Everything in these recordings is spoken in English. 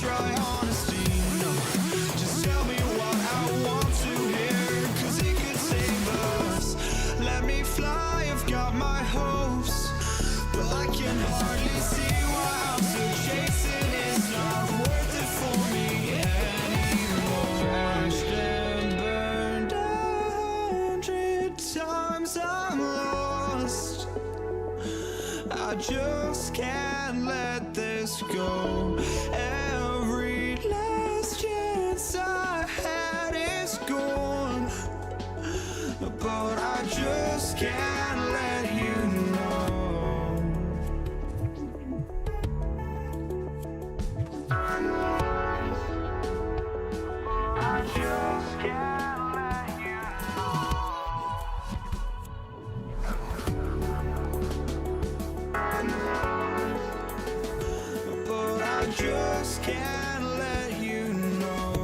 try honesty. No, just tell me what I want to hear, 'cause it could save us. Let me fly, I've got my hopes, but I can hardly see why I'm still chasing. It's not worth it for me anymore. Crashed and burned 100 times, I'm lost. I just can't let this go. Every last chance I had is gone, but I just can't let you know. I just can't let you know. But I just can't let you know.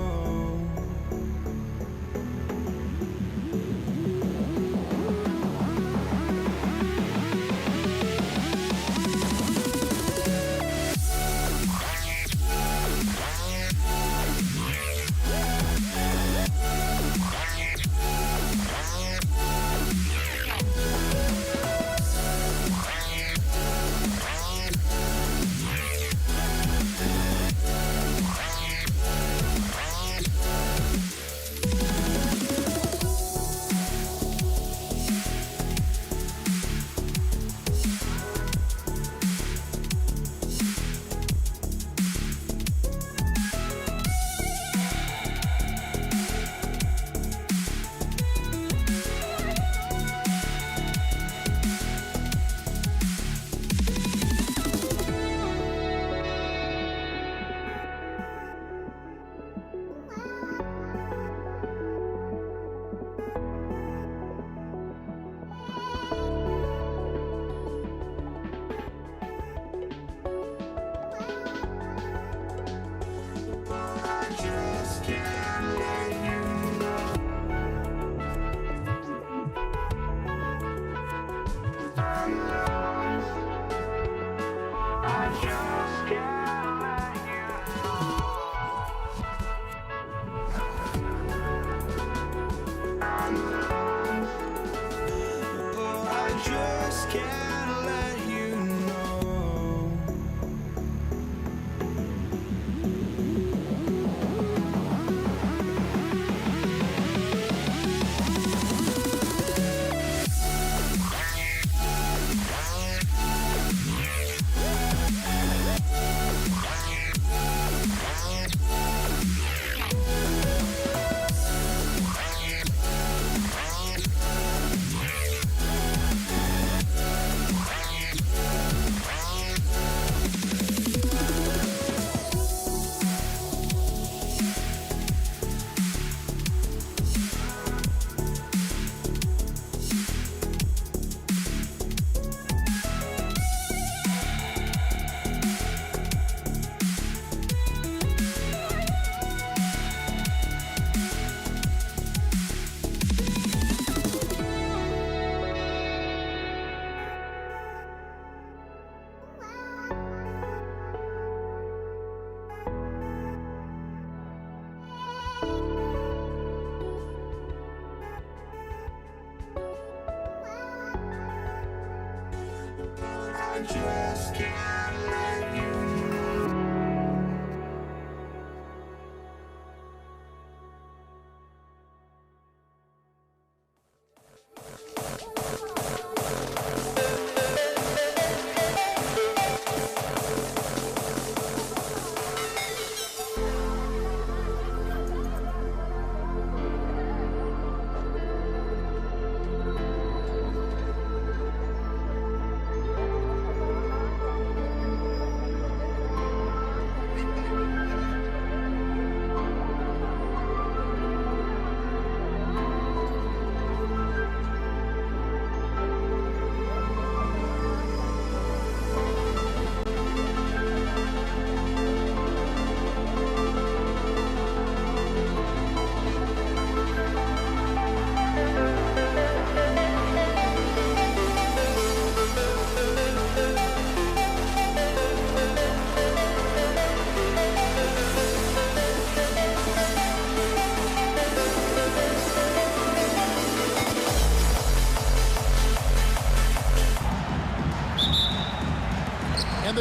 just can't let you know.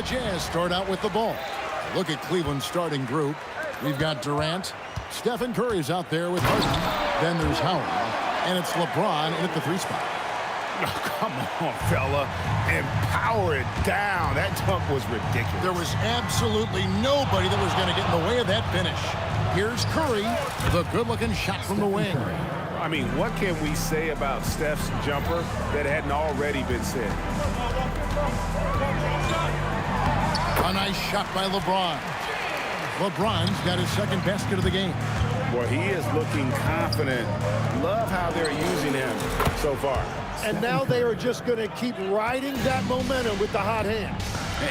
The Jazz start out with the ball. Look at Cleveland's starting group. We've got Durant. Stephen Curry's out there with Harden. Then there's Howard. And it's LeBron in at the 3 spot. Oh, come on, fella. And power it down. That dunk was ridiculous. There was absolutely nobody that was going to get in the way of that finish. Here's Curry, the good-looking shot from the wing. I mean, what can we say about Steph's jumper that hadn't already been said? A nice shot by LeBron. LeBron's got his second basket of the game. Well, he is looking confident. Love how they're using him so far. And now they are just going to keep riding that momentum with the hot hand.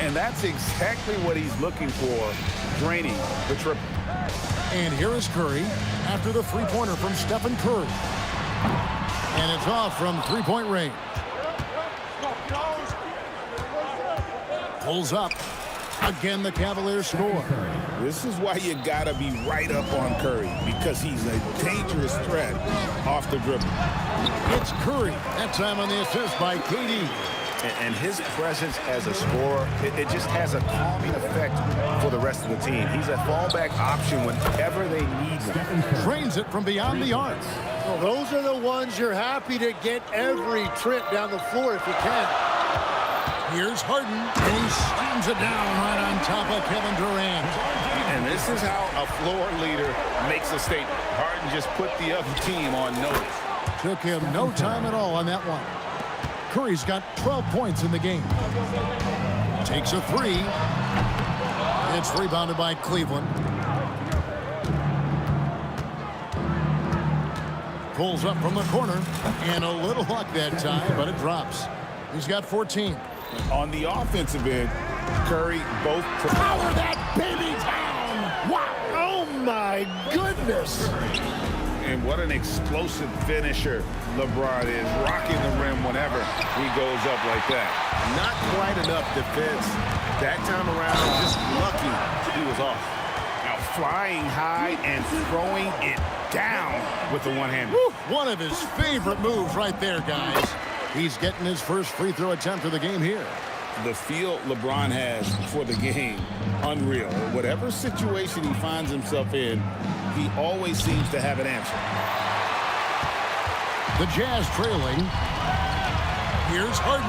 And that's exactly what he's looking for, draining the triple. And here is Curry after the three-pointer from Stephen Curry. And it's off from three-point range. Pulls up. Again, the Cavaliers score. This is why you got to be right up on Curry, because he's a dangerous threat off the dribble. It's Curry. That time on the assist by KD. And his presence as a scorer, it just has a calming effect for the rest of the team. He's a fallback option whenever they need him. Trains it from beyond the arc. Well, those are the ones you're happy to get every trip down the floor if you can. Here's Harden, and he slams it down right on top of Kevin Durant. And this is how a floor leader makes a statement. Harden just put the other team on notice. Took him no time at all on that one. Curry's got 12 points in the game. Takes a three. It's rebounded by Cleveland. Pulls up from the corner, and a little luck that time, but it drops. He's got 14. On the offensive end, Curry both power that baby down. Wow. Oh, my goodness. And what an explosive finisher LeBron is, rocking the rim whenever he goes up like that. Not quite enough defense that time around. Just lucky he was off. Now flying high and throwing it down with the one-hander. One of his favorite moves right there, guys. He's getting his first free throw attempt of the game here. The feel LeBron has for the game, unreal. Whatever situation he finds himself in, he always seems to have an answer. The Jazz trailing. Here's Harden.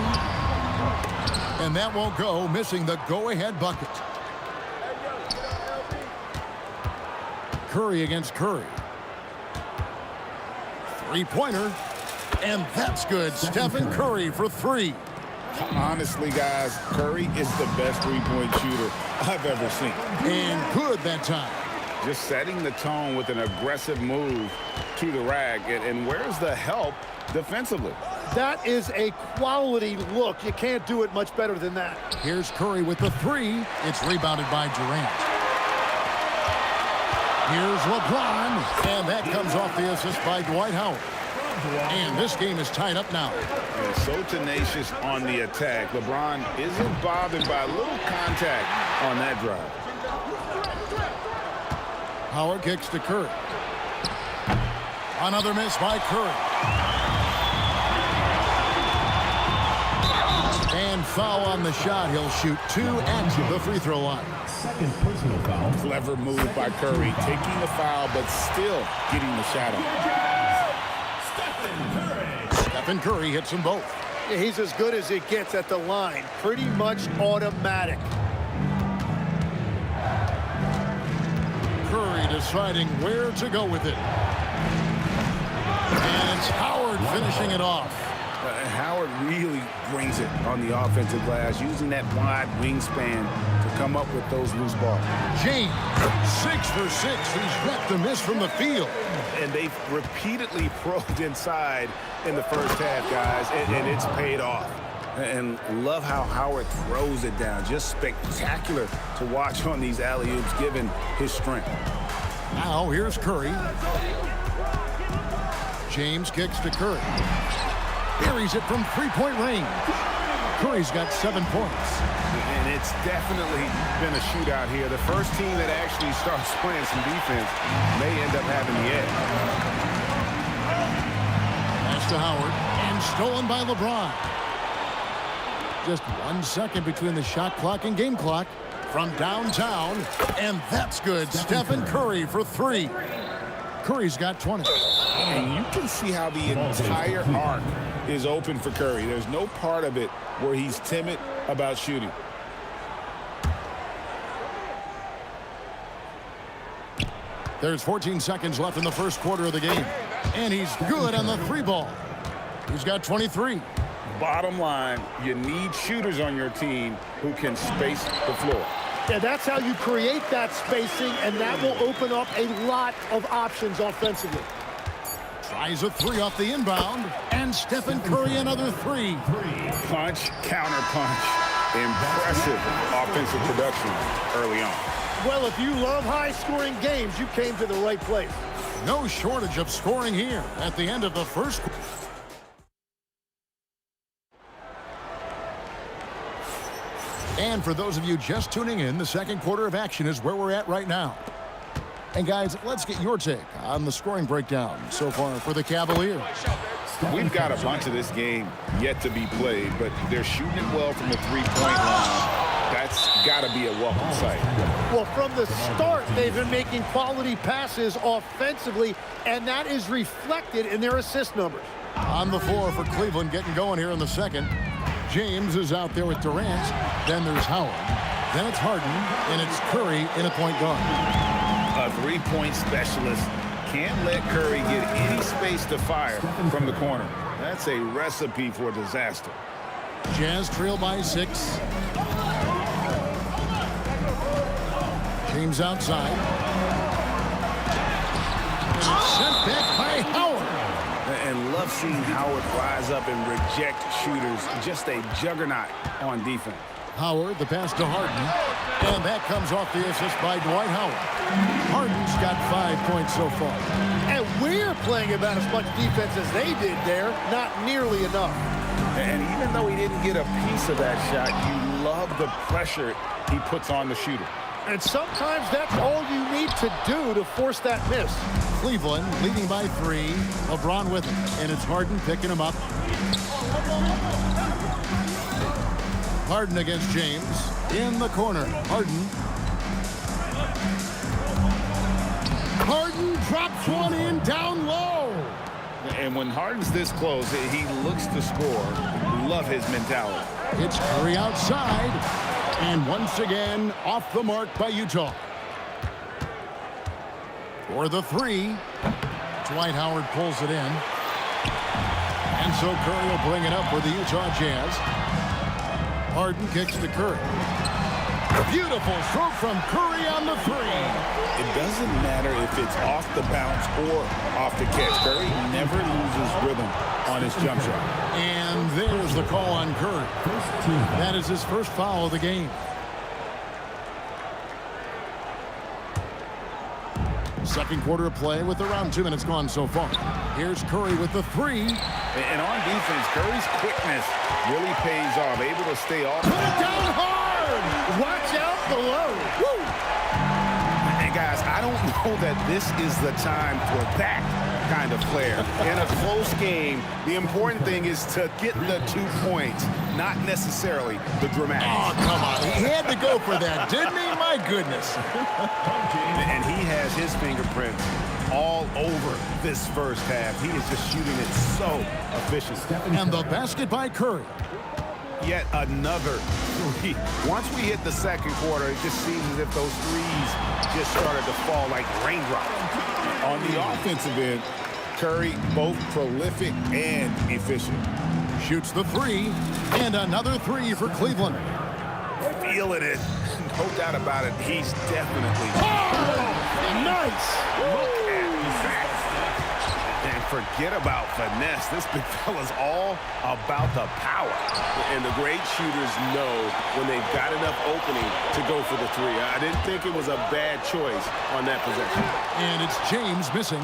And that won't go, missing the go-ahead bucket. Curry against Curry. Three-pointer. And that's good. Stephen Curry for three. Honestly, guys, Curry is the best three-point shooter I've ever seen. And good that time. Just setting the tone with an aggressive move to the rack. And where's the help defensively? That is a quality look. You can't do it much better than that. Here's Curry with the three. It's rebounded by Durant. Here's LeBron. And that comes off the assist by Dwight Howard. And this game is tied up now. And so tenacious on the attack. LeBron isn't bothered by a little contact on that drive. Howard kicks to Curry. Another miss by Curry. And foul on the shot. He'll shoot two at the free throw line. Second personal foul. Clever move by Curry, taking the foul, but still getting the shot off. Stephen Curry hits them both. Yeah, he's as good as it gets at the line. Pretty much automatic. Curry deciding where to go with it. And it's Howard finishing it off. Howard really brings it on the offensive glass, using that wide wingspan to come up with those loose balls. James, 6 for 6. He's wrecked the miss from the field. And they've repeatedly probed inside in the first half, guys, and it's paid off. And love how Howard throws it down. Just spectacular to watch on these alley-oops, given his strength. Now here's Curry. James kicks to Curry. Buries it from three-point range. Curry's got 7 points. And it's definitely been a shootout here. The first team that actually starts playing some defense may end up having the edge. Pass to Howard, and stolen by LeBron. Just 1 second between the shot clock and game clock. From downtown, and that's good. Stephen Curry for 3. Curry's got 20. And you can see how the entire arc is open for Curry. There's no part of it where he's timid about shooting. There's 14 seconds left in the first quarter of the game. And he's good on the 3 ball. He's got 23. Bottom line, you need shooters on your team who can space the floor. Yeah, that's how you create that spacing, and that will open up a lot of options offensively. Tries a 3 off the inbound, and Stephen Curry another 3. Punch, counter punch. Impressive offensive production early on. Well, if you love high-scoring games, you came to the right place. No shortage of scoring here at the end of the first quarter. And for those of you just tuning in, the second quarter of action is where we're at right now. And guys, let's get your take on the scoring breakdown so far for the Cavaliers. We've got a bunch of this game yet to be played, but they're shooting it well from the three-point line. That's got to be a welcome sight. Well, from the start, they've been making quality passes offensively, and that is reflected in their assist numbers. On the floor for Cleveland getting going here in the second. James is out there with Durant. Then there's Howard. Then it's Harden, and it's Curry in a point guard. A three-point specialist can't let Curry get any space to fire from the corner. That's a recipe for disaster. Jazz trail by 6. James outside. Sent back by Howard. And love seeing Howard rise up and reject shooters. Just a juggernaut on defense. Howard, the pass to Harden. And that comes off the assist by Dwight Howard. Harden's got 5 points so far. And we're playing about as much defense as they did there. Not nearly enough. And even though he didn't get a piece of that shot, you love the pressure he puts on the shooter. And sometimes that's all you need to do to force that miss. Cleveland leading by 3. LeBron with him. And it's Harden picking him up. Harden against James. In the corner. Harden. Harden drops one in down low. And when Harden's this close, he looks to score. Love his mentality. It's Curry outside. And once again, off the mark by Utah. For the 3. Dwight Howard pulls it in. And so Curry will bring it up for the Utah Jazz. Harden kicks to Curry. Beautiful stroke from Curry on the 3. It doesn't matter if it's off the bounce or off the catch. Curry never loses rhythm on his jump shot. And there's the call on Curry. That is his first foul of the game. Second quarter of play with around 2 minutes gone so far. Here's Curry with the 3. And on defense, Curry's quickness really pays off. Able to stay off. Put it down hard! Watch out below. Woo! And guys, I don't know that this is the time for that kind of flair. In a close game, the important thing is to get the 2 points, not necessarily the dramatic. Oh, come on. He had to go for that, didn't he? My goodness. And he has his fingerprints all over this first half. He is just shooting it so efficient. And the basket by Curry. Yet another 3. Once we hit the second quarter, it just seems as if those threes just started to fall like raindrops. On the offensive end, Curry both prolific and efficient. Shoots the 3. And another 3 for Cleveland. Feeling it. No doubt about it. He's definitely. Oh, nice. Look at that. And forget about finesse. This big fella's all about the power. And the great shooters know when they've got enough opening to go for the 3. I didn't think it was a bad choice on that possession. And it's James missing.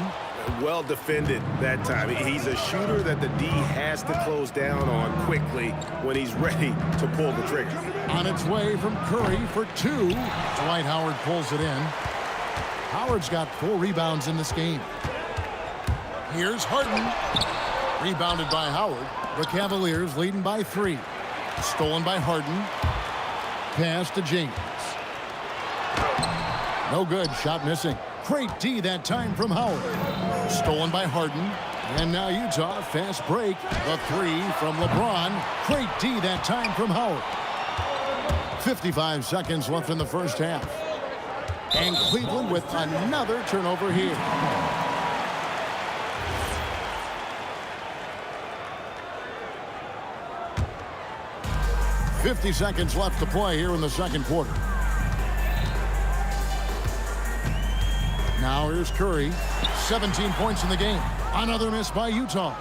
Well defended that time. He's a shooter that the D has to close down on quickly when he's ready to pull the trigger. On its way from Curry for 2. Dwight Howard pulls it in. Howard's got 4 rebounds in this game. Here's Harden. Rebounded by Howard. The Cavaliers leading by 3. Stolen by Harden. Pass to James. No good. Shot missing. Great D that time from Howard. Stolen by Harden. And now Utah, fast break. The three from LeBron. Great D that time from Howard. 55 seconds left in the first half. And Cleveland with another turnover here. .50 seconds left to play here in the second quarter. Now here's Curry. 17 points in the game. Another miss by Utah.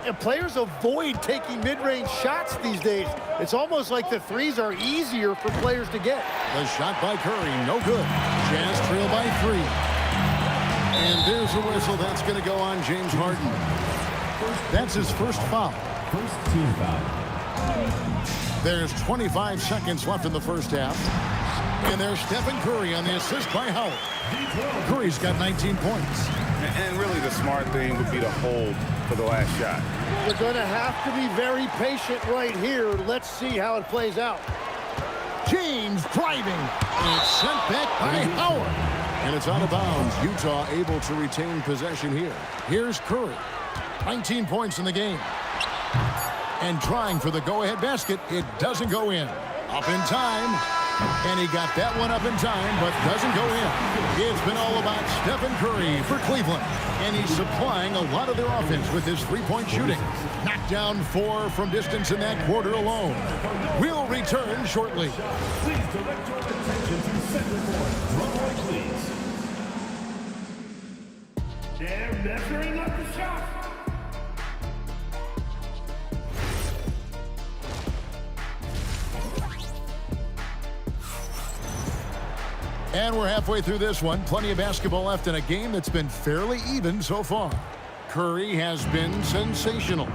And players avoid taking mid-range shots these days. It's almost like the threes are easier for players to get. The shot by Curry, no good. Jazz trail by 3. And there's a whistle. That's going to go on James Harden. That's his first foul. First team foul. There's 25 seconds left in the first half. And there's Stephen Curry on the assist by Howard. Curry's got 19 points. And really the smart thing would be to hold for the last shot. You're going to have to be very patient right here. Let's see how it plays out. James driving. And it's sent back by Howard. And it's out of bounds. Utah able to retain possession here. Here's Curry. 19 points in the game. And trying for the go-ahead basket. It doesn't go in. Up in time. And he got that one up in time, but doesn't go in. It's been all about Stephen Curry for Cleveland. And he's supplying a lot of their offense with his three-point shooting. Knocked down 4 from distance in that quarter alone. We'll return shortly. Please direct your attention to center court. Drum roll, please. They're measuring up the shot. And we're halfway through this one. Plenty of basketball left in a game that's been fairly even so far. Curry has been sensational.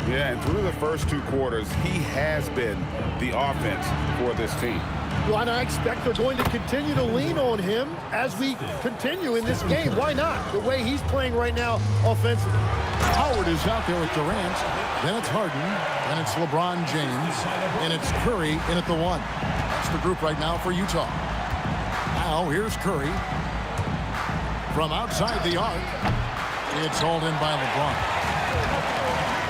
Yeah, and through the first 2 quarters, he has been the offense for this team. Well, and I expect they're going to continue to lean on him as we continue in this game. Why not? The way he's playing right now offensively. Howard is out there with Durant. Then it's Harden. Then it's LeBron James. And it's Curry in at the 1. That's the group right now for Utah. Now here's Curry. From outside the arc. It's hauled in by LeBron.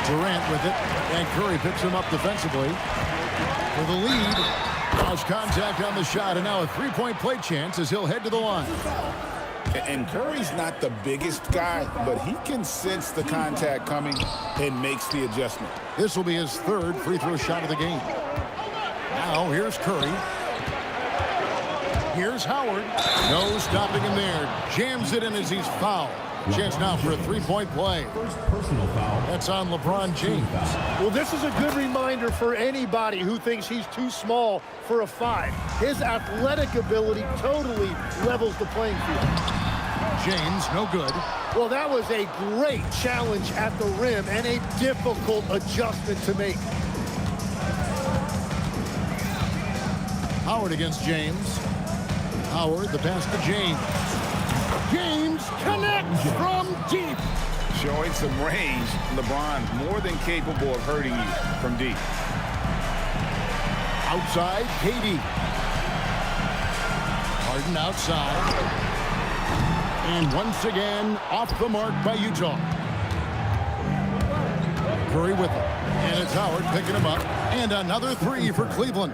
Durant with it. And Curry picks him up defensively. For the lead. Lost contact on the shot. And now a three-point play chance as he'll head to the line. And Curry's not the biggest guy, but he can sense the contact coming and makes the adjustment. This will be his 3rd free throw shot of the game. Now here's Curry. Here's Howard. No stopping him there. Jams it in as he's fouled. Chance now for a three-point play. First personal foul. That's on LeBron James. Well, this is a good reminder for anybody who thinks he's too small for a 5. His athletic ability totally levels the playing field. James, no good. Well, that was a great challenge at the rim and a difficult adjustment to make. Howard against James. Howard, the pass to James. James connects from deep. Showing some range, LeBron more than capable of hurting you from deep. Outside, KD. Harden outside. And once again, off the mark by Utah. Curry with it. And it's Howard picking him up. And another 3 for Cleveland.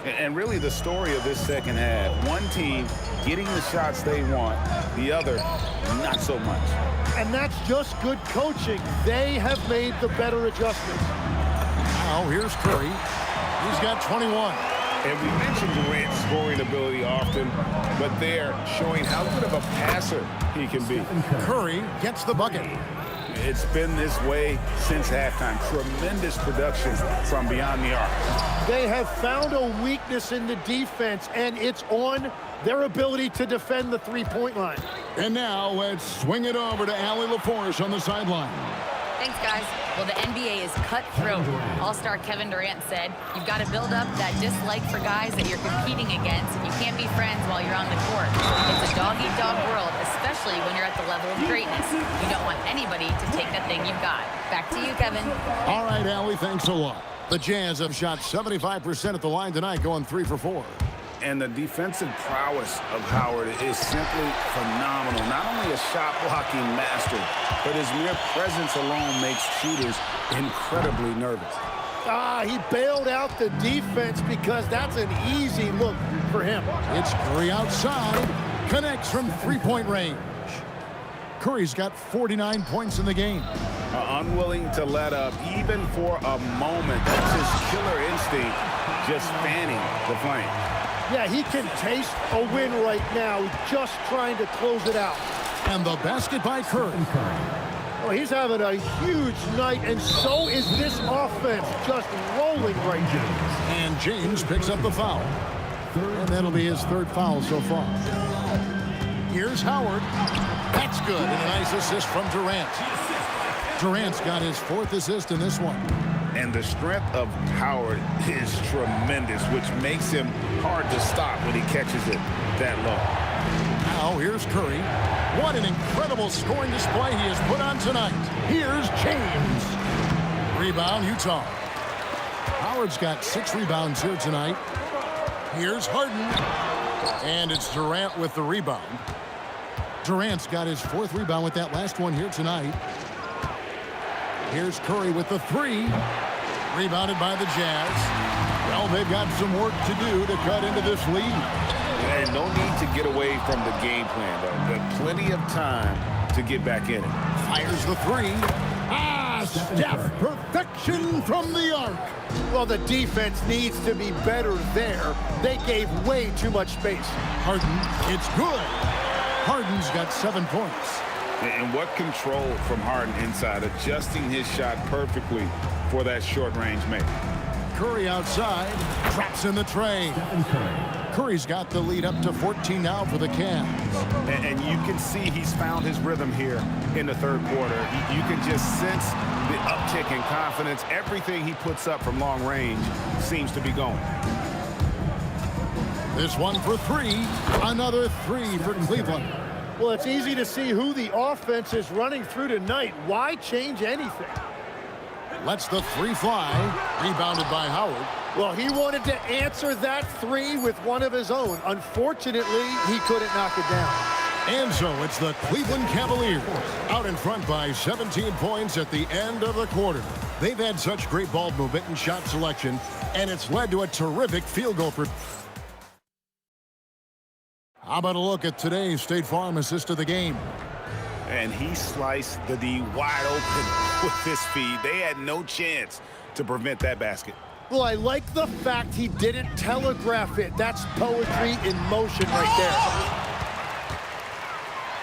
And really the story of this second half, one team getting the shots they want, the other not so much. And that's just good coaching. They have made the better adjustments. Now here's Curry. He's got 21. And we mentioned Durant's scoring ability often, but they're showing how good of a passer he can be. Curry gets the bucket. It's been this way since halftime. Tremendous production from beyond the arc. They have found a weakness in the defense, and it's on their ability to defend the three-point line. And now let's swing it over to Allie LaForce on the sideline. Thanks, guys. Well, the NBA is cutthroat. All-star Kevin Durant said, you've got to build up that dislike for guys that you're competing against, and you can't be friends while you're on the court. It's a dog-eat-dog world, especially when you're at the level of greatness. You don't want anybody to take that thing you've got. Back to you, Kevin. All right, Allie, thanks a lot. The Jazz have shot 75% at the line tonight, going 3 for 4. And the defensive prowess of Howard is simply phenomenal. Not only a shot-blocking master, but his mere presence alone makes shooters incredibly nervous. He bailed out the defense because that's an easy look for him. It's Curry outside. Connects from three-point range. Curry's got 49 points in the game. Unwilling to let up even for a moment. That's his killer instinct, just fanning the flame. Yeah, he can taste a win right now. He's just trying to close it out. And the basket by Curry. Well, he's having a huge night, and so is this offense, just rolling right now. And James picks up the foul. And that'll be his third foul so far. Here's Howard. That's good. And a nice assist from Durant. Durant's got his fourth assist in this one. And the strength of Howard is tremendous, which makes him hard to stop when he catches it that low. Now here's Curry. What an incredible scoring display he has put on tonight. Here's James. Rebound, Utah. Howard's got 6 rebounds here tonight. Here's Harden. And it's Durant with the rebound. Durant's got his 4th rebound with that last one here tonight. Here's Curry with the 3. Rebounded by the Jazz. Well, they've got some work to do to cut into this lead. And no need to get away from the game plan, though. But plenty of time to get back in it. Fires the 3. Steph, perfection from the arc. Well, the defense needs to be better there. They gave way too much space. Harden, it's good. Harden's got 7 points. And what control from Harden inside, adjusting his shot perfectly for that short-range make. Curry outside, traps in the tray. Curry's got the lead up to 14 now for the Cavs. And you can see he's found his rhythm here in the third quarter. You can just sense the uptick in confidence. Everything he puts up from long range seems to be going. This one for 3. Another 3 for Cleveland. Well, it's easy to see who the offense is running through tonight. Why change anything? Lets the 3 fly. Rebounded by Howard. Well, he wanted to answer that 3 with one of his own. Unfortunately, he couldn't knock it down. And so it's the Cleveland Cavaliers out in front by 17 points at the end of the quarter. They've had such great ball movement and shot selection, and it's led to a terrific field goal. How about a look at today's State Farm assist of the game? And he sliced the D wide open with his feed. They had no chance to prevent that basket. Well, I like the fact he didn't telegraph it. That's poetry in motion right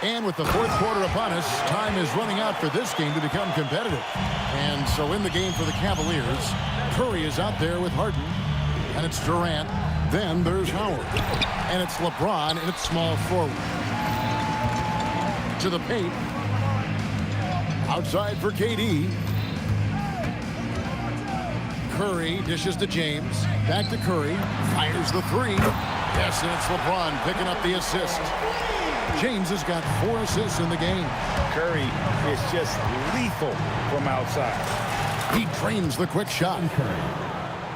there. And with the fourth quarter upon us, time is running out for this game to become competitive. And so in the game for the Cavaliers, Curry is out there with Harden. And it's Durant. Then there's Howard. And it's LeBron and it's small forward. To the paint. Outside for KD. Curry dishes to James. Back to Curry. Fires the 3. Yes, and it's LeBron picking up the assist. James has got 4 assists in the game. Curry is just lethal from outside. He drains the quick shot.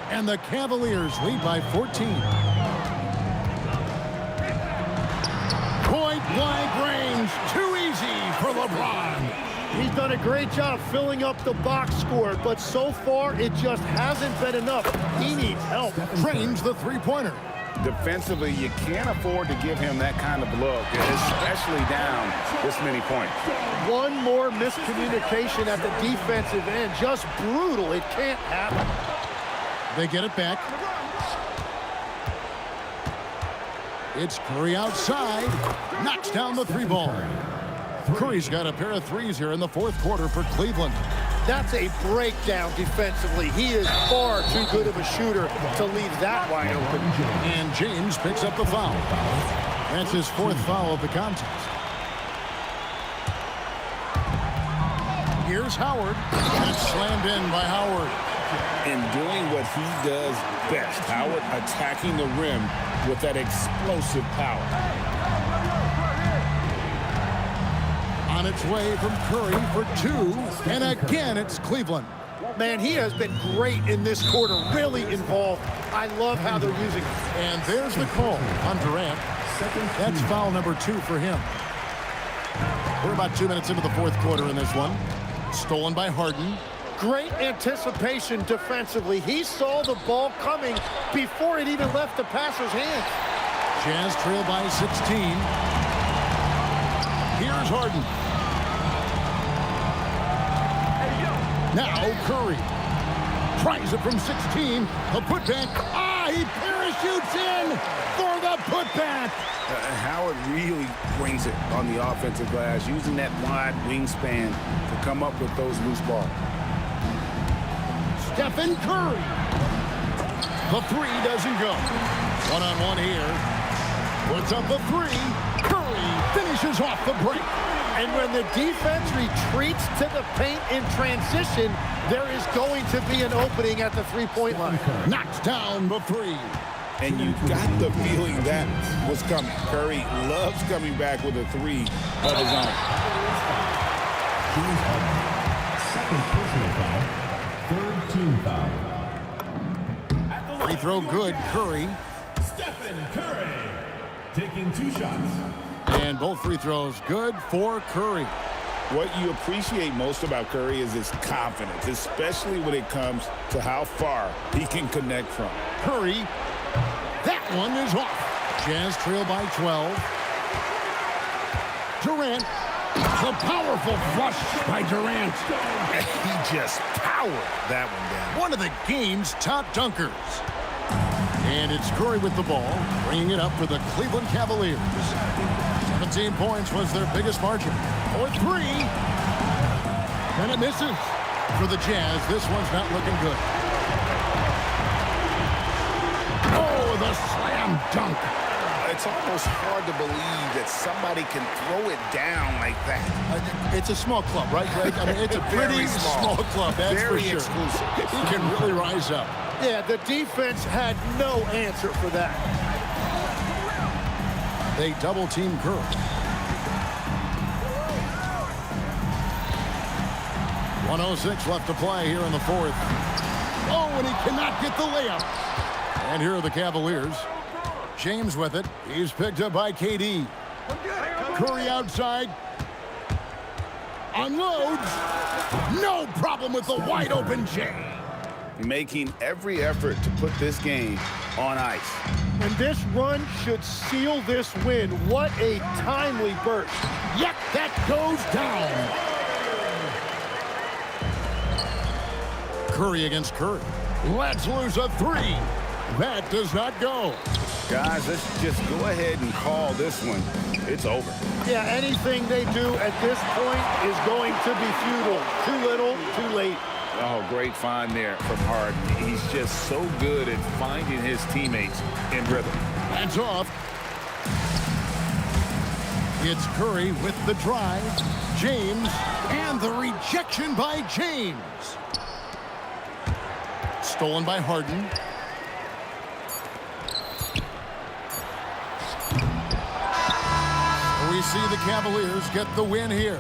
And the Cavaliers lead by 14. Point blank range. Too easy for LeBron. He's done a great job filling up the box score, but so far it just hasn't been enough. He needs help. Drains the 3-pointer. Defensively, you can't afford to give him that kind of look, especially down this many points. One more miscommunication at the defensive end. Just brutal. It can't happen. They get it back. It's Curry outside. Knocks down the 3-ball. Curry's got a pair of 3s here in the fourth quarter for Cleveland. That's a breakdown defensively. He is far too good of a shooter to leave that wide open. And James picks up the foul. That's his 4th foul of the contest. Here's Howard. And it's slammed in by Howard. And doing what he does best, Howard attacking the rim with that explosive power. On its way from Curry for 2. And again, it's Cleveland. Man, he has been great in this quarter, really involved. I love how they're using him. And there's the call on Durant. That's foul number 2 for him. We're about 2 minutes into the fourth quarter in this one. Stolen by Harden. Great anticipation defensively. He saw the ball coming before it even left the passer's hands. Jazz trail by 16. Here's Harden. Now Curry. Tries it from 16. A putback. He parachutes in for the putback. Howard really brings it on the offensive glass, using that wide wingspan to come up with those loose balls. Stephen Curry. The 3 doesn't go. One-on-one here. Puts up the 3. Curry finishes off the break. And when the defense retreats to the paint in transition, there is going to be an opening at the three-point line. Knocks down the 3. And you got the feeling that was coming. Curry loves coming back with a 3 of his own. Second personal foul. Third team foul. Free throw good. Curry. Stephen Curry taking 2 shots. And both free throws good for Curry. What you appreciate most about Curry is his confidence, especially when it comes to how far he can connect from. Curry. That one is off. Jazz trail by 12. Durant. The powerful flush by Durant. He just powered that one down. One of the game's top dunkers. And it's Curry with the ball, bringing it up for the Cleveland Cavaliers. 17 points was their biggest margin. For 3. And it misses. For the Jazz, this one's not looking good. Oh, the slam dunk. It's almost hard to believe that somebody can throw it down like that. It's a small club, right, Greg? I mean, it's a pretty Very small club, that's Very for sure. exclusive. He can really rise up. Yeah, the defense had no answer for that. They double-team Curry. 1:06 left to play here in the fourth. Oh, and he cannot get the layup. And here are the Cavaliers. James with it. He's picked up by KD. Curry outside. Unloads. No problem with the wide-open J. Making every effort to put this game on ice. And this run should seal this win. What a timely burst. Yep, that goes down. Curry against Curry. Let's lose a 3. That does not go. Guys, let's just go ahead and call this one. It's over. Yeah, anything they do at this point is going to be futile. Too little, too late. Oh, great find there from Harden. He's just so good at finding his teammates in rhythm. Hands off. It's Curry with the drive. James, and the rejection by James. Stolen by Harden. We see the Cavaliers get the win here.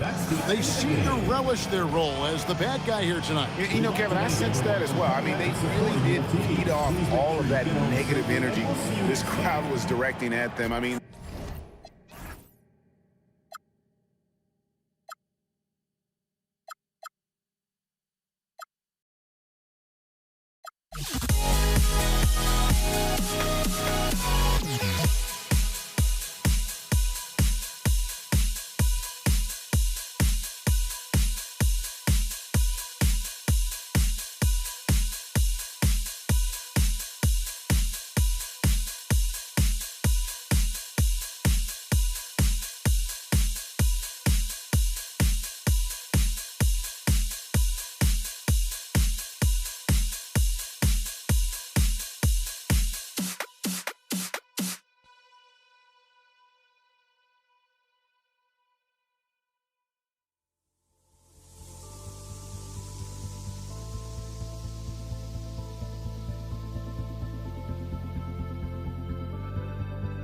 They seem to relish their role as the bad guy here tonight. You know, Kevin, I sense that as well. I mean, they really did feed off all of that negative energy this crowd was directing at them. I mean,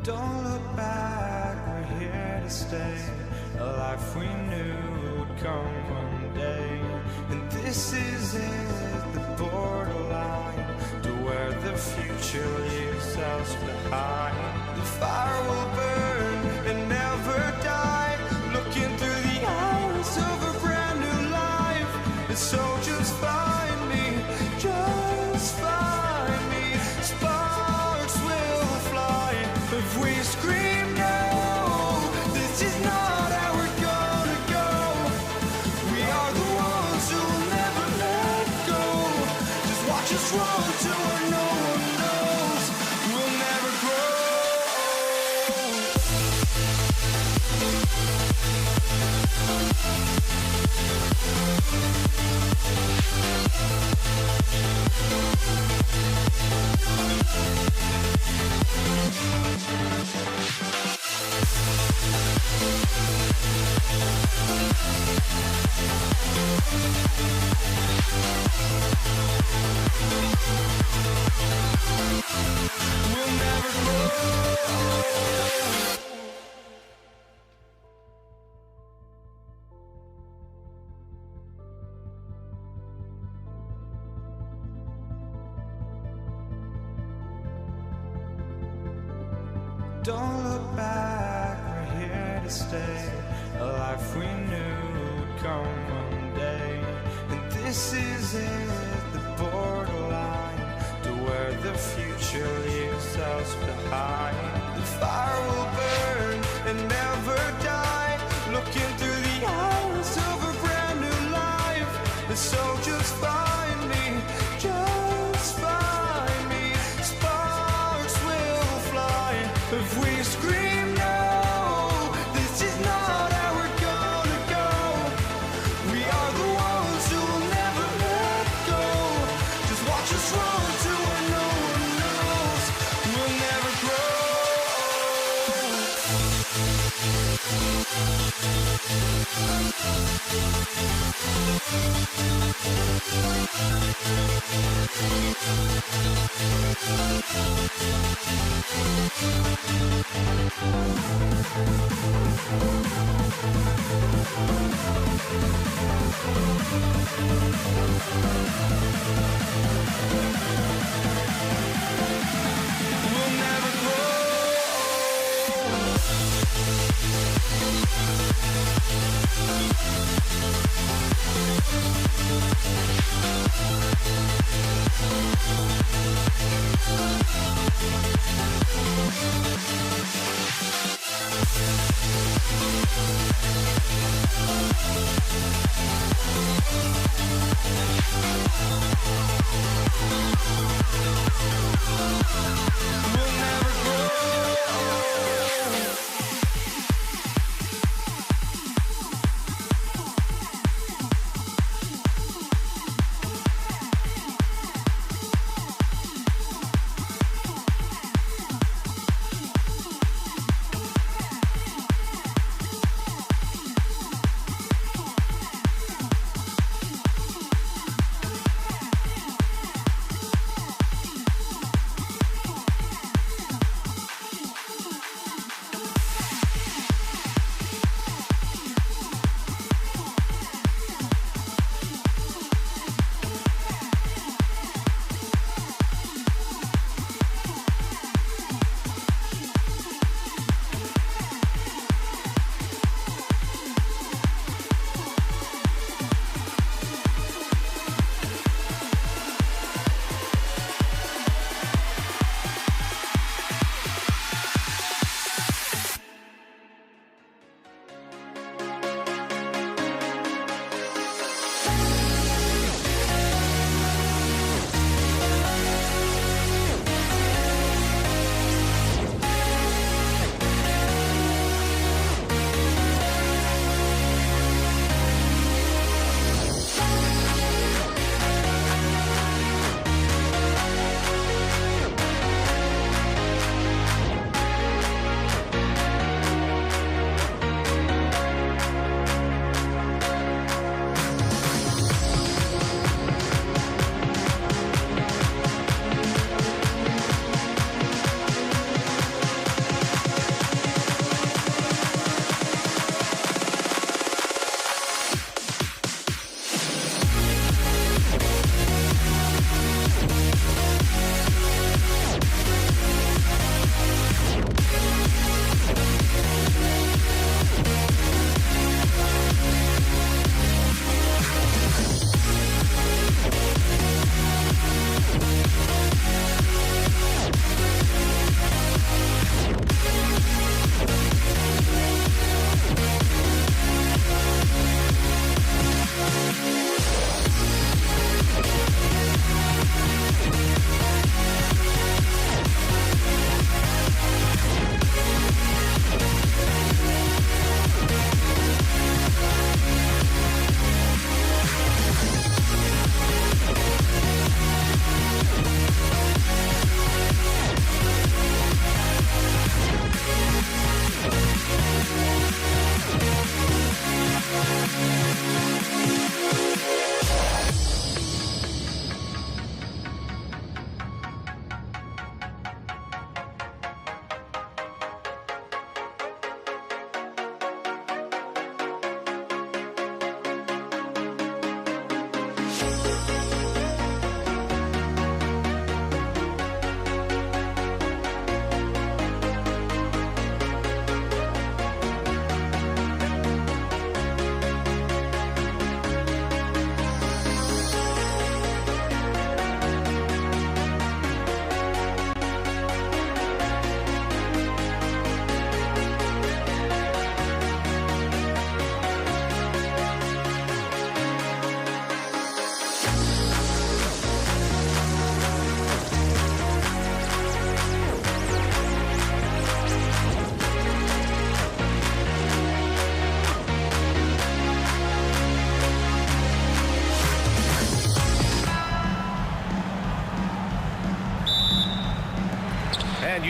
Don't look back, we're here to stay. A life we knew would come one day. And this is it. future leaves us behind. The fire will burn and never die, looking through the eyes of a brand new life. And so just find me, just find me. Sparks will fly if we scream no. This is not how we're gonna go. We are the ones who will never let go. Just watch us run to where no one knows. We'll never grow. We'll never grow. Don't look back, we're here to stay. A life we knew would come one day. And this is it, the borderline to where the future leaves us behind. The fire will burn and never die, looking through the eyes of a brand new life. And so just find me, just find me. Sparks will fly if we scream no. This is not how we're gonna go. We are the ones who will never let go. Just watch us run to where no one knows. We'll never grow. We'll never grow. We'll never grow.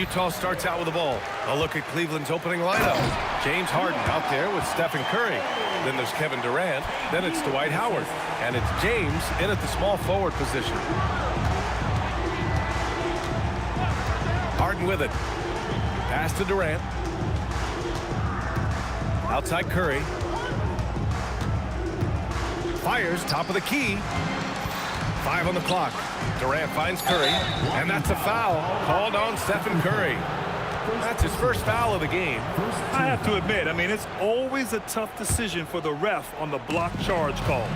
Utah starts out with the ball. A look at Cleveland's opening lineup. James Harden out there with Stephen Curry. Then there's Kevin Durant. Then it's Dwight Howard. And it's James in at the small forward position. Harden with it. Pass to Durant. Outside Curry. Fires top of the key. 5 on the clock. Durant finds Curry, and that's a foul called on Stephen Curry. That's his first foul of the game. I have to admit, I mean, it's always a tough decision for the ref on the block charge call.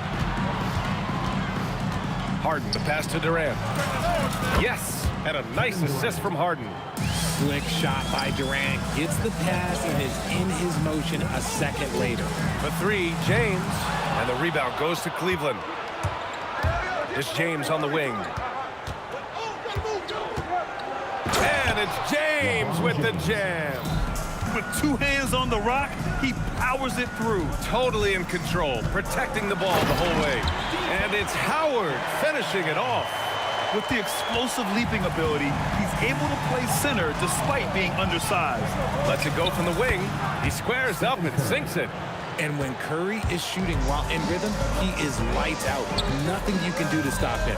Harden, the pass to Durant. Yes, and a nice assist from Harden. Slick shot by Durant. Gets the pass and is in his motion a second later. For 3, James. And the rebound goes to Cleveland. It's James on the wing. And it's James with the jam. With 2 hands on the rock, he powers it through. Totally in control, protecting the ball the whole way. And it's Howard finishing it off. With the explosive leaping ability, he's able to play center despite being undersized. Lets it go from the wing. He squares up and sinks it. And when Curry is shooting while in rhythm, he is lights out. Nothing you can do to stop him.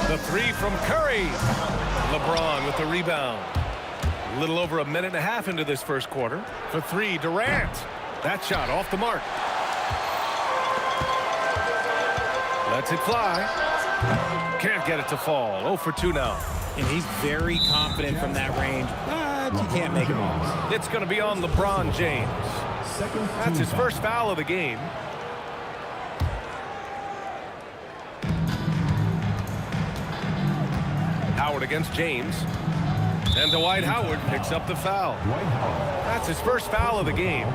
The 3 from Curry. LeBron with the rebound. A little over a minute and a half into this first quarter. For 3, Durant. That shot off the mark. Lets it fly. Can't get it to fall. 0 for 2 now. And he's very confident from that range, but you can't make him miss. It's going to be on LeBron James. That's his first foul of the game. Howard against James. And Dwight Howard picks up the foul. That's his first foul of the game.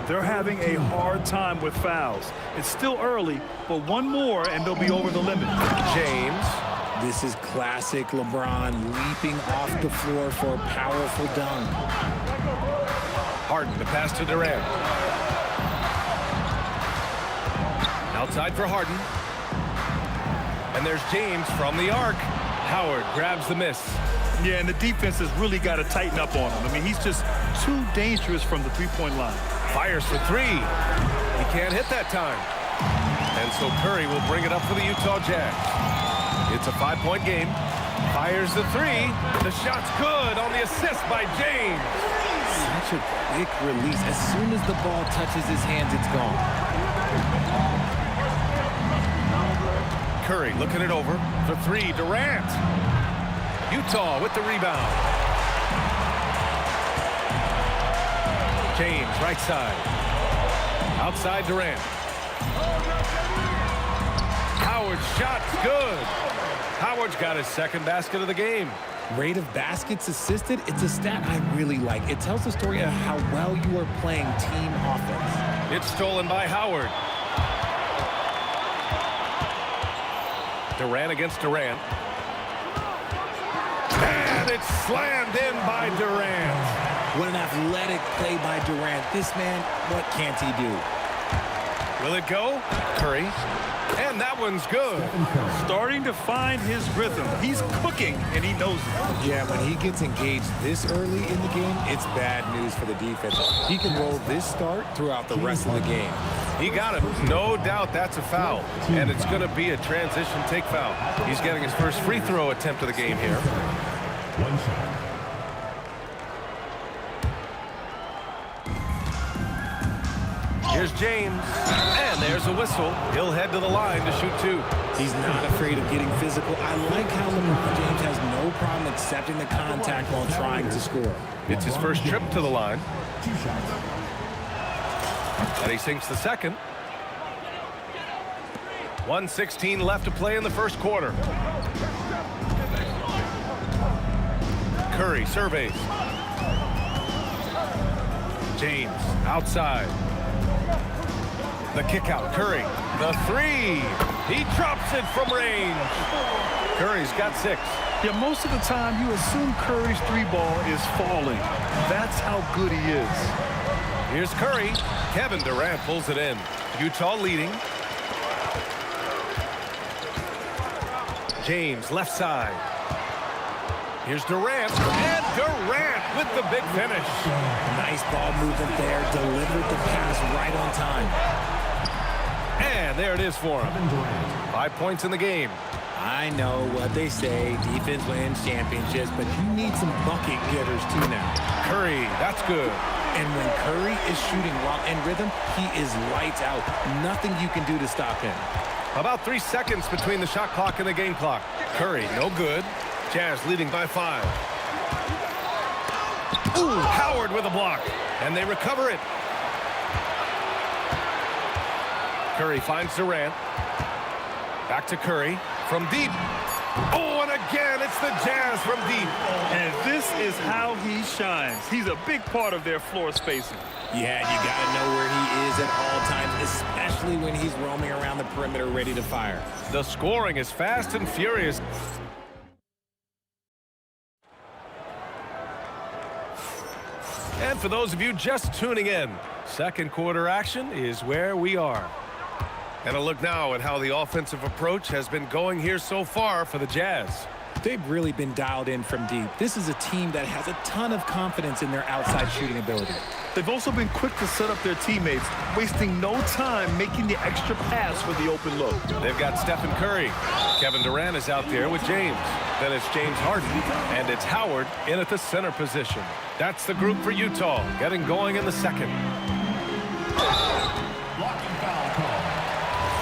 They're having a hard time with fouls. It's still early, but one more and they'll be over the limit. James. This is classic LeBron leaping off the floor for a powerful dunk. Harden, the pass to Durant. Outside for Harden. And there's James from the arc. Howard grabs the miss. Yeah, and the defense has really got to tighten up on him. I mean, he's just too dangerous from the three-point line. Fires for 3. He can't hit that time. And so Curry will bring it up for the Utah Jazz. It's a 5-point game. Fires the 3. The shot's good on the assist by James. Such a quick release. As soon as the ball touches his hands, it's gone. Curry looking it over for 3. Durant. Utah with the rebound. James, right side. Outside Durant. Howard's shot's good. Howard's got his second basket of the game. Rate of baskets assisted, it's a stat I really like. It tells the story of how well you are playing team offense. It's stolen by Howard. Durant against Durant. And it's slammed in by Durant. What an athletic play by Durant. This man, what can't he do? Will it go? Curry. And that one's good. Starting to find his rhythm. He's cooking, and he knows it. Yeah, when he gets engaged this early in the game, it's bad news for the defense. He can roll this start throughout the rest of the game. He got it. No doubt that's a foul. And it's going to be a transition take foul. He's getting his first free throw attempt of the game here. One shot. Here's James. And there's a whistle. He'll head to the line to shoot 2. He's not afraid of getting physical. I like how LeBron James has no problem accepting the contact while trying to score. It's his first trip to the line. 2 shots. And he sinks the second. 1:16 left to play in the first quarter. Curry surveys. James outside. The kick out. Curry. The 3. He drops it from range. Curry's got 6. Yeah, most of the time you assume Curry's 3 ball is falling. That's how good he is. Here's Curry. Kevin Durant pulls it in. Utah leading. James left side. Here's Durant, and Durant with the big finish. Nice ball movement there. Delivered the pass right on time. And there it is for him. 5 points in the game. I know what they say. Defense wins championships, but you need some bucket getters too now. Curry, that's good. And when Curry is shooting while in rhythm, he is lights out. Nothing you can do to stop him. About 3 seconds between the shot clock and the game clock. Curry, no good. Jazz leading by 5. Ooh, Howard with a block. And they recover it. Curry finds Durant. Back to Curry from deep. Oh, and again, it's the Jazz from deep. And this is how he shines. He's a big part of their floor spacing. Yeah, you got to know where he is at all times, especially when he's roaming around the perimeter ready to fire. The scoring is fast and furious. And for those of you just tuning in, second quarter action is where we are. And a look now at how the offensive approach has been going here so far for the Jazz. They've really been dialed in from deep. This is a team that has a ton of confidence in their outside shooting ability. They've also been quick to set up their teammates, wasting no time making the extra pass for the open look. They've got Stephen Curry. Kevin Durant is out there with James. Then it's James Harden, and it's Howard in at the center position. That's the group for Utah, getting going in the second. Blocking foul call.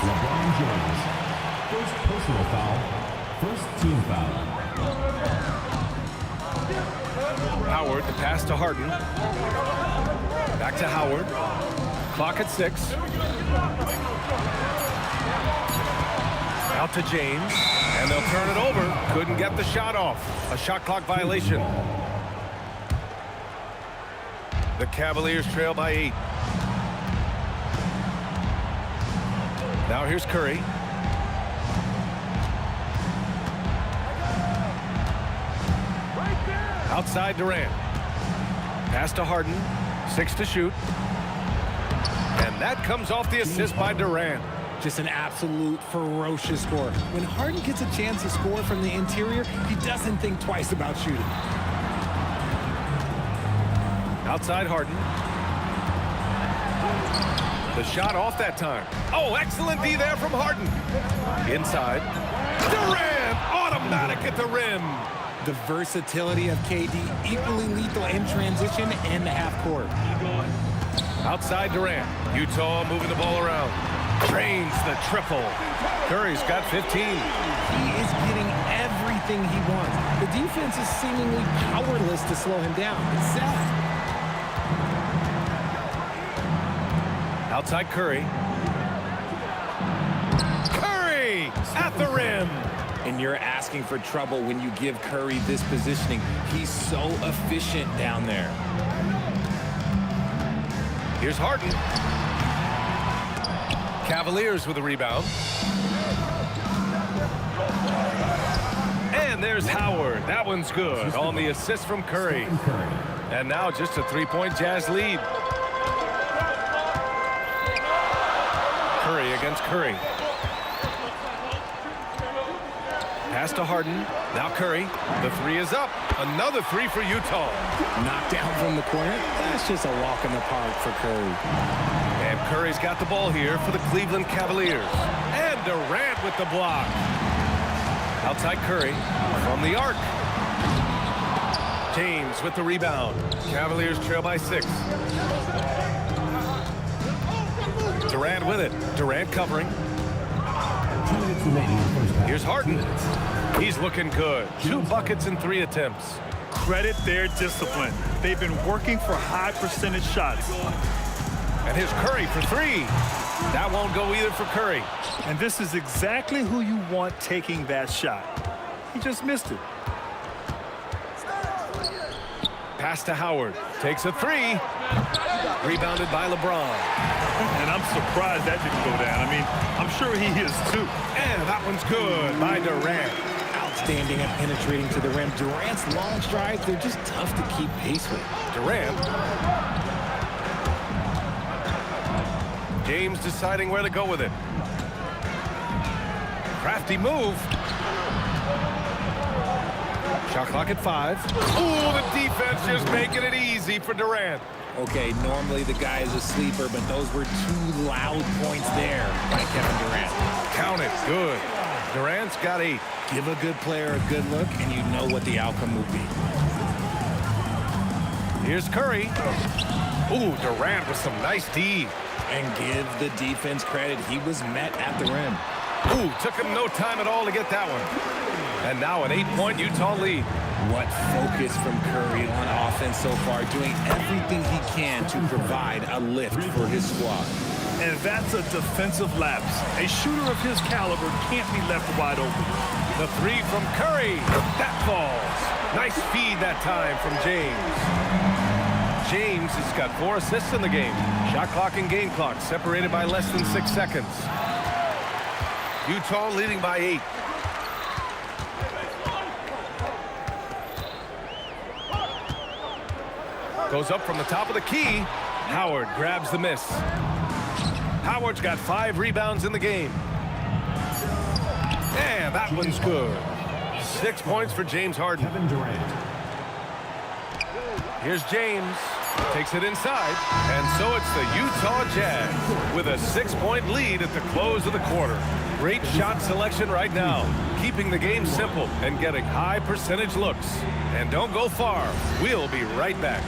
LeBron James. First personal foul. First team foul. Howard, the pass to Harden. Back to Howard. Clock at 6. Out to James. And they'll turn it over. Couldn't get the shot off. A shot clock violation. The Cavaliers trail by 8. Now here's Curry. Outside Durant. Pass to Harden. 6 to shoot. And that comes off the assist by Durant. Just an absolute ferocious score. When Harden gets a chance to score from the interior, he doesn't think twice about shooting. Outside Harden. The shot off that time. Oh, excellent D there from Harden. Inside. Durant, automatic at the rim. The versatility of KD, equally lethal in transition and the half court. Outside Durant. Utah moving the ball around. Drains the triple. Curry's got 15. He is getting everything he wants. The defense is seemingly powerless to slow him down. It's sad. Outside Curry. Curry at the rim. And you're asking for trouble when you give Curry this positioning. He's so efficient down there. Here's Harden. Cavaliers with a rebound. And there's Howard. That one's good on the assist from Curry. And now just a 3-point Jazz lead. Curry against Curry. Pass to Harden. Now Curry. The 3 is up. Another 3 for Utah. Knocked down from the corner. That's just a walk in the park for Curry. And Curry's got the ball here for the Cleveland Cavaliers. And Durant with the block. Outside Curry from the arc. James with the rebound. Cavaliers trail by 6. Durant with it. Durant covering. Here's Harden. He's looking good. 2 buckets and 3 attempts. Credit their discipline. They've been working for high percentage shots. And here's Curry for 3. That won't go either for Curry. And this is exactly who you want taking that shot. He just missed it. Pass to Howard. Takes a 3. Rebounded by LeBron. And I'm surprised that didn't go down. I mean, I'm sure he is too. And that one's good by Durant. Outstanding at penetrating to the rim. Durant's long strides, they're just tough to keep pace with. Durant. James deciding where to go with it. Crafty move. Shot clock at 5. Ooh, the defense just making it easy for Durant. Okay, normally the guy is a sleeper, but those were 2 loud points there by Kevin Durant. Count it. Good. Durant's got 8. Give a good player a good look, and you know what the outcome will be. Here's Curry. Ooh, Durant with some nice D. And give the defense credit. He was met at the rim. Ooh, took him no time at all to get that one. And now an 8-point Utah lead. What focus from Curry on offense so far, doing everything he can to provide a lift for his squad. And that's a defensive lapse. A shooter of his caliber can't be left wide open. The 3 from Curry. That falls. Nice feed that time from James. James has got 4 assists in the game. Shot clock and game clock separated by less than 6 seconds. Utah leading by 8. Goes up from the top of the key. Howard grabs the miss. Howard's got 5 rebounds in the game. And that one's good. 6 points for James Harden. Kevin Durant. Here's James. Takes it inside. And so it's the Utah Jazz with a 6-point lead at the close of the quarter. Great shot selection right now. Keeping the game simple and getting high percentage looks. And don't go far. We'll be right back.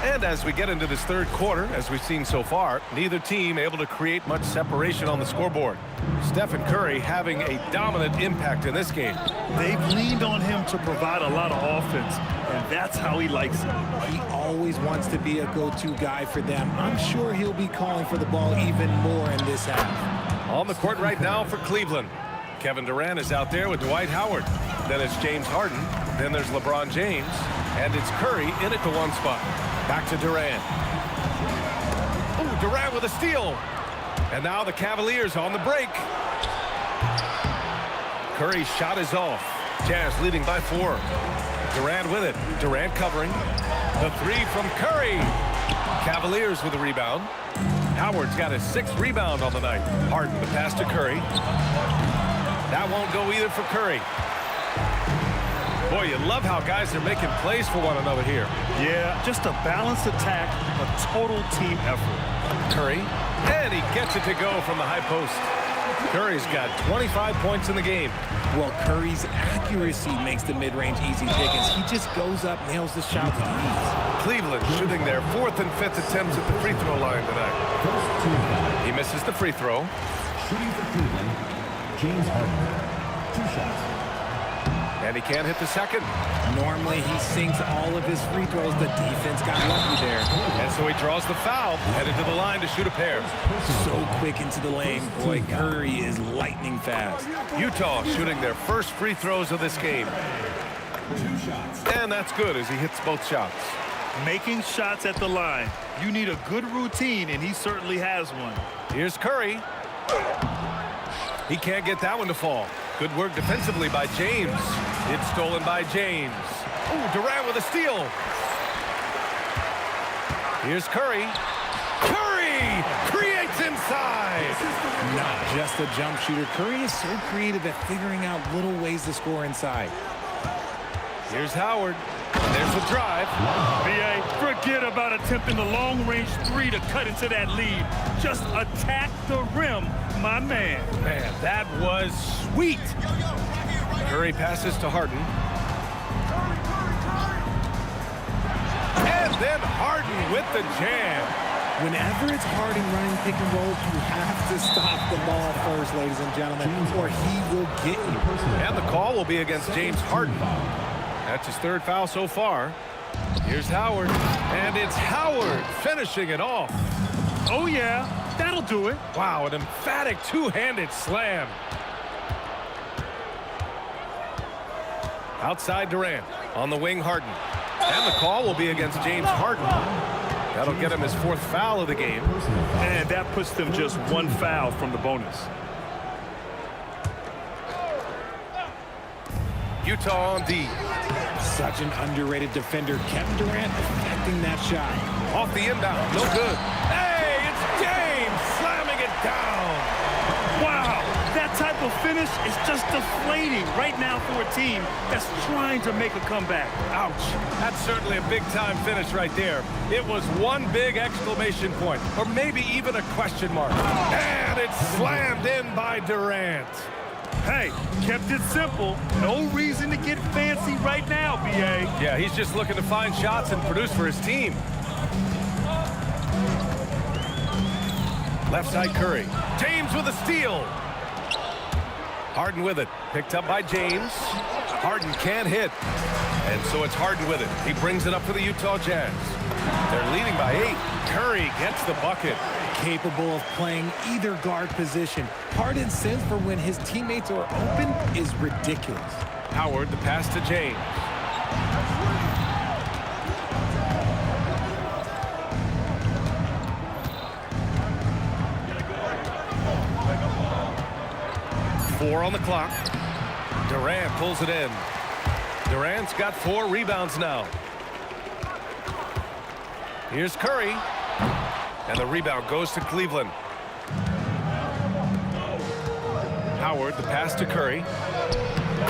And as we get into this third quarter, as we've seen so far, neither team able to create much separation on the scoreboard. Stephen Curry having a dominant impact in this game. They've leaned on him to provide a lot of offense, and that's how he likes it. He always wants to be a go-to guy for them. I'm sure he'll be calling for the ball even more in this half. On the court right now for Cleveland. Kevin Durant is out there with Dwight Howard. Then it's James Harden. Then there's LeBron James. And it's Curry in at the 1 spot. Back to Durant. Oh, Durant with a steal. And now the Cavaliers on the break. Curry's shot is off. Jazz leading by 4. Durant with it. Durant covering. The 3 from Curry. Cavaliers with a rebound. Howard's got his 6th rebound on the night. Harden the pass to Curry. That won't go either for Curry. Boy, you love how guys are making plays for one another here. Yeah, just a balanced attack, a total team effort. Curry, and he gets it to go from the high post. Curry's got 25 points in the game. Well, Curry's accuracy makes the mid-range easy pickings. He just goes up, nails the shot with ease. Cleveland shooting their 4th and 5th attempts at the free throw line tonight. He misses the free throw. Shooting for Cleveland, James Harden. 2 shots. And he can't hit the second. Normally he sinks all of his free throws. The defense got lucky there. And so he draws the foul, headed to the line to shoot a pair. So quick into the lane. Boy, Curry is lightning fast. Utah shooting their first free throws of this game. 2 shots. And that's good as he hits both shots. Making shots at the line. You need a good routine, and he certainly has one. Here's Curry. He can't get that one to fall. Good work defensively by James. It's stolen by James. Oh, Durant with a steal. Here's Curry. Curry creates inside. Not just a jump shooter. Curry is so creative at figuring out little ways to score inside. Here's Howard. There's the drive. B.A., forget about attempting the long-range 3 to cut into that lead. Just attack the rim, my man. Man, that was sweet. Curry passes to Harden. And then Harden with the jam. Whenever it's Harden running pick and roll, you have to stop the ball first, ladies and gentlemen, or he will get you. And the call will be against James Harden. That's his 3rd foul so far. Here's Howard. And it's Howard finishing it off. Oh, yeah, that'll do it. Wow, an emphatic 2-handed slam. Outside Durant. On the wing, Harden. And the call will be against James Harden. That'll get him his 4th foul of the game. And that puts them just 1 foul from the bonus. Utah on D. Such an underrated defender. Kevin Durant affecting that shot. Off the inbound, no good. Hey, it's James slamming it down. Wow, that type of finish is just deflating right now for a team that's trying to make a comeback. Ouch. That's certainly a big-time finish right there. It was one big exclamation point, or maybe even a question mark. And it's slammed in by Durant. Hey, kept it simple. No reason to get fancy right now, B.A. Yeah, he's just looking to find shots and produce for his team. Left side Curry. James with a steal. Harden with it. Picked up by James. Harden can't hit. And so it's Harden with it. He brings it up for the Utah Jazz. They're leading by 8. Curry gets the bucket. Capable of playing either guard position. Harden's sense for when his teammates are open is ridiculous. Howard, the pass to James. Four on the clock. Durant pulls it in. Durant's got 4 rebounds now. Here's Curry. And the rebound goes to Cleveland. Howard, the pass to Curry.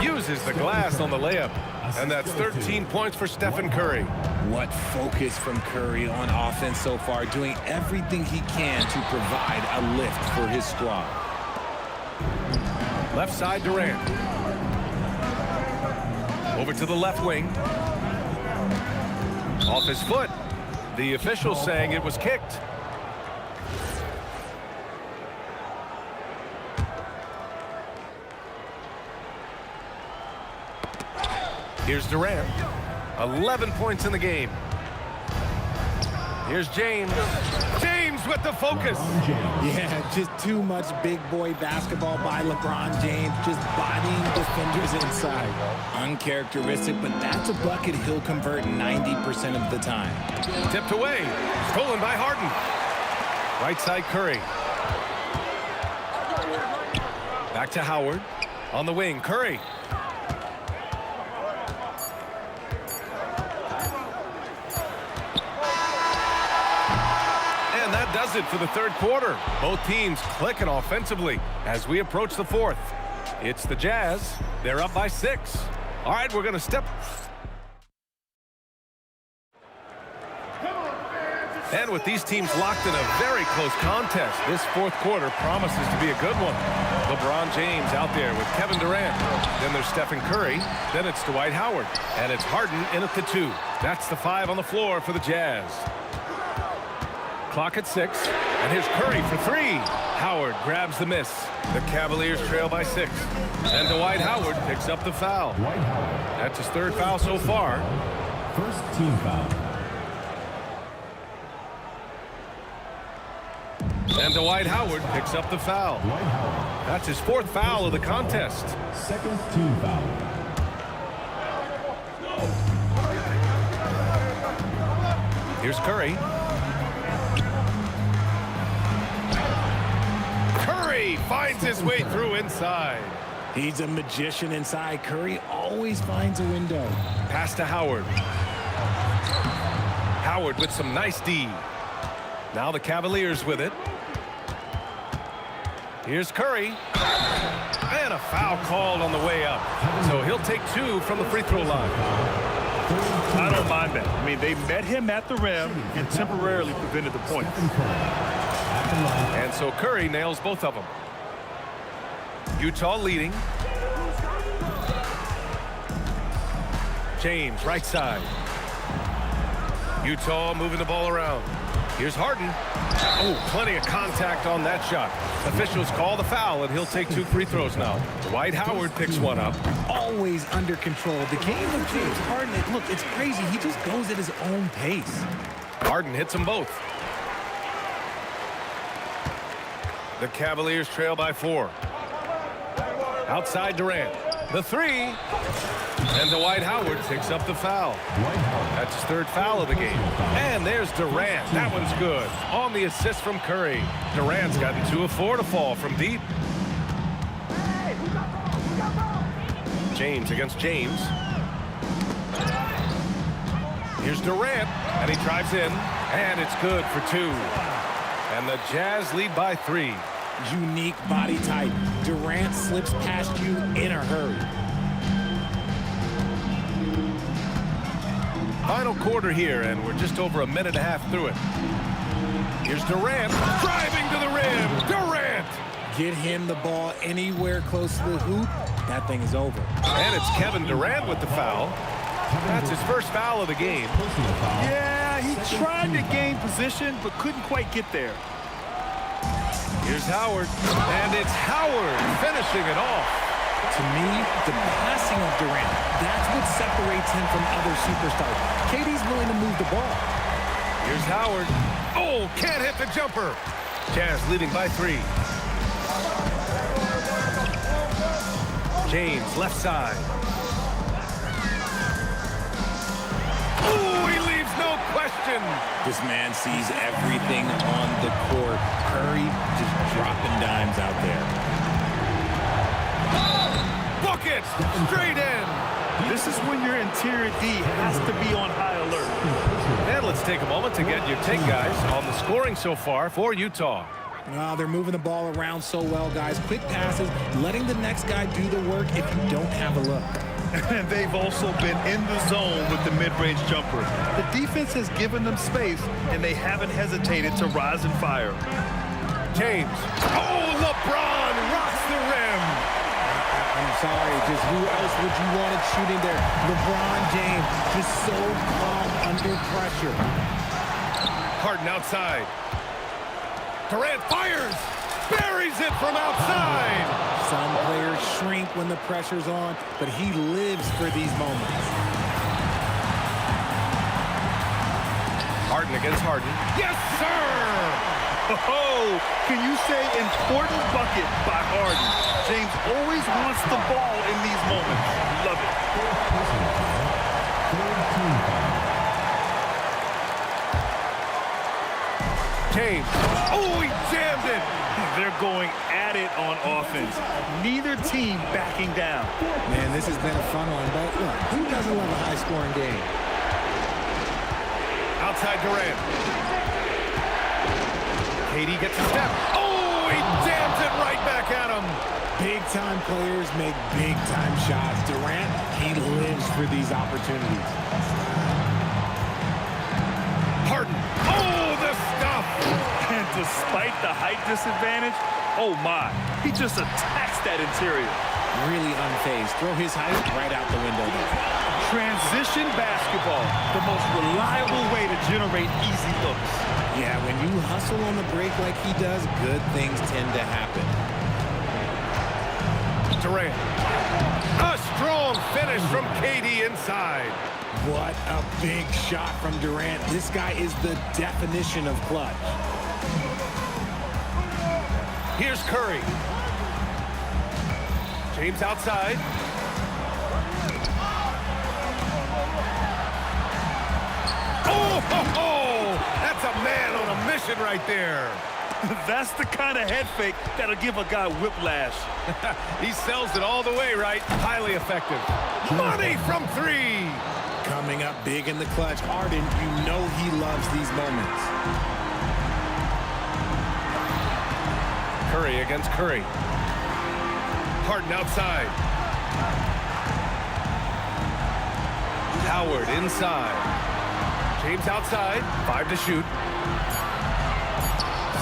Uses the glass on the layup. And that's 13 points for Stephen Curry. What focus from Curry on offense so far, doing everything he can to provide a lift for his squad. Left side Durant. Over to the left wing. Off his foot. The official saying it was kicked. Here's Durant. 11 points in the game. Here's James. James with the focus. Yeah, just too much big boy basketball by LeBron James, just bodying defenders inside. Uncharacteristic, but that's a bucket he'll convert 90% of the time. Tipped away. Stolen by Harden. Right side Curry. Back to Howard. On the wing, Curry. Does it for the third quarter. Both teams clicking offensively as we approach the fourth. It's the Jazz. They're up by 6. All right, we're going to step. And with these teams locked in a very close contest, this fourth quarter promises to be a good one. LeBron James out there with Kevin Durant. Then there's Stephen Curry. Then it's Dwight Howard. And it's Harden in at the 2. That's the 5 on the floor for the Jazz. Clock at 6, and here's Curry for 3. Howard grabs the miss. The Cavaliers trail by 6. And Dwight Howard picks up the foul. That's his 3rd foul so far. First team foul. And Dwight Howard picks up the foul. That's his 4th foul of the contest. Second team foul. Here's Curry. Finds his way through inside. He's a magician inside. Curry always finds a window. Pass to Howard. Howard with some nice D. Now the Cavaliers with it. Here's Curry. And a foul called on the way up. So he'll take 2 from the free throw line. I don't mind that. I mean, they met him at the rim and temporarily prevented the point. And so Curry nails both of them. Utah leading. James, right side. Utah moving the ball around. Here's Harden. Oh, plenty of contact on that shot. Officials call the foul, and he'll take 2 free throws now. Dwight Howard picks one up. Always under control. The game of James Harden, look, it's crazy. He just goes at his own pace. Harden hits them both. The Cavaliers trail by 4. Outside Durant. The 3. And Dwight Howard picks up the foul. That's his 3rd foul of the game. And there's Durant. That one's good. On the assist from Curry. Durant's gotten 2 of 4 to fall from deep. James against James. Here's Durant, and he drives in, and it's good for 2. And the Jazz lead by 3. Unique body type. Durant slips past you in a hurry. Final quarter here, and we're just over a minute and a half through it. Here's Durant, driving to the rim. Durant! Get him the ball anywhere close to the hoop, that thing is over. And it's Kevin Durant with the foul. That's his first foul of the game. Yeah, he tried to gain position, but couldn't quite get there. Here's Howard, and it's Howard finishing it off. To me, the passing of Durant, that's what separates him from other superstars. KD's willing to move the ball. Here's Howard. Oh, can't hit the jumper. Jazz leading by 3. James, left side. Oh, he leaves no question. This man sees everything on the court. Curry just dropping dimes out there. Bucket, straight in. This is when your interior D has to be on high alert. And let's take a moment to get your take, guys, on the scoring so far for Utah. They're moving the ball around so well, guys. Quick passes, letting the next guy do the work if you don't have a look. And they've also been in the zone with the mid-range jumper. The defense has given them space, and they haven't hesitated to rise and fire. James. Oh, LeBron rocks the rim. I'm sorry, just who else would you want it shooting there? LeBron James, just so calm under pressure. Harden outside. Durant fires. Buries it from outside. Some players shrink when the pressure's on, but he lives for these moments. Harden against Harden. Yes, sir! Oh, can you say important bucket by Harden? James always wants the ball in these moments. Love it. James. Oh, he jammed it. They're going at it on offense. Neither team backing down. Man, this has been a fun one, but look, who doesn't love a high-scoring game? Outside Durant. KD gets a step. Oh, he jams it right back at him. Big-time players make big-time shots. Durant, he lives for these opportunities. Harden. Oh, the stuff. And despite the height disadvantage, oh my, he just attacks that interior. Really unfazed. Throw his height right out the window. Transition basketball, the most reliable way to generate easy looks. Yeah, when you hustle on the break like he does, good things tend to happen. Durant. A strong finish from KD inside. What a big shot from Durant. This guy is the definition of clutch. Here's Curry. James outside. Oh, that's a man on a mission right there. That's the kind of head fake that'll give a guy whiplash. He sells it all the way, right? Highly effective. Money from 3. Coming up big in the clutch. Harden, you know he loves these moments. Curry against Curry. Harden outside. Howard inside. James outside. 5 to shoot.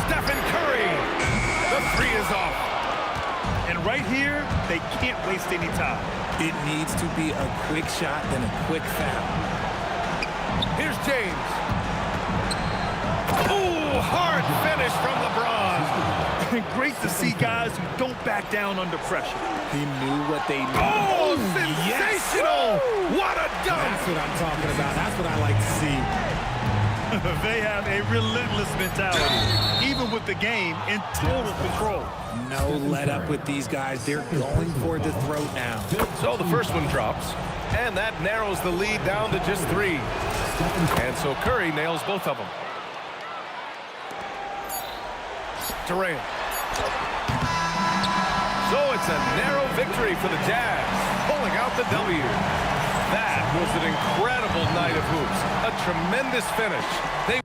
Stephen Curry. The 3 is off. And right here, they can't waste any time. It needs to be a quick shot, then a quick foul. Here's James. Ooh, hard finish from LeBron. Great to see guys who don't back down under pressure. He knew what they knew. Oh, sensational! Yes. What a dunk! That's what I'm talking about. That's what I like to see. They have a relentless mentality, even with the game in total control. No let up with these guys. They're going for the throat now. So the first one drops, and that narrows the lead down to just 3. And so Curry nails both of them. Durant. So it's a narrow victory for the Jazz. pulling out the W. That was an incredible night of hoops. A tremendous finish. They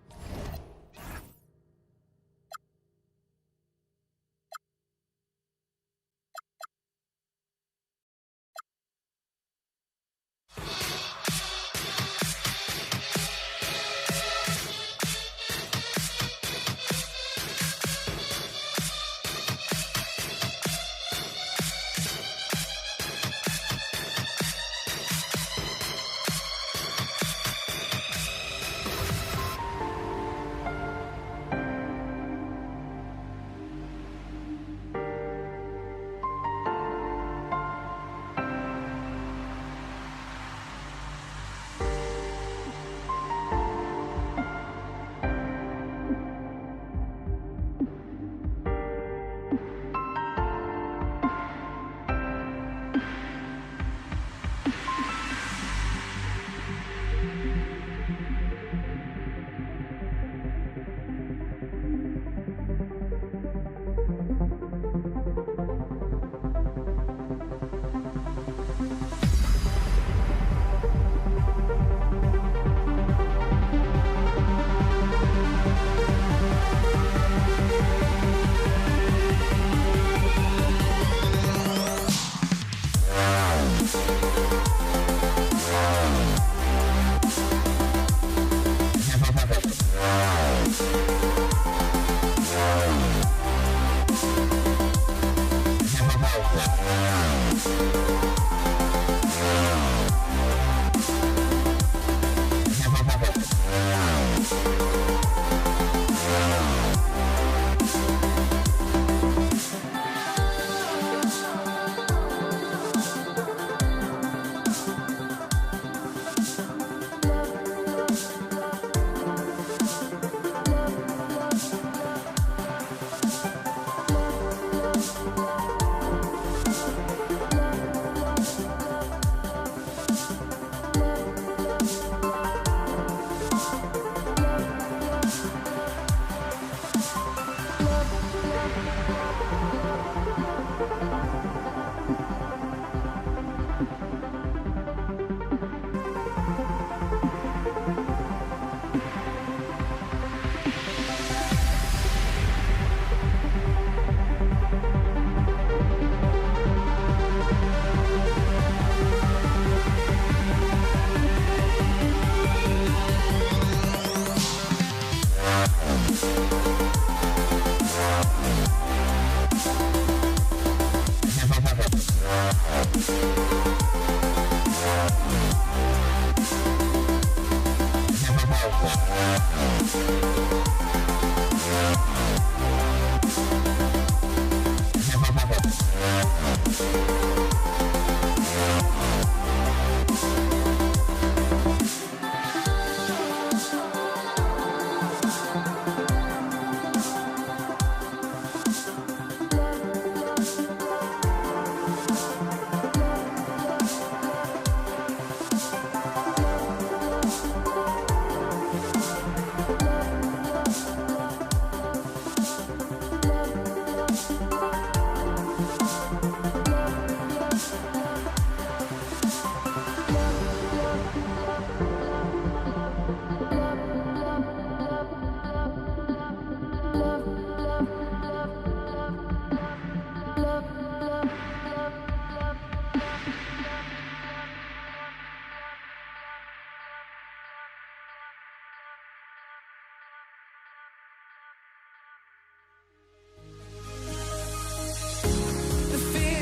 The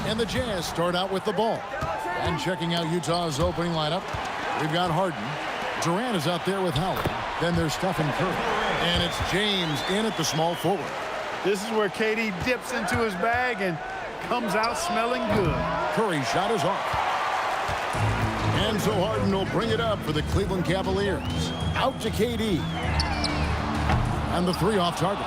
And the Jazz start out with the ball. And checking out Utah's opening lineup, we've got Harden. Durant is out there with Howard. Then there's Stephen Curry. And it's James in at the small forward. This is where KD dips into his bag and comes out smelling good. Curry shot is off. And so Harden will bring it up for the Cleveland Cavaliers. Out to KD. And the three off target.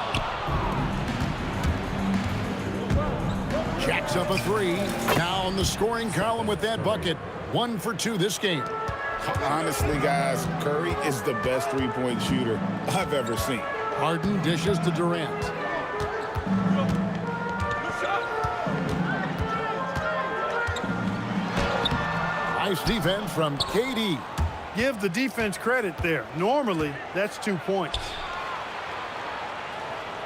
Jacks up a three. Now in the scoring column with that bucket. 1 for 2 this game. Honestly, guys, Curry is the best three-point shooter I've ever seen. Harden dishes to Durant. Nice defense from KD. Give the defense credit there. Normally, that's 2 points.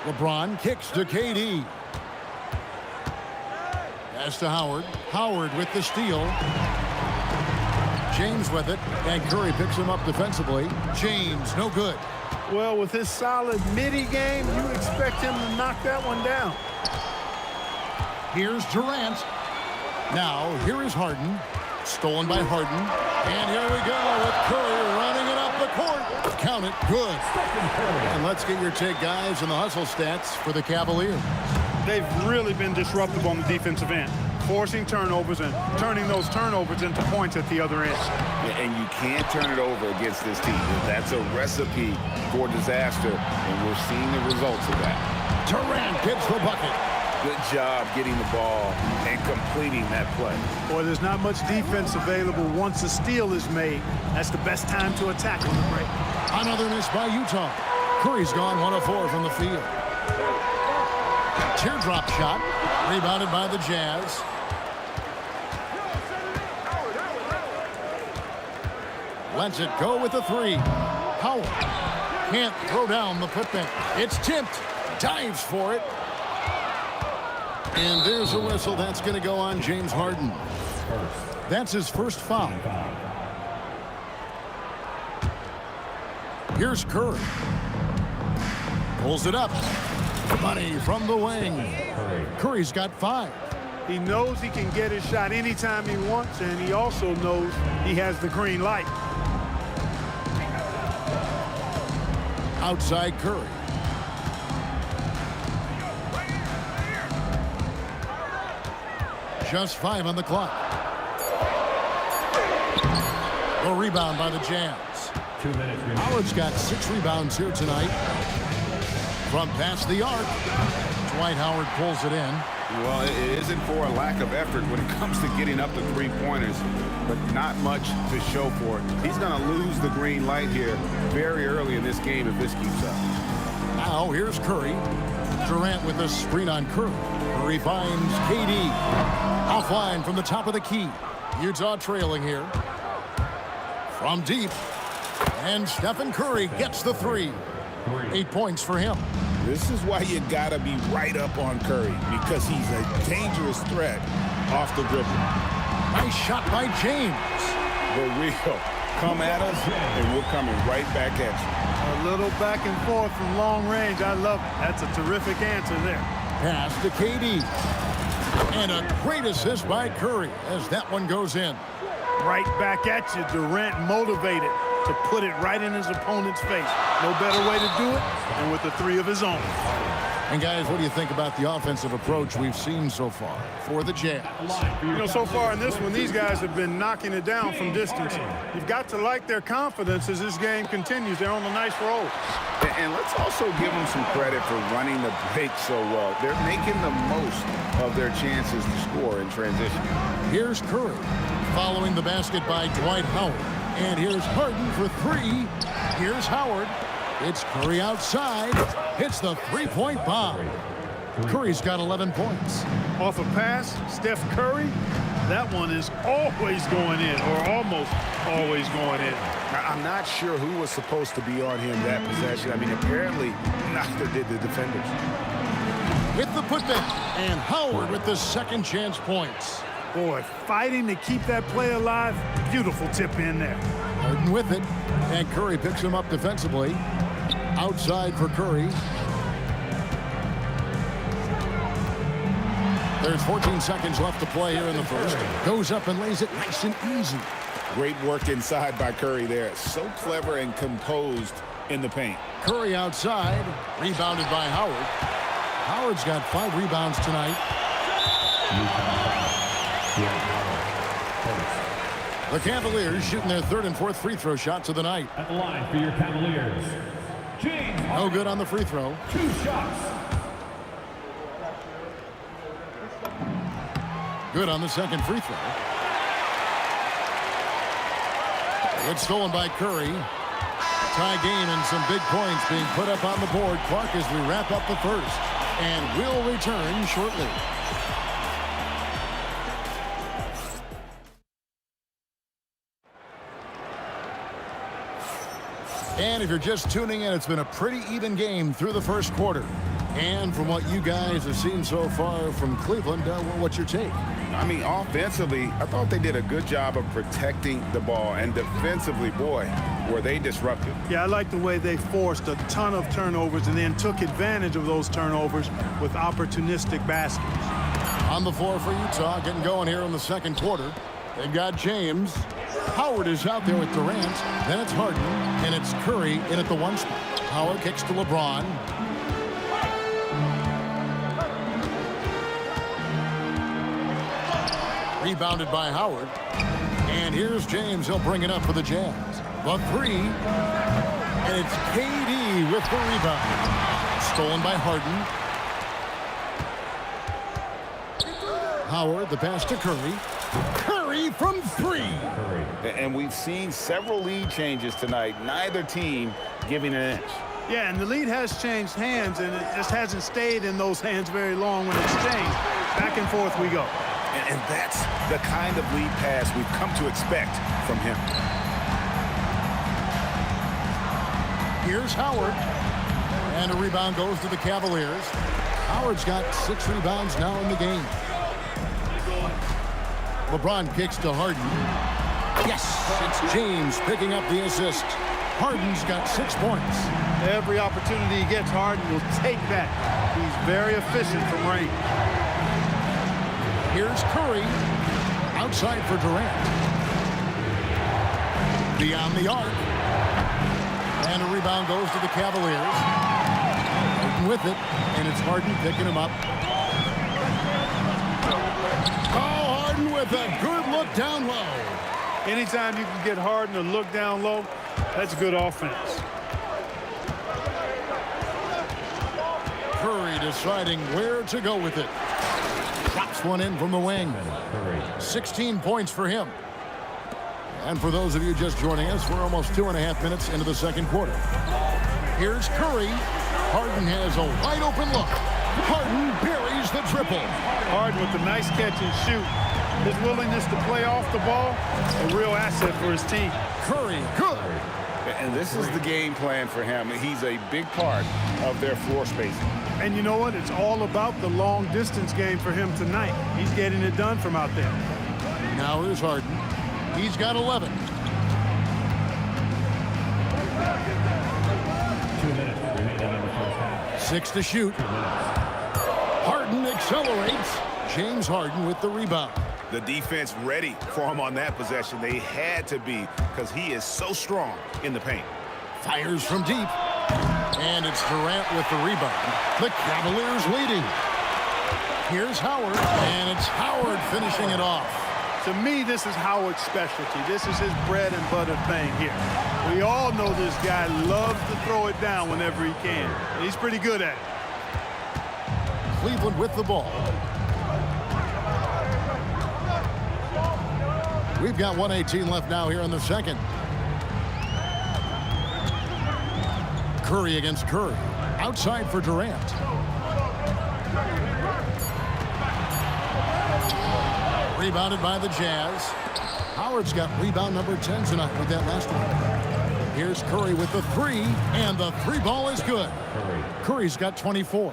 LeBron kicks to KD. Pass to Howard. Howard with the steal. James with it, and Curry picks him up defensively. James, no good. Well, with his solid midi game, you expect him to knock that one down. Here's Durant. Now, here is Harden. Stolen by Harden. And here we go with Curry running it up the court. Count it. Good. And let's get your take, guys, on the hustle stats for the Cavaliers. They've really been disruptive on the defensive end, forcing turnovers and turning those turnovers into points at the other end. And you can't turn it over against this team. That's a recipe for disaster, and we're seeing the results of that. Durant gets the bucket. Good job getting the ball and completing that play. Boy, there's not much defense available once a steal is made. That's the best time to attack on the break. Another miss by Utah. Curry's gone 1 of 4 from the field. Teardrop shot. Rebounded by the Jazz. Lets it go with the three. Howard can't throw down the putback. It's tipped. Dives for it. And there's a whistle. That's going to go on James Harden. That's his first foul. Here's Curry. Pulls it up. Money from the wing. Curry's got 5. He knows he can get his shot anytime he wants, and he also knows he has the green light. Outside Curry. Just 5 on the clock. The rebound by the Jazz. 2 minutes remaining. Howard's got 6 rebounds here tonight. From past the arc, Dwight Howard pulls it in. Well, it isn't for a lack of effort when it comes to getting up the three-pointers, but not much to show for it. He's going to lose the green light here very early in this game if this keeps up. Now here's Curry. Durant with a screen on Curry. Curry finds KD. Offline from the top of the key. Utah trailing here. From deep. And Stephen Curry gets the 3. 8 points for him. This is why you got to be right up on Curry, because he's a dangerous threat off the dribble. Nice shot by James. But we'll come at us, and we're coming right back at you. A little back and forth from long range. I love it. That's a terrific answer there. Pass to KD. And a great assist by Curry as that one goes in. Right back at you. Durant motivated to put it right in his opponent's face. No better way to do it than with the 3 of his own. And guys, what do you think about the offensive approach we've seen so far for the Jazz? You know, so far in this one, these guys have been knocking it down from distance. You've got to like their confidence as this game continues. They're on a nice roll. And let's also give them some credit for running the break so well. They're making the most of their chances to score in transition. Here's Curry following the basket by Dwight Howard. And here's Harden for 3. Here's Howard. It's Curry outside. Hits the 3-point bomb. Curry's got 11 points. Off a pass, Steph Curry, that one is always going in, or almost always going in. I'm not sure who was supposed to be on him that possession. I mean, apparently neither did the defenders. With the putback, and Howard with the second chance points. Boy, fighting to keep that play alive. Beautiful tip in there. Harden with it, and Curry picks him up defensively. Outside for Curry. There's 14 seconds left to play here in the first. Goes up and lays it nice and easy. Great work inside by Curry there. So clever and composed in the paint. Curry outside. Rebounded by Howard. Howard's got 5 rebounds tonight. The Cavaliers shooting their 3rd and 4th free throw shots of the night. At the line for your Cavaliers, James. No good on the free throw. 2 shots. Good on the second free throw. It's stolen by Curry. Tie game and some big points being put up on the board. Clark as we wrap up the first. And we'll return shortly. And if you're just tuning in, it's been a pretty even game through the first quarter. And from what you guys have seen so far from Cleveland, what's your take? I mean, offensively, I thought they did a good job of protecting the ball. And defensively, boy, were they disruptive. Yeah, I like the way they forced a ton of turnovers and then took advantage of those turnovers with opportunistic baskets. On the floor for Utah, getting going here in the second quarter. They've got James. Howard is out there with Durant. Then it's Harden, and it's Curry in at the 1 spot. Howard kicks to LeBron. Rebounded by Howard. And here's James. He'll bring it up for the Jazz. The 3. And it's KD with the rebound. Stolen by Harden. Howard, the pass to Curry. Curry from 3. And we've seen several lead changes tonight. Neither team giving an inch. Yeah, and the lead has changed hands, and it just hasn't stayed in those hands very long when it's changed. Back and forth we go. And that's the kind of lead pass we've come to expect from him. Here's Howard. And a rebound goes to the Cavaliers. Howard's got 6 rebounds now in the game. LeBron kicks to Harden. Yes, it's James picking up the assist. Harden's got 6 points. Every opportunity he gets, Harden will take that. He's very efficient from range. Here's Curry. Outside for Durant. Beyond the arc. And a rebound goes to the Cavaliers. Harden with it. And it's Harden picking him up. Oh, Harden with a good look down low. Anytime you can get Harden to look down low, that's good offense. Curry deciding where to go with it. Drops one in from the wing. 16 points for him. And for those of you just joining us, we're almost 2.5 minutes into the second quarter. Here's Curry. Harden has a wide open look. Harden buries the triple. Harden with a nice catch and shoot. His willingness to play off the ball, a real asset for his team. Curry, good. And this is the game plan for him. He's a big part of their floor spacing. And you know what? It's all about the long distance game for him tonight. He's getting it done from out there. Now here's Harden. He's got 11. 2 minutes remaining in the first half. 6 to shoot. Harden accelerates. James Harden with the rebound. The defense ready for him on that possession. They had to be because he is so strong in the paint. Fires from deep. And it's Durant with the rebound. The Cavaliers leading. Here's Howard. And it's Howard finishing it off. To me, this is Howard's specialty. This is his bread and butter thing here. We all know this guy loves to throw it down whenever he can. And he's pretty good at it. Cleveland with the ball. We've got 1:18 left now here in the second. Curry against Curry. Outside for Durant. Rebounded by the Jazz. Howard's got rebound number 10 tonight with that last one. Here's Curry with the 3, and the 3 ball is good. Curry's got 24.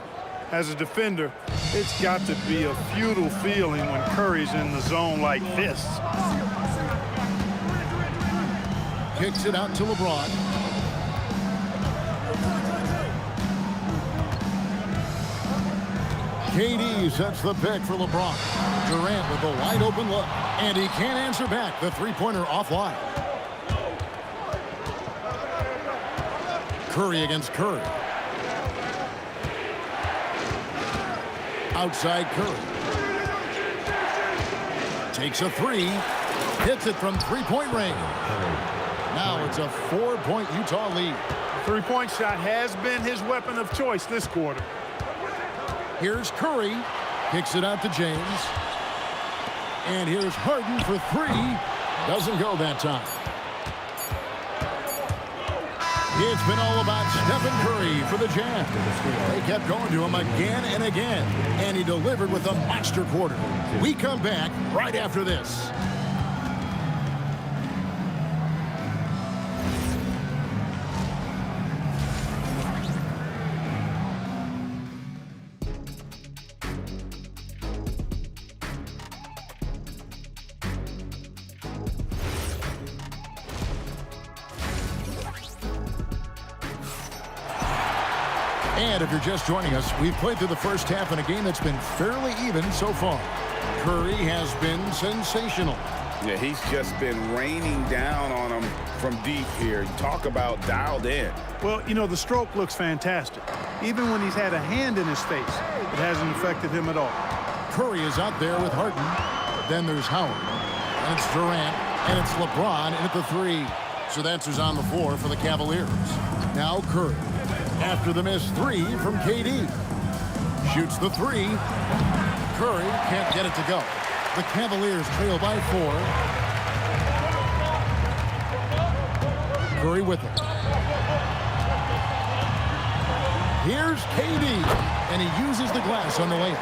As a defender, it's got to be a futile feeling when Curry's in the zone like this. Kicks it out to LeBron. KD sets the pick for LeBron. Durant with a wide open look. And he can't answer back. The three-pointer offline. Curry against Curry. Outside Curry. Takes a three. Hits it from three-point range. Now it's a 4-point Utah lead. Three-point shot has been his weapon of choice this quarter. Here's Curry. Kicks it out to James. And here's Harden for three. Doesn't go that time. It's been all about Stephen Curry for the Jazz. They kept going to him again and again. And he delivered with a monster quarter. We come back right after this. And if you're just joining us, we've played through the first half in a game that's been fairly even so far. Curry has been sensational. Yeah, he's just been raining down on him from deep here. Talk about dialed in. Well, you know, the stroke looks fantastic. Even when he's had a hand in his face, it hasn't affected him at all. Curry is out there with Harden. Then there's Howard. And it's Durant. And it's LeBron in at the three. So that's who's on the floor for the Cavaliers. Now Curry. After the missed three from KD. Shoots the three. Curry can't get it to go. The Cavaliers trail by 4. Curry with it. Here's KD. And he uses the glass on the layup.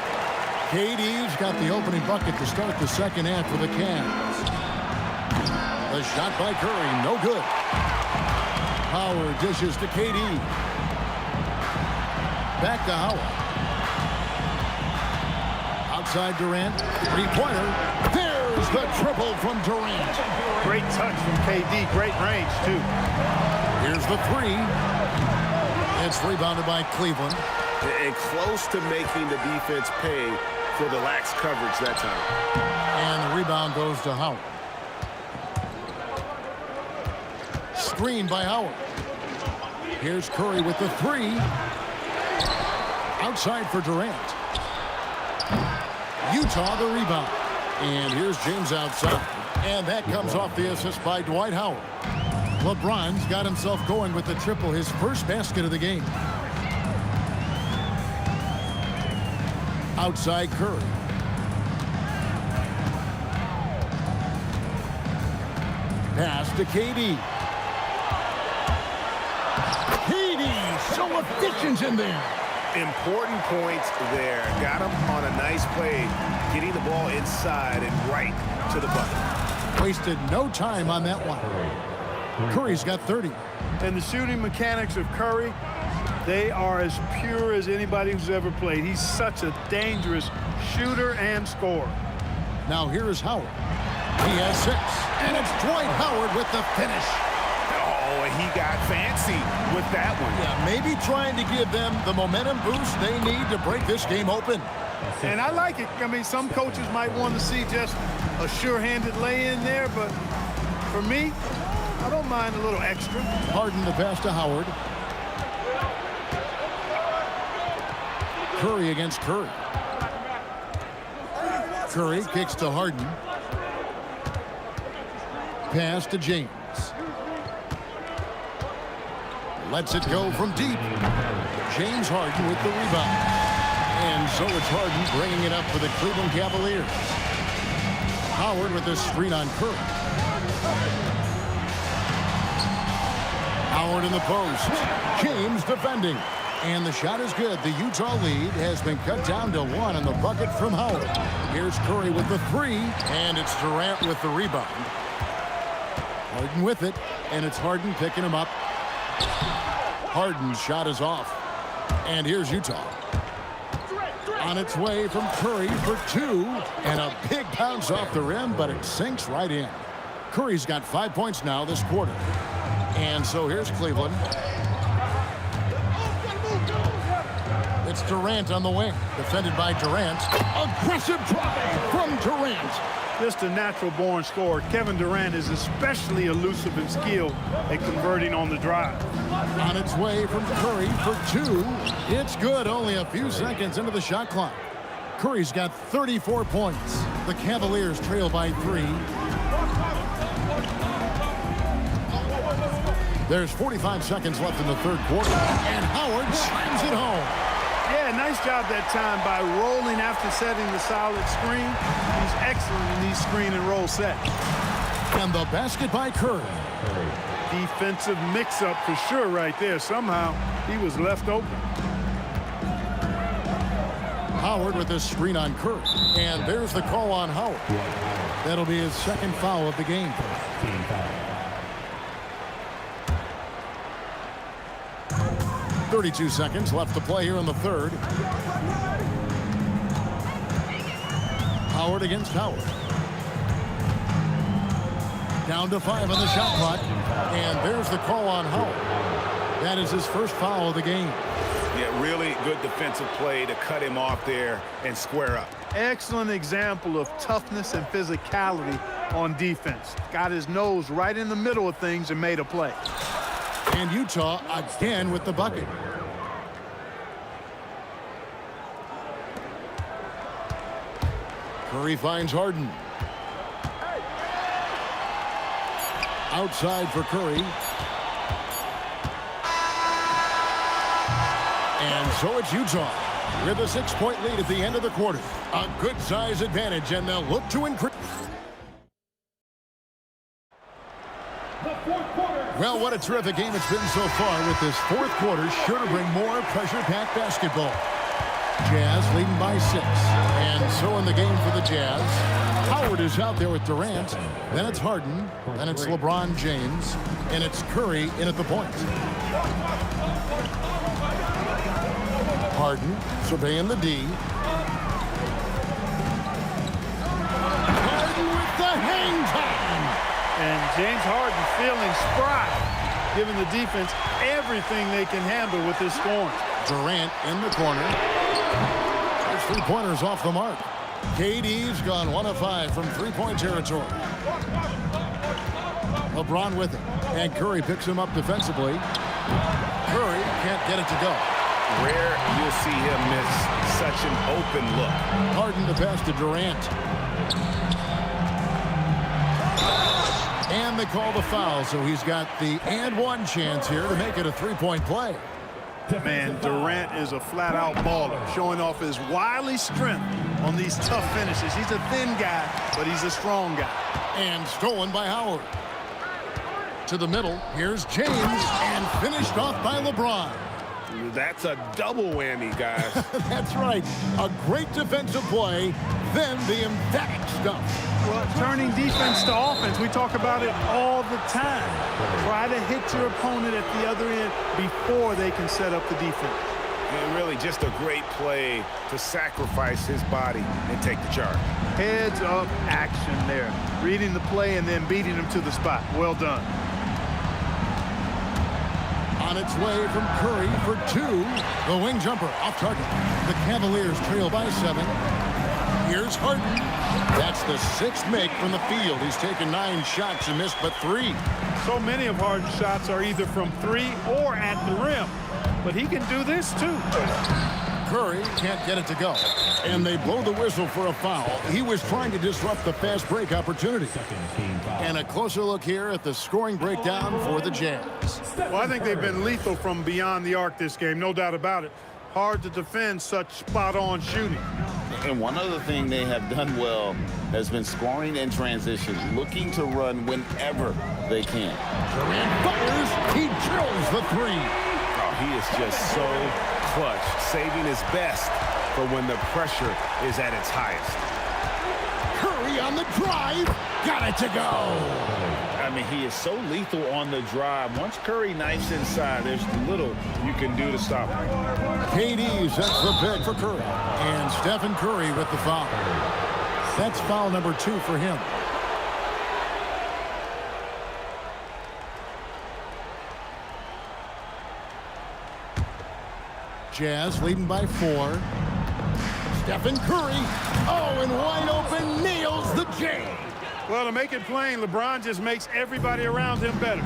KD's got the opening bucket to start the second half for the Cavs. The shot by Curry, no good. Howard dishes to KD. Back to Howard. Outside Durant. Three-pointer. There's the triple from Durant. Great touch from KD. Great range, too. Here's the three. It's rebounded by Cleveland. And close to making the defense pay for the lax coverage that time. And the rebound goes to Howard. Screen by Howard. Here's Curry with the three. Outside for Durant. Utah the rebound. And here's James outside. And that comes off the assist by Dwight Howard. LeBron's got himself going with the triple, his first basket of the game. Outside Curry. Pass to KD. KD, so efficient in there. Important points there. Got him on a nice play, getting the ball inside and right to the bucket. Wasted no time on that one. Curry's got 30. And the shooting mechanics of Curry, they are as pure as anybody who's ever played. He's such a dangerous shooter and scorer. Now here is Howard. He has 6. And it's Dwight Howard with the finish. Oh, he got fancy with that one. Yeah, maybe trying to give them the momentum boost they need to break this game open. And I like it. I mean, some coaches might want to see just a sure-handed lay-in there, but for me, I don't mind a little extra. Harden the pass to Howard. Curry against Curry. Curry kicks to Harden. Pass to James. Lets it go from deep. James Harden with the rebound. And so it's Harden bringing it up for the Cleveland Cavaliers. Howard with the screen on Curry. Howard in the post. James defending. And the shot is good. The Utah lead has been cut down to 1 on the bucket from Howard. Here's Curry with the three. And it's Durant with the rebound. Harden with it. And it's Harden picking him up. Harden's shot is off. And here's Utah. On its way from Curry for 2. And a big bounce off the rim, but it sinks right in. Curry's got 5 points now this quarter. And so here's Cleveland. It's Durant on the wing. Defended by Durant. Aggressive drive from Durant. Just a natural-born scorer. Kevin Durant is especially elusive and skilled at converting on the drive. On its way from Curry for two. It's good. Only a few seconds into the shot clock. Curry's got 34 points. The Cavaliers trail by 3. There's 45 seconds left in the third quarter. And Howard slams it home. Yeah, nice job that time by rolling after setting the solid screen. He's excellent in these screen and roll sets. And the basket by Curry. Defensive mix-up for sure right there. Somehow he was left open. Howard with this screen on Curry. And there's the call on Howard. That'll be his second foul of the game. 32 seconds left to play here in the third. Howard against Howard. Down to 5 on the shot clock. And there's the call on Howard. That is his first foul of the game. Yeah, really good defensive play to cut him off there and square up. Excellent example of toughness and physicality on defense. Got his nose right in the middle of things and made a play. And Utah again with the bucket. Curry finds Harden. Outside for Curry. And so it's Utah with a 6-point lead at the end of the quarter. A good size advantage, and they'll look to increase. Well, what a terrific game it's been so far, with this fourth quarter sure to bring more pressure-packed basketball. Jazz leading by 6. And so in the game for the Jazz, Howard is out there with Durant. Then it's Harden. Then it's LeBron James. And it's Curry in at the point. Harden surveying the D. Harden with the hang time. And James Harden feeling spry, giving the defense everything they can handle with this scoring. Durant in the corner. His three-pointers off the mark. KD's gone 1 of 5 from three-point territory. LeBron with it. And Curry picks him up defensively. Curry can't get it to go. Rare you'll see him miss such an open look. Harden to pass to Durant. And they call the foul, so he's got the and one chance here to make it a three-point play. Man, Durant is a flat-out baller, showing off his wily strength on these tough finishes. He's a thin guy, but he's a strong guy. And stolen by Howard. To the middle, here's James, and finished off by LeBron. That's a double whammy, guys. That's right. A great defensive play, then the emphatic stuff. Well, turning defense to offense, we talk about it all the time. Try to hit your opponent at the other end before they can set up the defense. And really just a great play to sacrifice his body and take the charge. Heads up action there. Reading the play and then beating him to the spot. Well done. On its way from Curry for 2. The wing jumper off target. The Cavaliers trail by 7. Here's Harden. That's the 6th make from the field. He's taken 9 shots and missed but 3. So many of Harden's shots are either from 3 or at the rim. But he can do this too. Curry can't get it to go. And they blow the whistle for a foul. He was trying to disrupt the fast break opportunity. And a closer look here at the scoring breakdown for the Jazz. Well, I think they've been lethal from beyond the arc this game, no doubt about it. Hard to defend such spot-on shooting. And one other thing they have done well has been scoring in transition, looking to run whenever they can. Durant fires. He drills the 3. Oh, he is just so clutch, saving his best for when the pressure is at its highest. Curry on the drive. Got it to go. I mean, he is so lethal on the drive. Once Curry knifes inside, there's little you can do to stop him. KD sets the pick for Curry. And Stephen Curry with the foul. That's foul number 2 for him. Jazz leading by 4. Stephen Curry. Oh, and wide open, nails the J. Well, to make it plain, LeBron just makes everybody around him better.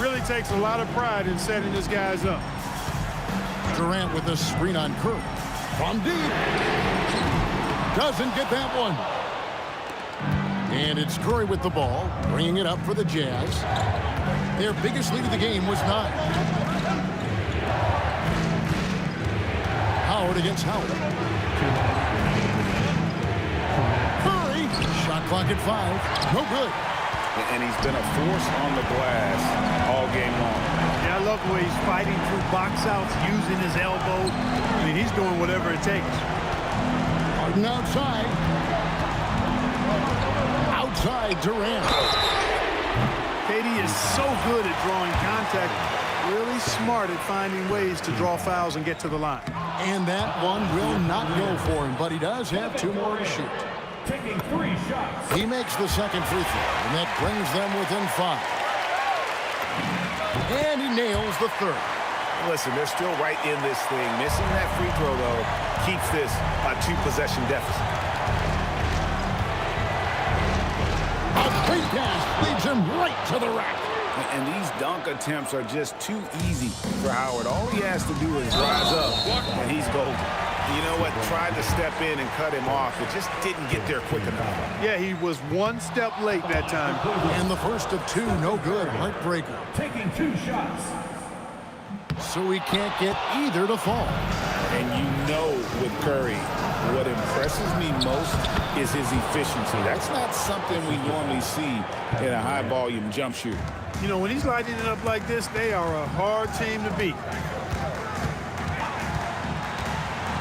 Really takes a lot of pride in setting his guys up. Durant with a screen on Curry. From deep. Doesn't get that one. And it's Curry with the ball, bringing it up for the Jazz. Their biggest lead of the game was 9. Howard against Howard. Curry, shot clock at 5. No good. And he's been a force on the glass all game long. Yeah, I love the way he's fighting through box outs, using his elbow. I mean, he's doing whatever it takes. Harden outside. Outside Durant. KD is so good at drawing contact. Really smart at finding ways to draw fouls and get to the line. And that one will not go for him, but he does have 2 more to shoot. Taking 3 shots. He makes the second free throw, and that brings them within 5. And he nails the third. Listen, they're still right in this thing. Missing that free throw, though, keeps this a 2-possession deficit. A great pass leads him right to the rack. And these dunk attempts are just too easy for Howard. All he has to do is rise up, and he's golden. You know what? Tried to step in and cut him off. It just didn't get there quick enough. Yeah, he was 1 step late that time. And the first of 2, no good. Heartbreaker. Taking 2 shots. So he can't get either to fall. And you know with Curry, what impresses me most is his efficiency. That's not something we normally see in a high-volume jump shooter. You know, when he's lighting it up like this, they are a hard team to beat.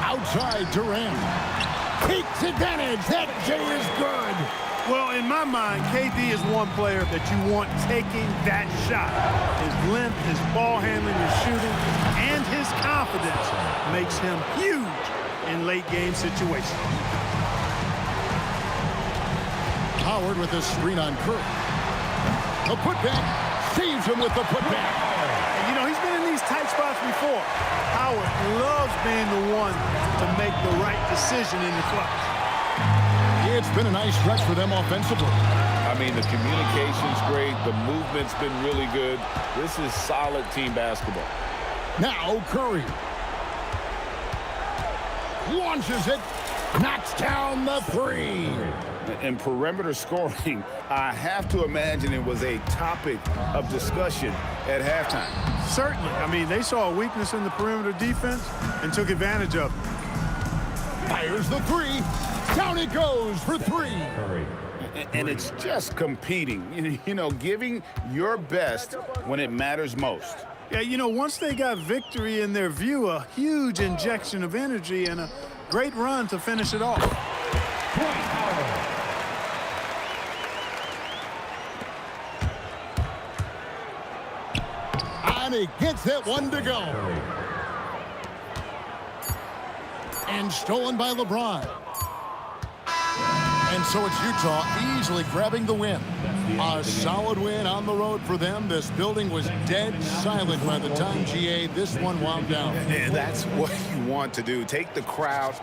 Outside Durant. Takes advantage. That J is good. Well, in my mind, KD is one player that you want taking that shot. His length, his ball handling, his shooting, and his confidence makes him huge in late-game situations. Howard with a screen on Curry. The putback saves him with the putback. And, you know, he's been in these tight spots before. Howard loves being the one to make the right decision in the clutch. It's been a nice stretch for them offensively. I mean, the communication's great. The movement's been really good. This is solid team basketball. Now Curry. Launches it. Knocks down the 3. In perimeter scoring, I have to imagine it was a topic of discussion at halftime. Certainly. I mean, they saw a weakness in the perimeter defense and took advantage of it. Fires the 3. Down it goes for 3. And it's just competing, you know, giving your best when it matters most. Yeah, you know, once they got victory in their view, a huge injection of energy and a great run to finish it off. And he gets that one to go. And stolen by LeBron. And so it's Utah easily grabbing the win. A solid win on the road for them. This building was dead silent by the time, GA, this one wound down. And that's what you want to do. Take the crowd.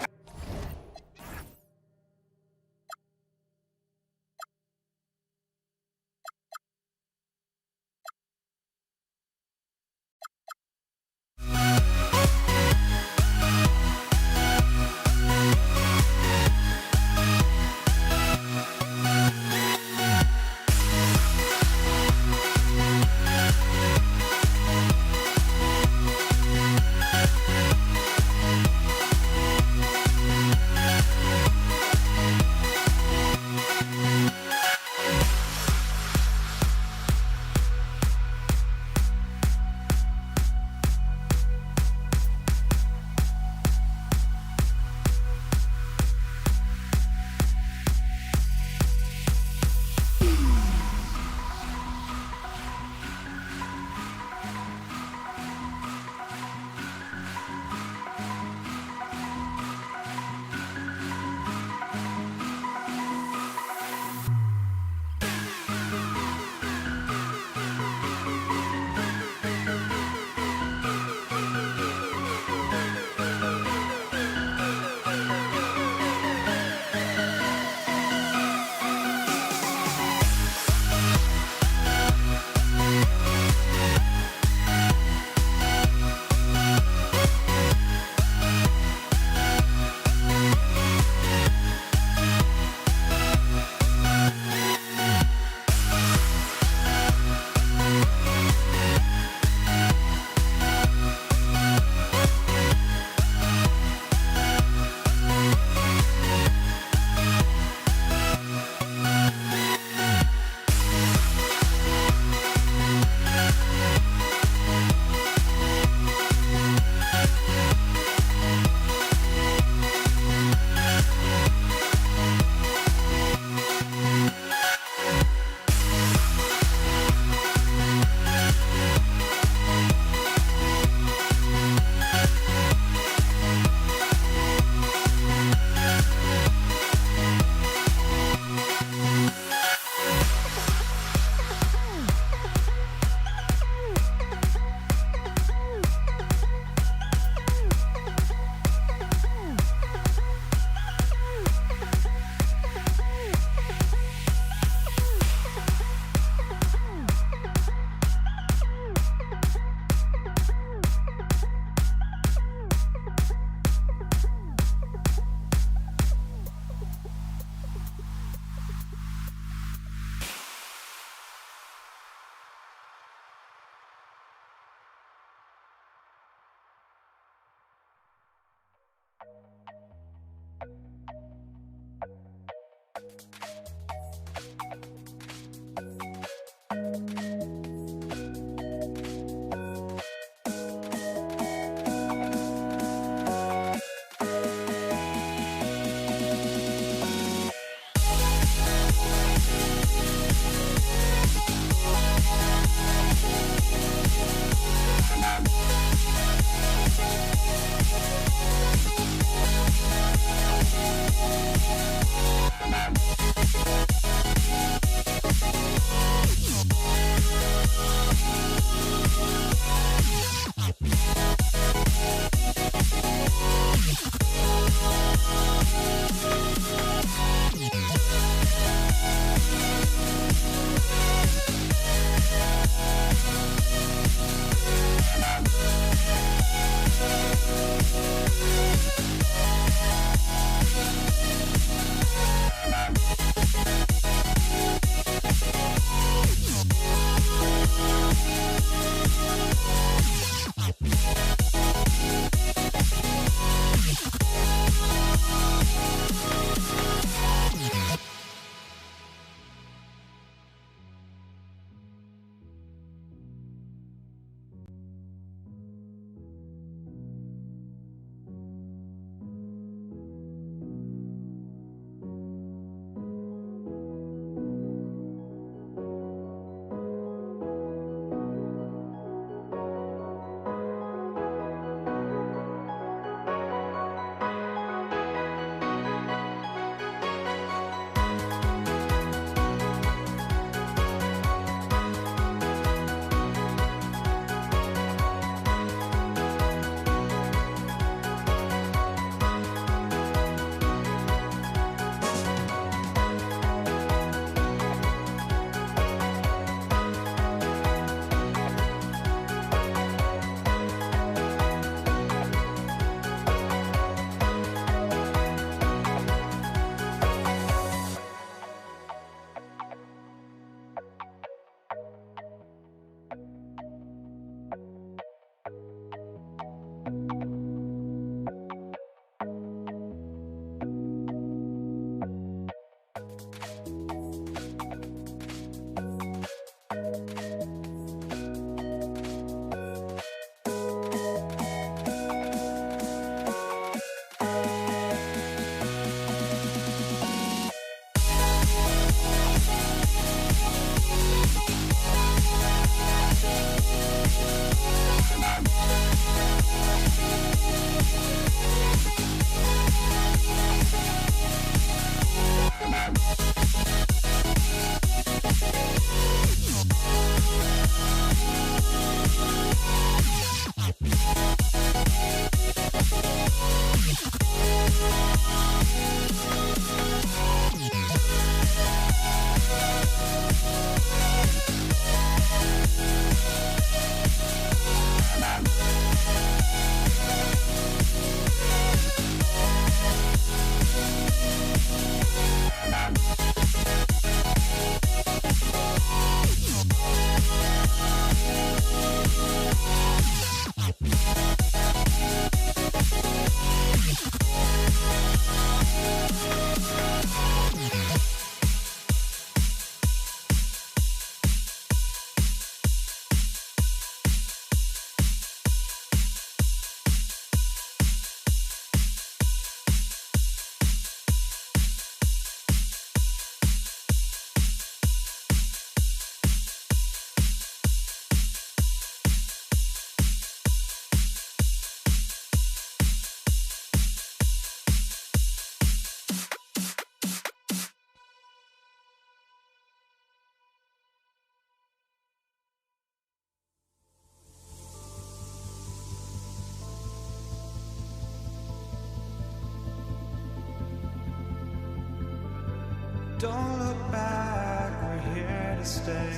Don't look back, we're here to stay.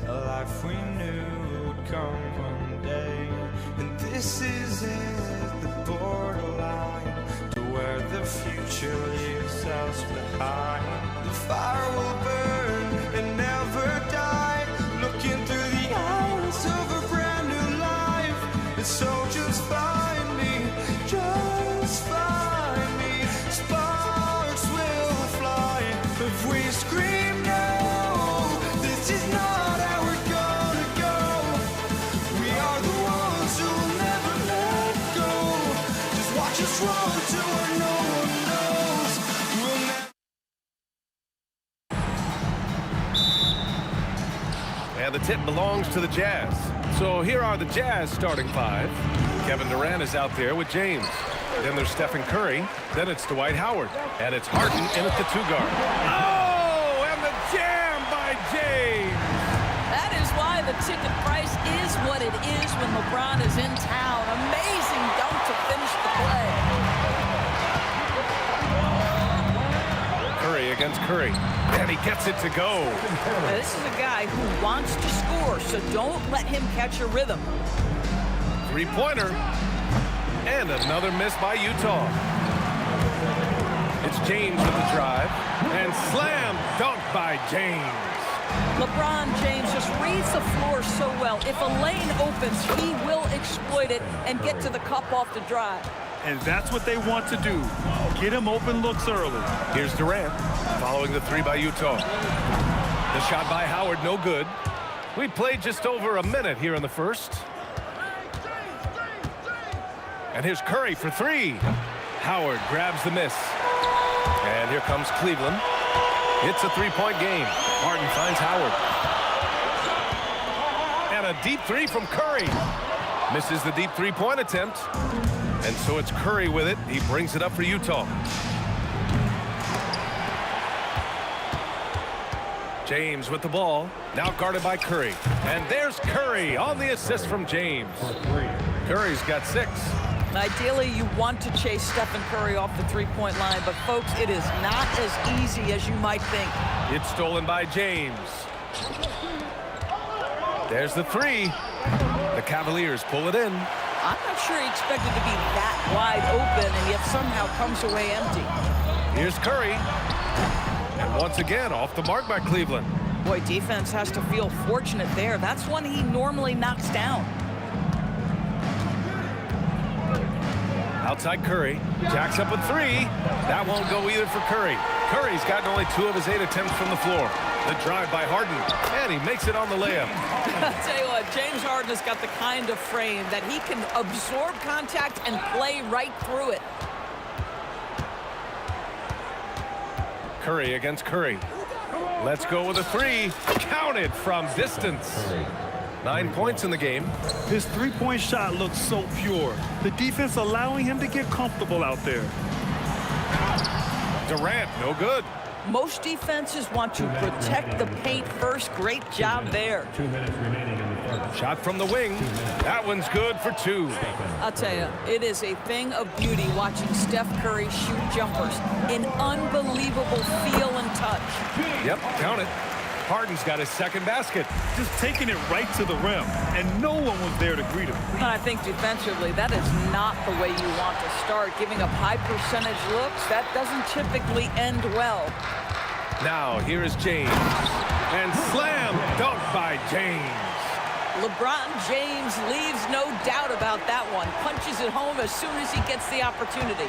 A life we knew would come one day. And this is it, the borderline to where the future leaves us behind. The fire will burn and never die, looking through the eyes of a brand new life. And so just find me, just find me. And the tip belongs to the Jazz. So here are the Jazz starting five. Kevin Durant is out there with James. Then there's Stephen Curry. Then it's Dwight Howard. And it's Harden in at the 2 guard. Oh, and the jam by James. That is why the ticket price is what it is when LeBron is in town. Amazing dunk to finish the play. Curry against Curry. And he gets it to go. Now, this is a guy who wants to score, so don't let him catch a rhythm. Three-pointer. And another miss by Utah. It's James with the drive. And slam dunk by James. LeBron James just reads the floor so well. If a lane opens, he will exploit it and get to the cup off the drive. And that's what they want to do. Get him open looks early. Here's Durant following the 3 by Utah. The shot by Howard, no good. We played just over a minute here in the first. And here's Curry for 3. Howard grabs the miss. And here comes Cleveland. It's a 3-point game. Harden finds Howard. And a deep 3 from Curry. Misses the deep 3-point attempt. And so it's Curry with it. He brings it up for Utah. James with the ball. Now guarded by Curry. And there's Curry on the assist from James. Curry's got 6. Ideally, you want to chase Stephen Curry off the 3-point line, but folks, it is not as easy as you might think. It's stolen by James. There's the 3. The Cavaliers pull it in. I'm not sure he expected to be that wide open, and yet somehow comes away empty. Here's Curry. And once again, off the mark by Cleveland. Boy, defense has to feel fortunate there. That's one he normally knocks down. Outside Curry. Jacks up with 3. That won't go either for Curry. Curry's gotten only 2 of his 8 attempts from the floor. The drive by Harden. And he makes it on the layup. I'll tell you what, James Harden has got the kind of frame that he can absorb contact and play right through it. Curry against Curry. Let's go with a 3. Counted from distance. 9 points in the game. His 3-point shot looks so pure. The defense allowing him to get comfortable out there. Durant, no good. Most defenses want to protect the paint first. Great job there. 2 minutes remaining in the first. Shot from the wing. That one's good for 2. I'll tell you, it is a thing of beauty watching Steph Curry shoot jumpers. An unbelievable feel and touch. Yep, count it. Harden's got his 2nd basket. Just taking it right to the rim, and no one was there to greet him. And I think defensively, that is not the way you want to start. Giving up high percentage looks, that doesn't typically end well. Now, here is James. And slam dunk by James. LeBron James leaves no doubt about that one. Punches it home as soon as he gets the opportunity.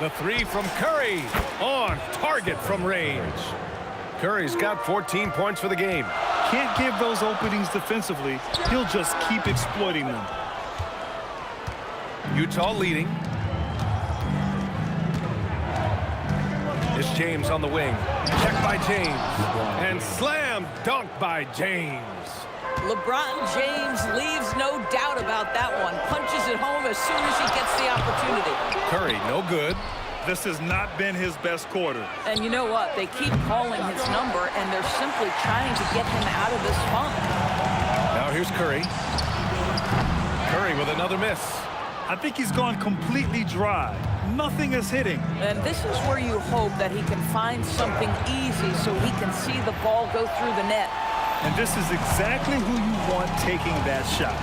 The 3 from Curry. On target from range. Curry's got 14 points for the game. Can't give those openings defensively. He'll just keep exploiting them. Utah leading. It's James on the wing. Check by James. And slam dunk by James. LeBron James leaves no doubt about that one. Punches it home as soon as he gets the opportunity. Curry, no good. This has not been his best quarter. And you know what? They keep calling his number, and they're simply trying to get him out of this funk. Now here's Curry. Curry with another miss. I think he's gone completely dry. Nothing is hitting. And this is where you hope that he can find something easy so he can see the ball go through the net. And this is exactly who you want taking that shot.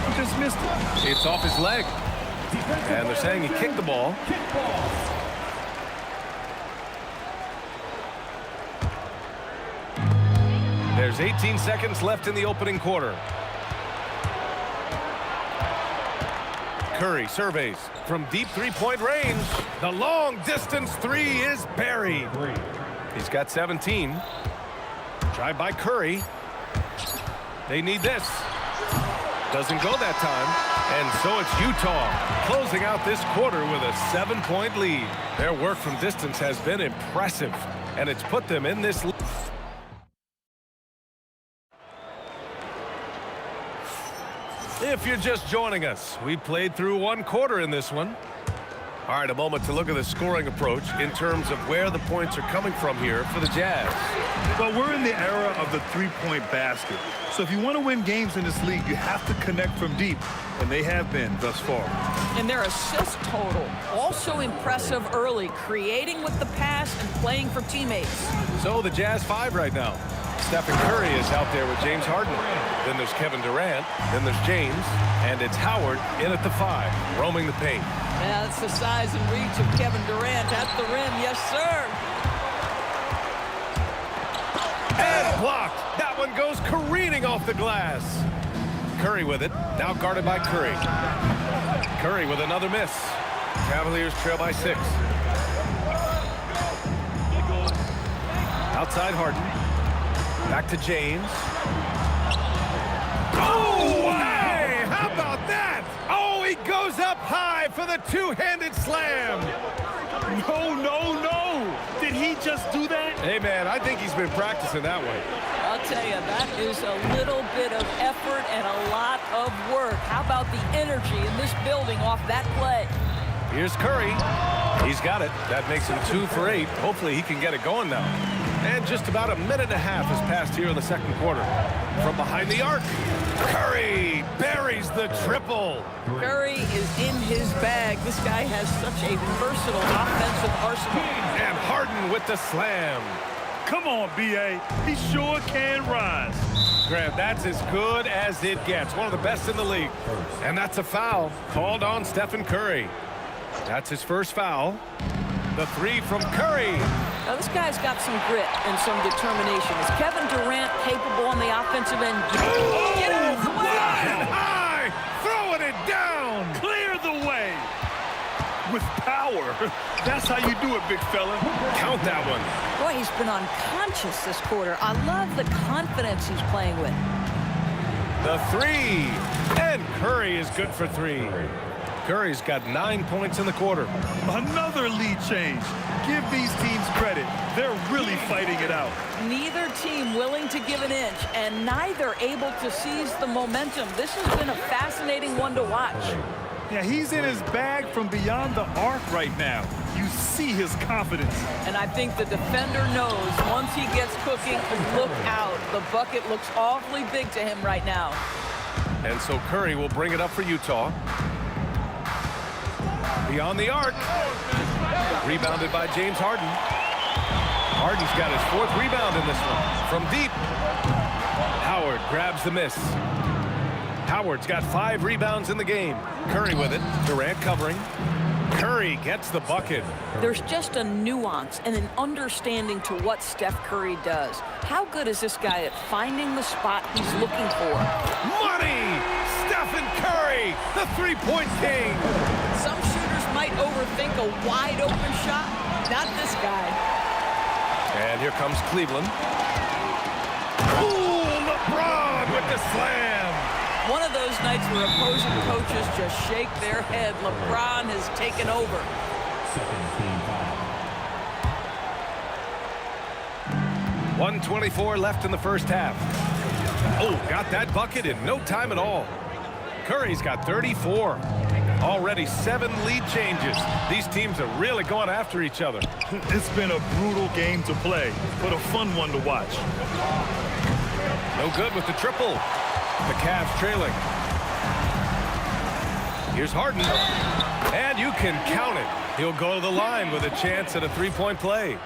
He just missed it. It's off his leg. And they're saying he kicked the ball. There's 18 seconds left in the opening quarter. Curry surveys from deep 3-point range. The long distance 3 is buried. He's got 17. Drive by Curry. They need this. Doesn't go that time. And so it's Utah closing out this quarter with a 7-point lead. Their work from distance has been impressive, and it's put them in this lead. If you're just joining us, we played through one quarter in this one. All right, a moment to look at the scoring approach in terms of where the points are coming from here for the Jazz. Well, we're in the era of the three-point basket. So if you want to win games in this league, you have to connect from deep, and they have been thus far. And their assist total, also impressive early, creating with the pass and playing for teammates. So the Jazz 5 right now. Stephen Curry is out there with James Harden. Then there's Kevin Durant. Then there's James. And it's Howard in at the 5, roaming the paint. Yeah, that's the size and reach of Kevin Durant at the rim. Yes, sir. And blocked. That one goes careening off the glass. Curry with it. Now guarded by Curry. Curry with another miss. Cavaliers trail by 6. Outside Harden. Back to James. Oh, hey! How about that? Oh, he goes up high for the two-handed slam. No, no, no. Did he just do that? Hey, man, I think he's been practicing that way. I'll tell you, that is a little bit of effort and a lot of work. How about the energy in this building off that play? Here's Curry. He's got it. That makes him 2 for 8. Hopefully he can get it going now. And just about a minute and a half has passed here in the second quarter. From behind the arc, Curry buries the triple. Curry is in his bag. This guy has such a versatile offensive arsenal. And Harden with the slam. Come on, B.A. He sure can rise. Graham, that's as good as it gets. One of the best in the league. And that's a foul called on Stephen Curry. That's his first foul. The 3 from Curry. Now, this guy's got some grit and some determination. Is Kevin Durant capable on the offensive end? Get out of the way! Flying high, throwing it down. Clear the way. With power. That's how you do it, big fella. Count that one. Boy, he's been unconscious this quarter. I love the confidence he's playing with. The 3. And Curry is good for 3. Curry's got 9 points in the quarter. Another lead change. Give these teams credit. They're really fighting it out. Neither team willing to give an inch, and neither able to seize the momentum. This has been a fascinating one to watch. Yeah, he's in his bag from beyond the arc right now. You see his confidence. And I think the defender knows once he gets cooking, look out. The bucket looks awfully big to him right now. And so Curry will bring it up for Utah. Beyond the arc. Rebounded by James Harden. Harden's got his 4th rebound in this one. From deep. Howard grabs the miss. Howard's got 5 rebounds in the game. Curry with it. Durant covering. Curry gets the bucket. There's just a nuance and an understanding to what Steph Curry does. How good is this guy at finding the spot he's looking for? Money! Stephen Curry, the three-point king. Some shooters might overthink a wide-open shot. Not this guy. And here comes Cleveland. Ooh, LeBron with the slam. One of those nights where opposing coaches just shake their head. LeBron has taken over. 1:24 left in the first half. Oh, got that bucket in no time at all. Curry's got 34. Already 7 lead changes. These teams are really going after each other. It's been a brutal game to play, but a fun one to watch. No good with the triple. The Cavs trailing. Here's Harden. And you can count it. He'll go to the line with a chance at a 3-point play.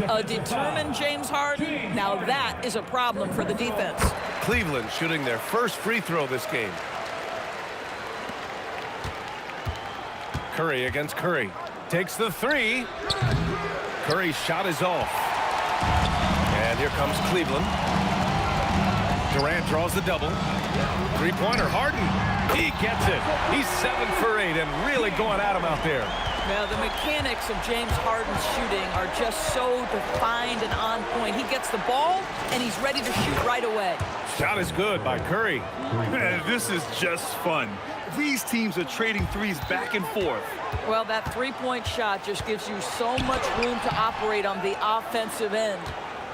A determined James Harden. Now that is a problem for the defense. Cleveland shooting their first free throw this game. Curry against Curry. Takes the 3. Curry's shot is off. And here comes Cleveland. Durant draws the double. 3-pointer, Harden. He gets it. He's 7 for 8 and really going at him out there. Now, the mechanics of James Harden's shooting are just so defined and on point. He gets the ball, and he's ready to shoot right away. Shot is good by Curry. Man, this is just fun. These teams are trading threes back and forth. Well, that 3-point shot just gives you so much room to operate on the offensive end.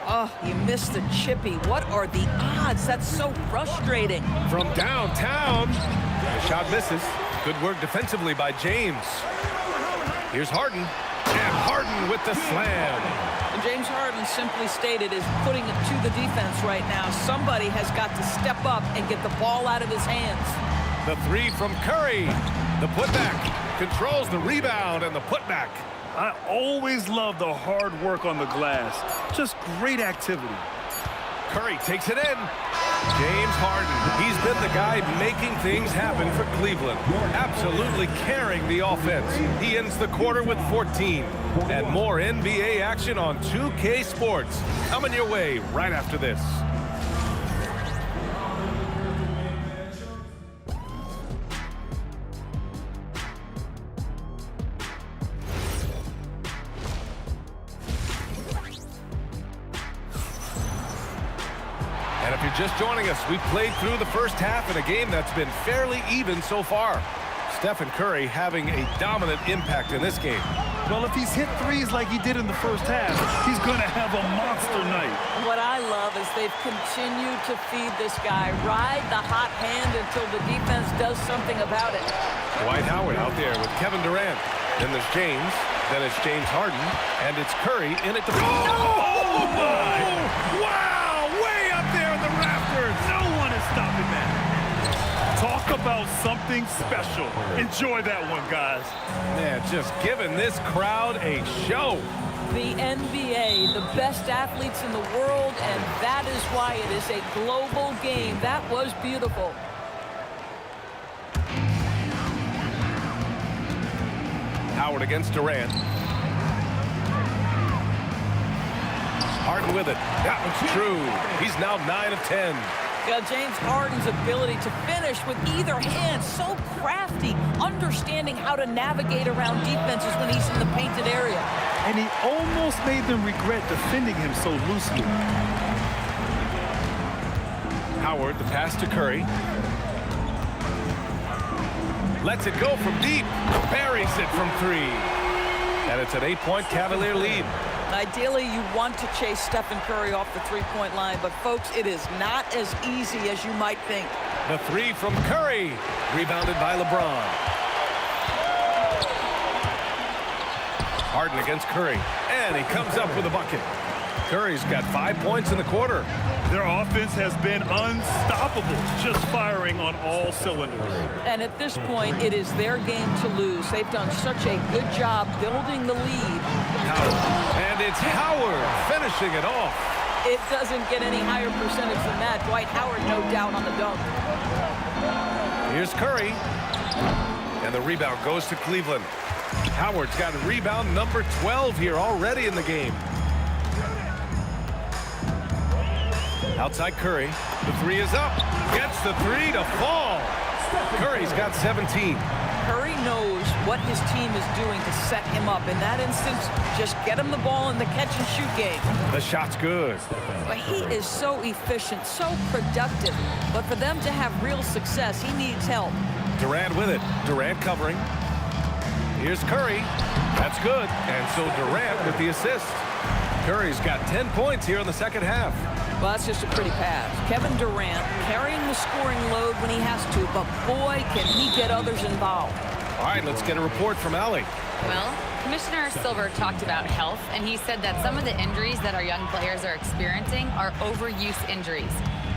Oh, you missed the chippy. What are the odds? That's so frustrating. From downtown, the shot misses. Good work defensively by James. Here's Harden, and Harden with the slam. And James Harden, simply stated, is putting it to the defense right now. Somebody has got to step up and get the ball out of his hands. The three from Curry. The putback controls the rebound and the putback. I always love the hard work on the glass. Just great activity. Curry takes it in. James Harden, he's been the guy making things happen for Cleveland. Absolutely carrying the offense. He ends the quarter with 14. And more NBA action on 2K Sports. Coming your way right after this. And if you're just joining us, we've played through the first half in a game that's been fairly even so far. Stephen Curry having a dominant impact in this game. Well, if he's hit threes like he did in the first half, he's going to have a monster night. What I love is they've continued to feed this guy. Ride the hot hand until the defense does something about it. Dwight Howard out there with Kevin Durant. Then there's James. Then it's James Harden. And it's Curry in at the... Oh, my! Wow! Way up there in the rafters. No one is stopping that. Talk about something special. Enjoy that one, guys. Man, just giving this crowd a show. The NBA, the best athletes in the world, and that is why it is a global game. That was beautiful. Howard against Durant. Harden with it. That one's true. He's now 9 of 10. James Harden's ability to finish with either hand, so crafty, understanding how to navigate around defenses when he's in the painted area. And he almost made them regret defending him so loosely. Howard, the pass to Curry. Lets it go from deep. Buries it from three. And it's an 8-point Cavalier lead. Ideally, you want to chase Stephen Curry off the three-point line, but folks, it is not as easy as you might think. The three from Curry, rebounded by LeBron. Harden against Curry, and he comes up with a bucket. Curry's got 5 points in the quarter. Their offense has been unstoppable, just firing on all cylinders. And at this point, it is their game to lose. They've done such a good job building the lead. Howard. And it's Howard finishing it off. It doesn't get any higher percentage than that. Dwight Howard, no doubt, on the dunk. Here's Curry. And the rebound goes to Cleveland. Howard's got rebound number 12 here already in the game. Outside Curry. The three is up. Gets the three to fall. Curry's got 17. Curry knows what his team is doing to set him up. In that instance, just get him the ball in the catch-and-shoot game. The shot's good. But he is so efficient, so productive. But for them to have real success, he needs help. Durant with it. Durant covering. Here's Curry. That's good. And so Durant with the assist. Curry's got 10 points here in the second half. Well, that's just a pretty pass. Kevin Durant carrying the scoring load when he has to, but boy, can he get others involved. All right, let's get a report from Allie. Well, Commissioner Silver talked about health, and he said that some of the injuries that our young players are experiencing are overuse injuries.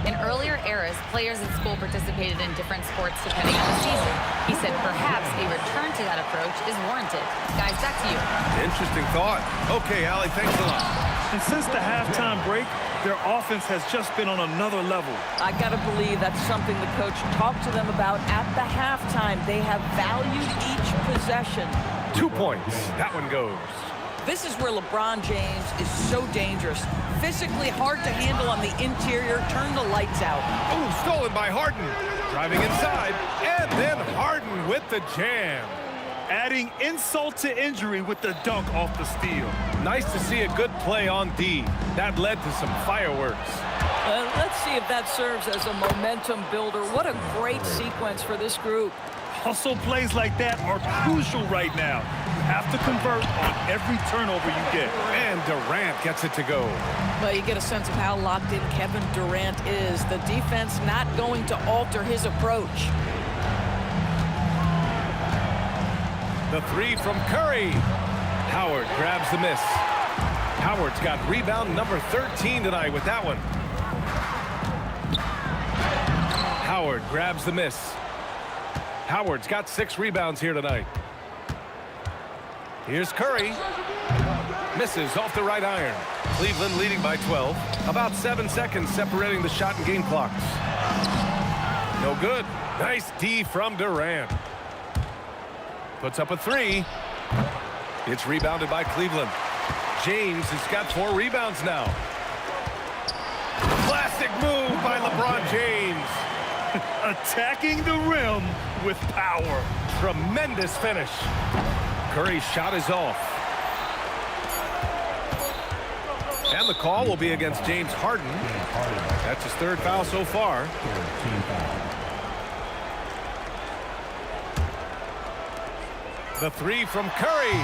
In earlier eras, players in school participated in different sports depending on the season. He said perhaps a return to that approach is warranted. Guys, back to you. Interesting thought. Okay, Allie, thanks a lot. And since the halftime break, their offense has just been on another level. I got to believe that's something the coach talked to them about at the halftime. They have valued each possession. 2 points. That one goes. This is where LeBron James is so dangerous. Physically hard to handle on the interior. Turn the lights out. Oh, stolen by Harden. Driving inside. And then Harden with the jam. Adding insult to injury with the dunk off the steal. Nice to see a good play on D. That led to some fireworks. Let's see if that serves as a momentum builder. What a great sequence for this group. Hustle plays like that are crucial right now. have to convert on every turnover you get. And Durant gets it to go. Well, you get a sense of how locked in Kevin Durant is. The defense not going to alter his approach. The three from Curry. Howard grabs the miss. Howard's got rebound number 13 tonight with that one. Howard grabs the miss. Howard's got 6 rebounds here tonight. Here's Curry. Misses off the right iron. Cleveland leading by 12. About 7 seconds separating the shot and game clocks. No good. Nice D from Durant. Puts up a 3. It's rebounded by Cleveland. James has got 4 rebounds now. Classic move by LeBron James. Attacking the rim with power. Tremendous finish. Curry's shot is off. And the call will be against James Harden. That's his 3rd foul so far. The 3 from Curry.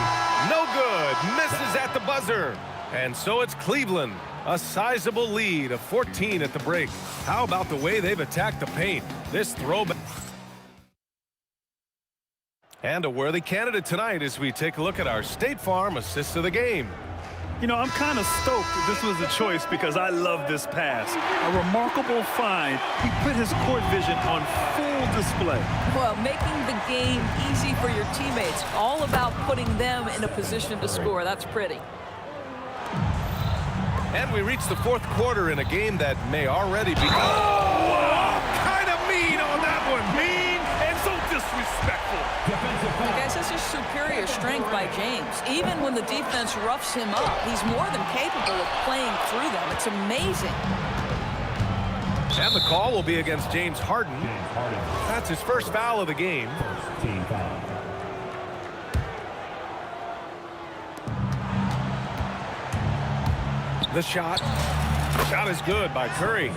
No good. Misses at the buzzer. And so it's Cleveland. A sizable lead of 14 at the break. How about the way they've attacked the paint? This throwback. And a worthy candidate tonight as we take a look at our State Farm assist of the game. You know, I'm kind of stoked that this was a choice because I love this pass. A remarkable find. He put his court vision on full display. Well, making the game easy for your teammates. All about putting them in a position to score. That's pretty. And we reach the 4th quarter in a game that may already be... Oh! Kind of mean on that one. Mean and so disrespectful. Guys, this is superior strength by James. Even when the defense roughs him up, he's more than capable of playing through them. It's amazing. And the call will be against James Harden. That's his 1st foul of the game. Team foul. The shot. Shot is good by Curry.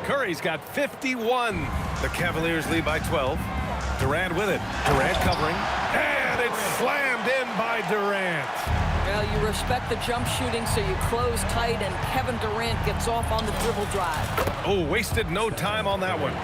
Curry's got 51. The Cavaliers lead by 12. Durant with it. Durant covering. And it's slammed in by Durant. Well, you respect the jump shooting, so you close tight, and Kevin Durant gets off on the dribble drive. Oh, wasted no time on that one.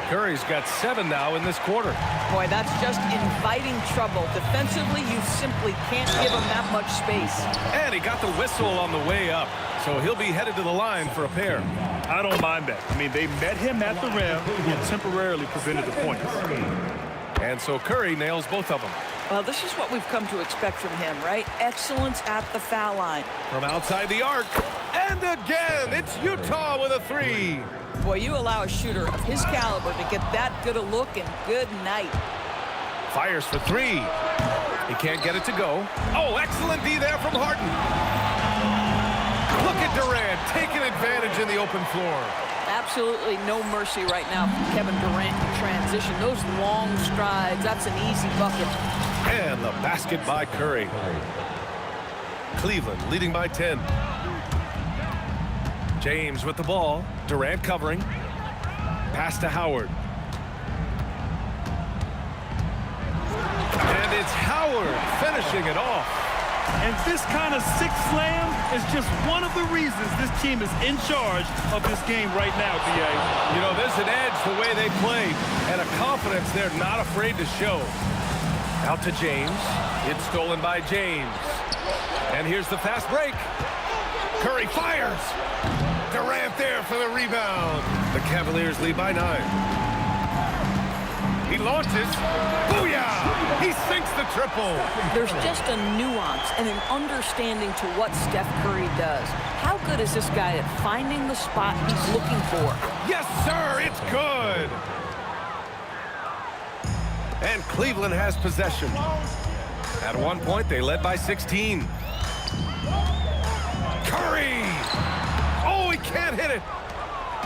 Curry's got 7 now in this quarter. Boy, that's just inviting trouble. Defensively, you simply can't give him that much space. And he got the whistle on the way up, so he'll be headed to the line for a pair. I don't mind that. I mean, they met him at the rim and temporarily prevented the points. And so Curry nails both of them. Well, this is what we've come to expect from him, right? Excellence at the foul line. From outside the arc. And again, it's Utah with a 3. Boy, you allow a shooter of his caliber to get that good a look, and good night. Fires for 3. He can't get it to go. Oh, excellent D there from Harden. Look at Durant taking advantage in the open floor. Absolutely no mercy right now from Kevin Durant in transition. Those long strides, that's an easy bucket. And the basket by Curry. Cleveland leading by 10. James with the ball. Durant covering. Pass to Howard. And it's Howard finishing it off. And this kind of sick slam is just one of the reasons this team is in charge of this game right now, D.A. You know, there's an edge the way they play and a confidence they're not afraid to show. Out to James. It's stolen by James. And here's the fast break. Curry fires. Durant there for the rebound. The Cavaliers lead by 9. He launches. Booyah! He sinks the triple. There's just a nuance and an understanding to what Steph Curry does. How good is this guy at finding the spot he's looking for? Yes, sir, it's good. And Cleveland has possession. At one point, they led by 16. Curry! Oh, he can't hit it.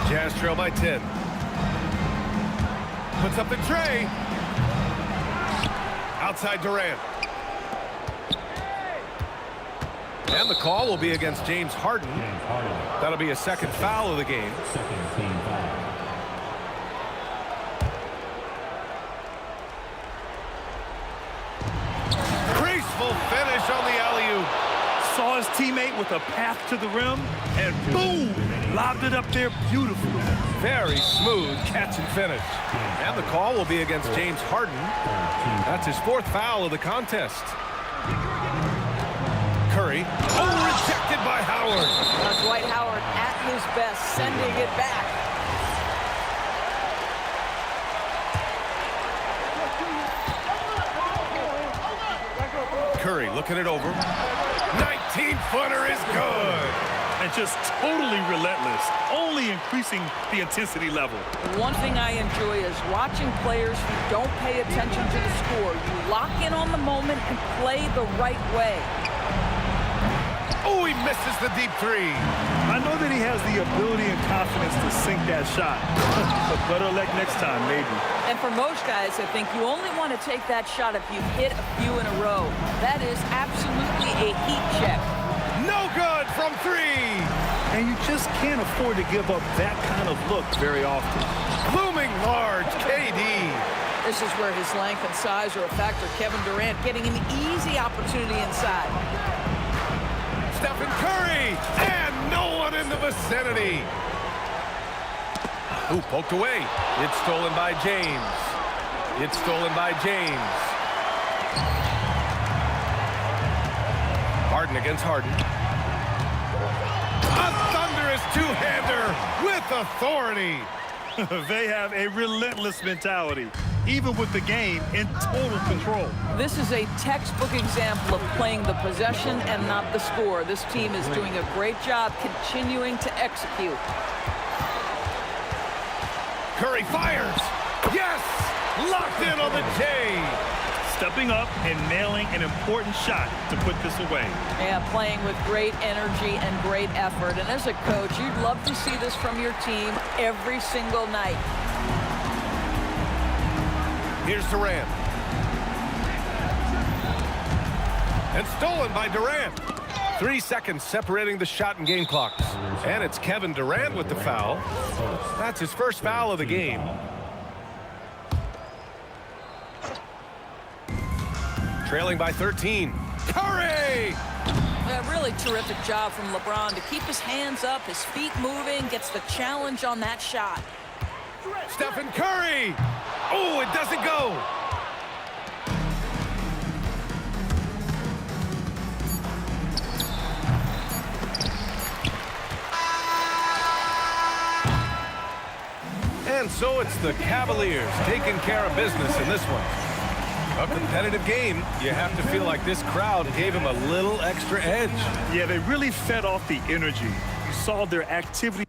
Jazz trail by 10. Puts up the tray. Outside Durant. And the call will be against James Harden. That'll be a 2nd foul of the game. Second team foul. Graceful teammate with a path to the rim, and boom, lobbed it up there beautifully. Very smooth catch and finish. And the call will be against James Harden. That's his 4th foul of the contest. Curry. Oh, rejected by Howard. Dwight Howard at his best, sending it back. Curry looking it over. 19-footer is good. And just totally relentless, only increasing the intensity level. One thing I enjoy is watching players who don't pay attention to the score. You lock in on the moment and play the right way. Oh, he misses the deep 3. I know that he has the ability and confidence to sink that shot. But better luck next time, maybe. And for most guys, I think you only want to take that shot if you've hit a few in a row. That is absolutely a heat check. No good from 3. And you just can't afford to give up that kind of look very often. Looming large, KD. This is where his length and size are a factor. Kevin Durant getting an easy opportunity inside. Stephen Curry, and no one in the vicinity. Ooh, poked away. It's stolen by James. It's stolen by James. Harden against Harden. A thunderous two-hander with authority. They have a relentless mentality, even with the game in total control. This is a textbook example of playing the possession and not the score. This team is doing a great job continuing to execute. Curry fires. Yes! Locked in on the J. Stepping up and nailing an important shot to put this away. Yeah, playing with great energy and great effort. And as a coach, you'd love to see this from your team every single night. Here's Durant. And stolen by Durant. 3 seconds separating the shot and game clocks. And it's Kevin Durant with the foul. That's his 1st foul of the game. Trailing by 13. Curry! A really terrific job from LeBron to keep his hands up, his feet moving, gets the challenge on that shot. Stephen Curry! Oh, it doesn't go! And so it's the Cavaliers taking care of business in this one. A competitive game. You have to feel like this crowd gave him a little extra edge. Yeah, they really fed off the energy. You saw their activity.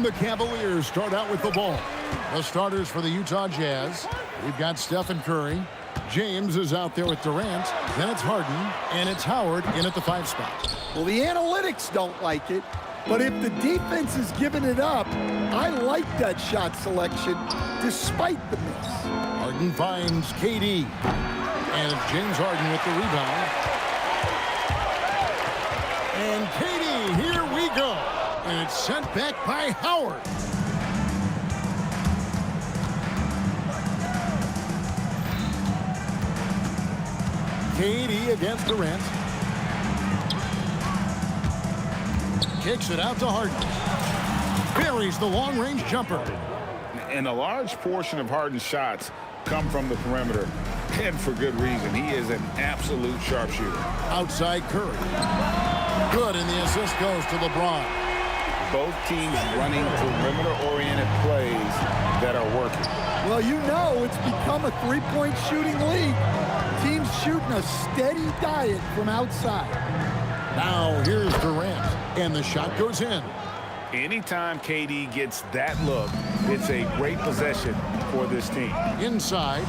the Cavaliers start out with the ball. The starters for the Utah Jazz. We've got Stephen Curry. James is out there with Durant. Then it's Harden, and it's Howard in at the 5 spot. Well, the analytics don't like it, but if the defense is giving it up, I like that shot selection despite the miss. Harden finds KD. And it's James Harden with the rebound. And KD, here we go. And it's sent back by Howard. KD against Durant. Kicks it out to Harden. Buries the long-range jumper. And a large portion of Harden's shots come from the perimeter. And for good reason. He is an absolute sharpshooter. Outside Curry. Good, and the assist goes to LeBron. Both teams running perimeter-oriented plays that are working. Well, you know it's become a three-point shooting league. Teams shooting a steady diet from outside. Now here's Durant, and the shot goes in. Anytime KD gets that look, it's a great possession for this team. Inside,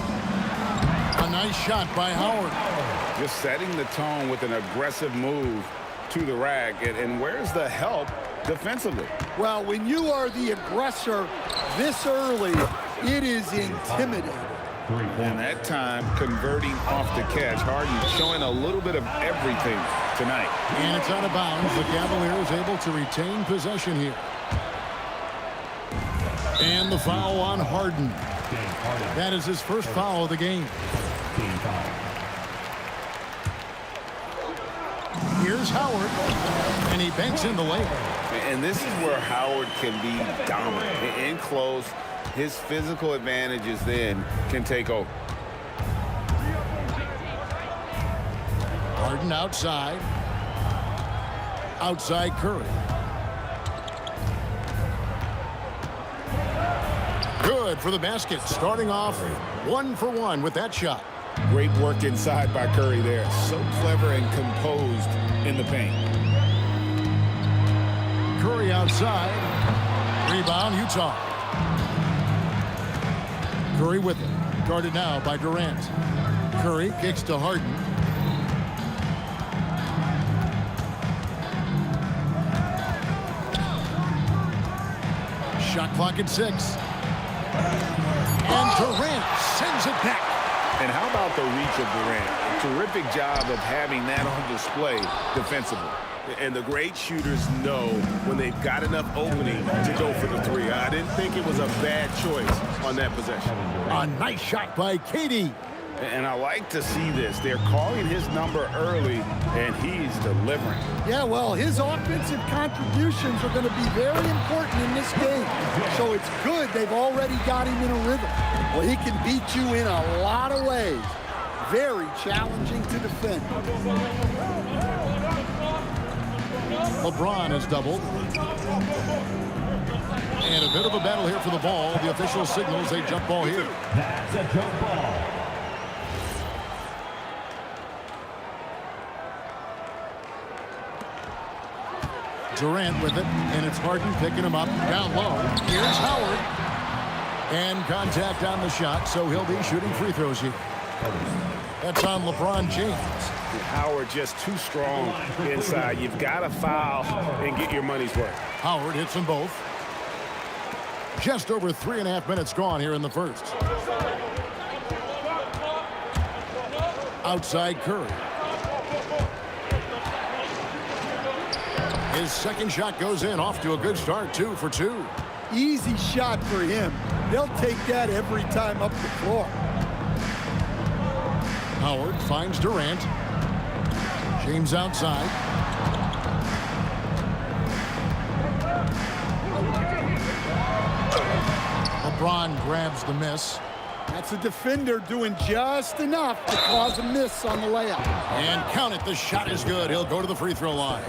a nice shot by Howard. Just setting the tone with an aggressive move to the rack. And where's the help defensively? Well, when you are the aggressor this early, it is intimidating. And that time, converting off the catch. Harden showing a little bit of everything tonight. And it's out of bounds. The Cavaliers able to retain possession here. And the foul on Harden. That is his first foul of the game. Here's Howard. And he banks in the layup. And this is where Howard can be dominant. In close, his physical advantages then can take over. Harden outside. Outside Curry. Good for the basket. Starting off 1 for 1 with that shot. Great work inside by Curry there. So clever and composed in the paint. Curry outside. Rebound, Utah. Curry with it. Guarded now by Durant. Curry kicks to Harden. Shot clock at 6. And Durant sends it back. And how about the reach of Durant? A terrific job of having that on display defensively. And the great shooters know when they've got enough opening to go for the three. I didn't think it was a bad choice on that possession. A nice shot by KD. And I like to see this. They're calling his number early, and he's delivering. Yeah, well, his offensive contributions are going to be very important in this game. So it's good they've already got him in a rhythm. Well, he can beat you in a lot of ways. Very challenging to defend. LeBron is doubled. And a bit of a battle here for the ball. The official signals a jump ball here. That's a jump ball. Durant with it, and it's Harden picking him up down low. Here's Howard. And contact on the shot, so he'll be shooting free throws here. That's on LeBron James. Howard just too strong inside. You've got to foul and get your money's worth. Howard hits them both. Just over 3.5 minutes gone here in the first. Outside Curry. His second shot goes in, off to a good start, 2 for 2. Easy shot for him. They'll take that every time up the floor. Howard finds Durant. James outside. LeBron grabs the miss. That's a defender doing just enough to cause a miss on the layup. And count it, the shot is good. He'll go to the free throw line.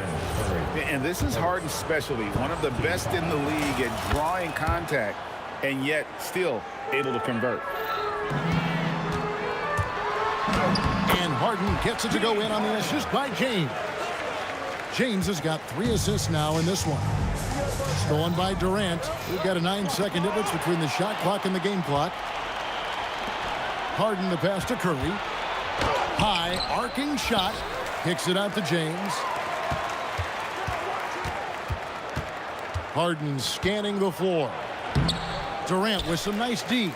And this is Harden's specialty, one of the best in the league at drawing contact, and yet still able to convert. And Harden gets it to go in on the assist by James. James has got 3 assists now in this one. Stolen by Durant. We've got a 9-second difference between the shot clock and the game clock. Harden the pass to Curry. High, arcing shot. Kicks it out to James. Harden scanning the floor. Durant with some nice D.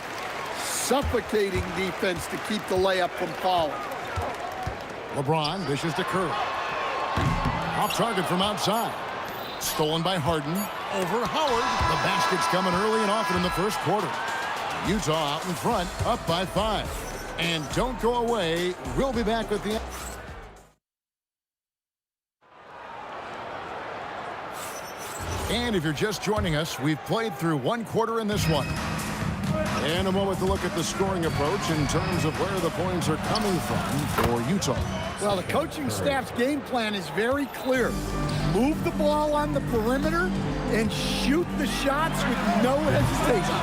Suffocating defense to keep the layup from falling. LeBron dishes to Curry. Off target from outside. Stolen by Harden. Over Howard. The basket's coming early and often in the first quarter. Utah out in front, up by 5. And don't go away. We'll be back with the... And if you're just joining us, we've played through one quarter in this one. And a moment to look at the scoring approach in terms of where the points are coming from for Utah. Well, the coaching staff's game plan is very clear. Move the ball on the perimeter and shoot the shots with no hesitation.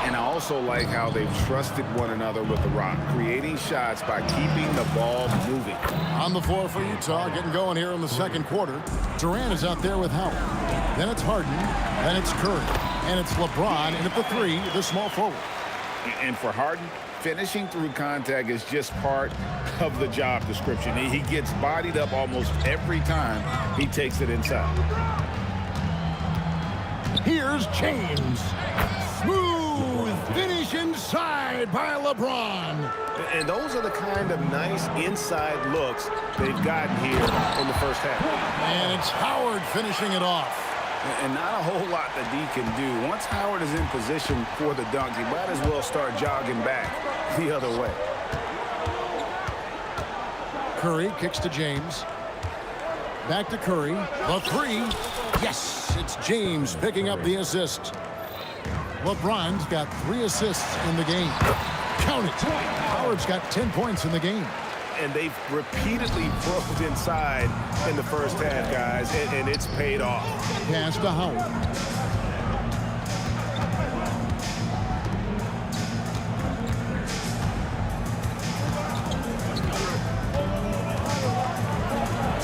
And I also like how they've trusted one another with the rock, creating shots by keeping the ball moving. On the floor for Utah, getting going here in the second quarter. Durant is out there with Howard. Then it's Harden. Then it's Curry. And it's LeBron. And at the 3, the small forward. And for Harden, finishing through contact is just part of the job description. He gets bodied up almost every time he takes it inside. Here's James. Smooth finish inside by LeBron. And those are the kind of nice inside looks they've gotten here in the first half. And it's Howard finishing it off. And not a whole lot that D can do. Once Howard is in position for the dunk, he might as well start jogging back the other way. Curry kicks to James. Back to Curry. The 3. Yes, it's James picking up the assist. LeBron's got 3 assists in the game. Count it. Howard's got 10 points in the game. And they've repeatedly probed inside in the first half, guys, and it's paid off. Pass to Howard.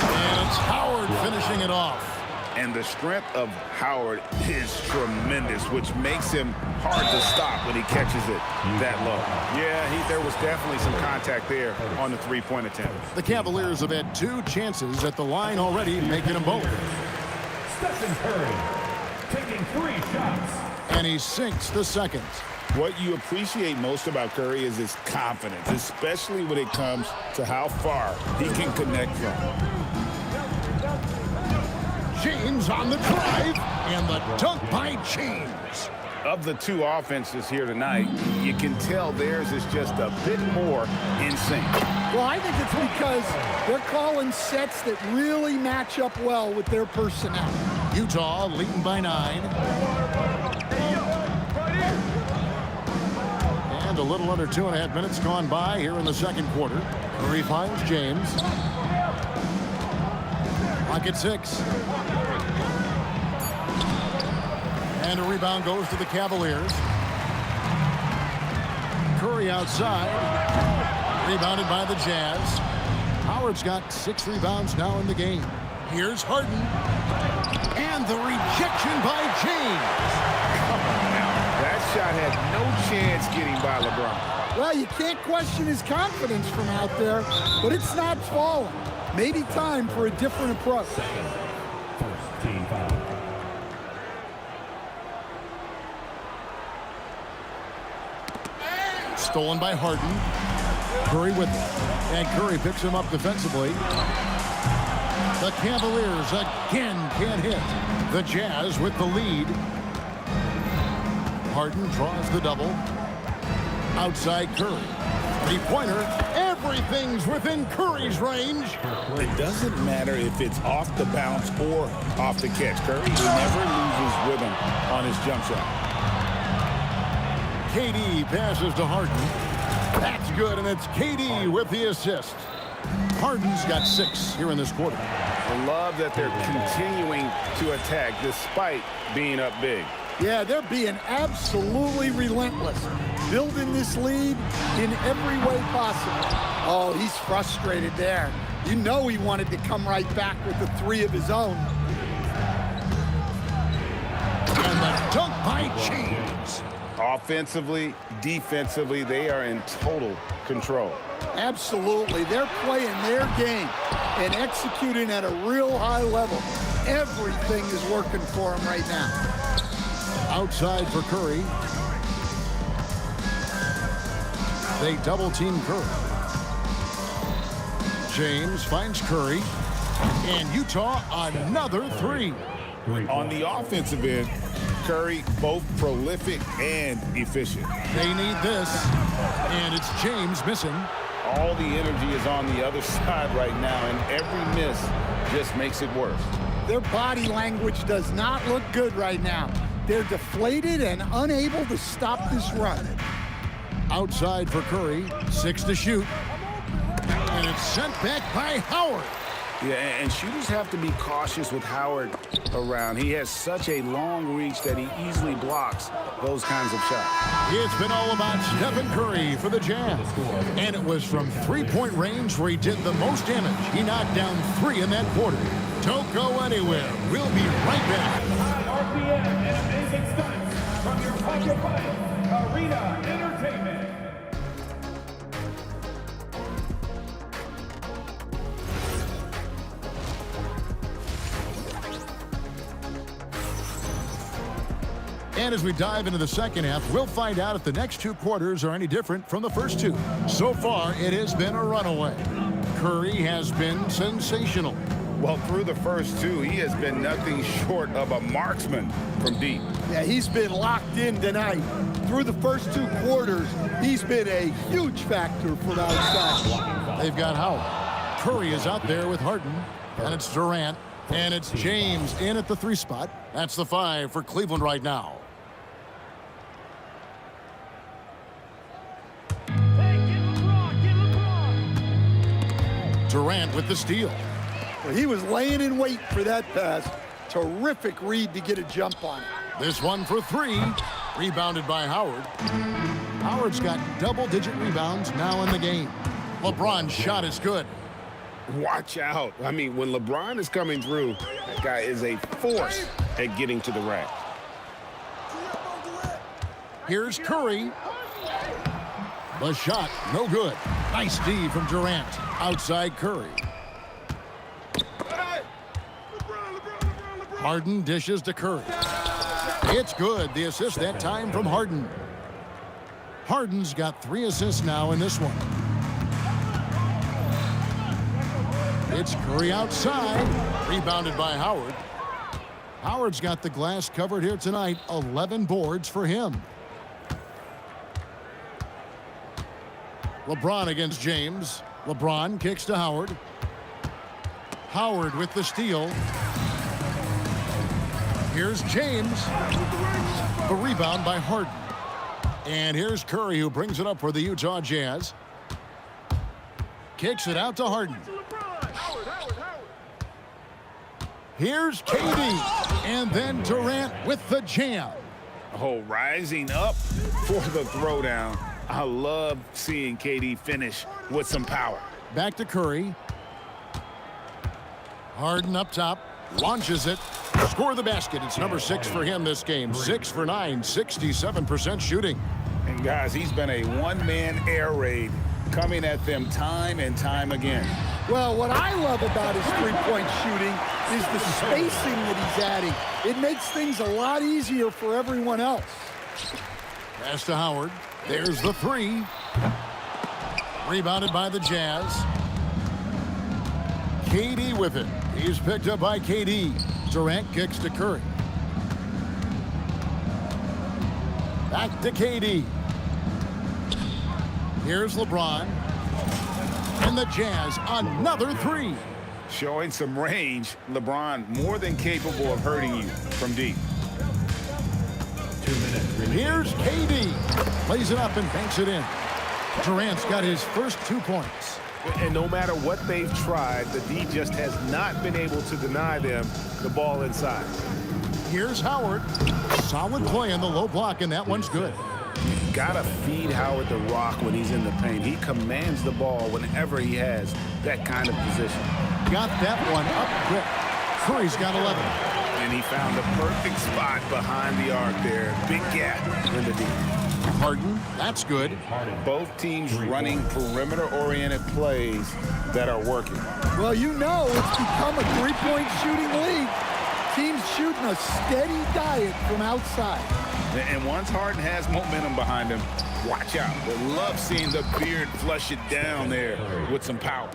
And it's Howard finishing it off. And the strength of Howard is tremendous, which makes him hard to stop when he catches it that low. Yeah, there was definitely some contact there on the three-point attempt. The Cavaliers have had 2 chances at the line already, making them both. Stephen Curry taking 3 shots. And he sinks the second. What you appreciate most about Curry is his confidence, especially when it comes to how far he can connect from. James on the drive, and the dunk by James. Of the 2 offenses here tonight, you can tell theirs is just a bit more in sync. Well, I think it's because they're calling sets that really match up well with their personnel. Utah leading by 9. And a little under 2.5 minutes gone by here in the second quarter. Curry finds James. Clock at 6. And a rebound goes to the Cavaliers. Curry outside. Rebounded by the Jazz. Howard's got 6 rebounds now in the game. Here's Harden. And the rejection by James. That shot had no chance getting by LeBron. Well, you can't question his confidence from out there, but it's not falling. Maybe time for a different approach. First team foul. Stolen by Harden. Curry with it. And Curry picks him up defensively. The Cavaliers again can't hit. The Jazz with the lead. Harden draws the double. Outside Curry. 3-pointer. Everything's within Curry's range. It doesn't matter if it's off the bounce or off the catch. Curry never loses rhythm on his jump shot. KD passes to Harden. That's good, and it's KD with the assist. Harden's got 6 here in this quarter. I love that they're continuing to attack despite being up big. Yeah, they're being absolutely relentless, building this lead in every way possible. Oh, he's frustrated there. You know he wanted to come right back with the 3 of his own. Dunk by James. Offensively, defensively, they are in total control. Absolutely. They're playing their game and executing at a real high level. Everything is working for them right now. Outside for Curry. They double-team Curry. James finds Curry. And Utah another three. On the offensive end, Curry both prolific and efficient. They need this. And it's James missing. All the energy is on the other side right now, and every miss just makes it worse. Their body language does not look good right now. They're deflated and unable to stop this run. Outside for Curry, 6 to shoot. And it's sent back by Howard. Yeah, and shooters have to be cautious with Howard around. He has such a long reach that he easily blocks those kinds of shots. It's been all about Stephen Curry for the Jazz. And it was from three-point range where he did the most damage. He knocked down 3 in that quarter. Don't go anywhere. We'll be right back. RPM and amazing stunts from your Pocket Fight Arena Entertainment. And as we dive into the second half, we'll find out if the next 2 quarters are any different from the first 2. So far, it has been a runaway. Curry has been sensational. Well, through the first 2, he has been nothing short of a marksman from deep. Yeah, he's been locked in tonight. Through the first 2 quarters, he's been a huge factor from outside. They've got Howard. Curry is out there with Harden. And it's Durant. And it's James in at the 3 spot. That's the 5 for Cleveland right now. Durant with the steal. Well, he was laying in wait for that pass. Terrific read to get a jump on it. This one for 3. Rebounded by Howard. Howard's got double-digit rebounds now in the game. LeBron's shot is good. Watch out. I mean, when LeBron is coming through, that guy is a force at getting to the rack. Here's Curry. The shot, no good. Nice D from Durant. Outside Curry. Harden dishes to Curry. It's good. The assist that time from Harden. Harden's got 3 assists now in this one. It's Curry outside. Rebounded by Howard. Howard's got the glass covered here tonight. 11 boards for him. LeBron against James. LeBron kicks to Howard. Howard with the steal. Here's James. The rebound by Harden. And here's Curry, who brings it up for the Utah Jazz. Kicks it out to Harden. Here's KD. And then Durant with the jam. Oh, rising up for the throwdown. I love seeing KD finish with some power. Back to Curry. Harden up top. Launches it. Score the basket. It's number 6 for him this game. 6 for 9. 67% shooting. And guys, he's been a one-man air raid coming at them time and time again. Well, what I love about his three-point shooting is the spacing that he's adding. It makes things a lot easier for everyone else. Pass to Howard. There's the 3. Rebounded by the Jazz. KD with it. He's picked up by KD. Durant kicks to Curry. Back to KD. Here's LeBron. And the Jazz, another 3. Showing some range, LeBron more than capable of hurting you from deep. 2 minutes. Here's KD. Plays it up and banks it in. Durant's got his first 2 points. And no matter what they've tried, the D just has not been able to deny them the ball inside. Here's Howard. Solid play in the low block, and that one's good. Gotta feed Howard the rock when he's in the paint. He commands the ball whenever he has that kind of position. Got that one up quick. Curry's got 11. And he found the perfect spot behind the arc there. Big gap in the deep. Harden, that's good. Both teams running perimeter-oriented plays that are working. Well, you know it's become a three-point shooting league. Teams shooting a steady diet from outside. And once Harden has momentum behind him, watch out. I love seeing the beard flush it down there with some power.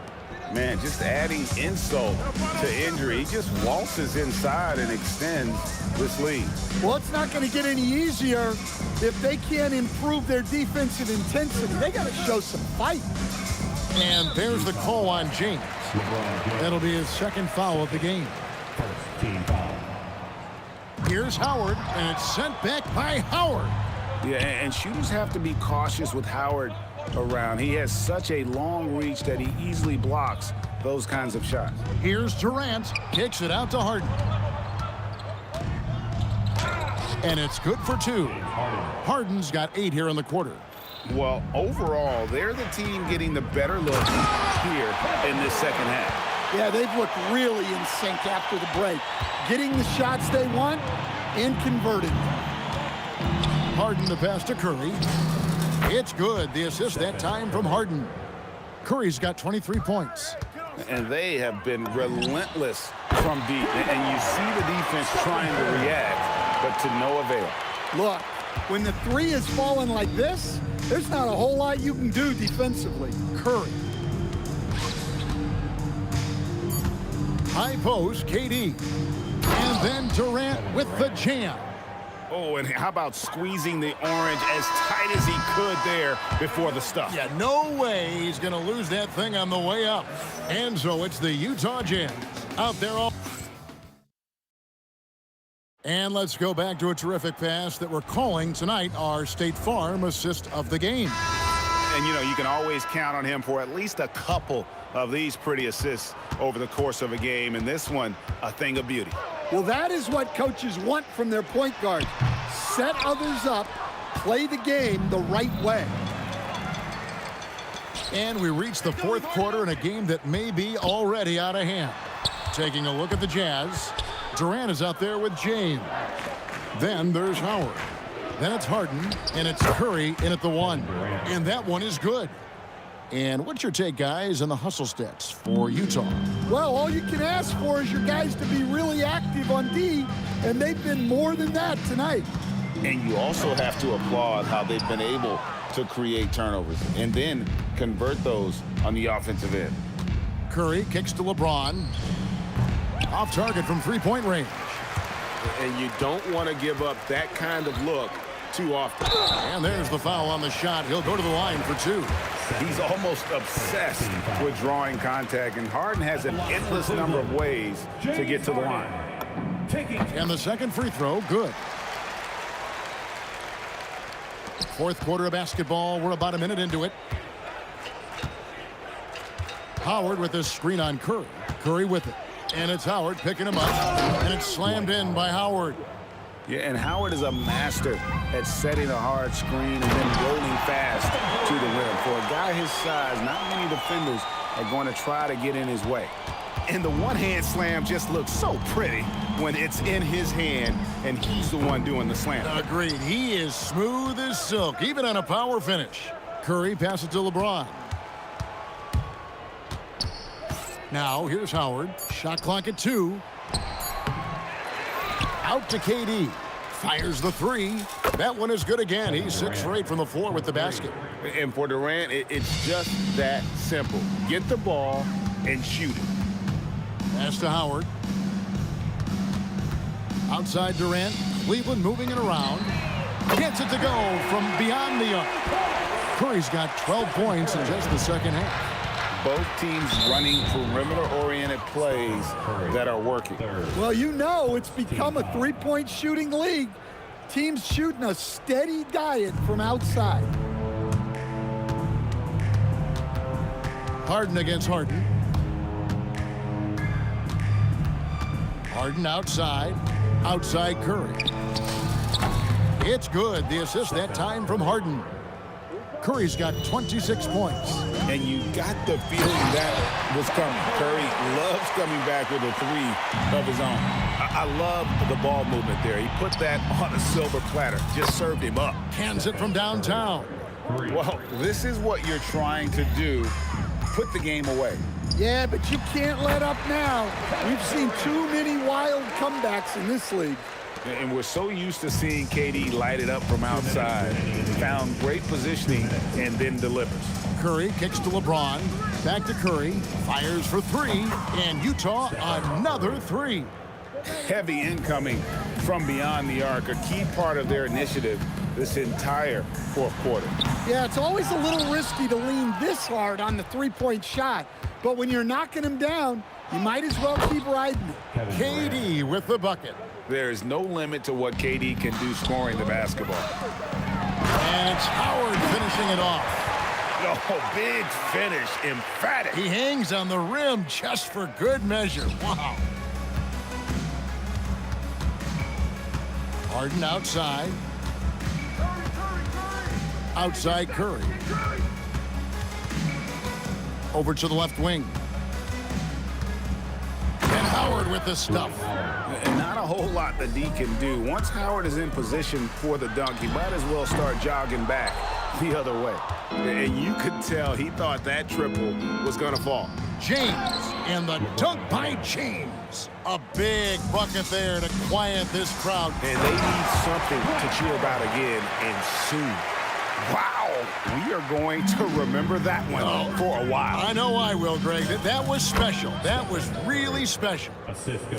Man, just adding insult to injury. He just waltzes inside and extends this lead. Well, it's not going to get any easier if they can't improve their defensive intensity. They got to show some fight. And there's the call on James. That'll be his second foul of the game. First team foul. Here's Howard, and it's sent back by Howard. Yeah, and shooters have to be cautious with Howard around. He has such a long reach that he easily blocks those kinds of shots. Here's Durant, kicks it out to Harden. And it's good for two. Harden's got 8 here in the quarter. Well, overall, they're the team getting the better look here in this second half. Yeah, they've looked really in sync after the break. Getting the shots they want and converting them. Harden the pass to Curry. It's good. The assist that time from Harden. Curry's got 23 points. And they have been relentless from deep. And you see the defense trying to react, but to no avail. Look, when the three is falling like this, there's not a whole lot you can do defensively. Curry. High post, KD. And then Durant with the jam. Oh, and how about squeezing the orange as tight as he could there before the stuff? Yeah, no way he's going to lose that thing on the way up. And so it's the Utah Jazz out there all. And let's go back to a terrific pass that we're calling tonight our State Farm assist of the game. And, you know, you can always count on him for at least a couple of these pretty assists over the course of a game. And this one, a thing of beauty. Well, that is what coaches want from their point guard. Set others up, play the game the right way. And we reach the fourth quarter in a game that may be already out of hand. Taking a look at the Jazz, Durant is out there with James. Then there's Howard. Then it's Harden, and it's Curry in at the one. And that one is good. And what's your take, guys, on the hustle stats for Utah? Well, all you can ask for is your guys to be really active on D, and they've been more than that tonight. And you also have to applaud how they've been able to create turnovers and then convert those on the offensive end. Curry kicks to LeBron. Off target from three-point range. And you don't want to give up that kind of look too often. And there's the foul on the shot. He'll go to the line for two. He's almost obsessed with drawing contact, and Harden has an endless number of ways to get to the line. And the second free throw, good. Fourth quarter of basketball. We're about a minute into it. Howard with this screen on Curry. Curry with it. And it's Howard picking him up. And it's slammed in by Howard. Yeah, and Howard is a master at setting a hard screen and then rolling fast to the rim. For a guy his size, not many defenders are going to try to get in his way. And the one-hand slam just looks so pretty when it's in his hand and he's the one doing the slam. Agreed. He is smooth as silk, even on a power finish. Curry passes to LeBron. Now, here's Howard. Shot clock at 2. Out to KD. Fires the three. That one is good again. He's 6 for 8 from the floor with the basket. And for Durant, it's just that simple. Get the ball and shoot it. Pass to Howard. Outside Durant. Cleveland moving it around. Gets it to go from beyond the arc. Curry's got 12 points in just the second half. Both teams running perimeter-oriented plays that are working. Well, you know it's become a three-point shooting league. Teams shooting a steady diet from outside. Harden against Harden. Harden outside. Outside Curry. It's good. The assist that time from Harden. Curry's got 26 points. And you got the feeling that was coming. Curry loves coming back with a three of his own. I love the ball movement there. He put that on a silver platter. Just served him up. Hands it from downtown. Well, this is what you're trying to do. Put the game away. Yeah, but you can't let up now. We've seen too many wild comebacks in this league. And we're so used to seeing KD light it up from outside. Found great positioning and then delivers. Curry kicks to LeBron. Back to Curry. Fires for three. And Utah, another three. Heavy incoming from beyond the arc, a key part of their initiative this entire fourth quarter. Yeah, it's always a little risky to lean this hard on the three-point shot. But when you're knocking them down, you might as well keep riding it. KD with the bucket. There is no limit to what KD can do scoring the basketball. And it's Howard finishing it off. Oh, big finish, emphatic. He hangs on the rim just for good measure. Wow. Harden outside. Outside Curry. Over to the left wing. And Howard with the stuff. And not a whole lot that D can do. Once Howard is in position for the dunk, he might as well start jogging back the other way. And you could tell he thought that triple was going to fall. James, and the dunk by James. A big bucket there to quiet this crowd. And they need something to cheer about again, and soon. Wow, we are going to remember that one for a while. I know I will, Greg. That was special. That was really special.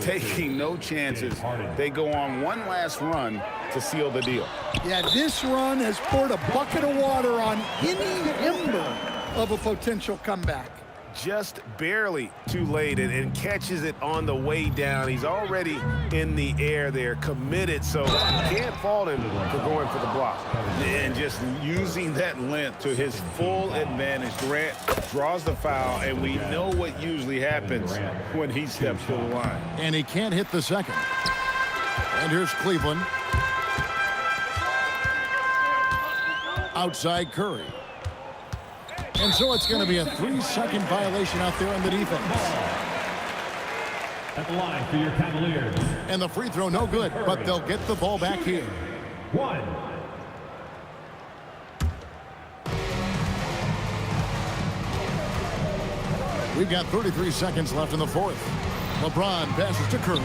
Taking no chances. They go on one last run to seal the deal. Yeah, this run has poured a bucket of water on any ember of a potential comeback. Just barely too late and catches it on the way down. He's already in the air there, committed, so can't fault him for going for the block. And just using that length to his full advantage. Durant draws the foul, and we know what usually happens when he steps to the line. And he can't hit the second. And here's Cleveland. Outside Curry. And so it's going to be a 3-second violation out there on the defense. At the line for your Cavaliers. And the free throw no good, but they'll get the ball back here. One. We've got 33 seconds left in the fourth. LeBron passes to Curry.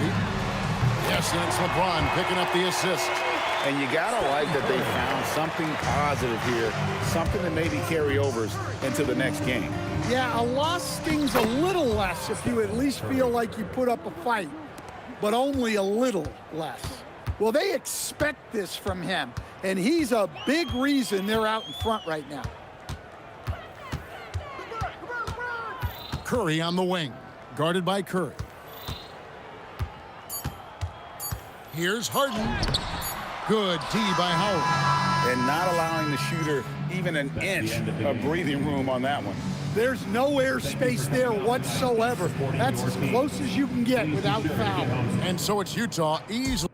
Yes, and it's LeBron picking up the assist. And you gotta like that they found something positive here, something that maybe carry overs into the next game. Yeah, a loss stings a little less if you at least feel like you put up a fight, but only a little less. Well, they expect this from him, and he's a big reason they're out in front right now. Curry on the wing, guarded by Curry. Here's Harden. Good D by Howard. And not allowing the shooter even an inch of breathing room on that one. There's no air space there whatsoever. That's as close as you can get without foul. And so it's Utah easily.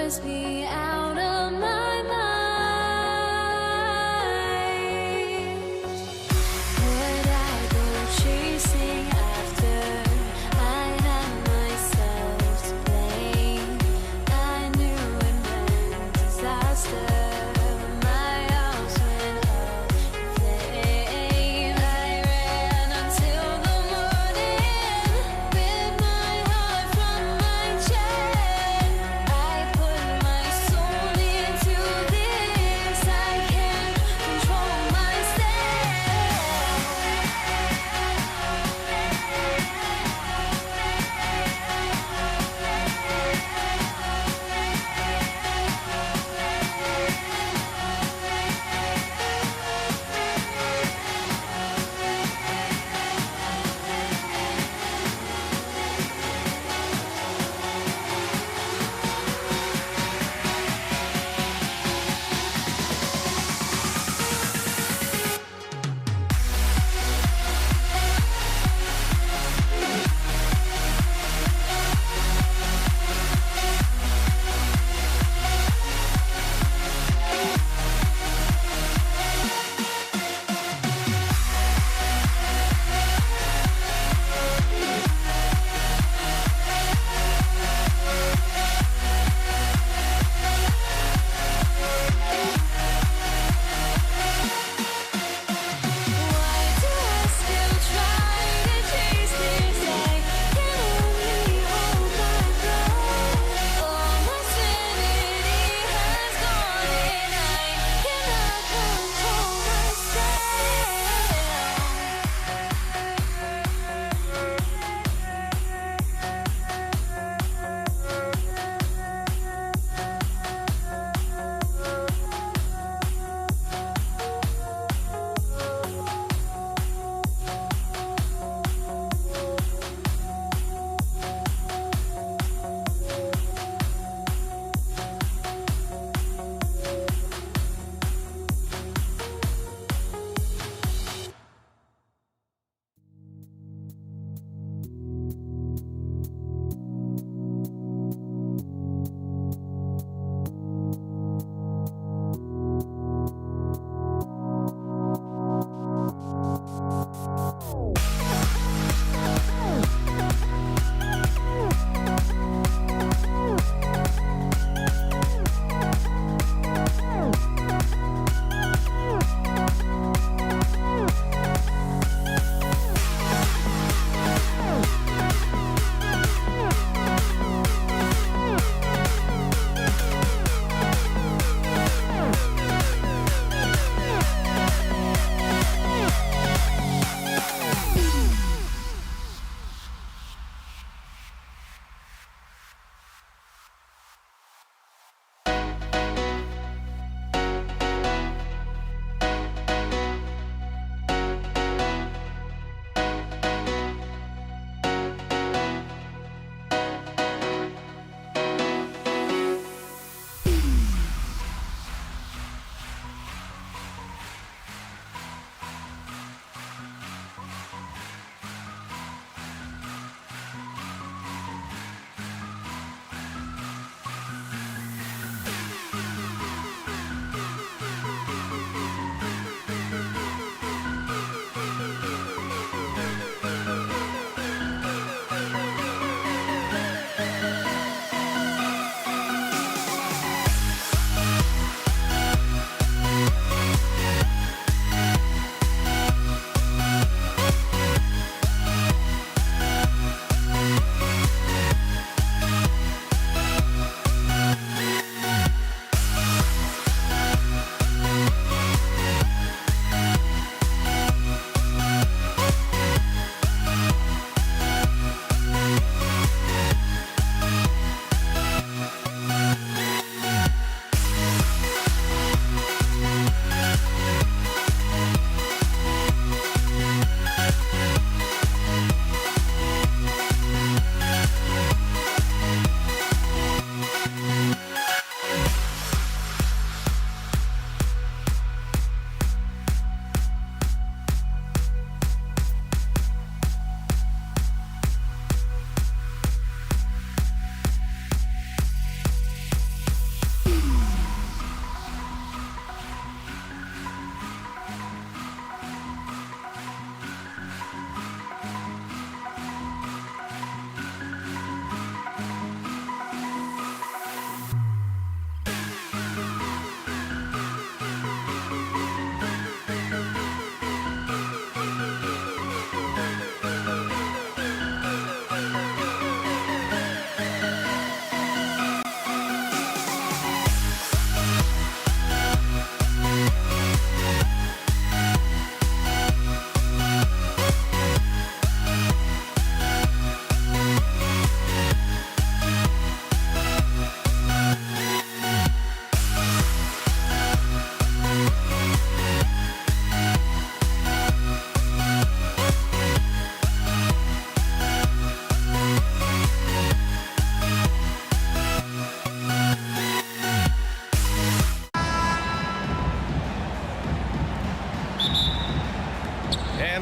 must be out of my mind. Would I go chasing after? I had myself to blame. I knew it meant disaster. My house went up in flames. I ran until the morning with my heart from my chest. I put my soul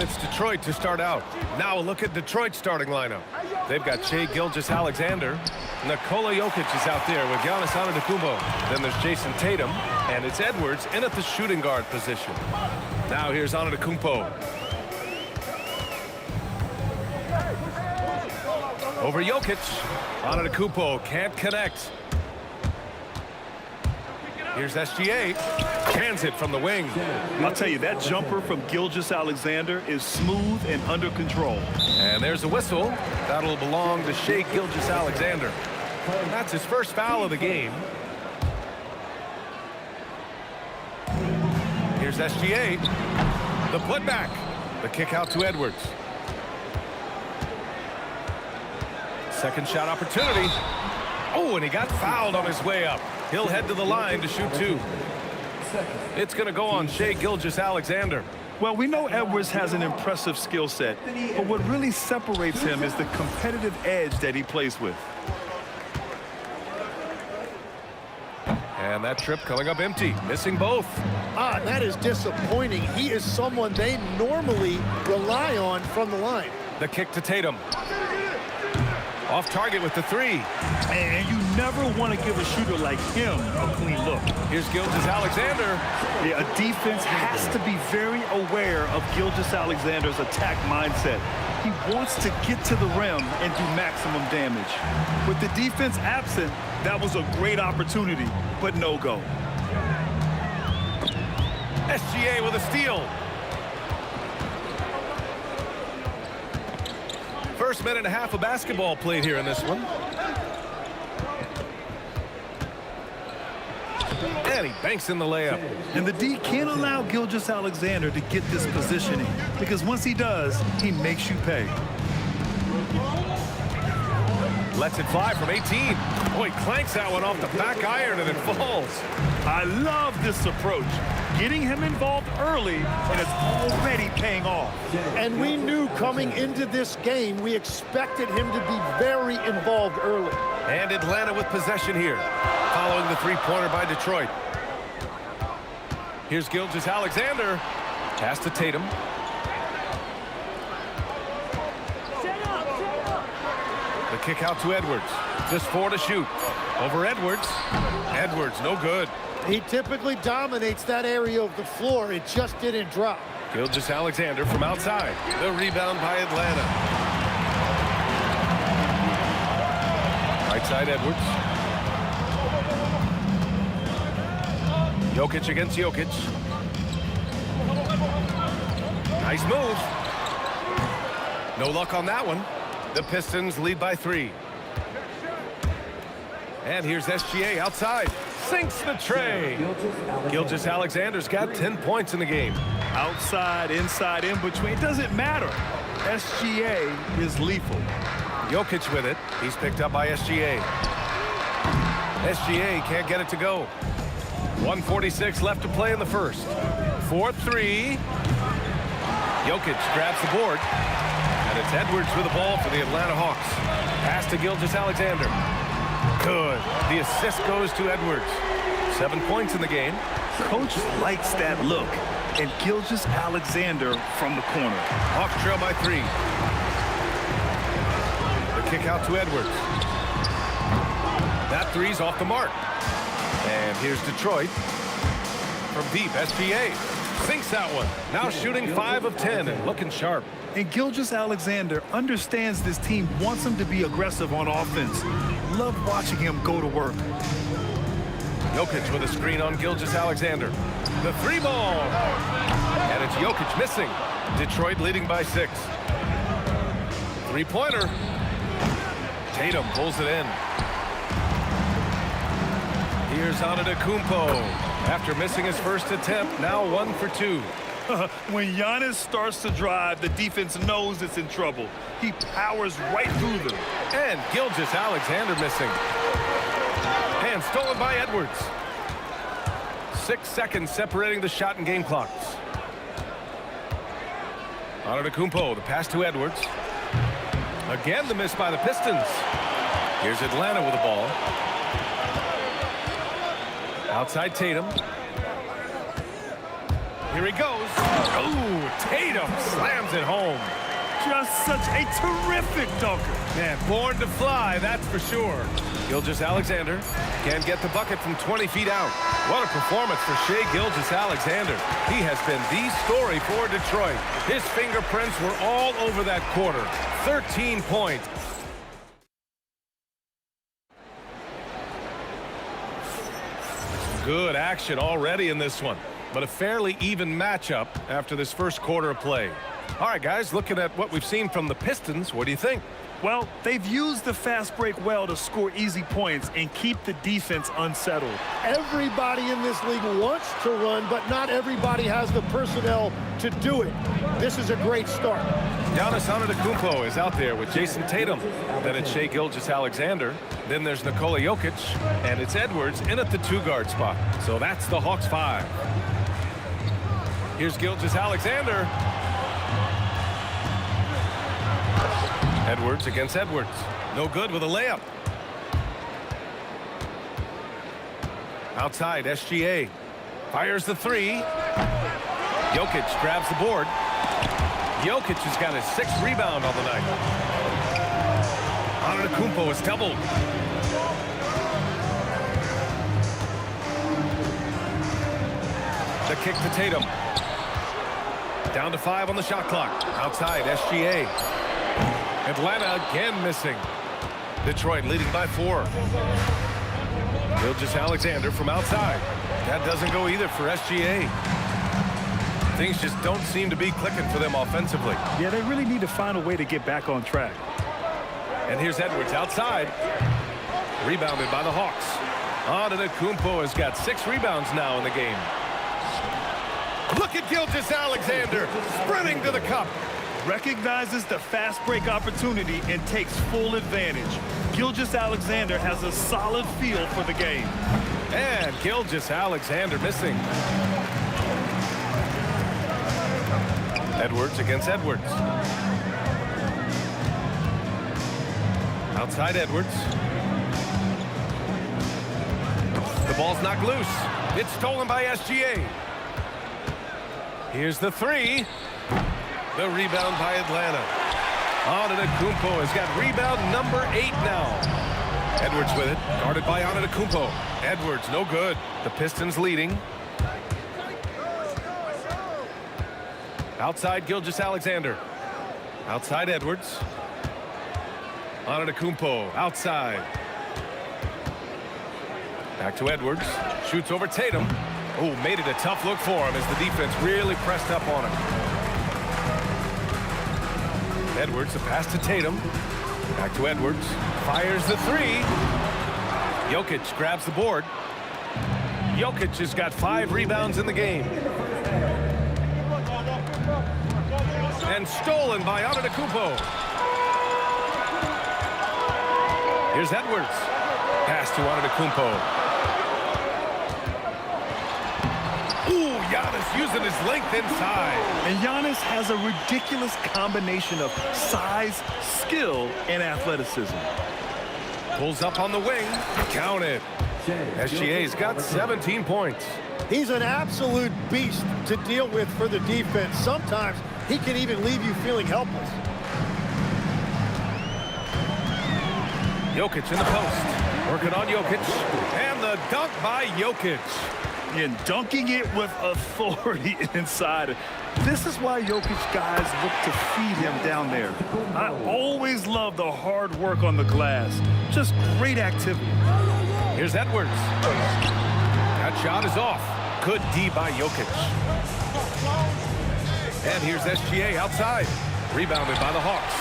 it's Detroit to start out. Now a look at Detroit's starting lineup. They've got Shai Gilgeous-Alexander. Nikola Jokic is out there with Giannis Antetokounmpo. Then there's Jason Tatum, and it's Edwards in at the shooting guard position. Now here's Antetokounmpo. Over Jokic. Antetokounmpo can't connect. Here's SGA. Cans it from the wing. I'll tell you, that jumper from Gilgeous-Alexander is smooth and under control. And there's a whistle. That'll belong to Shai Gilgeous-Alexander. That's his first foul of the game. Here's SGA. The putback. The kick out to Edwards. Second shot opportunity. Oh, and he got fouled on his way up. He'll head to the line to shoot two. It's going to go on Shai Gilgeous-Alexander. Well, we know Edwards has an impressive skill set, but what really separates him is the competitive edge that he plays with. And that trip coming up empty, missing both. That is disappointing. He is someone they normally rely on from the line. The kick to Tatum. Off target with the three. And you never want to give a shooter like him a clean look. Here's Gilgeous-Alexander. Yeah, a defense has to be very aware of Gilgeous-Alexander's attack mindset. He wants to get to the rim and do maximum damage. With the defense absent, that was a great opportunity, but no go. SGA with a steal. First minute and a half of basketball played here in this one. And he banks in the layup. And the D can't allow Gilgeous-Alexander to get this positioning, because once he does, he makes you pay. Lets it fly from 18. Boy, clanks that one off the back iron and it falls. I love this approach. Getting him involved early, and it's already paying off. And we knew coming into this game, we expected him to be very involved early. And Atlanta with possession here, following the three-pointer by Detroit. Here's Gilgeous-Alexander. Pass to Tatum. The kick out to Edwards. Just 4 to shoot. Over Edwards. Edwards, no good. He typically dominates that area of the floor. It just didn't drop. Gilgeous-Alexander from outside. The rebound by Atlanta. Right side Edwards. Jokic against Jokic. Nice move. No luck on that one. The Pistons lead by 3. And here's SGA outside. Sinks the tray. Gilgeous-Alexander's got 10 points in the game. Outside, inside, in between, it doesn't matter. SGA is lethal. Jokic with it. He's picked up by SGA. SGA can't get it to go. 1:46 left to play in the first. 4-3. Jokic grabs the board. And it's Edwards with the ball for the Atlanta Hawks. Pass to Gilgeous-Alexander. Good. The assist goes to Edwards. 7 points in the game. Coach likes that look. And Gilgeous-Alexander from the corner. Hawks trail by 3. The kick out to Edwards. That three's off the mark. And here's Detroit. From deep, SGA. Sinks that one. Now shooting 5 of 10 and looking sharp. And Gilgeous-Alexander understands this team wants him to be aggressive on offense. Love watching him go to work. Jokic with a screen on Gilgeous-Alexander. The 3 ball. And it's Jokic missing. Detroit leading by 6. 3-pointer. Tatum pulls it in. Here's Antetokounmpo. After missing his first attempt, now 1 for 2. When Giannis starts to drive, the defense knows it's in trouble. He powers right through them. And Gilgeous-Alexander missing. And stolen by Edwards. 6 seconds separating the shot and game clocks. Antetokounmpo, the pass to Edwards. Again, the miss by the Pistons. Here's Atlanta with the ball. Outside Tatum. Here he goes. Oh, Tatum slams it home. Just such a terrific dunker. Man, born to fly, that's for sure. Gilgeous-Alexander can get the bucket from 20 feet out. What a performance for Shai Gilgeous-Alexander. He has been the story for Detroit. His fingerprints were all over that quarter. 13 points. Good action already in this one, but a fairly even matchup after this first quarter of play. All right, guys, looking at what we've seen from the Pistons, what do you think? Well, they've used the fast break well to score easy points and keep the defense unsettled. Everybody in this league wants to run, but not everybody has the personnel to do it. This is a great start. Giannis Antetokounmpo is out there with Jason Tatum. Then it's Shai Gilgeous-Alexander. Then there's Nikola Jokic, and it's Edwards in at the 2-guard spot. So that's the Hawks 5. Here's Gilgeous-Alexander. Edwards against Edwards. No good with a layup. Outside, SGA. Fires the 3. Jokic grabs the board. Jokic has got his 6th rebound on the night. Antetokounmpo is doubled. The kick to Tatum. Down to 5 on the shot clock. Outside, SGA. Atlanta again missing. Detroit leading by 4. Gilgeous-Alexander from outside. That doesn't go either for SGA. Things just don't seem to be clicking for them offensively. Yeah, they really need to find a way to get back on track. And here's Edwards outside. Rebounded by the Hawks. Antetokounmpo has got 6 rebounds now in the game. Look at Gilgeous-Alexander sprinting to the cup. Recognizes the fast break opportunity and takes full advantage. Gilgeous-Alexander has a solid feel for the game. And Gilgeous-Alexander missing. Edwards against Edwards. Outside Edwards. The ball's knocked loose. It's stolen by SGA. Here's the 3. The rebound by Atlanta. Antetokounmpo has got rebound number 8 now. Edwards with it, guarded by Antetokounmpo. Edwards, no good. The Pistons leading. Outside Gilgeous-Alexander. Outside Edwards. Antetokounmpo outside. Back to Edwards. Shoots over Tatum. Oh, made it a tough look for him as the defense really pressed up on him. Edwards, a pass to Tatum. Back to Edwards. Fires the 3. Jokic grabs the board. Jokic has got 5 rebounds in the game. And stolen by Antetokounmpo. Here's Edwards. Pass to Antetokounmpo. Ooh, Giannis using his length inside. And Giannis has a ridiculous combination of size, skill, and athleticism. Pulls up on the wing. Count it. SGA's got 17 points. He's an absolute beast to deal with for the defense. Sometimes he can even leave you feeling helpless. Jokic in the post. Working on Jokic. And the dunk by Jokic. And dunking it with authority inside. This is why Jokic guys look to feed him down there. I always love the hard work on the glass. Just great activity. Here's Edwards. That shot is off. Good D by Jokic. And here's SGA outside. Rebounded by the Hawks.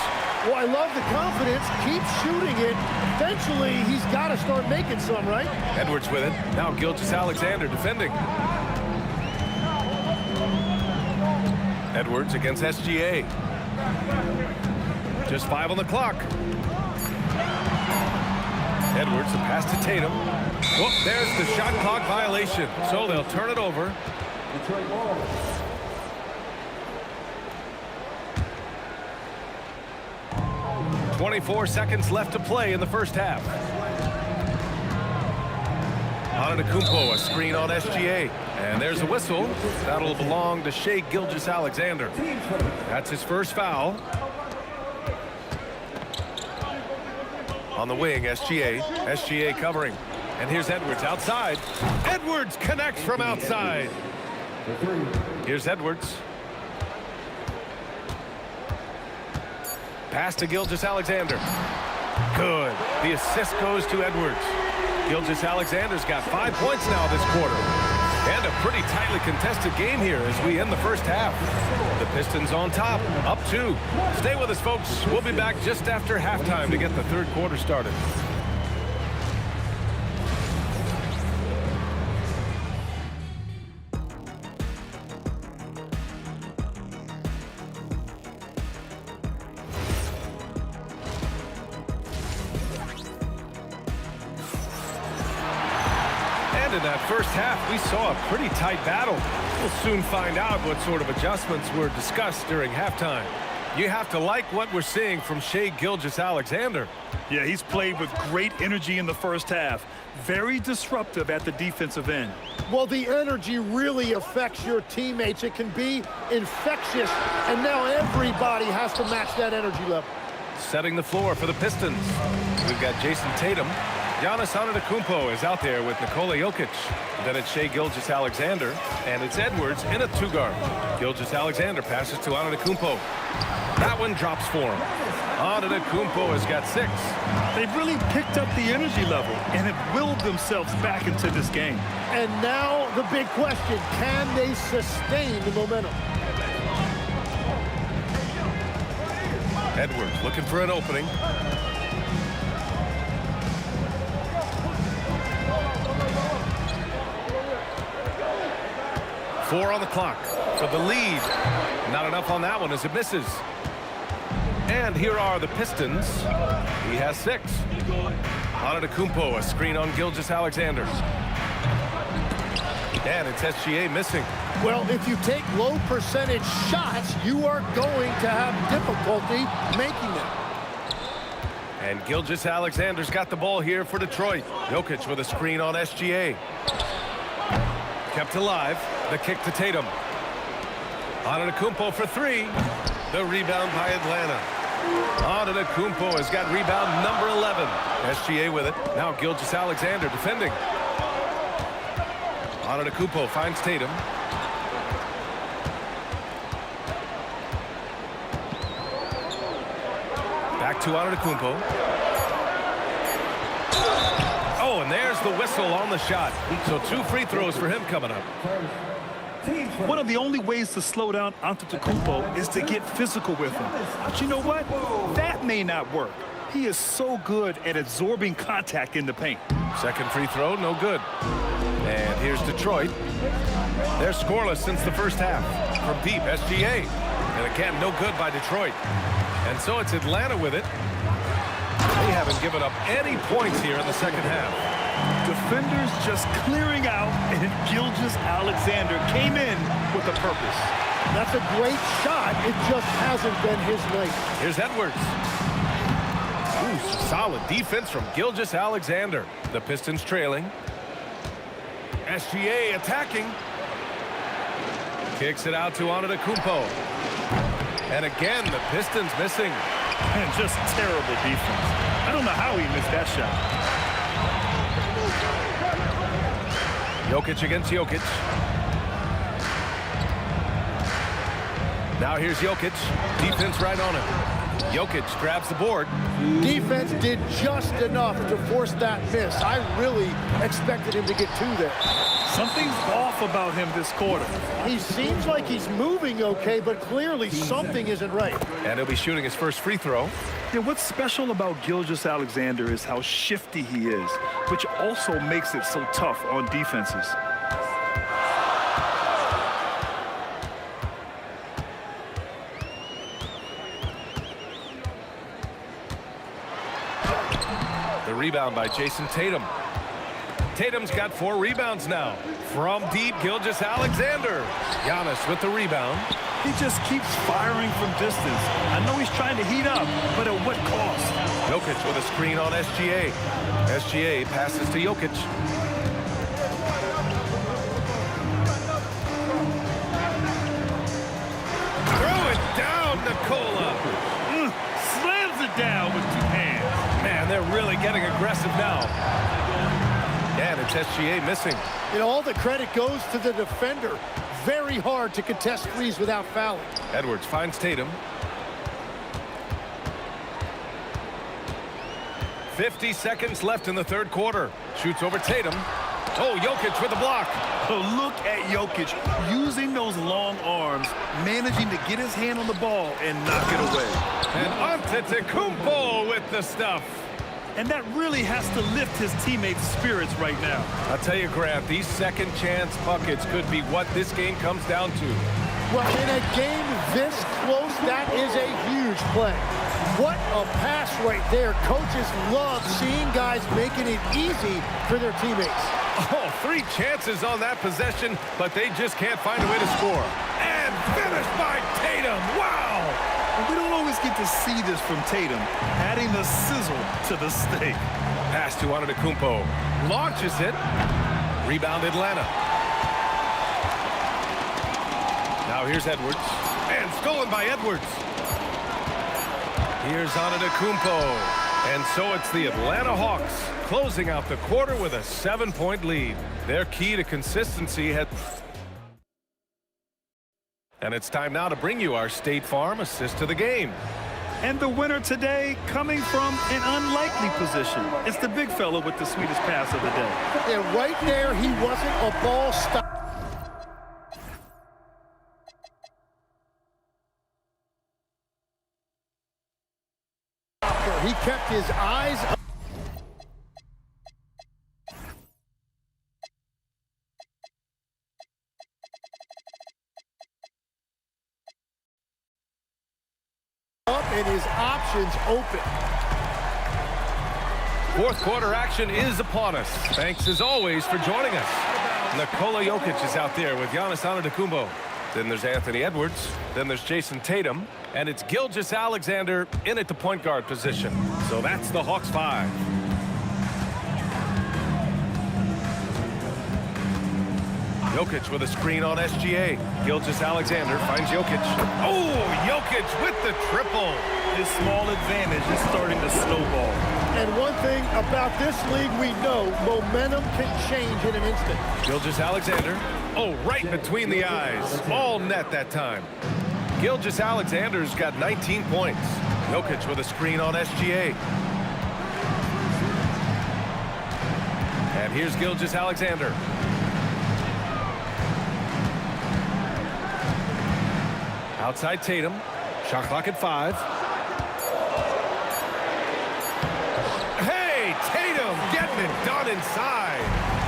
Well, I love the confidence. Keep shooting it. Eventually, he's got to start making some, right? Edwards with it. Now Gilgeous-Alexander defending. Edwards against SGA. Just 5 on the clock. Edwards, a pass to Tatum. Whoop, there's the shot clock violation. So they'll turn it over. 24 seconds left to play in the first half. Antetokounmpo, a screen on SGA. And there's a whistle. That'll belong to Shai Gilgeous-Alexander. That's his first foul. On the wing, SGA covering. And here's Edwards outside. Edwards connects from outside. Here's Edwards. Pass to Gilgeous-Alexander. Good. The assist goes to Edwards. Gilgeous-Alexander's got 5 points now this quarter. And a pretty tightly contested game here as we end the first half. The Pistons on top, up 2. Stay with us, folks. We'll be back just after halftime to get the third quarter started. In that first half, we saw a pretty tight battle. We'll soon find out what sort of adjustments were discussed during halftime. You have to like what we're seeing from Shai Gilgeous-Alexander. Yeah, he's played with great energy in the first half. Very disruptive at the defensive end. Well, the energy really affects your teammates. It can be infectious, and now everybody has to match that energy level. Setting the floor for the Pistons. We've got Jason Tatum. Giannis Antetokounmpo is out there with Nikola Jokic. Then it's Shai Gilgeous-Alexander, and it's Edwards in a 2-guard. Gilgeous-Alexander passes to Antetokounmpo. That one drops for him. Antetokounmpo has got 6. They've really picked up the energy level and have willed themselves back into this game. And now the big question, can they sustain the momentum? Edwards looking for an opening. Four on the clock for the lead. Not enough on that one as it misses. And here are the Pistons. He has 6. Antetokounmpo, a screen on Gilgeous-Alexander. And it's SGA missing. Well, if you take low percentage shots, you are going to have difficulty making them. And Gilgeous-Alexander's got the ball here for Detroit. Jokic with a screen on SGA. Kept alive. The kick to Tatum. Antetokounmpo for 3. The rebound by Atlanta. Antetokounmpo has got rebound number 11. SGA with it. Now Gilgeous-Alexander defending. Antetokounmpo finds Tatum. Back to Antetokounmpo. Oh, and there's the whistle on the shot. So 2 free throws for him coming up. One of the only ways to slow down Antetokounmpo is to get physical with him. But you know what? That may not work. He is so good at absorbing contact in the paint. Second free throw, no good. And here's Detroit. They're scoreless since the first half. From deep, SGA. And again, no good by Detroit. And so it's Atlanta with it. They haven't given up any points here in the second half. Defenders just clearing out, and Gilgeous-Alexander came in with a purpose. That's a great shot. It just hasn't been his night. Here's Edwards. Ooh, solid defense from Gilgeous-Alexander. The Pistons trailing. SGA attacking. Kicks it out to Antetokounmpo. And again, the Pistons missing. And just terrible defense. I don't know how he missed that shot. Jokic against Jokic. Now here's Jokic. Defense right on him. Jokic grabs the board. Defense did just enough to force that miss. I really expected him to get 2 there. Something's off about him this quarter. He seems like he's moving okay, but clearly something isn't right. And he'll be shooting his first free throw. Yeah, what's special about Gilgeous-Alexander is how shifty he is, which also makes it so tough on defenses. The rebound by Jason Tatum. Tatum's got 4 rebounds now. From deep, Gilgeous-Alexander. Giannis with the rebound. He just keeps firing from distance. I know he's trying to heat up, but at what cost? Jokic with a screen on SGA. SGA passes to Jokic. That's SGA missing. And all the credit goes to the defender. Very hard to contest threes without fouling. Edwards finds Tatum. 50 seconds left in the third quarter. Shoots over Tatum. Oh, Jokic with the block. Oh, look at Jokic using those long arms, managing to get his hand on the ball and knock it away. And Antetokounmpo with the stuff. And that really has to lift his teammates' spirits right now. I'll tell you, Grant, these second chance buckets could be what this game comes down to. Well, in a game this close, that is a huge play. What a pass right there. Coaches love seeing guys making it easy for their teammates. Oh, 3 chances on that possession, but they just can't find a way to score. And finished by Tatum. Wow! We don't always get to see this from Tatum, adding the sizzle to the steak. Pass to Antetokounmpo. Launches it. Rebound Atlanta. Now here's Edwards. And stolen by Edwards. Here's Antetokounmpo. And so it's the Atlanta Hawks closing out the quarter with a 7-point lead. Their key to consistency had... And it's time now to bring you our State Farm assist to the game. And the winner today coming from an unlikely position. It's the big fella with the sweetest pass of the day. And right there, he wasn't a ball stopper. He kept his eyes up and his options open. Fourth quarter action is upon us. Thanks as always for joining us. Nikola Jokic is out there with Giannis Antetokounmpo. Then there's Anthony Edwards. Then there's Jason Tatum. And it's Gilgeous-Alexander in at the point guard position. So that's the Hawks 5. Jokic with a screen on SGA. Gilgeous-Alexander finds Jokic. Oh, Jokic with the triple. His small advantage is starting to snowball. And one thing about this league we know, momentum can change in an instant. Gilgeous-Alexander. Oh, right between the eyes. All net that time. Gilgeous-Alexander's got 19 points. Jokic with a screen on SGA. And here's Gilgeous-Alexander. Outside Tatum. Shot clock at 5. Hey, Tatum getting it done inside.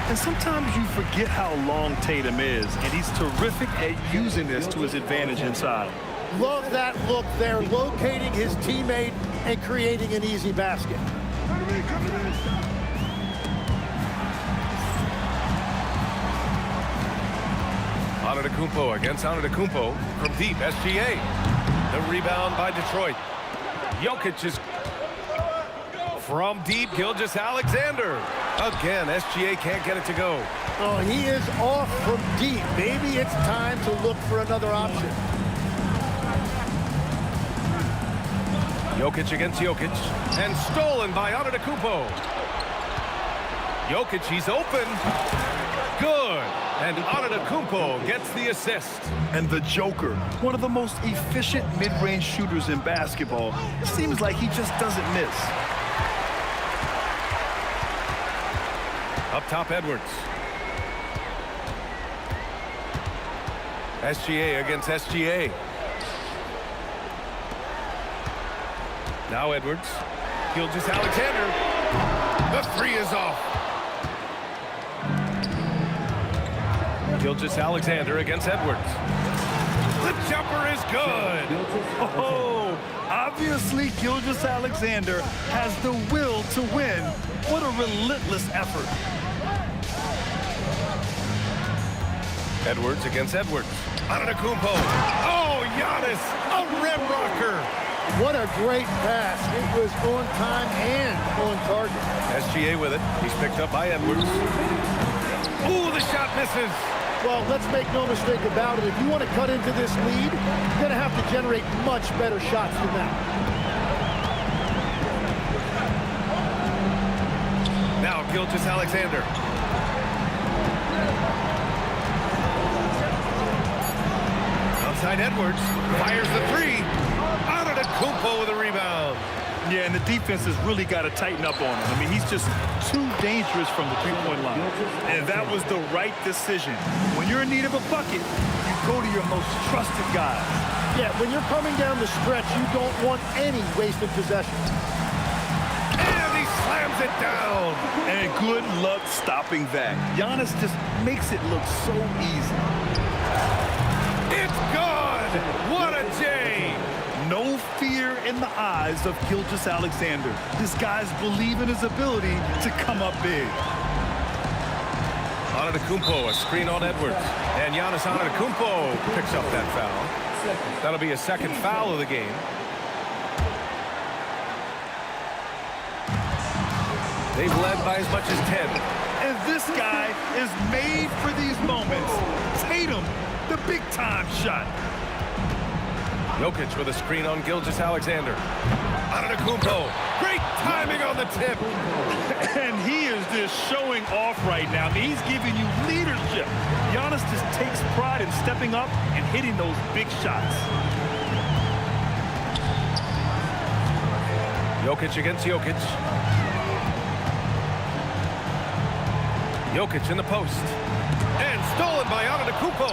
And sometimes you forget how long Tatum is, and he's terrific at using this to his advantage inside. Love that look there, locating his teammate and creating an easy basket. Antetokounmpo against Antetokounmpo from deep, SGA. The rebound by Detroit. Jokic is from deep, Gilgeous-Alexander. Again, SGA can't get it to go. Oh, he is off from deep. Maybe it's time to look for another option. Jokic against Jokic. And stolen by Antetokounmpo. Jokic, he's open. Good. And Antetokounmpo gets the assist. And the Joker, one of the most efficient mid-range shooters in basketball, seems like he just doesn't miss. Up top, Edwards. SGA against SGA. Now Edwards. Gilgeous-Alexander. The 3 is off. Gilgeous-Alexander against Edwards. The jumper is good. Oh, obviously Gilgeous-Alexander has the will to win. What a relentless effort. Edwards against Edwards. Antetokounmpo. Oh, Giannis, a rim rocker. What a great pass. It was on time and on target. SGA with it. He's picked up by Edwards. Ooh, the shot misses. Well, let's make no mistake about it. If you want to cut into this lead, you're going to have to generate much better shots than that. Now Gilgeous-Alexander. Edwards fires the three. Antetokounmpo with a rebound. Yeah, and the defense has really got to tighten up on him. I mean, he's just too dangerous from the three-point line. And that was the right decision. When you're in need of a bucket, you go to your most trusted guy. Yeah, when you're coming down the stretch, you don't want any wasted possessions. And he slams it down. And good luck stopping that. Giannis just makes it look so easy. It's gone. What a day. No fear in the eyes of Gilgeous-Alexander. This guy's believe in his ability to come up big. Antetokounmpo, a screen on Edwards. And Giannis Antetokounmpo picks up that foul. That'll be a second foul of the game. They've led by as much as 10. And this guy is made for these moments. Tatum, the big-time shot. Jokic with a screen on Gilgeous-Alexander. Antetokounmpo, great timing on the tip. And he is just showing off right now. I mean, he's giving you leadership. Giannis just takes pride in stepping up and hitting those big shots. Jokic against Jokic. Jokic in the post. And stolen by Antetokounmpo.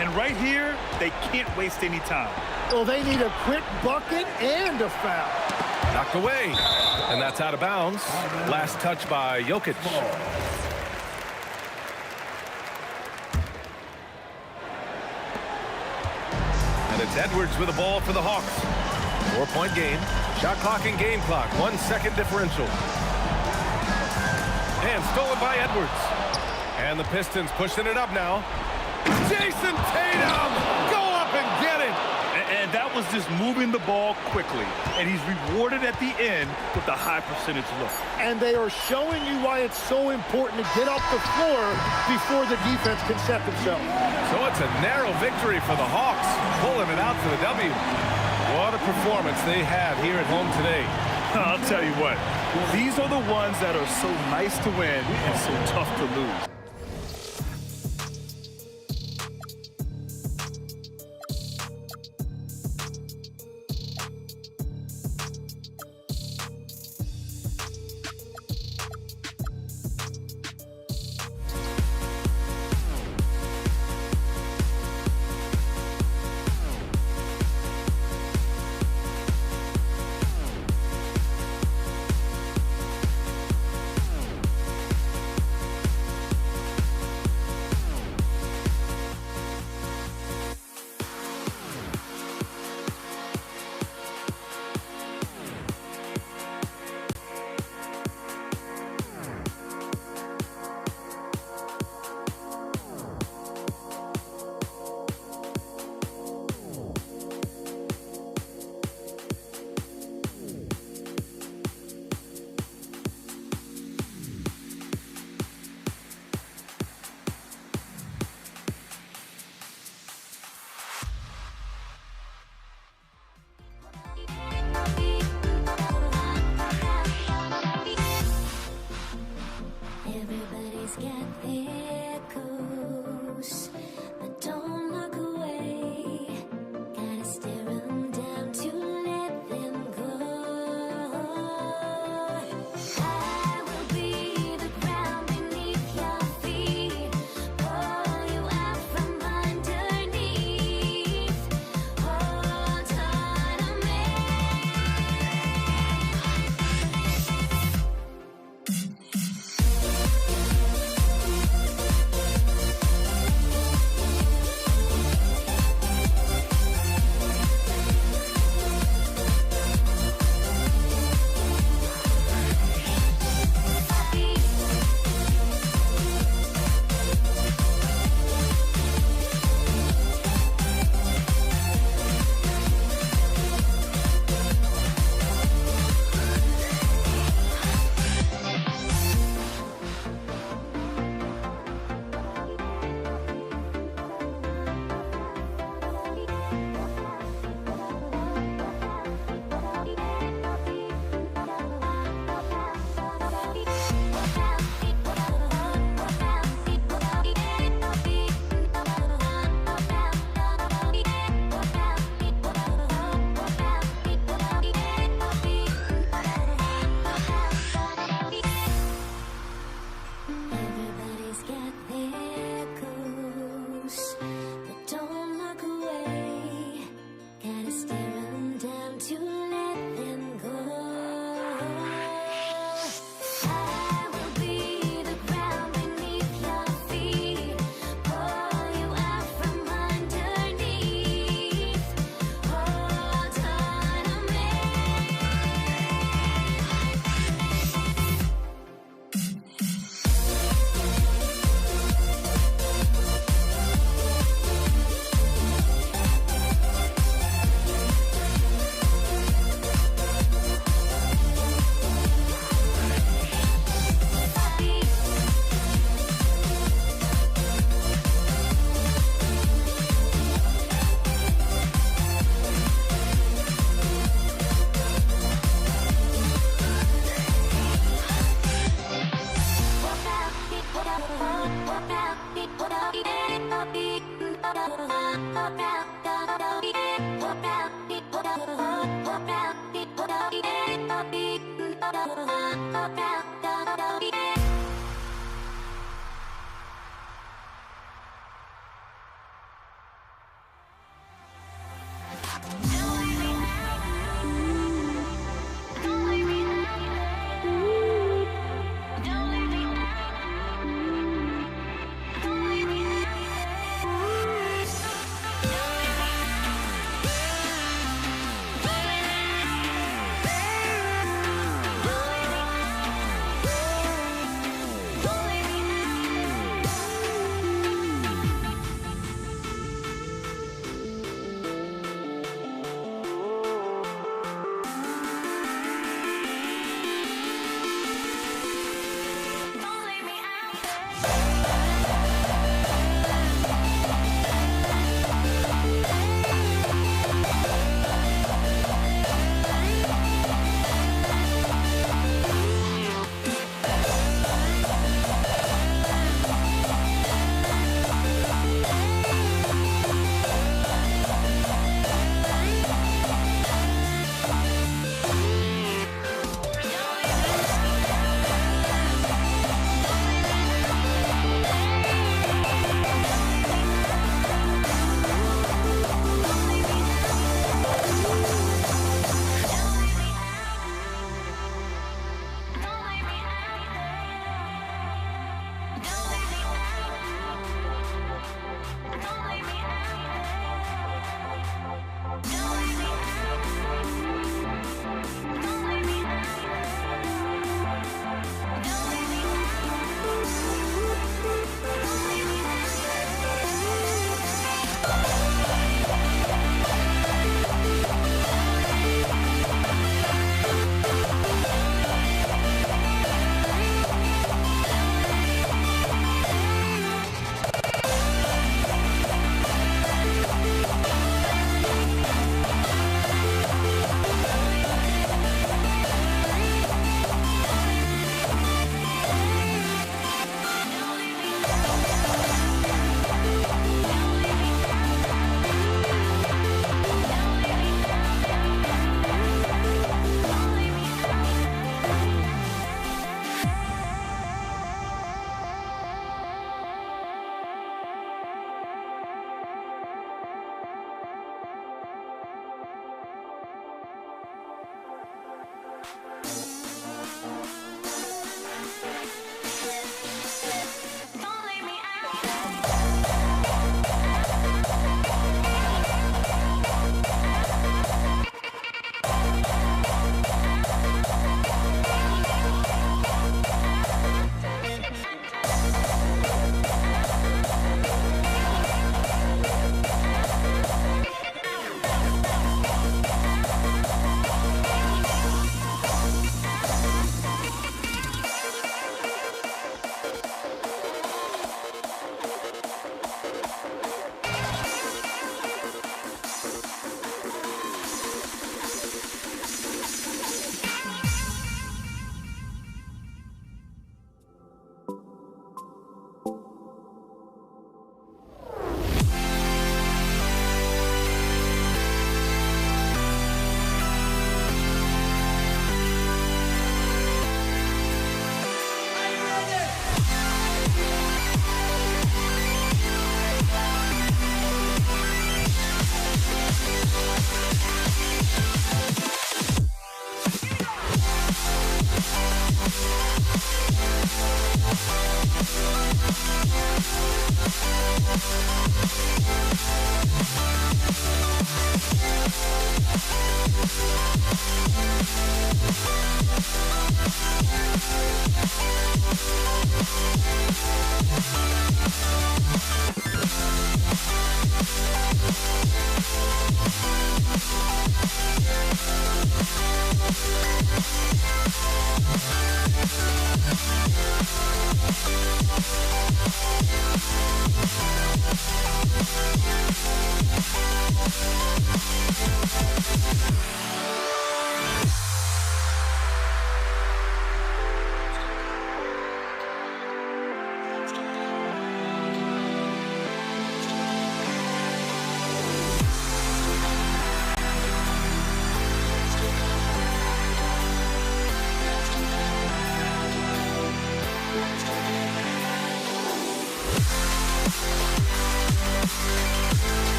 And right here, they can't waste any time. Well, they need a quick bucket and a foul. Knocked away. And that's out of bounds. Last touch by Jokic. And it's Edwards with the ball for the Hawks. 4-point game. Shot clock and game clock. 1 second differential. And stolen by Edwards. And the Pistons pushing it up now. Jason Tatum! Go up and get it! And that was just moving the ball quickly. And he's rewarded at the end with the high percentage look. And they are showing you why it's so important to get off the floor before the defense can set themselves. So it's a narrow victory for the Hawks, pulling it out for the W. What a performance they had here at home today. I'll tell you what, these are the ones that are so nice to win and so tough to lose.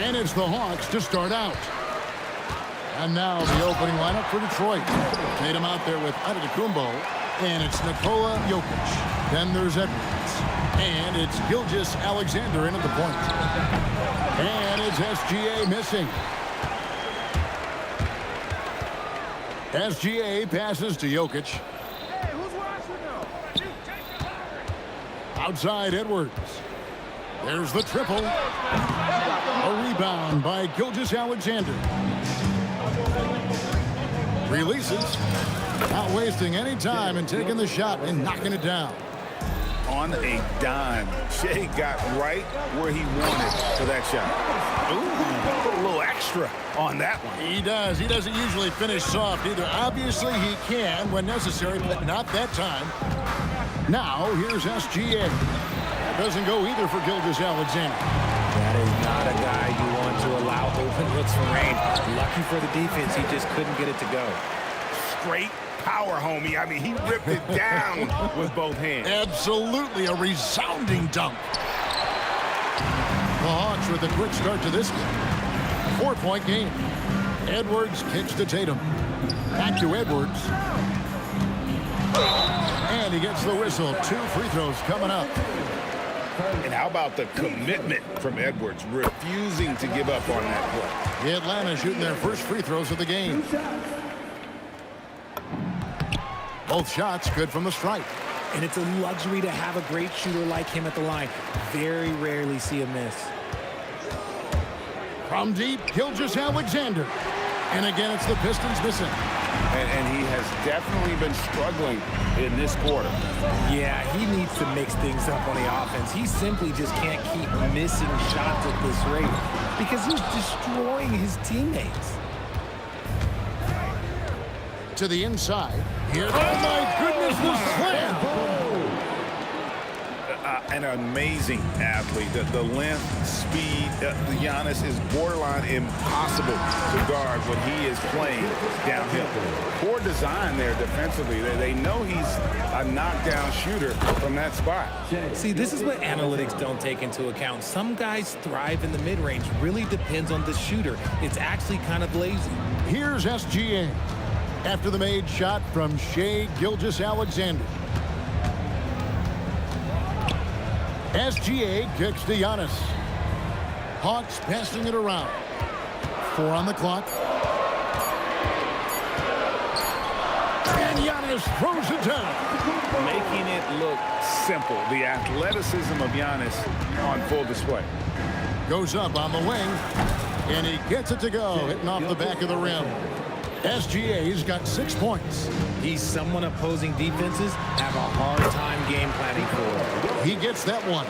And it's the Hawks to start out. And now the opening lineup for Detroit. Tatum out there with Antetokounmpo. And it's Nikola Jokic. Then there's Edwards. And it's Gilgeous-Alexander in at the point. And it's SGA missing. SGA passes to Jokic. Outside Edwards. There's the triple. A rebound by Gilgeous-Alexander. Releases. Not wasting any time and taking the shot and knocking it down. On a dime, Shea got right where he wanted for that shot. Ooh, put a little extra on that one. He does. He doesn't usually finish soft either. Obviously, he can when necessary, but not that time. Now, here's SGA. That doesn't go either for Gilgeous-Alexander. That is not a guy you want to allow open looks from range. Lucky for the defense, he just couldn't get it to go. Straight power, homie. I mean, he ripped it down with both hands. Absolutely a resounding dunk. The Hawks with a quick start to this game. 4-point game. Edwards kicks to Tatum. Back to Edwards. And he gets the whistle. 2 free throws coming up. And how about the commitment from Edwards, refusing to give up on that play. Atlanta shooting their first free throws of the game. Both shots good from the stripe. And it's a luxury to have a great shooter like him at the line. Very rarely see a miss. From deep, Gilgeous-Alexander. And again, it's the Pistons missing. And he has definitely been struggling in this quarter. Yeah, he needs to mix things up on the offense. He simply just can't keep missing shots at this rate because he's destroying his teammates. To the inside. Here. Oh, my goodness, the slam. An amazing athlete. The length, speed, Giannis is borderline impossible to guard when he is playing downhill. Poor design there defensively. They know he's a knockdown shooter from that spot. See, this is what analytics don't take into account. Some guys thrive in the mid-range. Really depends on the shooter. It's actually kind of lazy. Here's SGA. After the made shot from Shea Gilgeous-Alexander. SGA kicks to Giannis. Hawks passing it around. 4 on the clock. And Giannis throws it down. Making it look simple. The athleticism of Giannis on full display. Goes up on the wing. And he gets it to go. Hitting off the back of the rim. SGA's got 6 points. He's someone opposing defenses have a hard time game planning for. He gets that one.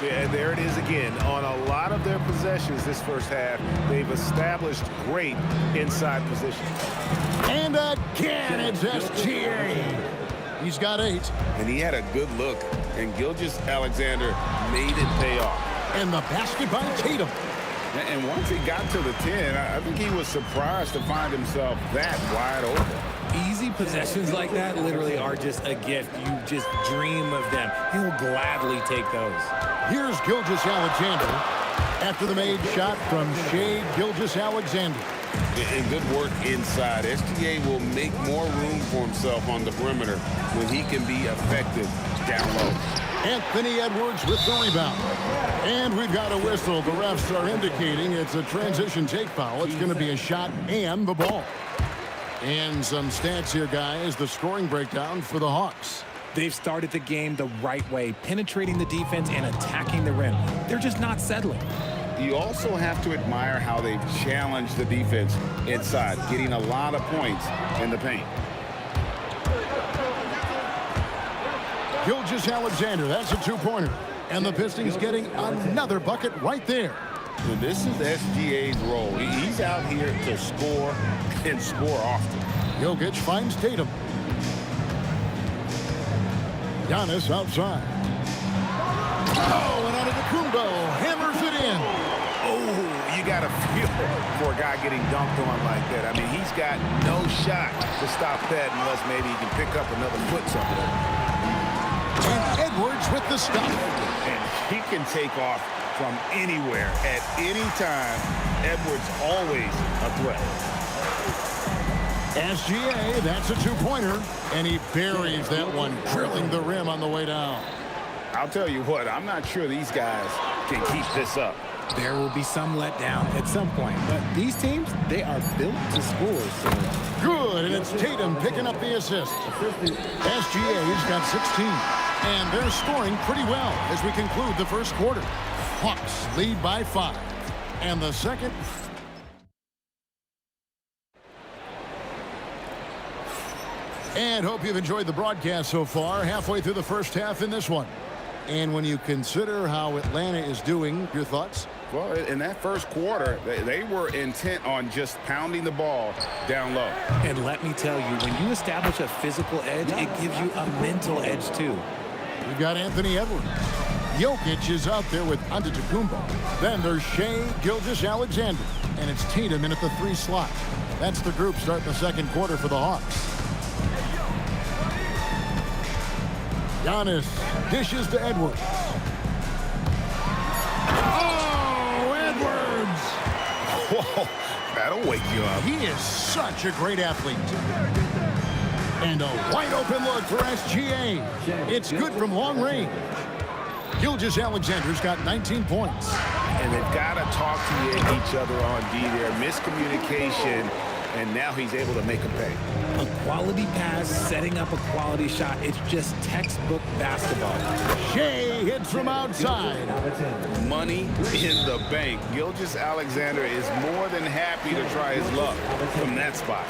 Yeah, there it is again. On a lot of their possessions this first half, they've established great inside position. And again, it's SGA. He's got 8. And he had a good look, and Gilgeous-Alexander made it pay off. And the basket by Tatum. And once he got to the 10, I think he was surprised to find himself that wide open. Easy possessions like that literally are just a gift. You just dream of them. He'll gladly take those. Here's Gilgeous-Alexander after the made shot from Shea Gilgeous-Alexander. And good work inside. SGA will make more room for himself on the perimeter when he can be effective down low. Anthony Edwards with the rebound. And we've got a whistle. The refs are indicating it's a transition take foul. It's going to be a shot and the ball. And some stats here, guys. The scoring breakdown for the Hawks. They've started the game the right way, penetrating the defense and attacking the rim. They're just not settling. You also have to admire how they've challenged the defense inside, getting a lot of points in the paint. Gilgeous-Alexander, that's a 2-pointer. And the Pistons getting another bucket right there. So this is SGA's role. He's out here to score and score often. Jokic finds Tatum. Giannis outside. Oh, and Antetokounmpo hammers it in. Oh, you got to feel for a guy getting dunked on like that. I mean, he's got no shot to stop that unless maybe he can pick up another foot somewhere. And Edwards with the stop. And he can take off from anywhere at any time. Edwards always a threat. SGA, that's a two-pointer, and he buries that one, drilling the rim on the way down. I'll tell you what, I'm not sure these guys can keep this up. There will be some letdown at some point, but these teams, they are built to score. So good, and it's Tatum picking up the assist. SGA's got 16, and they're scoring pretty well as we conclude the first quarter. Hawks lead by 5, and the second. And hope you've enjoyed the broadcast so far, halfway through the first half in this one. And when you consider how Atlanta is doing, your thoughts? Well, in that first quarter, they were intent on just pounding the ball down low. And let me tell you, when you establish a physical edge, it gives you a mental edge too. You've got Anthony Edwards. Jokic is out there with Antetokounmpo. Then there's Shai Gilgeous-Alexander. And it's Tatum in at the 3 slot. That's the group starting the second quarter for the Hawks. Giannis dishes to Edwards. Oh, Edwards! Whoa, that'll wake you up. He is such a great athlete. And a wide open look for SGA. It's good from long range. Gilgeous-Alexander's got 19 points. And they've got to talk to each other on D there. Miscommunication, and now he's able to make a pay. A quality pass, setting up a quality shot. It's just textbook basketball. Shai hits from outside. Money in the bank. Gilgeous-Alexander is more than happy to try his luck from that spot.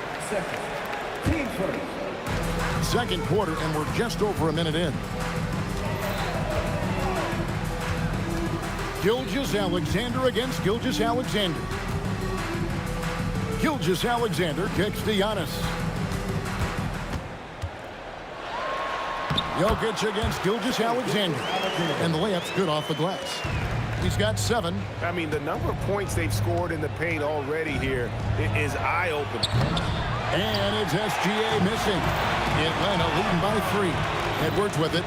Second quarter, and we're just over a minute in. Gilgeous-Alexander against Gilgeous-Alexander. Gilgeous-Alexander kicks to Giannis. Jokic against Gilgeous-Alexander. And the layup's good off the glass. He's got 7. I mean, the number of points they've scored in the paint already here is eye-opening. And it's SGA missing. Atlanta leading by 3. Edwards with it.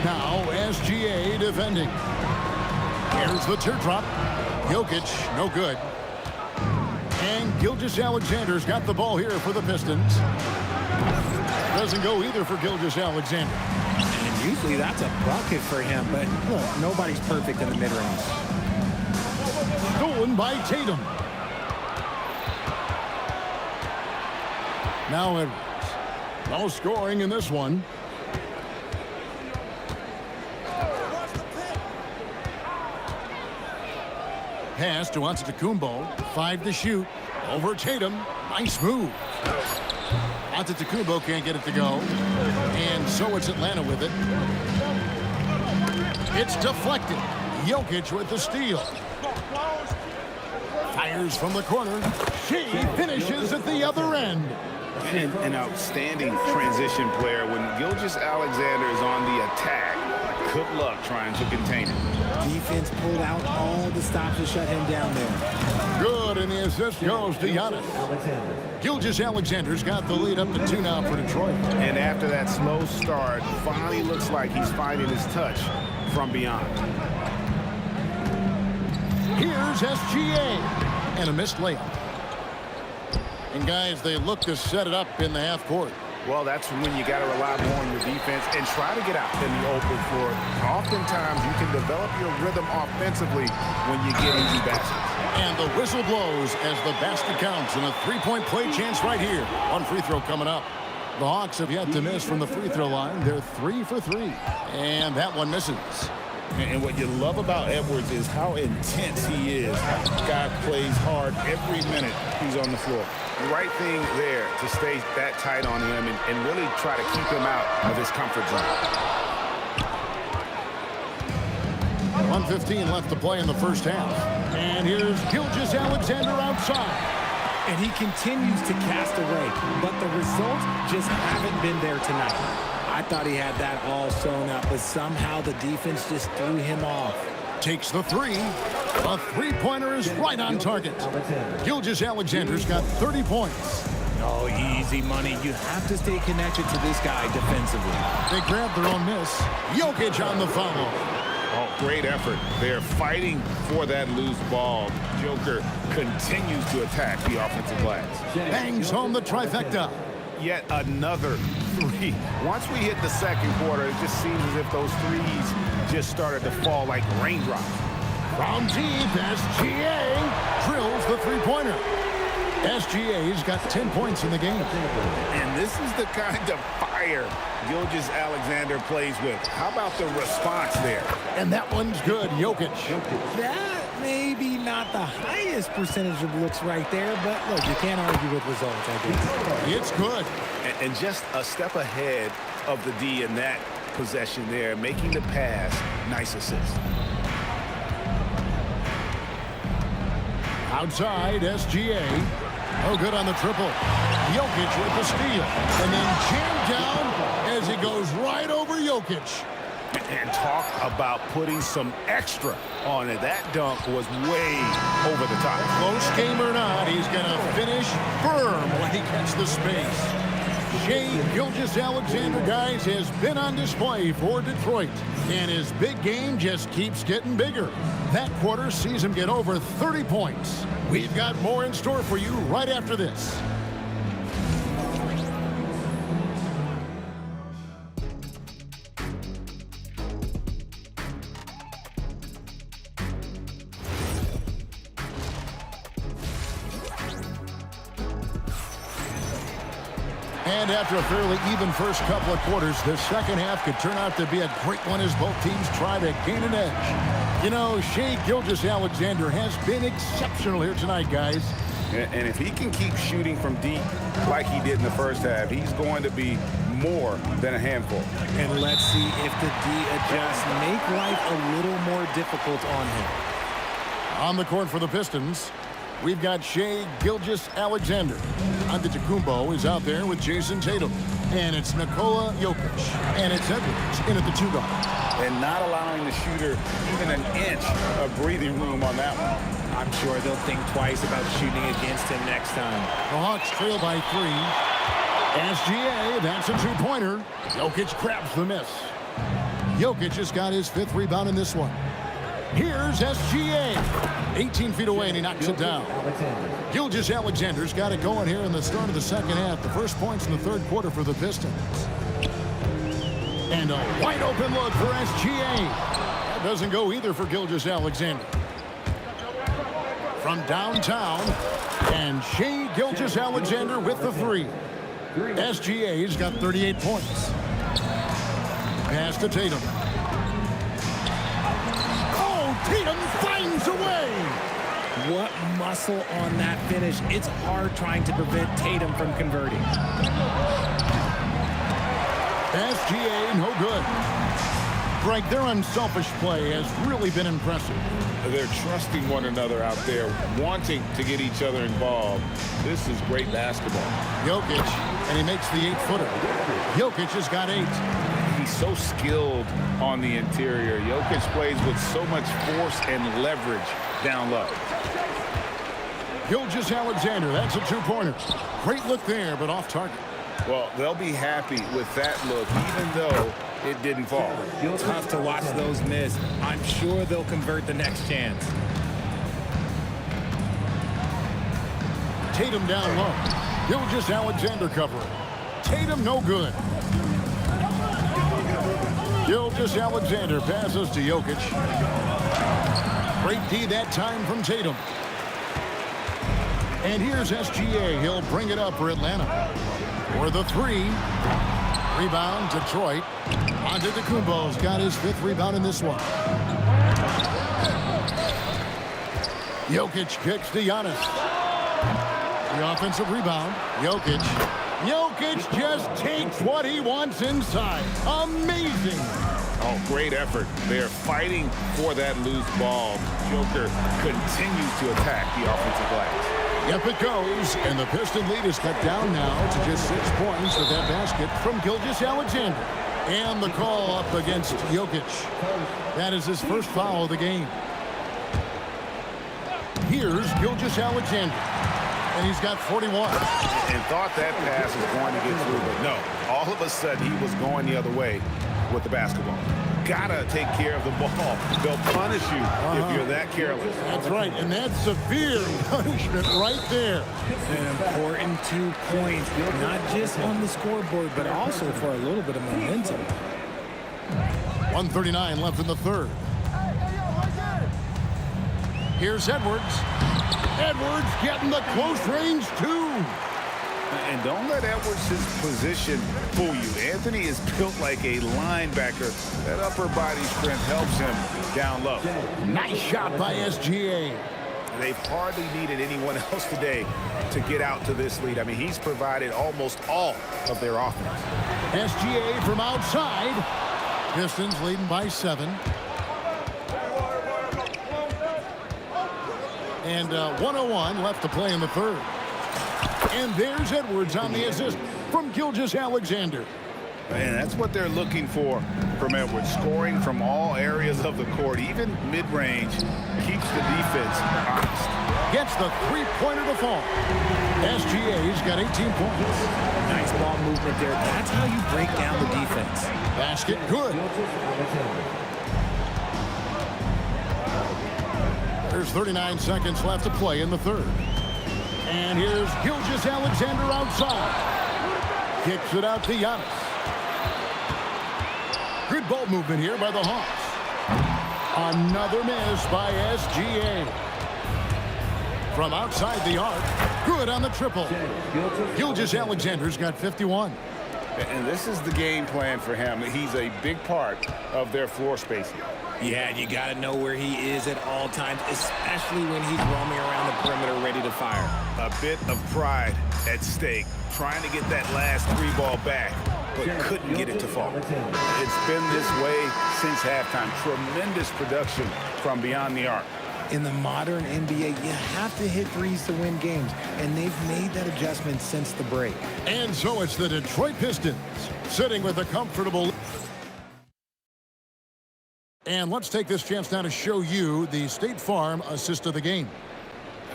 Now SGA defending. Here's the teardrop. Jokic, no good. And Gilgeous-Alexander's got the ball here for the Pistons. Doesn't go either for Gilgeous-Alexander. And usually that's a bucket for him, but look, nobody's perfect in the mid-range. Stolen by Tatum. Now Edwards. No scoring in this one. Pass to Antetokounmpo. 5 to shoot. Over Tatum. Nice move. Antetokounmpo can't get it to go. And so it's Atlanta with it. It's deflected. Jokic with the steal. Fires from the corner. She finishes at the other end. An outstanding transition player. When Gilgeous-Alexander is on the attack, good luck trying to contain him. Defense pulled out all the stops to shut him down there. Good, and the assist goes to Giannis. Gilgeous-Alexander's got the lead up to 2 now for Detroit. And after that slow start, finally looks like he's finding his touch from beyond. Here's SGA. And a missed layup. And guys, they look to set it up in the half court. Well, that's when you got to rely more on your defense and try to get out in the open floor. Oftentimes, you can develop your rhythm offensively when you get easy baskets. And the whistle blows as the basket counts, and a 3-point play chance right here. One free throw coming up. The Hawks have yet to miss from the free throw line. They're 3 for 3. And that one misses. And what you love about Edwards is how intense he is. This guy plays hard every minute he's on the floor. The right thing there to stay that tight on him and really try to keep him out of his comfort zone. 1:15 left to play in the first half. And here's Gilgeous-Alexander outside. And he continues to cast away, but the results just haven't been there tonight. I thought he had that all sewn up, but somehow the defense just threw him off. Takes the 3. A 3-pointer is right on target. Gilgeous-Alexander's got 30 points. Oh, easy money. You have to stay connected to this guy defensively. They grab their own miss. Jokic on the foul. Oh, great effort. They're fighting for that loose ball. Joker continues to attack the offensive glass. Bangs home the trifecta. Yet another three. Once we hit the second quarter, it just seems as if those threes just started to fall like raindrops. From deep, SGA drills the three-pointer. SGA's got 10 points in the game. And this is the kind of fire Gilgeous-Alexander plays with. How about the response there? And that one's good, Jokic. That maybe not the highest percentage of looks right there, but look, you can't argue with results, I guess. It's good. And just a step ahead of the D in that possession there, making the pass. Nice assist. Outside, SGA. No good on the triple. Jokic with the steal. And then jammed down as he goes right over Jokic. And talk about putting some extra on it. That dunk was way over the top. Close game or not, he's going to finish firm when he gets the space. Shai Gilgeous-Alexander, guys, has been on display for Detroit. And his big game just keeps getting bigger. That quarter sees him get over 30 points. We've got more in store for you right after this. And after a fairly even first couple of quarters, the second half could turn out to be a great one as both teams try to gain an edge. You know, Shai Gilgeous-Alexander has been exceptional here tonight, guys. And if he can keep shooting from deep like he did in the first half, he's going to be more than a handful. And let's see if the D adjusts, make life a little more difficult on him. On the court for the Pistons, we've got Shai Gilgeous-Alexander. Antetokounmpo is out there with Jason Tatum. And it's Nikola Jokic. And it's Edwards in at the two guard. And not allowing the shooter even an inch of breathing room on that one. I'm sure they'll think twice about shooting against him next time. The Hawks trail by 3. SGA, that's a two-pointer. Jokic grabs the miss. Jokic has got his 5th rebound in this one. Here's SGA. 18 feet away, and he knocks it down. Gilgeous-Alexander's got it going here in the start of the second half. The first points in the third quarter for the Pistons. And a wide open look for SGA. That doesn't go either for Gilgeous-Alexander. From downtown, and Shai Gilgeous-Alexander with the 3. SGA's got 38 points. Pass to Tatum. Tatum finds a way. What muscle on that finish. It's hard trying to prevent Tatum from converting. SGA, no good. Greg, their unselfish play has really been impressive. They're trusting one another out there, wanting to get each other involved. This is great basketball. Jokic, and he makes the 8-footer. Jokic has got 8. He's so skilled on the interior. Jokic plays with so much force and leverage down low. Gilgeous-Alexander, that's a two-pointer. Great look there, but off target. Well, they'll be happy with that look, even though it didn't fall. Tough to watch those miss. I'm sure they'll convert the next chance. Tatum down low. Gilgeous-Alexander covering. Tatum no good. Gilgeous-Alexander passes to Jokic. Great D that time from Tatum. And here's SGA. He'll bring it up for Atlanta. For the 3. Rebound, Detroit. Antetokounmpo's got his 5th rebound in this one. Jokic kicks to Giannis. The offensive rebound. Jokic. Jokic just takes what he wants inside. Amazing. Oh, great effort. They're fighting for that loose ball. Joker continues to attack the offensive glass. Yep, it goes. And the Piston lead is cut down now to just 6 points with that basket from Gilgeous-Alexander. And the call up against Jokic. That is his first foul of the game. Here's Gilgeous-Alexander. And he's got 41. And thought that pass was going to get through, but no. All of a sudden, he was going the other way with the basketball. gotta take care of the ball. They'll punish you if you're that careless. That's right, and that's severe punishment right there. An important 2 points, not just on the scoreboard, but also for a little bit of momentum. 1:39 left in the third. Here's Edwards. Edwards getting the close range, too. And don't let Edwards' position fool you. Anthony is built like a linebacker. That upper body strength helps him down low. Nice shot by SGA. They've hardly needed anyone else today to get out to this lead. I mean, he's provided almost all of their offense. SGA from outside. Pistons leading by 7. And 1:01 left to play in the third. And there's Edwards on the assist from Gilgeous-Alexander. And that's what they're looking for from Edwards. Scoring from all areas of the court, even mid-range, keeps the defense honest. Gets the three-pointer to fall. SGA's got 18 points. Nice ball movement there. That's how you break down the defense. Basket good. There's 39 seconds left to play in the third. And here's Gilgeous-Alexander outside. Kicks it out to Giannis. Good ball movement here by the Hawks. Another miss by SGA. From outside the arc. Good on the triple. Gilgeous-Alexander's got 51. And this is the game plan for him. He's a big part of their floor spacing. Yeah, you got to know where he is at all times, especially when he's roaming around the perimeter ready to fire. A bit of pride at stake, trying to get that last 3 ball back, but couldn't get it to fall. It's been this way since halftime. Tremendous production from beyond the arc. In the modern NBA, you have to hit threes to win games, and they've made that adjustment since the break. And so it's the Detroit Pistons sitting with a comfortable. And let's take this chance now to show you the State Farm assist of the game.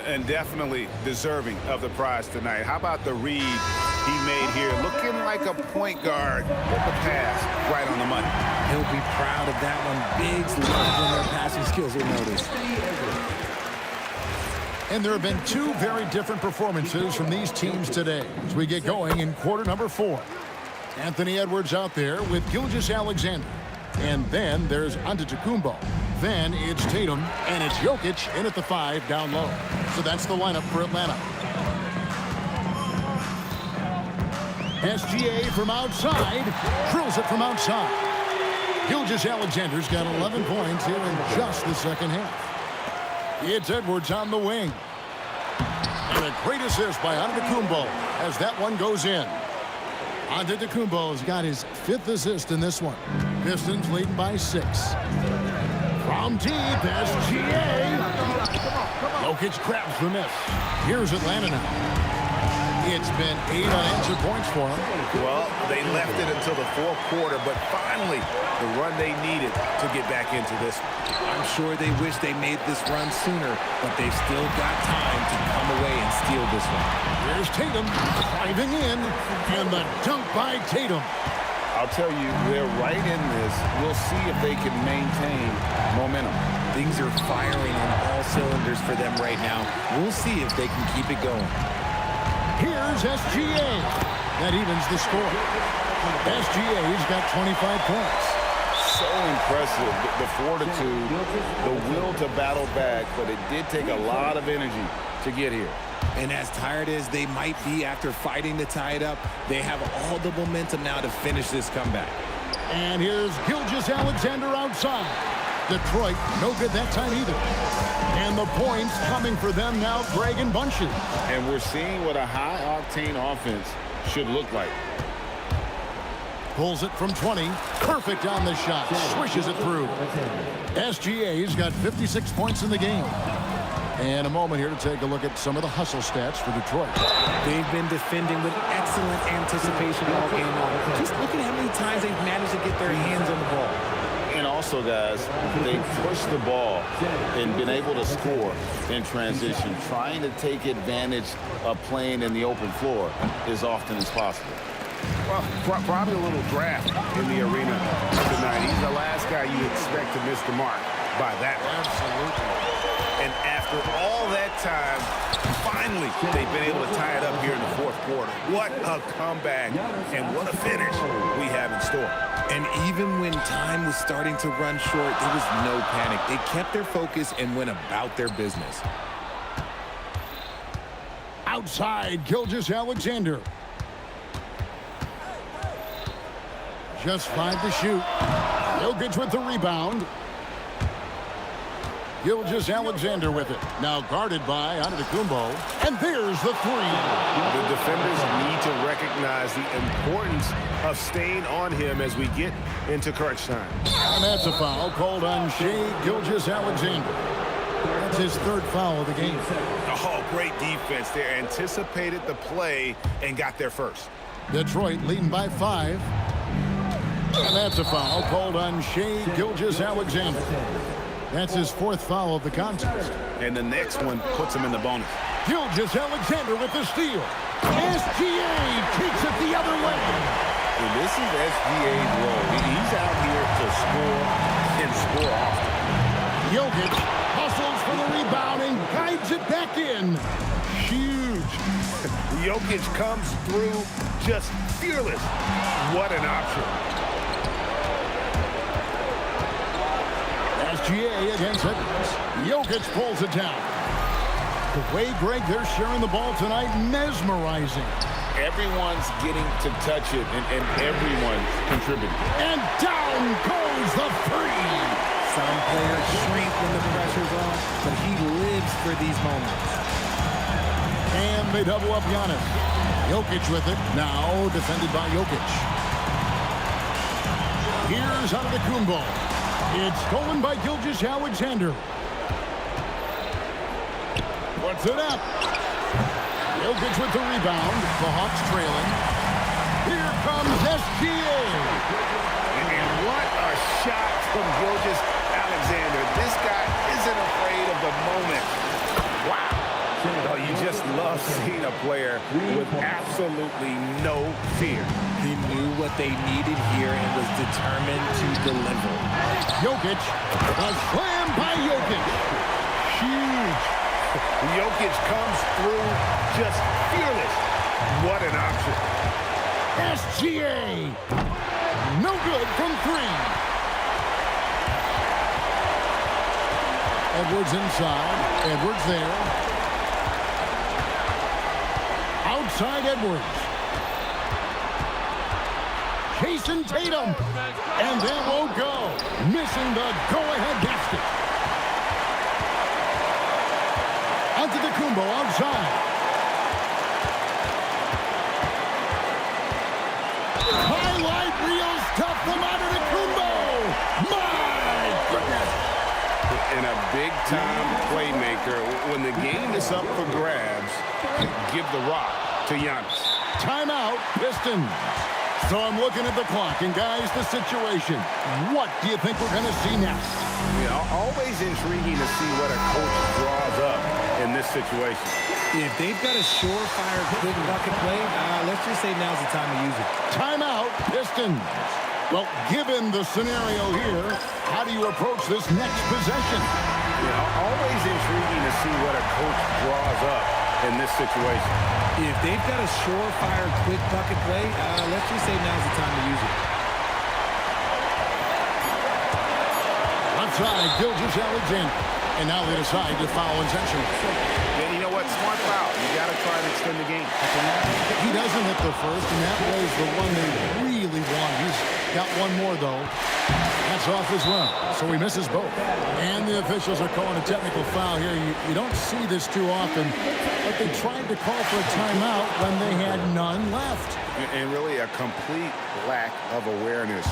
And definitely deserving of the prize tonight. How about the read he made here? Looking like a point guard with the pass right on the money. He'll be proud of that one. Bigs love when their passing skills are noticed. And there have been 2 very different performances from these teams today as we get going in quarter number 4. Anthony Edwards out there with Gilgeous-Alexander. And then there's Antetokounmpo. Then it's Tatum, and it's Jokic in at the 5 down low. So that's the lineup for Atlanta. SGA from outside, drills it from outside. Gilgeous-Alexander's got 11 points here in just the second half. It's Edwards on the wing. And a great assist by Antetokounmpo as that one goes in. Antetokounmpo's got his 5th assist in this one. Pistons leading by 6. From deep, SGA. Jokic grabs the miss. Here's Atlanta now. It's been 8 unanswered points for them. Well, they left it until the 4th quarter, but finally the run they needed to get back into this one. I'm sure they wish they made this run sooner, but they've still got time to come away and steal this one. Here's Tatum driving in, and the dunk by Tatum. I'll tell you, they're right in this. We'll see if they can maintain momentum. Things are firing on all cylinders for them right now. We'll see if they can keep it going. Here's SGA. That evens the score. SGA's got 25 points. So impressive, the fortitude, the will to battle back, but it did take a lot of energy to get here. And as tired as they might be after fighting to tie it up, they have all the momentum now to finish this comeback. And here's Gilgeous-Alexander outside. Detroit, no good that time either. And the points coming for them now, Greg and bunches. And we're seeing what a high-octane offense should look like. Pulls it from 20. Perfect on the shot. Swishes it through. SGA's got 56 points in the game. And a moment here to take a look at some of the hustle stats for Detroit. They've been defending with excellent anticipation all game long. Just look at how many times they've managed to get their hands on the ball. And also, guys, they pushed the ball and been able to score in transition. Trying to take advantage of playing in the open floor as often as possible. Well, probably a little draft in the arena tonight. He's the last guy you expect to miss the mark by that one. Absolutely. And after all that time, finally, they've been able to tie it up here in the fourth quarter. What a comeback and what a finish we have in store. And even when time was starting to run short, there was no panic. They kept their focus and went about their business. Outside, Gilgeous-Alexander. Just 5 to shoot. Jokic with the rebound. Gilgeous-Alexander with it. Now guarded by Antetokounmpo. And there's the three. The defenders need to recognize the importance of staying on him as we get into crunch time. And that's a foul called on Shai Gilgeous-Alexander. That's his 3rd foul of the game. Oh, great defense there. Anticipated the play and got there first. Detroit leading by 5. And that's a foul called on Shai Gilgeous-Alexander. That's his 4th foul of the contest. And the next one puts him in the bonus. Gilgeous-Alexander with the steal. SGA takes it the other way. And this is SGA's role. He's out here to score and score often. Jokic hustles for the rebound and guides it back in. Huge. Jokic comes through just fearless. What an option. SGA against Edwards. Jokic pulls it down. The way, Greg, they're sharing the ball tonight, mesmerizing. Everyone's getting to touch it, and everyone's contributing. And down goes the three. Some players shrink when the pressure's on, but he lives for these moments. And they double up Giannis. Jokic with it. Now defended by Jokic. Here's Antetokounmpo. It's stolen by Gilgeous-Alexander. Puts it up. Jokic with the rebound. The Hawks trailing. Here comes SGA. And what a shot from Gilgeous-Alexander. This guy isn't afraid of the moment. Wow. Oh, you just love seeing a player with absolutely no fear. He knew what they needed here and was determined to deliver. Jokic. A slam by Jokic. Huge. Jokic comes through just fearless. What an option. SGA. No good from 3. Edwards inside. Edwards there. Outside Edwards. Jason Tatum. And that won't go. Missing the go-ahead basket. Antetokounmpo outside. Highlight reel stuff from Antetokounmpo. My goodness. And a big-time playmaker. When the game is up for grabs, give the rock to Giannis. Timeout, Pistons. So I'm looking at the clock, and guys, the situation. What do you think we're going to see next? You know, always intriguing to see what a coach draws up in this situation. If they've got a surefire quick bucket play, let's just say now's the time to use it. Timeout, Pistons. Well, given the scenario here, how do you approach this next possession? You know, always intriguing to see what a coach draws up in this situation. If they've got a surefire quick bucket play, let's just say now's the time to use it. Outside, Gilgeous-Alexander. And now they decide to foul intentionally. Yeah, you know what? Smart foul. You got to try and extend the game. He doesn't hit the first, and that was the one they really wanted. He's got one more, though. That's off as well. So he misses both. And the officials are calling a technical foul here. You don't see this too often, but they tried to call for a timeout when they had none left. And really a complete lack of awareness.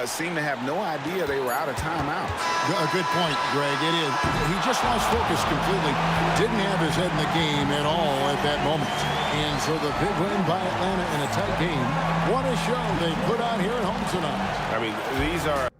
Seemed to have no idea they were out of timeout. A good point, Greg. It is. He just lost focus completely. Didn't have his head in the game at all at that moment. And so the big win by Atlanta in a tight game. What a show they put on here at home tonight. I mean, these are...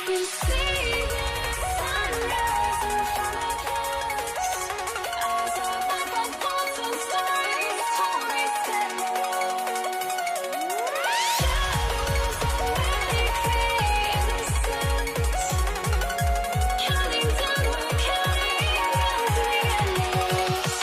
You see the sunrise in front of us. Eyes are like a thousand stories told me shadows already create the sense. Counting down, we're counting down to the endless.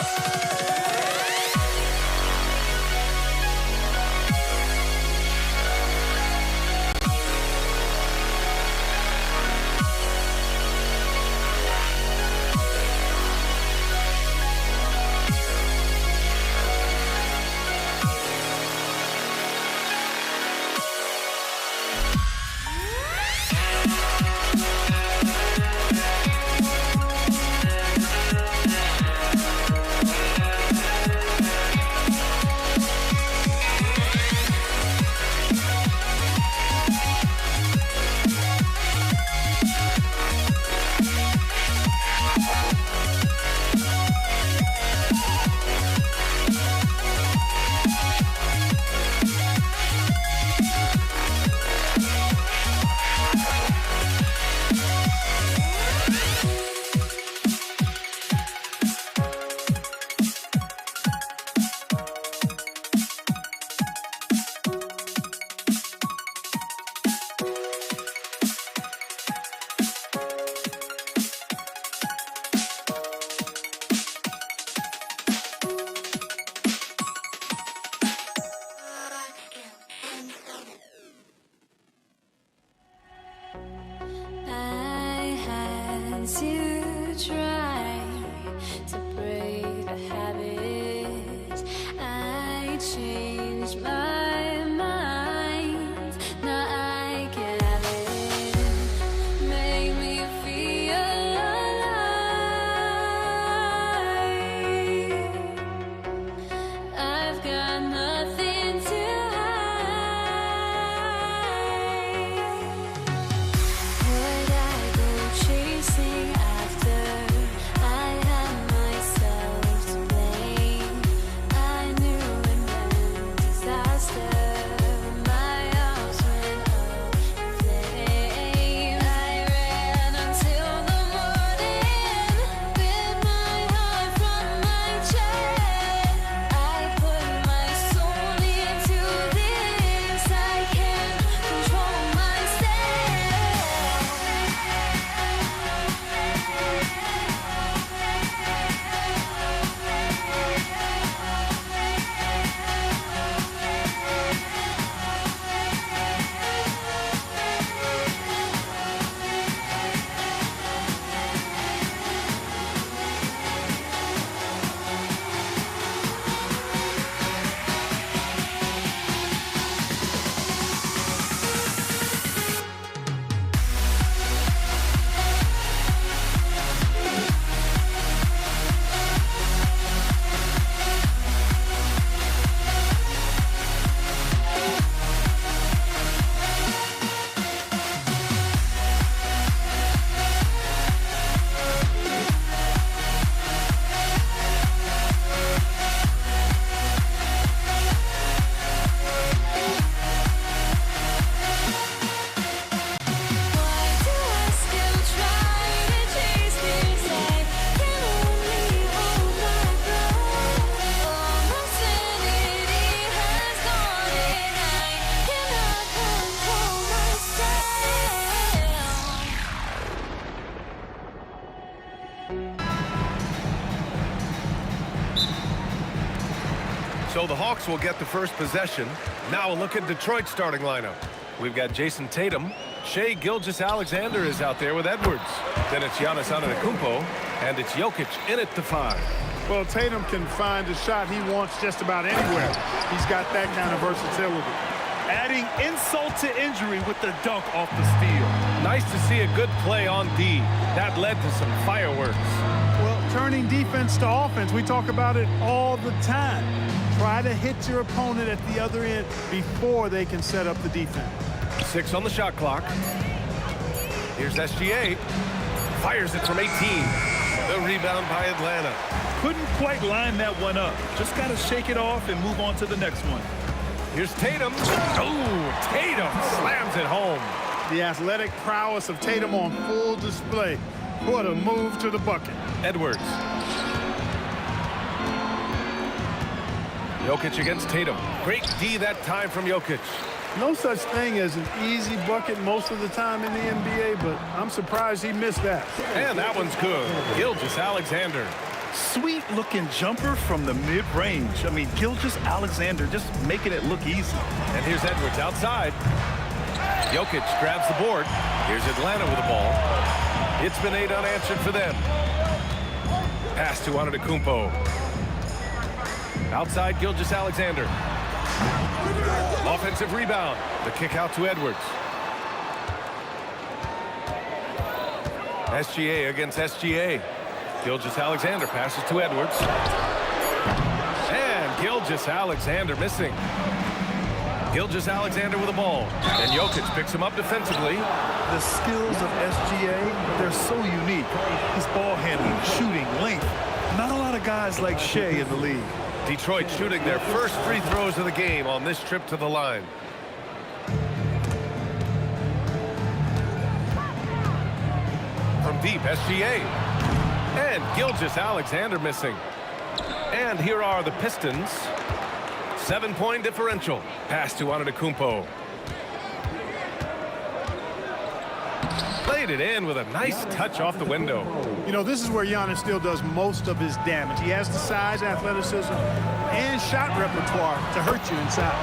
I had to try to break a habit. I changed my mind. Now I can have it. Make me feel alive. I've got nothing to would I go chasing after? I had myself to blame. I knew it meant disaster. My arms went up in flames. I ran until the morning with my heart from my chest. I put my soul into this. I can't control myself. Why do I still try to chase this? I can only hold my breath. All my sanity has gone, and I cannot control myself. So the Hawks will get the first possession. Now a look at Detroit's starting lineup. We've got Jason Tatum. Shai Gilgeous-Alexander is out there with Edwards. Then it's Giannis Antetokounmpo, and it's Jokic in at the 5. Well, Tatum can find the shot he wants just about anywhere. He's got that kind of versatility. Adding insult to injury with the dunk off the steal. Nice to see a good play on D. That led to some fireworks. Well, turning defense to offense, we talk about it all the time. Try to hit your opponent at the other end before they can set up the defense. 6 on the shot clock. Here's SGA. Fires it from 18. The rebound by Atlanta. Couldn't quite line that one up. Just got to shake it off and move on to the next one. Here's Tatum. Oh, Tatum slams it home. The athletic prowess of Tatum on full display. What a move to the bucket. Edwards. Jokic against Tatum. Great D that time from Jokic. No such thing as an easy bucket most of the time in the NBA, but I'm surprised he missed that. And that one's good. Gilgeous-Alexander. Sweet-looking jumper from the mid-range. I mean, Gilgeous-Alexander just making it look easy. And here's Edwards outside. Jokic grabs the board. Here's Atlanta with the ball. It's been 8 unanswered for them. Pass to Antetokounmpo. Outside Gilgeous-Alexander. Offensive rebound. The kick out to Edwards. SGA against SGA. Gilgeous-Alexander passes to Edwards. And Gilgeous-Alexander missing. Gilgeous-Alexander with the ball. And Jokic picks him up defensively. The skills of SGA, they're so unique. His ball handling, shooting, length. Not a lot of guys like Shea in the league. Detroit shooting their first free throws of the game on this trip to the line. From deep, SGA. And Gilgeous-Alexander missing. And here are the Pistons. 7-point differential. Pass to Antetokounmpo. Played it in with a nice touch off the window. You know, this is where Giannis still does most of his damage. He has the size, athleticism, and shot repertoire to hurt you inside.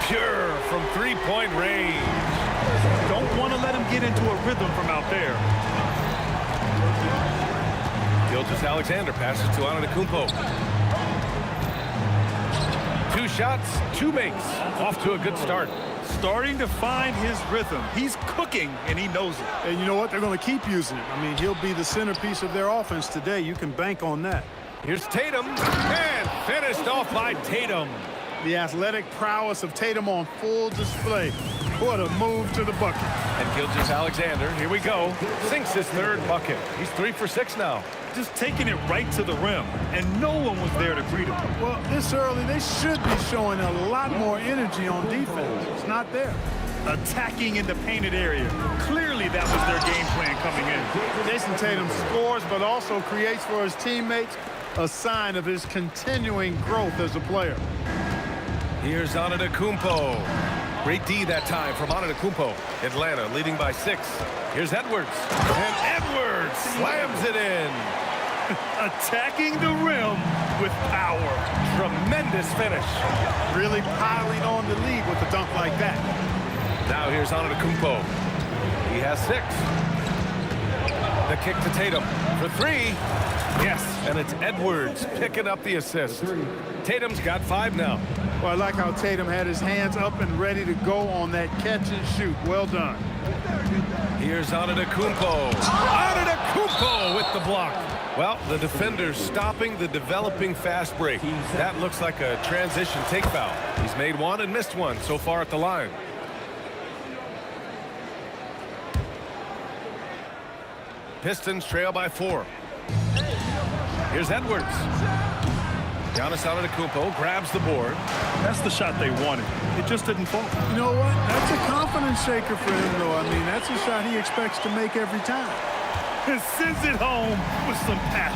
Pure from three-point range. Don't want to let him get into a rhythm from out there. Gilgeous-Alexander passes to Antetokounmpo. 2 shots, 2 makes. Off to a good start. Starting to find his rhythm. He's cooking, and he knows it. And you know what? They're going to keep using it. I mean, he'll be the centerpiece of their offense today. You can bank on that. Here's Tatum. And finished off by Tatum. The athletic prowess of Tatum on full display. What a move to the bucket. And Gilgeous-Alexander, here we go, sinks his 3rd bucket. He's 3 for 6 now. Just taking it right to the rim, and no one was there to greet him. Well, this early, they should be showing a lot more energy on defense. It's not there. Attacking in the painted area. Clearly, that was their game plan coming in. Jason Tatum scores, but also creates for his teammates, a sign of his continuing growth as a player. Here's Antetokounmpo. Great D that time from Antetokounmpo. Atlanta leading by 6. Here's Edwards. And Edwards slams it in. Attacking the rim with power. Tremendous finish. Really piling on the lead with a dunk like that. Now here's Antetokounmpo. He has 6. The kick to Tatum for 3. Yes, and it's Edwards picking up the assist. Tatum's got 5 now. Well, I like how Tatum had his hands up and ready to go on that catch and shoot. Well done. Here's Antetokounmpo. Antetokounmpo with the block. Well, the defender's stopping the developing fast break. That looks like a transition take foul. He's made 1 and missed 1 so far at the line. Pistons trail by 4. Here's Edwards. Giannis Antetokounmpo grabs the board. That's the shot they wanted. It just didn't fall. You know what? That's a confidence shaker for him, though. I mean, that's a shot he expects to make every time. And sends it home with some power.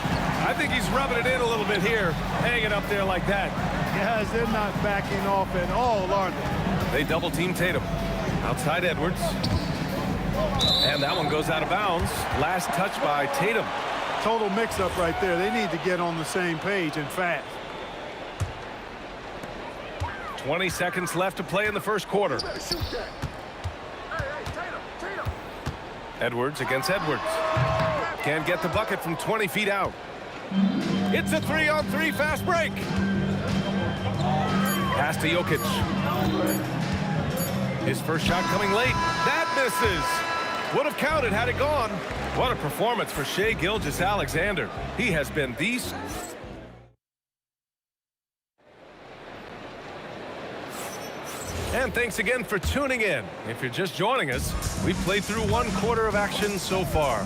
I think he's rubbing it in a little bit here, hanging up there like that. Guys, they're not backing off at all, are they? They double-team Tatum. Outside Edwards. And that one goes out of bounds. Last touch by Tatum. Total mix-up right there. They need to get on the same page and fast. 20 seconds left to play in the first quarter. Edwards against Edwards. Can't get the bucket from 20 feet out. It's a 3-on-3 fast break. Pass to Jokic. His first shot coming late. That misses. Would have counted had it gone. What a performance for Shai Gilgeous-Alexander. He has been the... And thanks again for tuning in. If you're just joining us, we've played through 1/4 of action so far.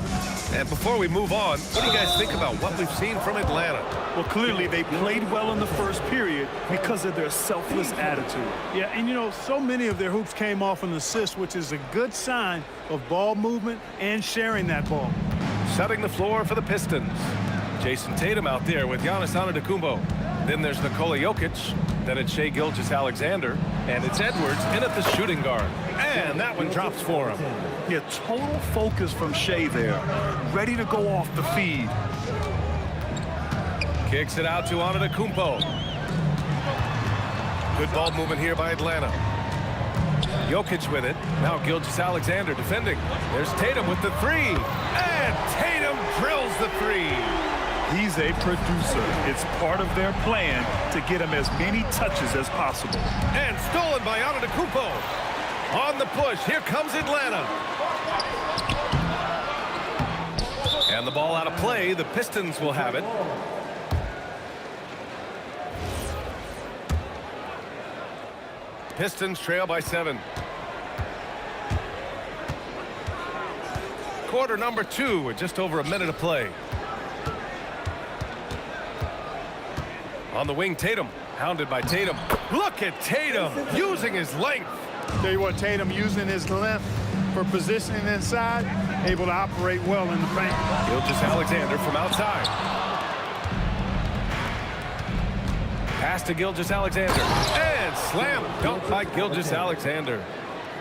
And before we move on, what do you guys think about what we've seen from Atlanta? Well, clearly they played well in the first period because of their selfless attitude. Yeah, and you know, so many of their hoops came off an assist, which is a good sign of ball movement and sharing that ball. Setting the floor for the Pistons. Jason Tatum out there with Giannis Antetokounmpo. Then there's Nikola Jokic. Then it's Shai Gilgeous-Alexander. And it's Edwards in at the shooting guard. And that one drops for him. Yeah, total focus from Shai there. Ready to go off the feed. Kicks it out to Antetokounmpo. Good ball movement here by Atlanta. Jokic with it. Now Gilgeous-Alexander defending. There's Tatum with the three. And Tatum drills the three. He's a producer. It's part of their plan to get him as many touches as possible. And stolen by Antetokounmpo. On the push, here comes Atlanta. And the ball out of play. The Pistons will have it. Pistons trail by 7. Quarter number 2 with just over a minute of play. On the wing, Tatum, hounded by Tatum. Look at Tatum using his length. Tell you what, Tatum using his length for positioning inside, able to operate well in the paint. Gilgeous-Alexander from outside. Pass to Gilgeous-Alexander. And slam dunk by Gilgeous-Alexander.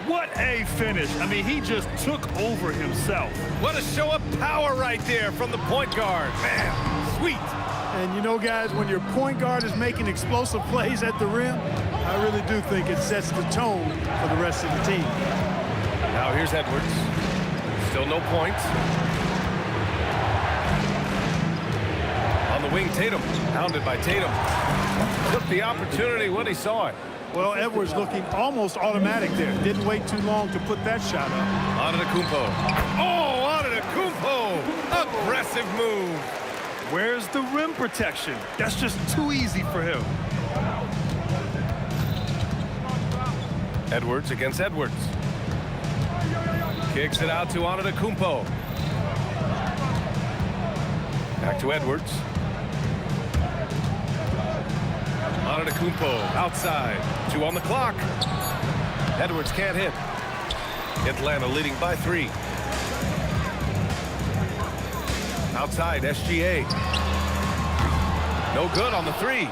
What a finish. I mean, he just took over himself. What a show of power right there from the point guard. Man, sweet. And you know, guys, when your point guard is making explosive plays at the rim, I really do think it sets the tone for the rest of the team. Now here's Edwards. Still no points. On the wing, Tatum, hounded by Tatum. Took the opportunity when he saw it. Well, Edwards looking almost automatic there. Didn't wait too long to put that shot up. Antetokounmpo. Oh, Antetokounmpo! Aggressive move. Where's the rim protection? That's just too easy for him. Edwards against Edwards. Kicks it out to Antetokounmpo. Back to Edwards. Antetokounmpo outside. 2 on the clock. Edwards can't hit. Atlanta leading by 3. Outside, SGA. No good on the 3.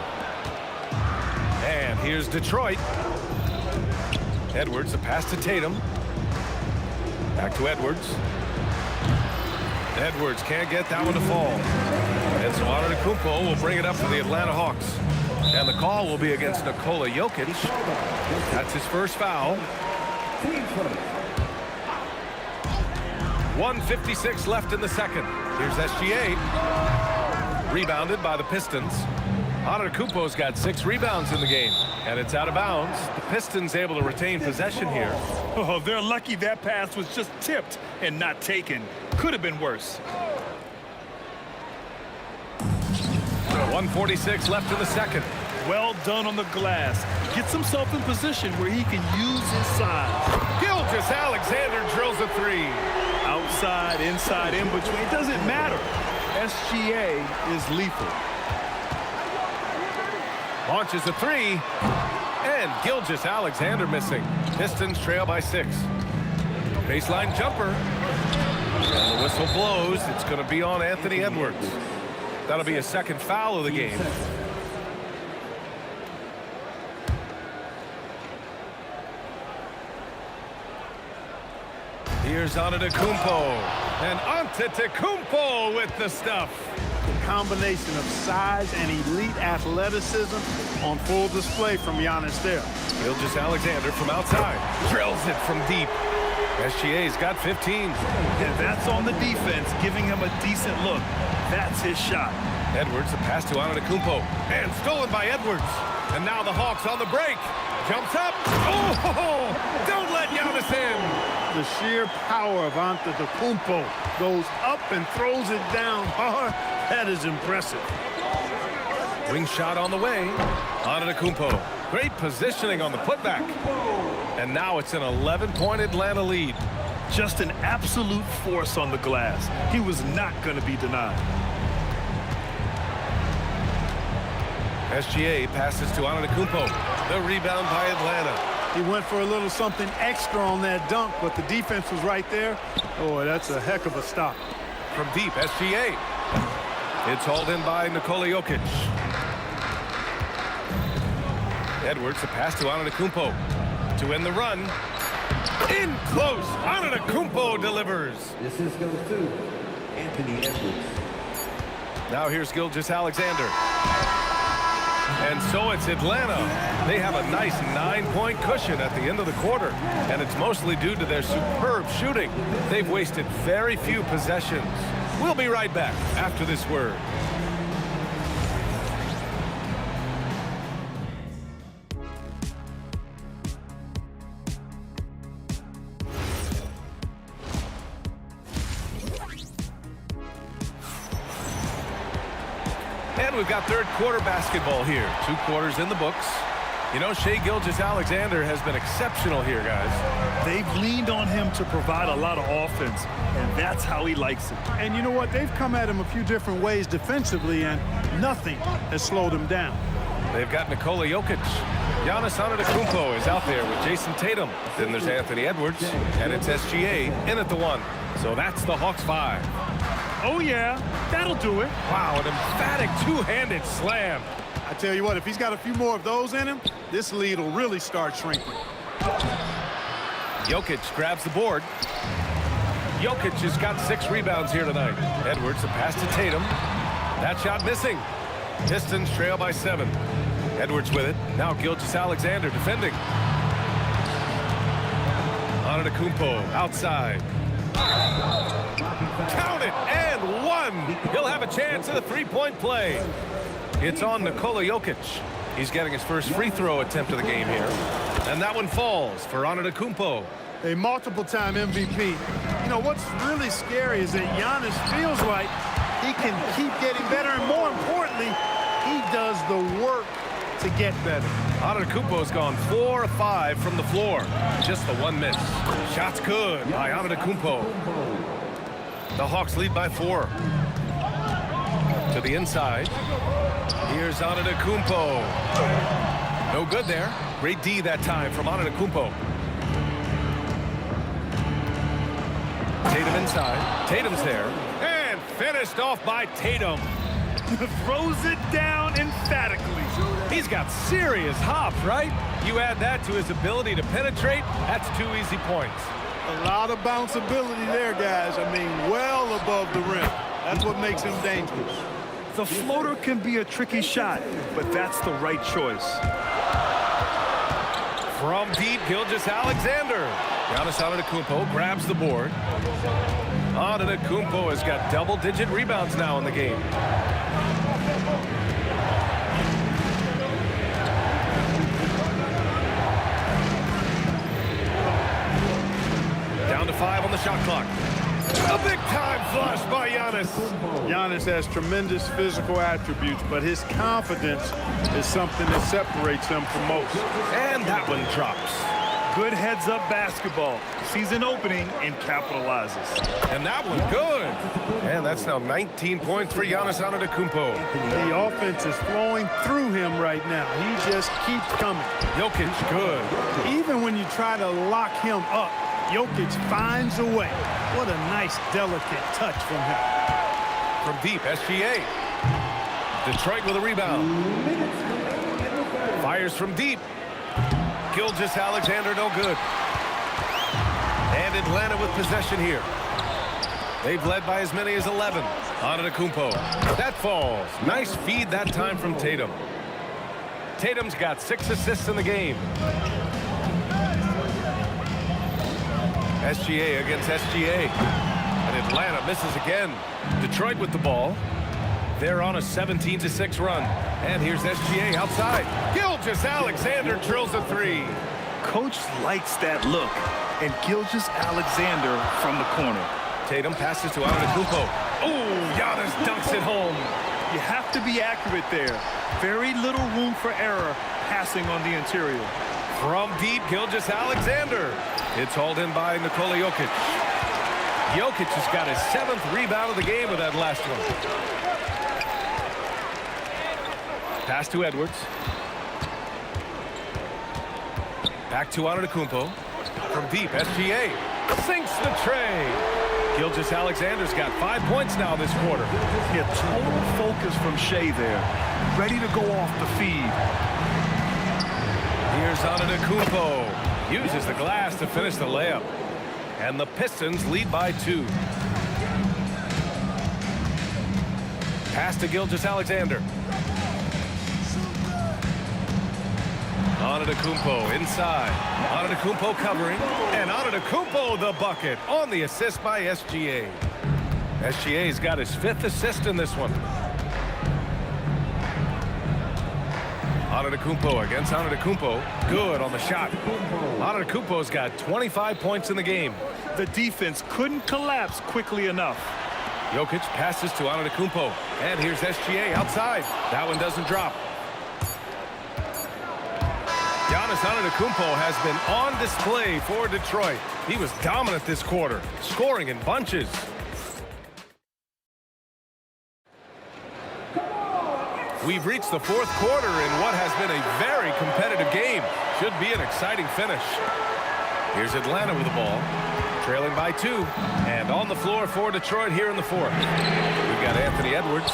And here's Detroit. Edwards, a pass to Tatum. Back to Edwards. Edwards can't get that one to fall. And so Antetokounmpo will bring it up for the Atlanta Hawks. And the call will be against Nikola Jokic. That's his first foul. 1:56 left in the second. Here's SGA. Rebounded by the Pistons. Antetokounmpo's got 6 rebounds in the game. And it's out of bounds. The Pistons able to retain possession here. Oh, they're lucky that pass was just tipped and not taken. Could have been worse. 1:46 left in the second. Well done on the glass. Gets himself in position where he can use his size. Gilgeous-Alexander drills a 3. Outside, inside, in between. It doesn't matter. SGA is lethal. Launches a 3. And Gilgeous-Alexander missing. Pistons trail by 6. Baseline jumper. And the whistle blows. It's going to be on Anthony Edwards. That'll be a second foul of the game. Here's Antetokounmpo. And Antetokounmpo with the stuff. The combination of size and elite athleticism on full display from Giannis there. Gilgeous-Alexander from outside. Drills it from deep. SGA's got 15. And that's on the defense, giving him a decent look. That's his shot. Edwards, a pass to Antetokounmpo. And stolen by Edwards. And now the Hawks on the break. Jumps up. Oh, don't let Giannis in. The sheer power of Antetokounmpo goes up and throws it down hard. That is impressive. Wing shot on the way. Antetokounmpo. Great positioning on the putback. And now it's an 11-point Atlanta lead. Just an absolute force on the glass. He was not going to be denied. SGA passes to Antetokounmpo. The rebound by Atlanta. He went for a little something extra on that dunk, but the defense was right there. Oh, that's a heck of a stop. From deep, SGA. It's hauled in by Nikola Jokic. Edwards, a pass to Antetokounmpo. To end the run. In close. Antetokounmpo delivers. This is goes to Anthony Edwards. Now here's Gilgeous-Alexander. And so it's Atlanta. They have a nice 9-point cushion at the end of the quarter. And it's mostly due to their superb shooting. They've wasted very few possessions. We'll be right back after this word. And we've got third quarter basketball here. 2 quarters in the books. You know, Shai Gilgeous-Alexander has been exceptional here, guys. They've leaned on him to provide a lot of offense, and that's how he likes it. And you know what? They've come at him a few different ways defensively, and nothing has slowed him down. They've got Nikola Jokic. Giannis Antetokounmpo is out there with Jason Tatum. Then there's Anthony Edwards, and it's SGA in at the 1. So that's the Hawks 5. Oh, yeah, that'll do it. Wow, an emphatic two-handed slam. I tell you what, if he's got a few more of those in him, this lead will really start shrinking. Jokic grabs the board. Jokic has got 6 rebounds here tonight. Edwards, a pass to Tatum. That shot missing. Pistons trail by 7. Edwards with it. Now Gilgeous-Alexander defending. Antetokounmpo outside. Count it, and 1. He'll have a chance at a 3-point play. It's on Nikola Jokic. He's getting his first free throw attempt of the game here. And that one falls for Antetokounmpo. A multiple-time MVP. You know, what's really scary is that Giannis feels like he can keep getting better, and more importantly, he does the work to get better. Antetokounmpo's gone 4 of 5 from the floor. Just the 1 miss. Shot's good by Antetokounmpo. The Hawks lead by 4. To the inside. Here's Antetokounmpo. No good there. Great D that time from Antetokounmpo. Tatum inside. Tatum's there. And finished off by Tatum. Throws it down emphatically. He's got serious hop, right? You add that to his ability to penetrate, that's 2 easy points. A lot of bounceability there, guys. I mean, well above the rim. That's what makes him dangerous. The floater can be a tricky shot, but that's the right choice. From deep, Gilgeous-Alexander. Giannis Antetokounmpo grabs the board. Antetokounmpo has got double-digit rebounds now in the game. Down to 5 on the shot clock. A big-time flush by Giannis. Giannis has tremendous physical attributes, but his confidence is something that separates him from most. And that one drops. Good heads-up basketball. Sees an opening and capitalizes. And that one good. And that's now 19 points for Giannis Antetokounmpo. The offense is flowing through him right now. He just keeps coming. Jokic good. Even when you try to lock him up, Jokic finds a way. What a nice, delicate touch from him. From deep, SGA. Detroit with a rebound. Fires from deep. Gilgeous-Alexander no good. And Atlanta with possession here. They've led by as many as 11. Antetokounmpo. That falls. Nice feed that time from Tatum. Tatum's got 6 assists in the game. SGA against SGA. And Atlanta misses again. Detroit with the ball. They're on a 17-6 run. And here's SGA outside. Gilgeous-Alexander drills a three. Coach likes that look. And Gilgeous-Alexander from the corner. Tatum passes to Antetokounmpo. Oh, Giannis dunks it home. You have to be accurate there. Very little room for error passing on the interior. From deep, Gilgeous-Alexander. It's hauled in by Nikola Jokic. Jokic has got his 7th rebound of the game with that last one. Pass to Edwards. Back to Antetokounmpo. From deep, SGA sinks the tray. Gilgeous-Alexander's got 5 points now this quarter. Yeah, total focus from Shea there. Ready to go off the feed. Here's Antetokounmpo. Uses the glass to finish the layup. And the Pistons lead by 2. Pass to Gilgeous-Alexander. Antetokounmpo inside. Antetokounmpo covering. And Antetokounmpo the bucket on the assist by SGA. SGA's got his 5th assist in this one. Antetokounmpo against Antetokounmpo. Good on the shot. Antetokounmpo's got 25 points in the game. The defense couldn't collapse quickly enough. Jokic passes to Antetokounmpo. And here's SGA outside. That one doesn't drop. Giannis Antetokounmpo has been on display for Detroit. He was dominant this quarter, scoring in bunches. We've reached the 4th quarter in what has been a very competitive game. Should be an exciting finish. Here's Atlanta with the ball, trailing by 2. And on the floor for Detroit here in the 4th. We've got Anthony Edwards.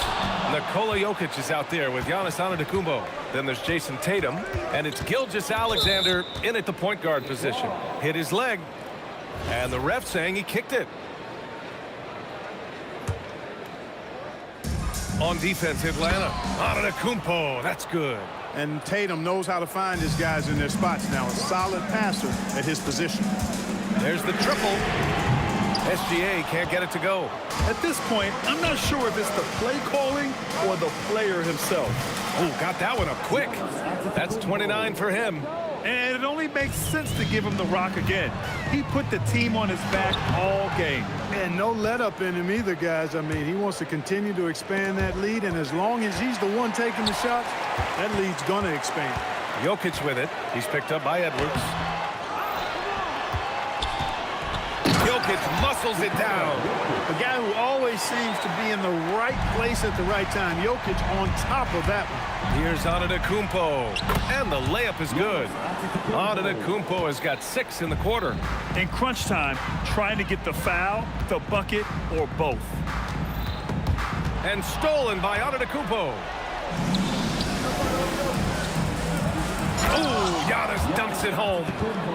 Nikola Jokic is out there with Giannis Antetokounmpo. Then there's Jason Tatum. And it's Gilgeous-Alexander in at the point guard position. Hit his leg. And the ref saying he kicked it. On defense, Atlanta. Antetokounmpo, that's good. And Tatum knows how to find his guys in their spots now. A solid passer at his position. There's the triple. SGA can't get it to go. At this point, I'm not sure if it's the play calling or the player himself. Oh, got that one up quick. That's 29 for him. And it only makes sense to give him the rock again. He put the team on his back all game. And no let up in him either, guys. I mean, he wants to continue to expand that lead, and as long as he's the one taking the shots, that lead's going to expand. Jokic with it. He's picked up by Edwards. Jokic muscles it down. A guy who always seems to be in the right place at the right time. Jokic on top of that one. Here's Antetokounmpo. And the layup is good. Antetokounmpo has got 6 in the quarter. In crunch time, trying to get the foul, the bucket, or both. And stolen by Antetokounmpo. Oh, Giannis dunks it home.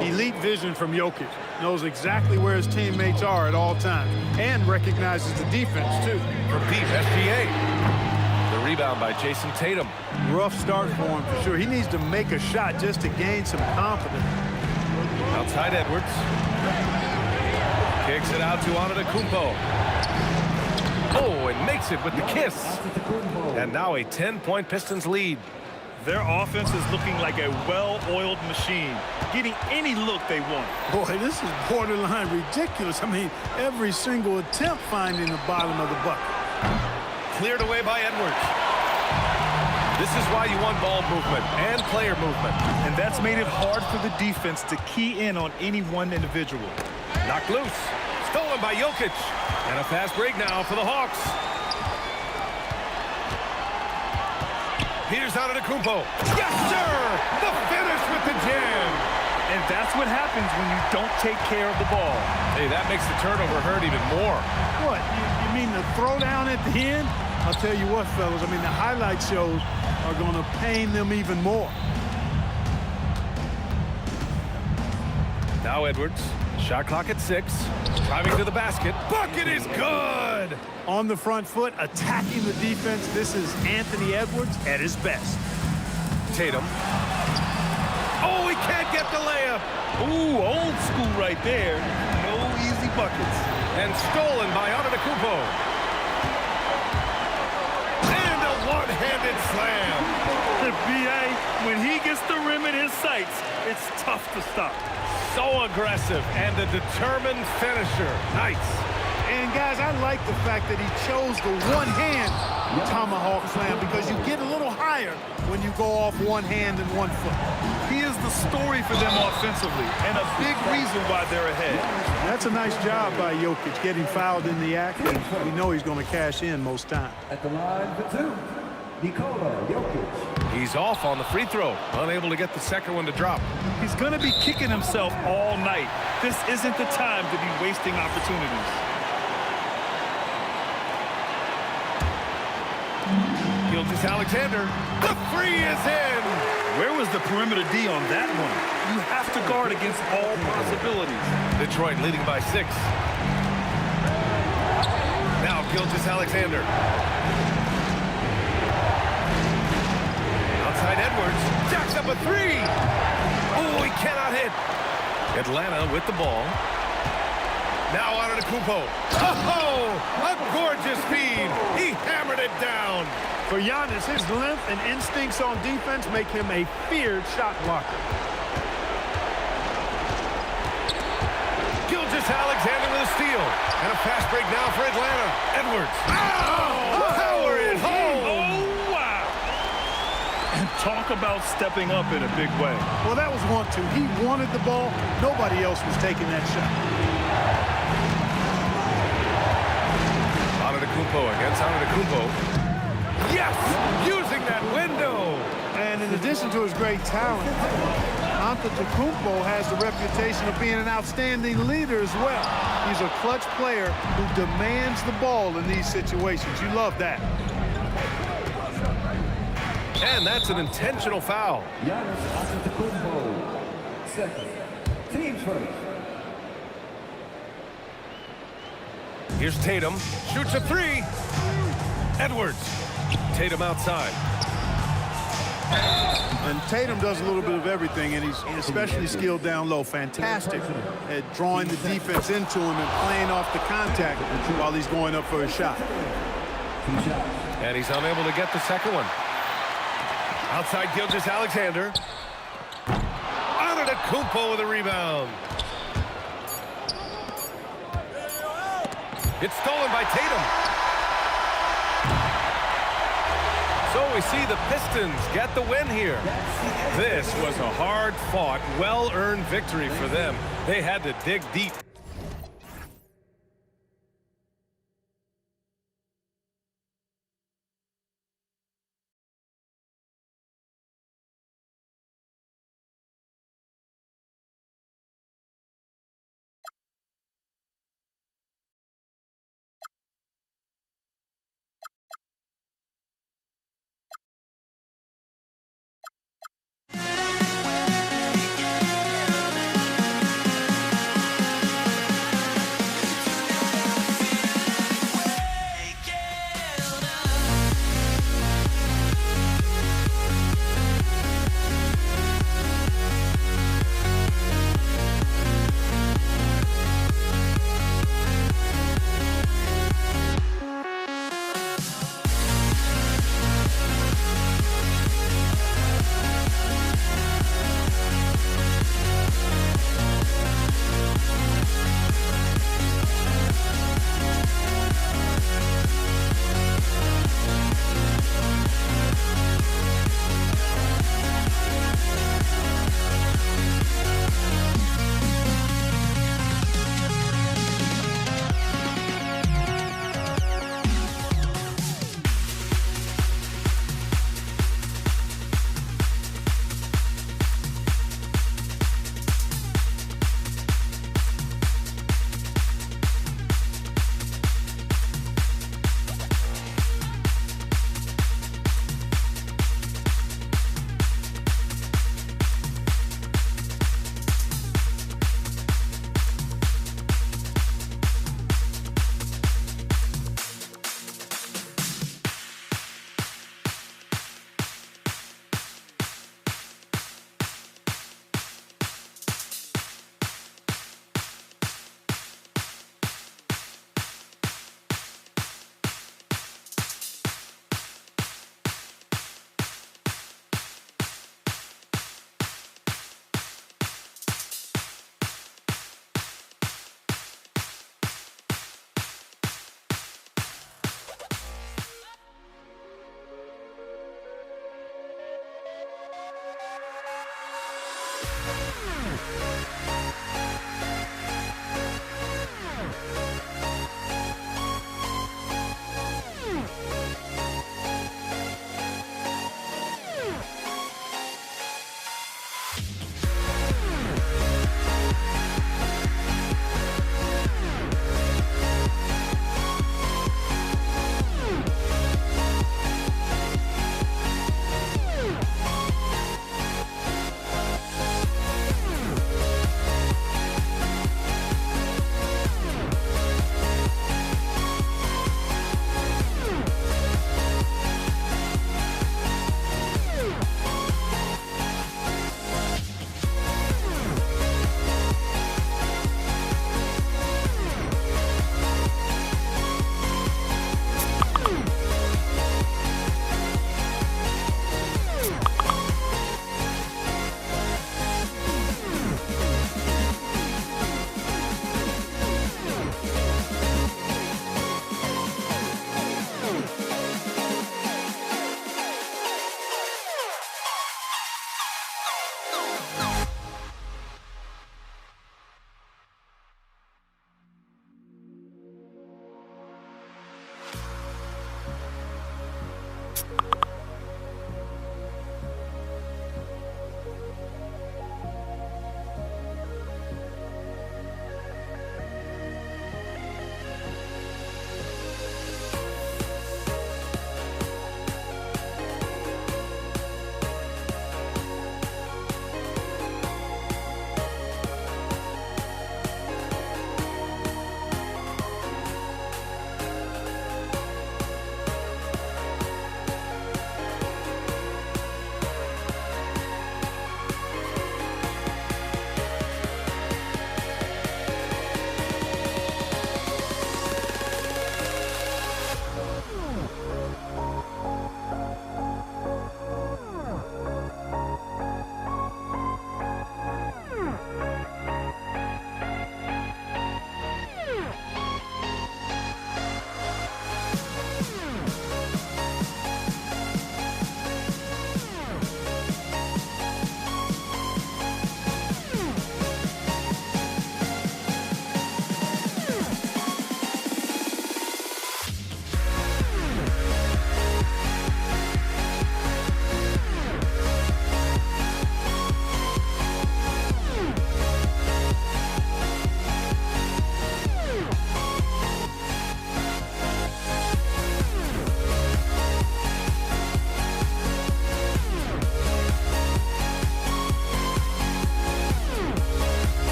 Elite vision from Jokic. Knows exactly where his teammates are at all times. And recognizes the defense, too. From deep, SGA. The rebound by Jason Tatum. Rough start for him, for sure. He needs to make a shot just to gain some confidence. Outside Edwards. Kicks it out to Antetokounmpo. Oh, and makes it with the kiss. And now a 10-point Pistons lead. Their offense is looking like a well-oiled machine, getting any look they want. Boy, this is borderline ridiculous. I mean, every single attempt finding the bottom of the bucket. Cleared away by Edwards. This is why you want ball movement and player movement. And that's made it hard for the defense to key in on any one individual. Knocked loose. Stolen by Jokic. And a fast break now for the Hawks. Here's Antetokounmpo. Yes, sir! The finish with the jam. And that's what happens when you don't take care of the ball. Hey, that makes the turnover hurt even more. What? You mean the throwdown at the end? I'll tell you what, fellas. I mean, the highlight shows are going to pain them even more. Now Edwards. Shot clock at 6. Driving to the basket. Bucket is good! On the front foot, attacking the defense. This is Anthony Edwards at his best. Tatum. Oh, he can't get the layup. Ooh, old school right there. No buckets. And stolen by Antetokounmpo. And a one-handed slam. The BA, when he gets the rim in his sights, it's tough to stop. So aggressive and a determined finisher. Nice. And, guys, I like the fact that he chose the one-hand tomahawk slam because you get a little higher when you go off one hand and 1 foot. He is the story for them offensively and a big reason why they're ahead. That's a nice job by Jokic getting fouled in the act, and we know he's going to cash in most times. At the line for two, Nikola Jokic. He's off on the free throw. Unable to get the second one to drop. He's going to be kicking himself all night. This isn't the time to be wasting opportunities. Gilgeous-Alexander, the three is in! Where was the perimeter D on that one? You have to guard against all possibilities. Detroit leading by 6. Now Gilgeous-Alexander. Outside Edwards, jacks up a 3! Oh, he cannot hit. Atlanta with the ball. Now Antetokounmpo. Oh, a gorgeous feed. He hammered it down. For Giannis, his length and instincts on defense make him a feared shot blocker. Gilgeous-Alexander with a steal. And a fast break now for Atlanta. Edwards. Oh, power it home. Oh, wow. And talk about stepping up in a big way. Well, that was 1-2. He wanted the ball. Nobody else was taking that shot. Antetokounmpo against Antetokounmpo. Yes! Using that window! And in addition to his great talent, Antetokounmpo has the reputation of being an outstanding leader as well. He's a clutch player who demands the ball in these situations. You love that. And that's an intentional foul. Giannis Antetokounmpo. Second. Team's first. Here's Tatum. Shoots a 3. Edwards. Tatum outside. And Tatum does a little bit of everything, and he's especially skilled down low. Fantastic at drawing the defense into him and playing off the contact while he's going up for a shot. And he's unable to get the second one. Outside Gilgeous-Alexander. Antetokounmpo with a rebound. It's stolen by Tatum. So we see the Pistons get the win here. This was a hard-fought, well-earned victory for them. They had to dig deep.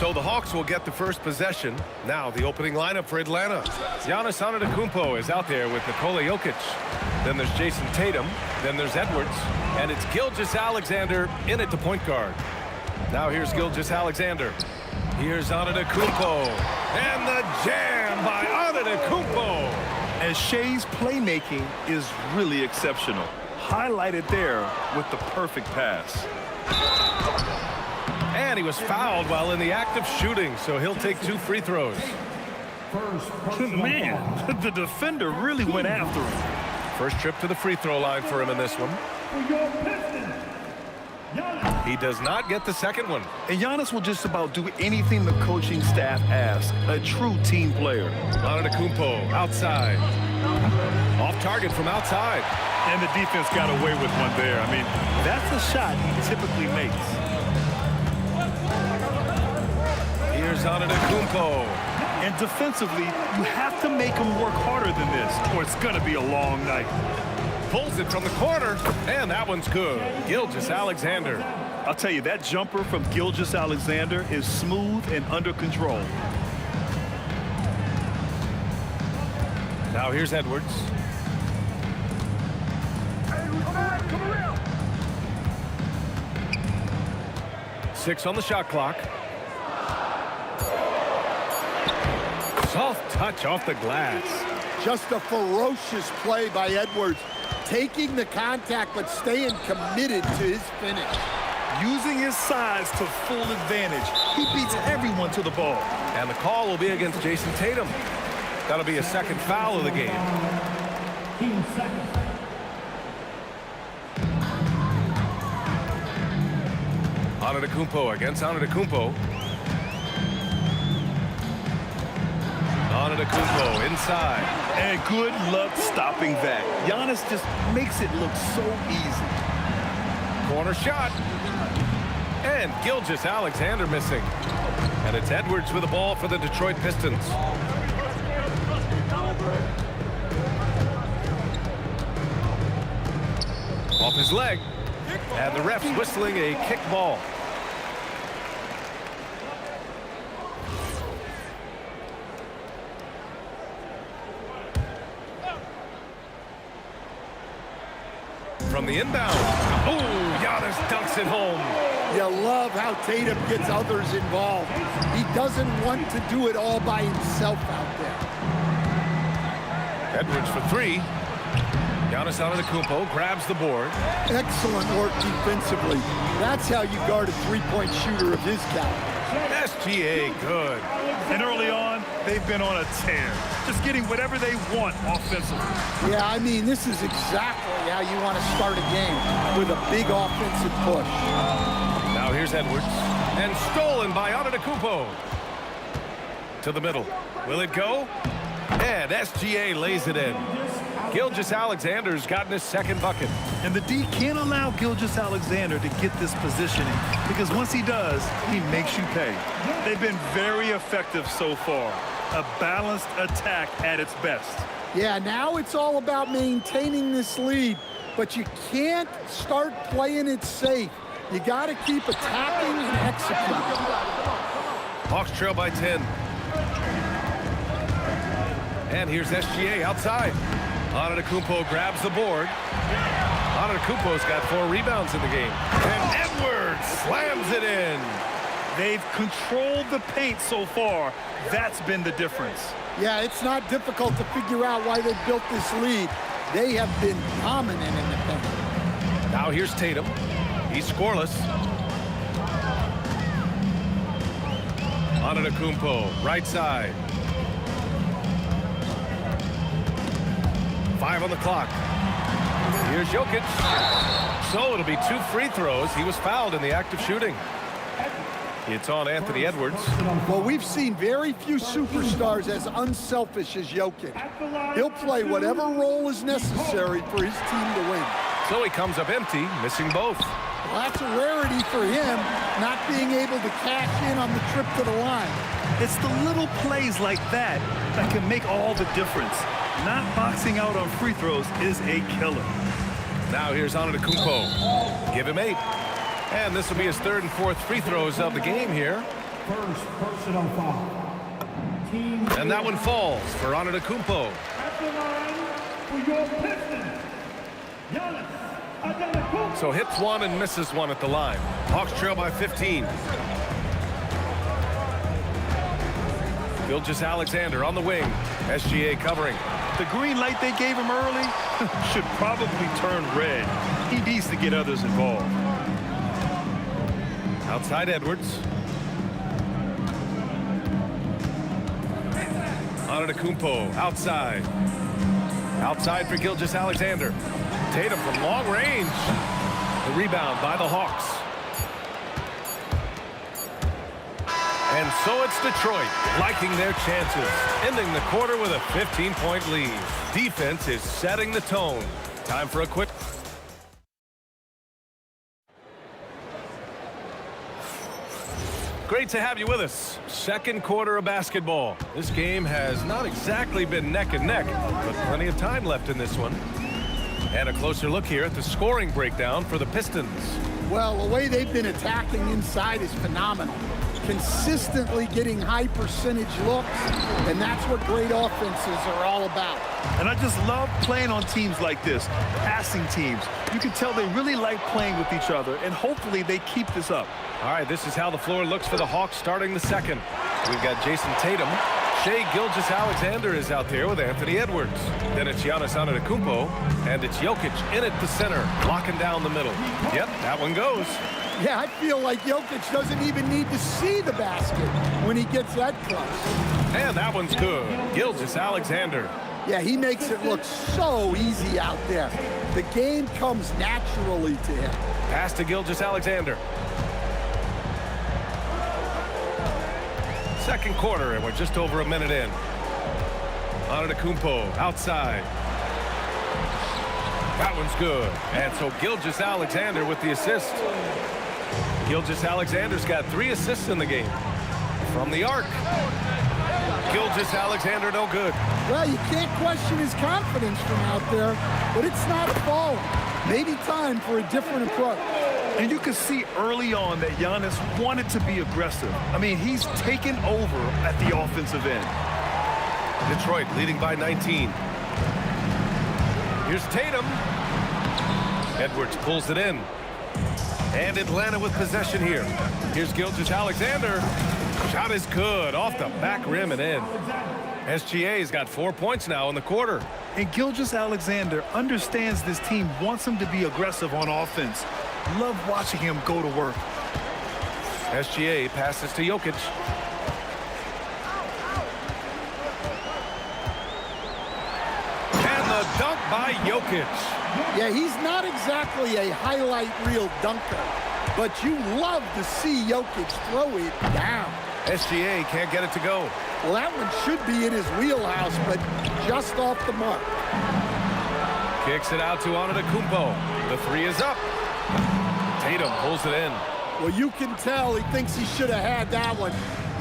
So the Hawks will get the first possession. Now the opening lineup for Atlanta. Giannis Antetokounmpo is out there with Nikola Jokic. Then there's Jason Tatum. Then there's Edwards. And it's Gilgeous-Alexander in at the point guard. Now here's Gilgeous-Alexander. Here's Antetokounmpo. And the jam by Antetokounmpo. And Shea's playmaking is really exceptional. Highlighted there with the perfect pass. And he was fouled while in the act of shooting, so he'll take 2 free throws. Man, the defender really went after him. First trip to the free throw line for him in this one. He does not get the second one. And Giannis will just about do anything the coaching staff asks. A true team player. Antetokounmpo outside. Off target from outside. And the defense got away with one there. I mean, that's a shot he typically makes. Here's Antetokounmpo. And defensively, you have to make him work harder than this, or it's going to be a long night. Pulls it from the corner, and that one's good. Gilgeous-Alexander. I'll tell you, that jumper from Gilgeous-Alexander is smooth and under control. Now here's Edwards. Six on the shot clock. Soft touch off the glass. Just a ferocious play by Edwards. Taking the contact, but staying committed to his finish. Using his size to full advantage. He beats everyone to the ball. And the call will be against Jason Tatum. That'll be a second foul of the game. Antetokounmpo against Antetokounmpo. Antetokounmpo inside. And good luck stopping that. Giannis just makes it look so easy. Corner shot. And Gilgeous-Alexander missing. And it's Edwards with the ball for the Detroit Pistons. Off his leg. And the ref's whistling a kick ball. From the inbound. Oh, Giannis dunks it home. You love how Tatum gets others involved. He doesn't want to do it all by himself out there. Edwards for 3. Giannis Antetokounmpo grabs the board. Excellent work defensively. That's how you guard a three-point shooter of his caliber. SGA good. And early on, they've been on a tear. Just getting whatever they want offensively. Yeah, I mean, this is exactly how you want to start a game, with a big offensive push. Now here's Edwards. And stolen by Antetokounmpo. To the middle. Will it go? And SGA lays it in. Gilgeous-Alexander's gotten his second bucket. And the D can't allow Gilgeous-Alexander to get this positioning, because once he does, he makes you pay. They've been very effective so far. A balanced attack at its best. Yeah, now it's all about maintaining this lead, but you can't start playing it safe. You got to keep attacking and executing. Hawks trail by 10. And here's SGA outside. Antetokounmpo grabs the board. Antetokounmpo's got 4 rebounds in the game. And Edwards slams it in. They've controlled the paint so far. That's been the difference. Yeah, it's not difficult to figure out why they built this lead. They have been dominant in the paint. Now here's Tatum. He's scoreless. Antetokounmpo, right side. 5 on the clock. Here's Jokic. So it'll be 2 free throws. He was fouled in the act of shooting. It's on Anthony Edwards. Well, we've seen very few superstars as unselfish as Jokic. He'll play whatever role is necessary for his team to win. So he comes up empty, missing both. Well, that's a rarity for him, not being able to cash in on the trip to the line. It's the little plays like that that can make all the difference. Not boxing out on free throws is a killer. Now here's Antetokounmpo. Give him 8. And this will be his 3rd and 4th free throws of the game here First personal foul. Team And that one falls for Antetokounmpo. at the line for your Pistons. Giannis Antetokounmpo. So hits one and misses one at the line. Hawks trail by 15. Gilgeous-Alexander on the wing. SGA covering. The green light they gave him early should probably turn red. He needs to get others involved. Outside Edwards. Antetokounmpo outside. Outside for Gilgeous-Alexander. Tatum from long range. The rebound by the Hawks. And so it's Detroit liking their chances, ending the quarter with a 15-point lead. Defense is setting the tone. Time for a quick. Great to have you with us. Second quarter of basketball. This game has not exactly been neck and neck, but plenty of time left in this one. And a closer look here at the scoring breakdown for the Pistons. Well, the way they've been attacking inside is phenomenal. Consistently getting high percentage looks, and that's what great offenses are all about. And I just love playing on teams like this, passing teams. You can tell they really like playing with each other, and hopefully they keep this up. All right, this is how the floor looks for the Hawks starting the second. We've got Jason Tatum. Shai Gilgeous-Alexander is out there with Anthony Edwards. Then it's Giannis Antetokounmpo, and it's Jokic in at the center, locking down the middle. Yep, that one goes. Yeah, I feel like Jokic doesn't even need to see the basket when he gets that close. And that one's good. Gilgeous-Alexander. Yeah, he makes it look so easy out there. The game comes naturally to him. Pass to Gilgeous-Alexander. Second quarter, and we're just over a minute in. Antetokounmpo outside. That one's good. And so Gilgeous-Alexander with the assist. Gilgeous-Alexander's got 3 assists in the game. From the arc. Gilgeous-Alexander no good. Well, you can't question his confidence from out there, but it's not falling. Maybe time for a different approach. And you can see early on that Giannis wanted to be aggressive. I mean, he's taken over at the offensive end. Detroit leading by 19. Here's Tatum. Edwards pulls it in. And Atlanta with possession here. Here's Gilgeous-Alexander. Shot is good. Off the back rim and in. SGA's got 4 points now in the quarter. And Gilgeous-Alexander understands this team wants him to be aggressive on offense. Love watching him go to work. SGA passes to Jokic. And the dunk by Jokic. Yeah, he's not exactly a highlight reel dunker, but you love to see Jokic throw it down. SGA can't get it to go. Well, that one should be in his wheelhouse, but just off the mark. Kicks it out to Antetokounmpo. The 3 is up. Tatum pulls it in. Well, you can tell he thinks he should have had that one.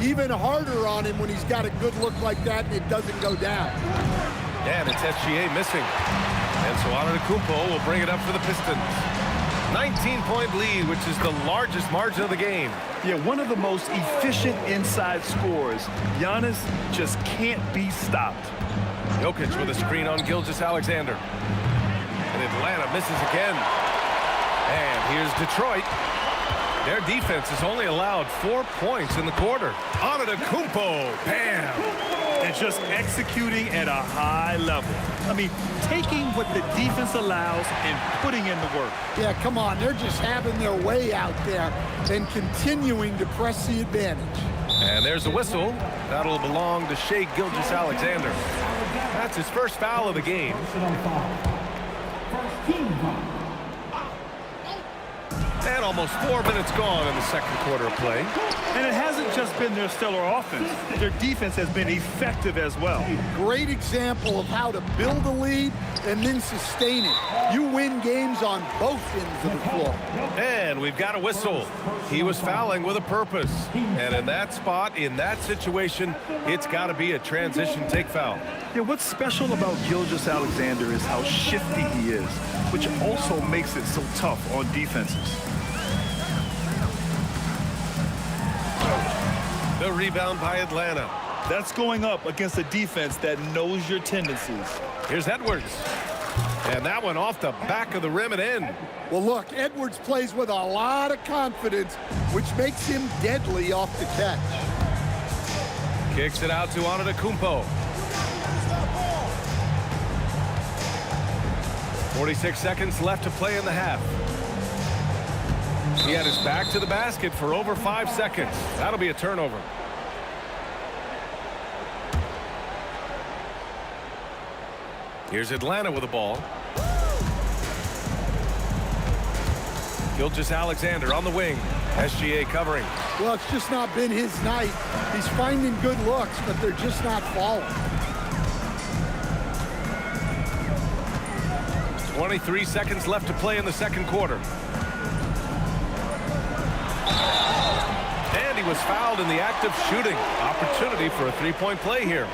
Even harder on him when he's got a good look like that and it doesn't go down. And it's SGA missing. And so Antetokounmpo will bring it up for the Pistons. 19-point lead, which is the largest margin of the game. Yeah, one of the most efficient inside scorers. Giannis just can't be stopped. Jokic with a screen on Gilgeous-Alexander. And Atlanta misses again. And here's Detroit. Their defense has only allowed 4 points in the quarter. Antetokounmpo, bam! And just executing at a high level. I mean, taking what the defense allows and putting in the work. Yeah, come on. They're just having their way out there and continuing to press the advantage. And there's a whistle. That'll belong to Shai Gilgeous-Alexander. That's his first foul of the game. First team foul. And almost 4 minutes gone in the second quarter of play. And it hasn't just been their stellar offense. Their defense has been effective as well. Great example of how to build a lead and then sustain it. You win games on both ends of the floor. And we've got a whistle. He was fouling with a purpose. And in that spot, in that situation, it's got to be a transition take foul. Yeah, what's special about Gilgeous-Alexander is how shifty he is, which also makes it so tough on defenses. rebound by Atlanta. That's going up against a defense that knows your tendencies. Here's Edwards. And that one off the back of the rim and in. Well, look, Edwards plays with a lot of confidence, which makes him deadly off the catch. Kicks it out to Antetokounmpo. 46 seconds left to play in the half. He had his back to the basket for over 5 seconds. That'll be a turnover. Here's Atlanta with the ball. Gilgeous-Alexander on the wing. SGA covering. Well, it's just not been his night. He's finding good looks, but they're just not falling. 23 seconds left to play in the second quarter. And he was fouled in the act of shooting. Opportunity for a three-point play here.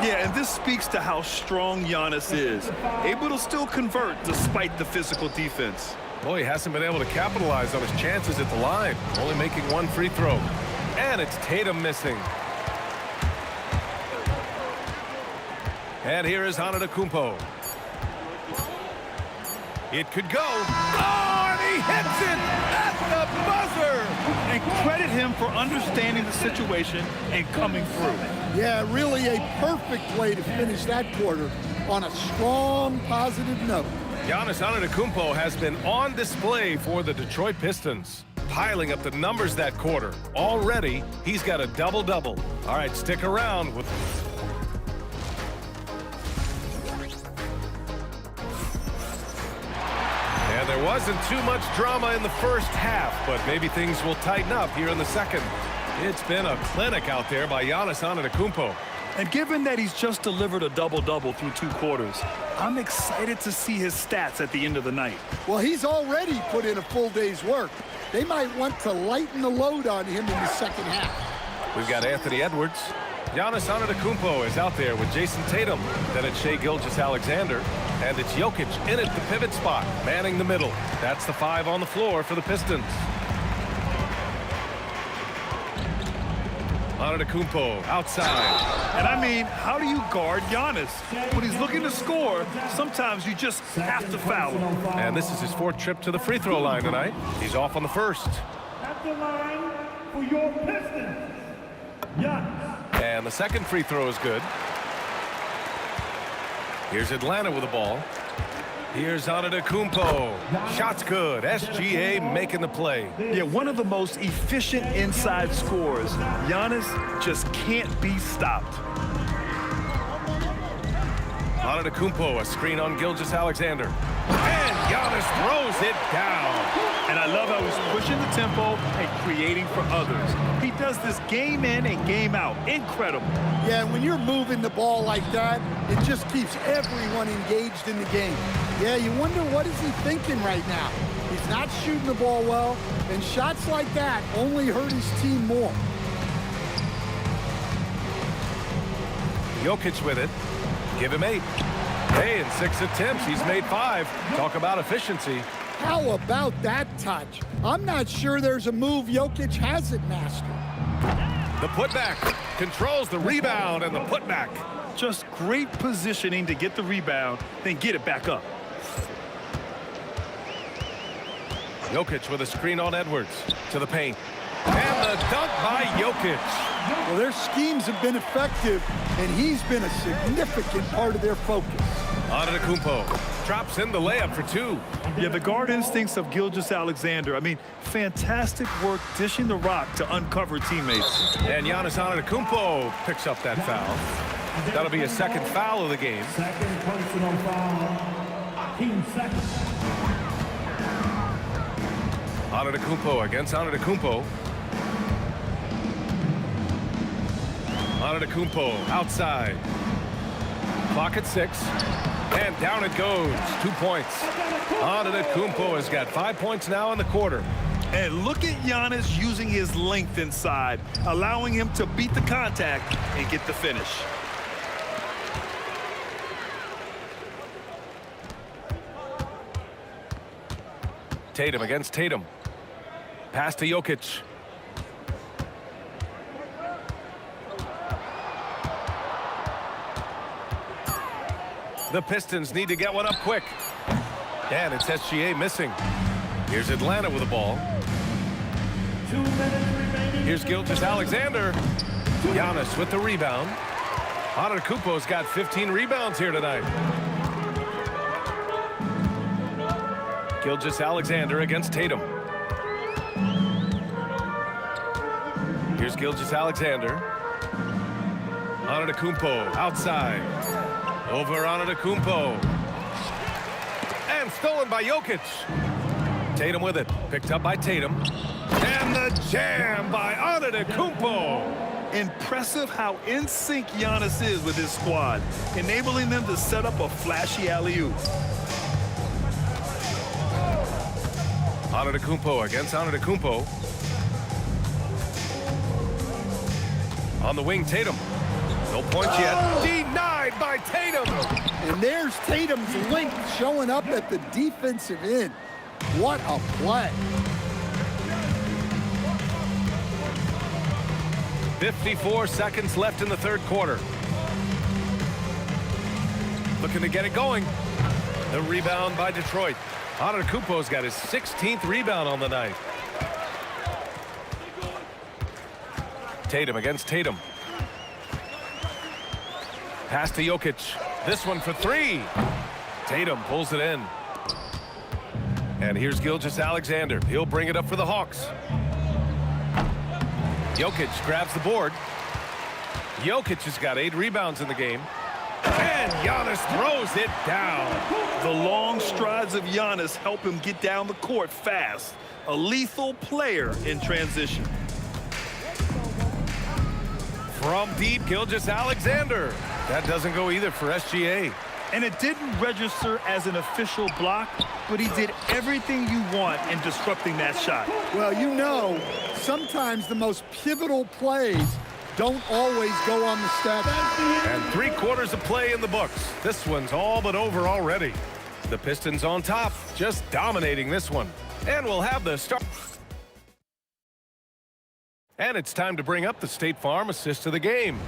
Yeah, and this speaks to how strong Giannis is. Able to still convert despite the physical defense. Boy, he hasn't been able to capitalize on his chances at the line. Only making one free throw. And it's Tatum missing. And here is Antetokounmpo. It could go. Oh, and he hits it at the buzzer. And credit him for understanding the situation and coming through. Yeah, really a perfect way to finish that quarter on a strong, positive note. Giannis Antetokounmpo has been on display for the Detroit Pistons, piling up the numbers that quarter. Already, he's got a double-double. All right, stick around with... And there wasn't too much drama in the first half, but maybe things will tighten up here in the second. It's been a clinic out there by Giannis Antetokounmpo. And given that he's just delivered a double-double through 2 quarters, I'm excited to see his stats at the end of the night. Well, he's already put in a full day's work. They might want to lighten the load on him in the second half. We've got Anthony Edwards. Giannis Antetokounmpo is out there with Jason Tatum. Then it's Shai Gilgeous-Alexander. And it's Jokic in at the pivot spot, manning the middle. That's the 5 on the floor for the Pistons. Antetokounmpo outside. And I mean, how do you guard Giannis? When he's looking to score, sometimes you just have to foul him. And this is his 4th trip to the free throw line tonight. He's off on the first. At the line for your Pistons, Giannis. And the second free throw is good. Here's Atlanta with the ball. Here's Antetokounmpo. Shot's good. SGA making the play. Yeah, one of the most efficient inside scorers. Giannis just can't be stopped. Antetokounmpo, a screen on Gilgeous-Alexander. And Giannis throws it down. And I love how he's pushing the tempo and creating for others. He does this game in and game out. Incredible. Yeah, when you're moving the ball like that, it just keeps everyone engaged in the game. Yeah, you wonder what is he thinking right now. He's not shooting the ball well, and shots like that only hurt his team more. Jokic with it. Give him 8. Hey, in 6 attempts, he's made 5. Talk about efficiency. How about that touch? I'm not sure there's a move Jokic hasn't mastered. The putback controls the rebound and the putback. Just great positioning to get the rebound, then get it back up. Jokic with a screen on Edwards to the paint. And the dunk by Jokic. Well, their schemes have been effective, and he's been a significant part of their focus. Antetokounmpo drops in the layup for 2. Yeah, the guard instincts of Gilgeous-Alexander. I mean, fantastic work dishing the rock to uncover teammates. And Giannis Antetokounmpo picks up that foul. That'll be a second foul of the game. Second personal foul. Team second. Antetokounmpo against Antetokounmpo. Antetokounmpo outside. Clock at 6. And down it goes. 2 points. Antetokounmpo has got 5 points now in the quarter. And look at Giannis using his length inside, allowing him to beat the contact and get the finish. Tatum against Tatum. Pass to Jokic. The Pistons need to get one up quick. And it's SGA missing. Here's Atlanta with the ball. 2 minutes remaining. Here's Gilgeous-Alexander. Giannis with the rebound. Antetokounmpo's got 15 rebounds here tonight. Gilgeous-Alexander against Tatum. Here's Gilgeous-Alexander. Antetokounmpo outside. Over Antetokounmpo. And stolen by Jokic. Tatum with it. Picked up by Tatum. And the jam by Antetokounmpo. Impressive how in sync Giannis is with his squad, enabling them to set up a flashy alley-oop. Antetokounmpo against Antetokounmpo. On the wing, Tatum. No points yet. Denied by Tatum. And there's Tatum's length showing up at the defensive end. What a play. 54 seconds left in the third quarter. Looking to get it going. The rebound by Detroit. Antetokounmpo's got his 16th rebound on the night. Tatum against Tatum. Pass to Jokic. This one for three. Tatum pulls it in. And here's Gilgeous-Alexander. He'll bring it up for the Hawks. Jokic grabs the board. Jokic has got 8 rebounds in the game. And Giannis throws it down. The long strides of Giannis help him get down the court fast. A lethal player in transition. From deep, Gilgeous-Alexander. That doesn't go either for SGA. And it didn't register as an official block, but he did everything you want in disrupting that shot. Well, you know, sometimes the most pivotal plays don't always go on the stat sheet. And 3/4 of play in the books. This one's all but over already. The Pistons on top, just dominating this one. And we'll have the start. And it's time to bring up the State Farm assist of the game.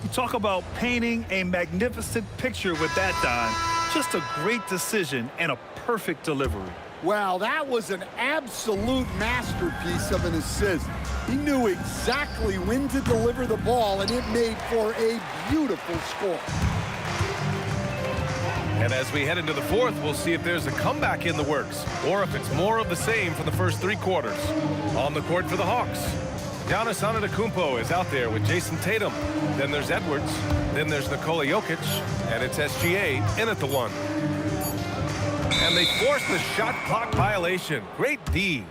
You talk about painting a magnificent picture with that dime. Just a great decision and a perfect delivery. Well, that was an absolute masterpiece of an assist. He knew exactly when to deliver the ball, and it made for a beautiful score. And as we head into the fourth, we'll see if there's a comeback in the works or if it's more of the same for the first 3 quarters. On the court for the Hawks, Giannis Antetokounmpo is out there with Jason Tatum. Then there's Edwards. Then there's Nikola Jokic. And it's SGA in at the 1. And they force the shot clock violation. Great D.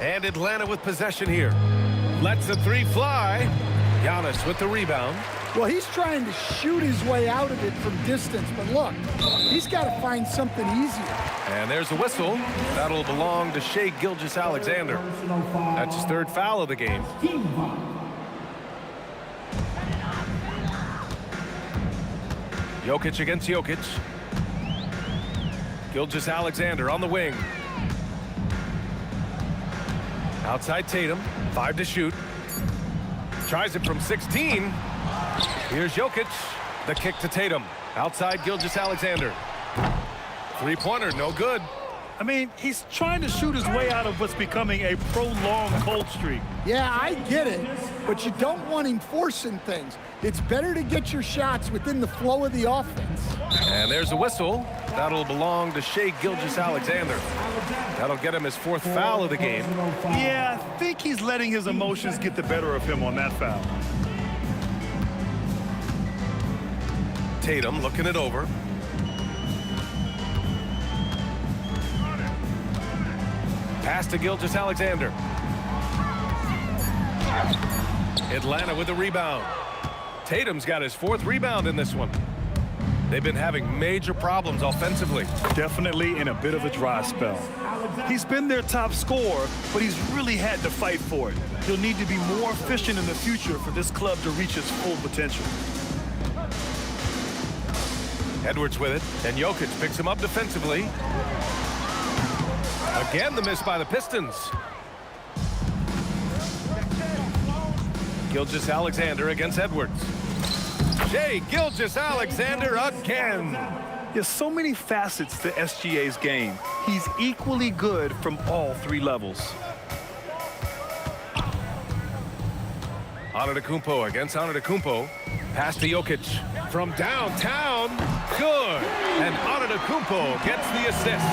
And Atlanta with possession here. Lets the 3 fly. Giannis with the rebound. Well, he's trying to shoot his way out of it from distance, but look, he's got to find something easier. And there's the whistle. That'll belong to Shai Gilgeous-Alexander. That's his 3rd foul of the game. Jokic against Jokic. Gilgeous-Alexander on the wing. Outside Tatum. 5 to shoot. Tries it from 16. Here's Jokic. The kick to Tatum. Outside Gilgeous-Alexander. 3-pointer, no good. I mean, he's trying to shoot his way out of what's becoming a prolonged cold streak. Yeah, I get it, but you don't want him forcing things. It's better to get your shots within the flow of the offense. And there's a whistle. That'll belong to Shai Gilgeous-Alexander. That'll get him his 4th foul of the game. Yeah, I think he's letting his emotions get the better of him on that foul. Tatum looking it over. Pass to Gilgeous-Alexander. Atlanta with the rebound. Tatum's got his 4th rebound in this one. They've been having major problems offensively. Definitely in a bit of a dry spell. He's been their top scorer, but he's really had to fight for it. He'll need to be more efficient in the future for this club to reach its full potential. Edwards with it, and Jokic picks him up defensively. Again, the miss by the Pistons. Gilgeous-Alexander against Edwards. Shai Gilgeous-Alexander again. There's so many facets to SGA's game. He's equally good from all three levels. Antetokounmpo against Antetokounmpo. Pass to Jokic from downtown. Good. And Antetokounmpo gets the assist.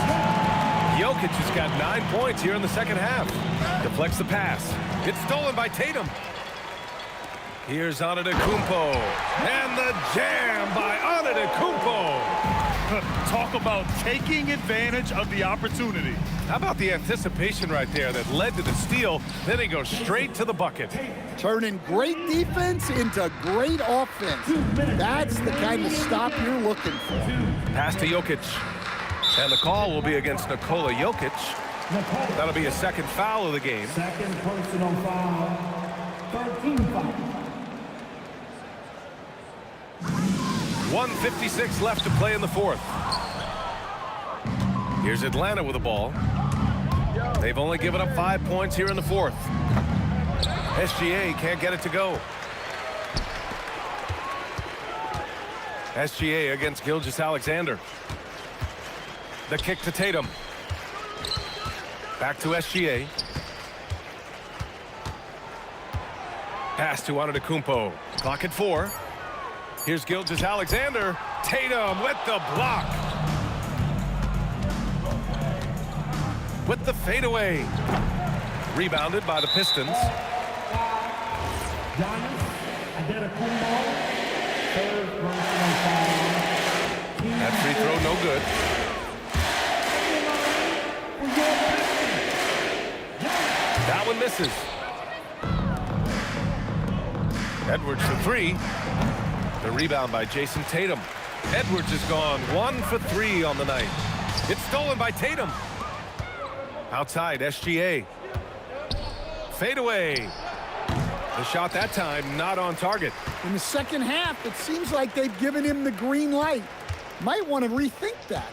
Jokic has got 9 points here in the second half. Deflects the pass. It's stolen by Tatum. Here's Antetokounmpo. And the jam by Antetokounmpo. Talk about taking advantage of the opportunity. How about the anticipation right there that led to the steal? Then he goes straight to the bucket. Turning great defense into great offense. That's the kind of stop you're looking for. Pass to Jokic. And the call will be against Nikola Jokic. That'll be a second foul of the game. Second personal foul. 13 foul. 1:56 left to play in the fourth. Here's Atlanta with the ball. They've only given up 5 points here in the fourth. SGA can't get it to go. SGA against Gilgeous-Alexander. The kick to Tatum. Back to SGA. Pass to Antetokounmpo. Clock at 4. Here's Gilgeous-Alexander. Tatum with the block. With the fadeaway. Rebounded by the Pistons. That free throw no good. That one misses. Edwards to 3. The rebound by Jason Tatum. Edwards has gone 1 for 3 on the night. It's stolen by Tatum. Outside, SGA. Fadeaway. The shot that time not on target. In the second half, it seems like they've given him the green light. Might want to rethink that.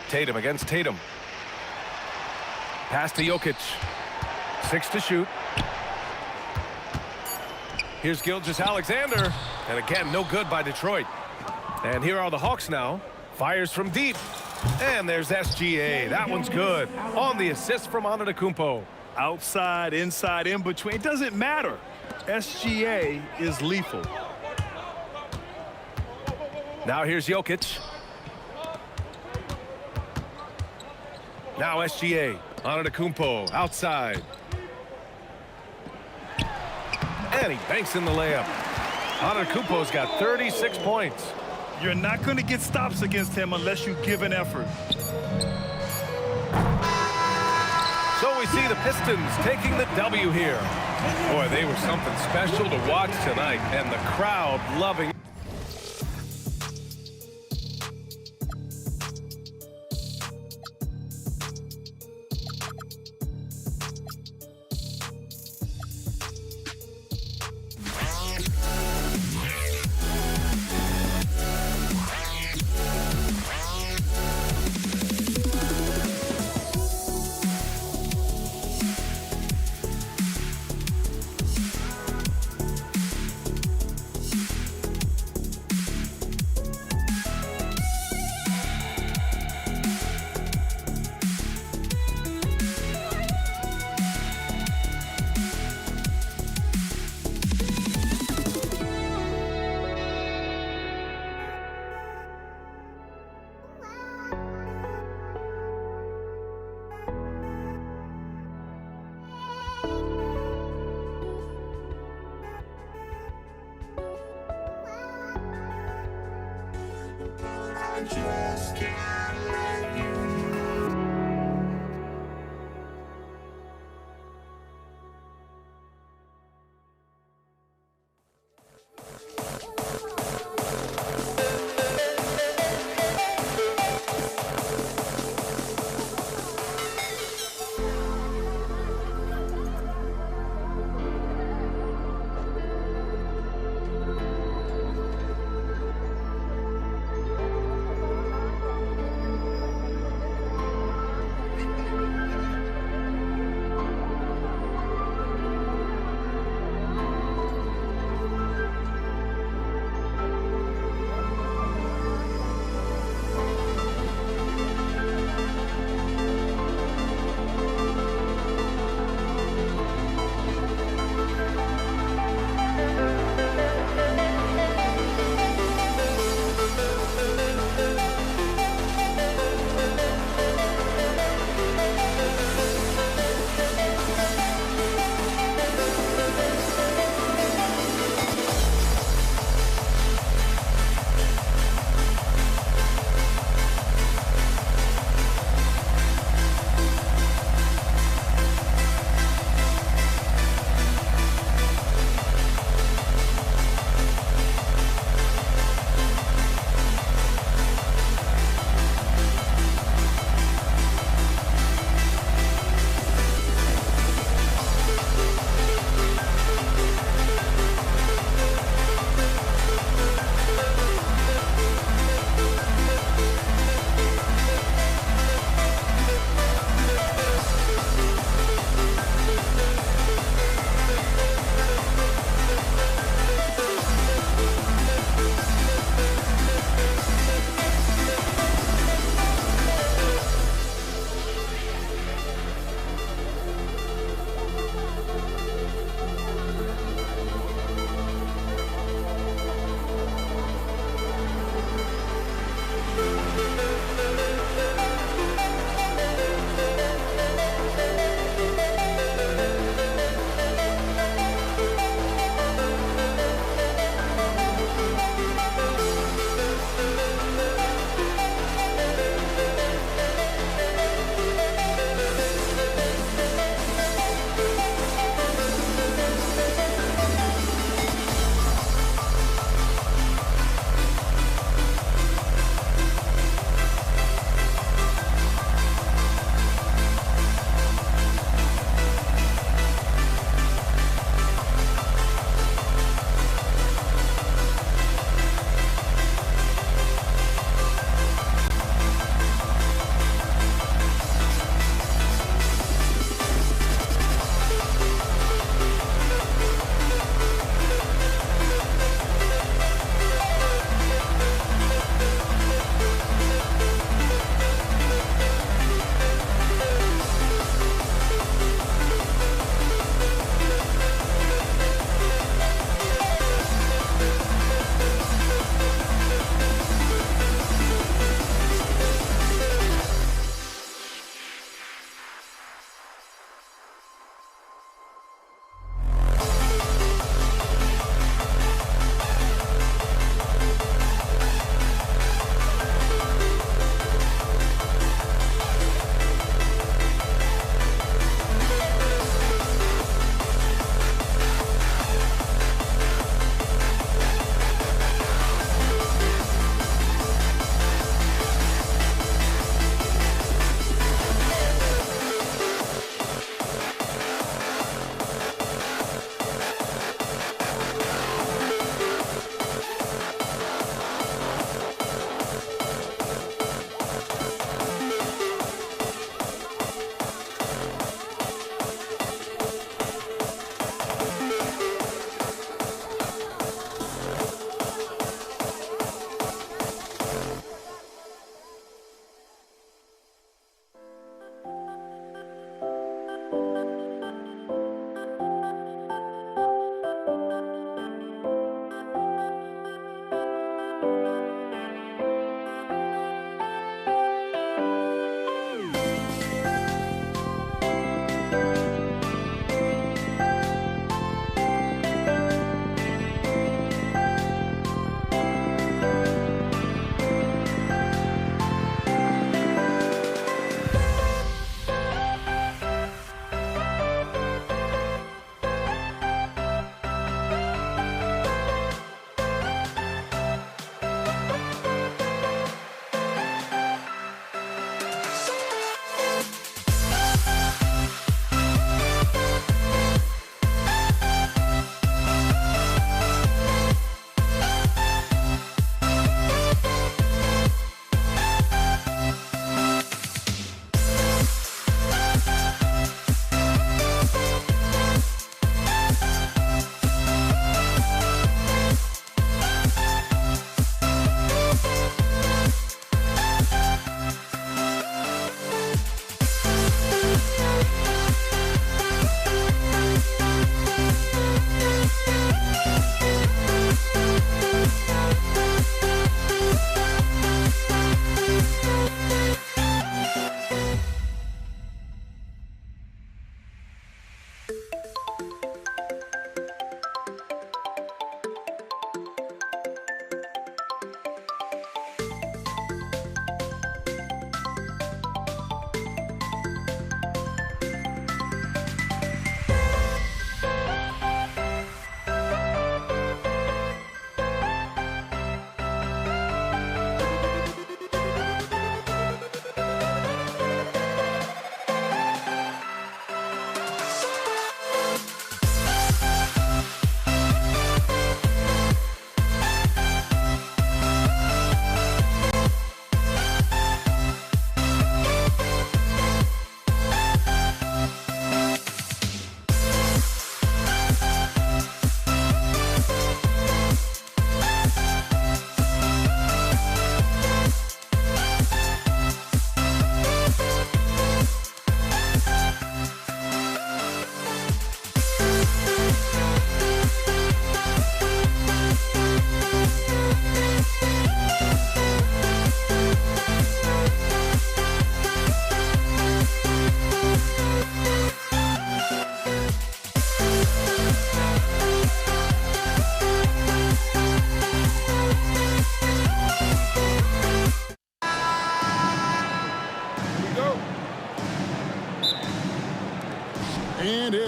Tatum against Tatum. Pass to Jokic. 6 to shoot. Here's Gilgeous-Alexander. And again, no good by Detroit. And here are the Hawks now. Fires from deep. And there's SGA. That one's good. On the assist from Antetokounmpo. Outside, inside, in between. It doesn't matter. SGA is lethal. Now here's Jokic. Now SGA. Antetokounmpo outside. And he banks in the layup. Antetokounmpo's got 36 points. You're not going to get stops against him unless you give an effort. So we see the Pistons taking the W here. Boy, they were something special to watch tonight, and the crowd loving. Just can't let you.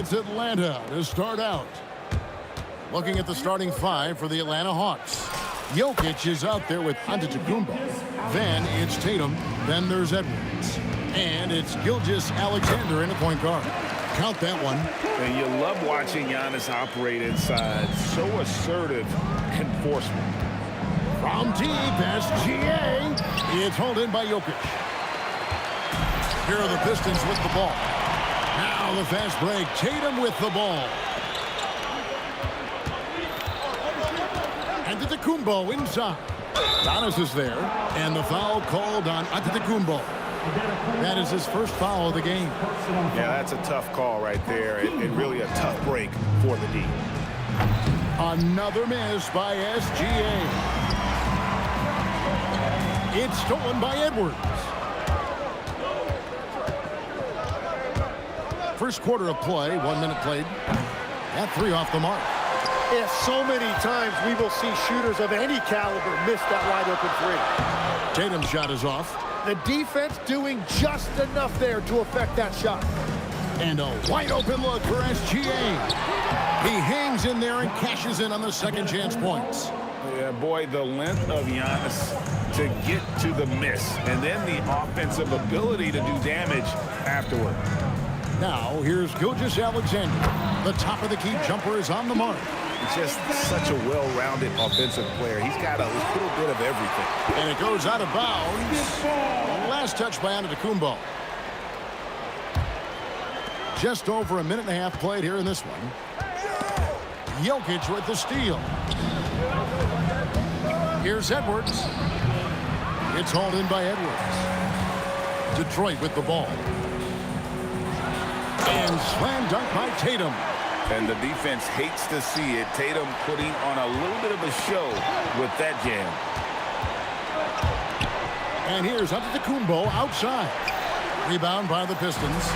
it's Atlanta to start out. Looking at the starting five for the Atlanta Hawks. Jokic is out there with Antetokounmpo. Then it's Tatum. Then there's Edwards. And it's Gilgeous-Alexander in the point guard. Count that one. And you love watching Giannis operate inside. So assertive enforcement. From deep, SGA. It's hauled in by Jokic. Here are the Pistons with the ball. Now the fast break. Tatum with the ball. Antetokounmpo inside. Giannis is there. And the foul called on Antetokounmpo. That is his first foul of the game. Yeah, that's a tough call right there. And really a tough break for the D. Another miss by SGA. It's stolen by Edwards. First quarter of play, 1 minute played. That three off the mark. Yeah, so many times we will see shooters of any caliber miss that wide open three. Tatum's shot is off. The defense doing just enough there to affect that shot. And a wide open look for SGA. He hangs in there and cashes in on the second chance points. Yeah, boy, the length of Giannis to get to the miss. And then the offensive ability to do damage afterward. Now, here's Gilgeous-Alexander. The top of the key jumper is on the mark. Just such a well-rounded offensive player. He's got a little bit of everything. And it goes out of bounds. Last touch by Antetokounmpo. Just over a minute and a half played here in this one. Jokic with the steal. Here's Edwards. It's hauled in by Edwards. Detroit with the ball. And slam dunk by Tatum. And the defense hates to see it. Tatum putting on a little bit of a show with that jam. And here's Antetokounmpo outside. Rebound by the Pistons.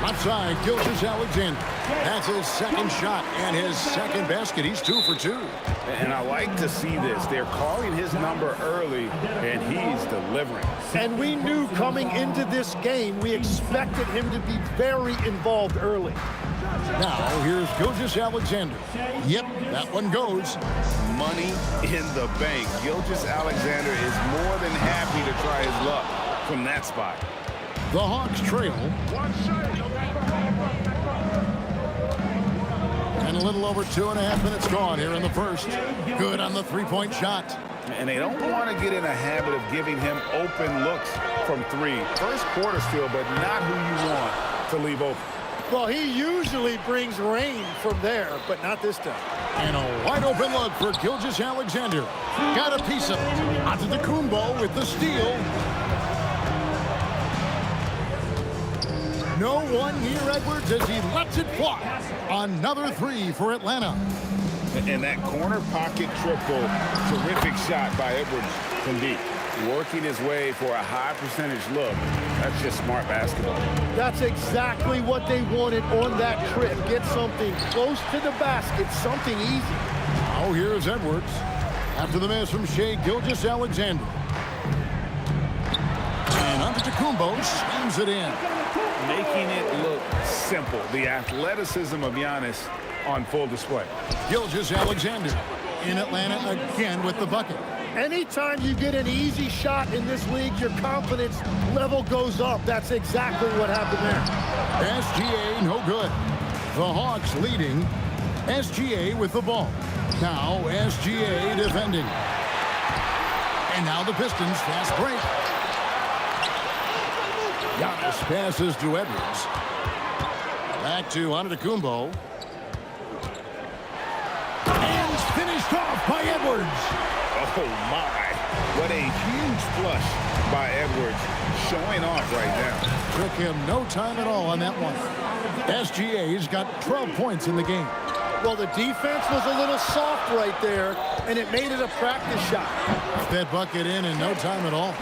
Outside, Gilgeous-Alexander. That's his second shot and his second basket. He's 2 for 2. And I like to see this. They're calling his number early, and he's delivering. And we knew coming into this game, we expected him to be very involved early. Now, here's Gilgeous-Alexander. Yep, that one goes. Money in the bank. Gilgeous-Alexander is more than happy to try his luck from that spot. The Hawks trail. And a little over 2.5 minutes gone here in the first. Good on the three-point shot. And they don't want to get in a habit of giving him open looks from three. First quarter still, but not who you want to leave open. Well, he usually brings rain from there, but not this time. And a wide open look for Gilgeous-Alexander. Got a piece of it. Antetokounmpo with the steal. No one near Edwards as he lets it fly. Another three for Atlanta. And that corner pocket triple, terrific shot by Edwards from deep. Working his way for a high percentage look. That's just smart basketball. That's exactly what they wanted on that trip. Get something close to the basket, something easy. Oh, here's Edwards. After the miss from Shai Gilgeous-Alexander. And Antetokounmpo slams it in. Making it look simple. The athleticism of Giannis on full display. Gilgeous-Alexander in Atlanta again with the bucket. Anytime you get an easy shot in this league, your confidence level goes up. That's exactly what happened there. SGA no good. The Hawks leading. SGA with the ball. Now SGA defending. And now the Pistons fast break. Giannis passes to Edwards. Back to Antetokounmpo. And finished off by Edwards. Oh, my. What a huge flush by Edwards. Showing off right now. Took him no time at all on that one. SGA's got 12 points in the game. Well, the defense was a little soft right there, and it made it a practice shot. That bucket in no time at all.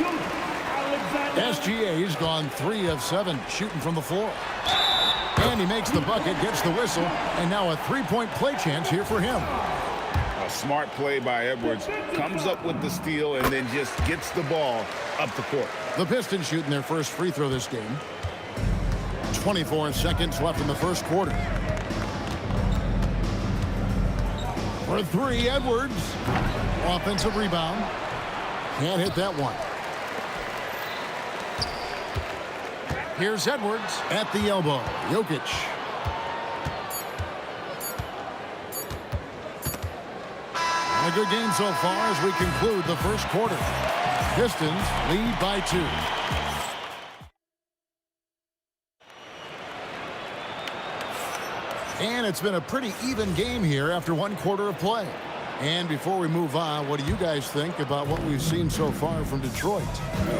SGA's gone 3 of 7 shooting from the floor. And he makes the bucket, gets the whistle, and now a three-point play chance here for him. A smart play by Edwards. Comes up with the steal and then just gets the ball up the court. The Pistons shooting their first free throw this game. 24 seconds left in the first quarter. For three, Edwards. Offensive rebound. Can't hit that one. Here's Edwards at the elbow. Jokic. And a good game so far as we conclude the first quarter. Pistons lead by 2. And it's been a pretty even game here after one quarter of play. And before we move on, what do you guys think about what we've seen so far from Detroit?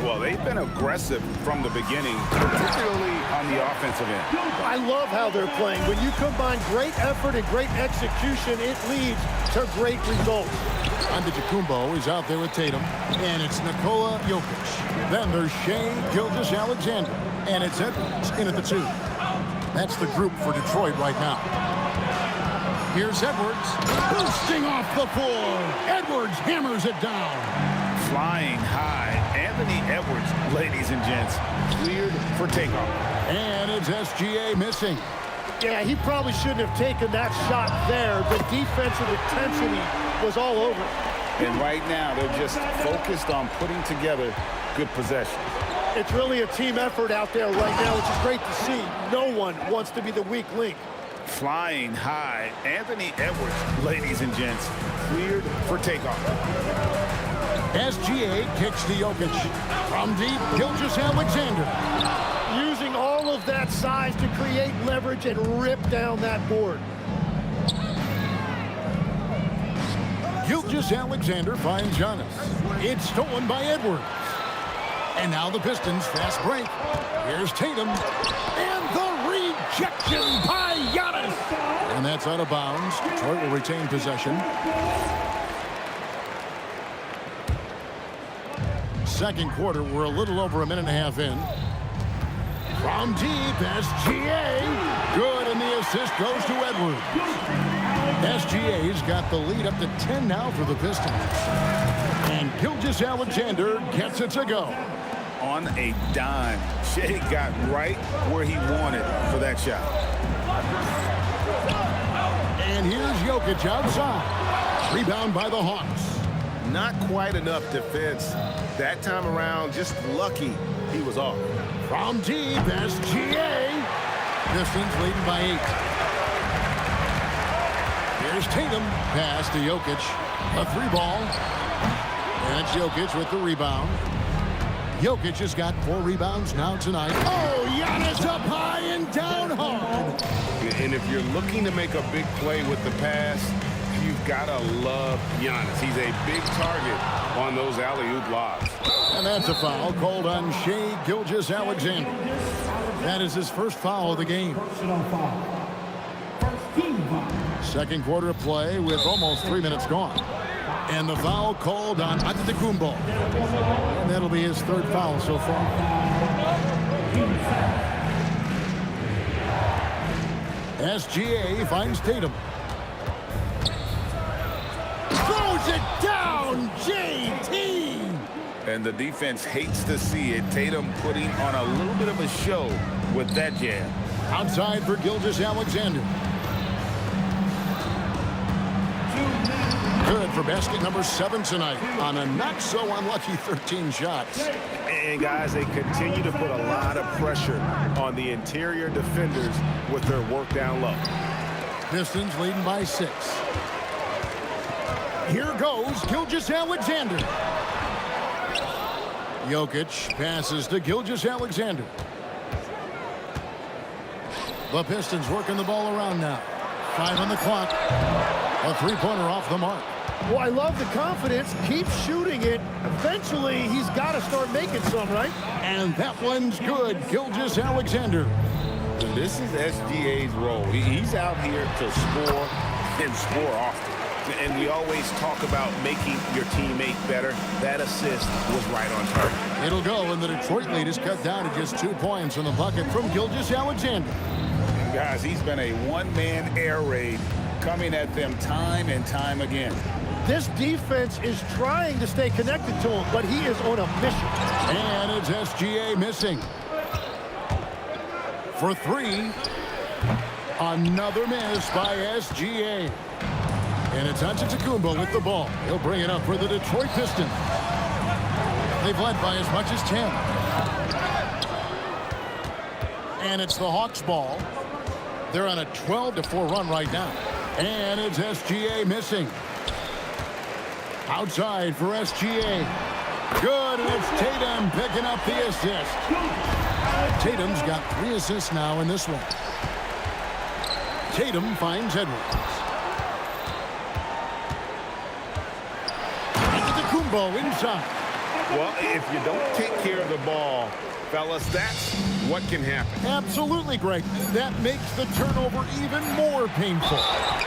Well, they've been aggressive from the beginning, particularly on the offensive end. I love how they're playing. When you combine great effort and great execution, it leads to great results. Antetokounmpo is out there with Tatum, and it's Nikola Jokic. Then there's Shai Gilgeous-Alexander, and it's Edwards in at the 2. That's the group for Detroit right now. Here's Edwards, boosting off the floor. Edwards hammers it down. Flying high, Anthony Edwards, ladies and gents, cleared for takeoff. And it's SGA missing. Yeah, he probably shouldn't have taken that shot there. The defensive intensity was all over. And right now, they're just focused on putting together good possession. It's really a team effort out there right now, which is great to see. No one wants to be the weak link. Flying high, Anthony Edwards, ladies and gents, cleared for takeoff. SGA kicks to Jokic. From deep, Gilgeous-Alexander. Using all of that size to create leverage and rip down that board. Gilgeous-Alexander finds Giannis. It's stolen by Edwards. And now the Pistons fast break. Here's Tatum. And the rejection by Giannis. And that's out of bounds. Detroit will retain possession. Second quarter, we're a little over a minute and a half in. From deep, SGA. Good, and the assist goes to Edwards. SGA's got the lead up to 10 now for the Pistons. And Gilgeous-Alexander gets it to go. On a dime, Shai got right where he wanted for that shot. And here's Jokic outside. Rebound by the Hawks. Not quite enough defense. That time around, just lucky he was off. From deep, SGA. Pistons leading by 8. Here's Tatum. Pass to Jokic. A 3-ball. And it's Jokic with the rebound. Jokic has got 4 rebounds now tonight. Oh, Giannis up high and down hard. And if you're looking to make a big play with the pass, you've got to love Giannis. He's a big target on those alley-oop lobs. And that's a foul called on Shai Gilgeous-Alexander. That is his first foul of the game. Second quarter of play with almost 3 minutes gone. And the foul called on Antetokounmpo. And that'll be his 3rd foul so far. SGA finds Tatum. Throws it down, JT! And the defense hates to see it. Tatum putting on a little bit of a show with that jam. Outside for Gilgeous-Alexander. Good for basket number 7 tonight on a not-so-unlucky 13 shots. And, guys, they continue to put a lot of pressure on the interior defenders with their work down low. Pistons leading by 6. Here goes Gilgeous-Alexander. Jokic passes to Gilgeous-Alexander. The Pistons working the ball around now. 5 on the clock. A 3-pointer off the mark. Well, I love the confidence. Keep shooting it. Eventually, he's got to start making some, right? And that one's good. Gilgeous-Alexander. This is SGA's role. He's out here to score and score often. And we always talk about making your teammate better. That assist was right on target. It'll go, and the Detroit lead is cut down to just 2 points on the bucket from Gilgeous-Alexander. Guys, he's been a one-man air raid coming at them time and time again. This defense is trying to stay connected to him, but he is on a mission. And it's SGA missing. for three. Another miss by SGA. And it's Antetokounmpo with the ball. He'll bring it up for the Detroit Pistons. They've led by as much as 10. And it's the Hawks' ball. They're on a 12-4 run right now. And it's SGA missing. Outside for SGA. Good, and it's Tatum picking up the assist. Tatum's got 3 assists now in this one. Tatum finds Edwards. Antetokounmpo inside. Well, if you don't take care of the ball, fellas, that's what can happen. Absolutely, Greg. That makes the turnover even more painful.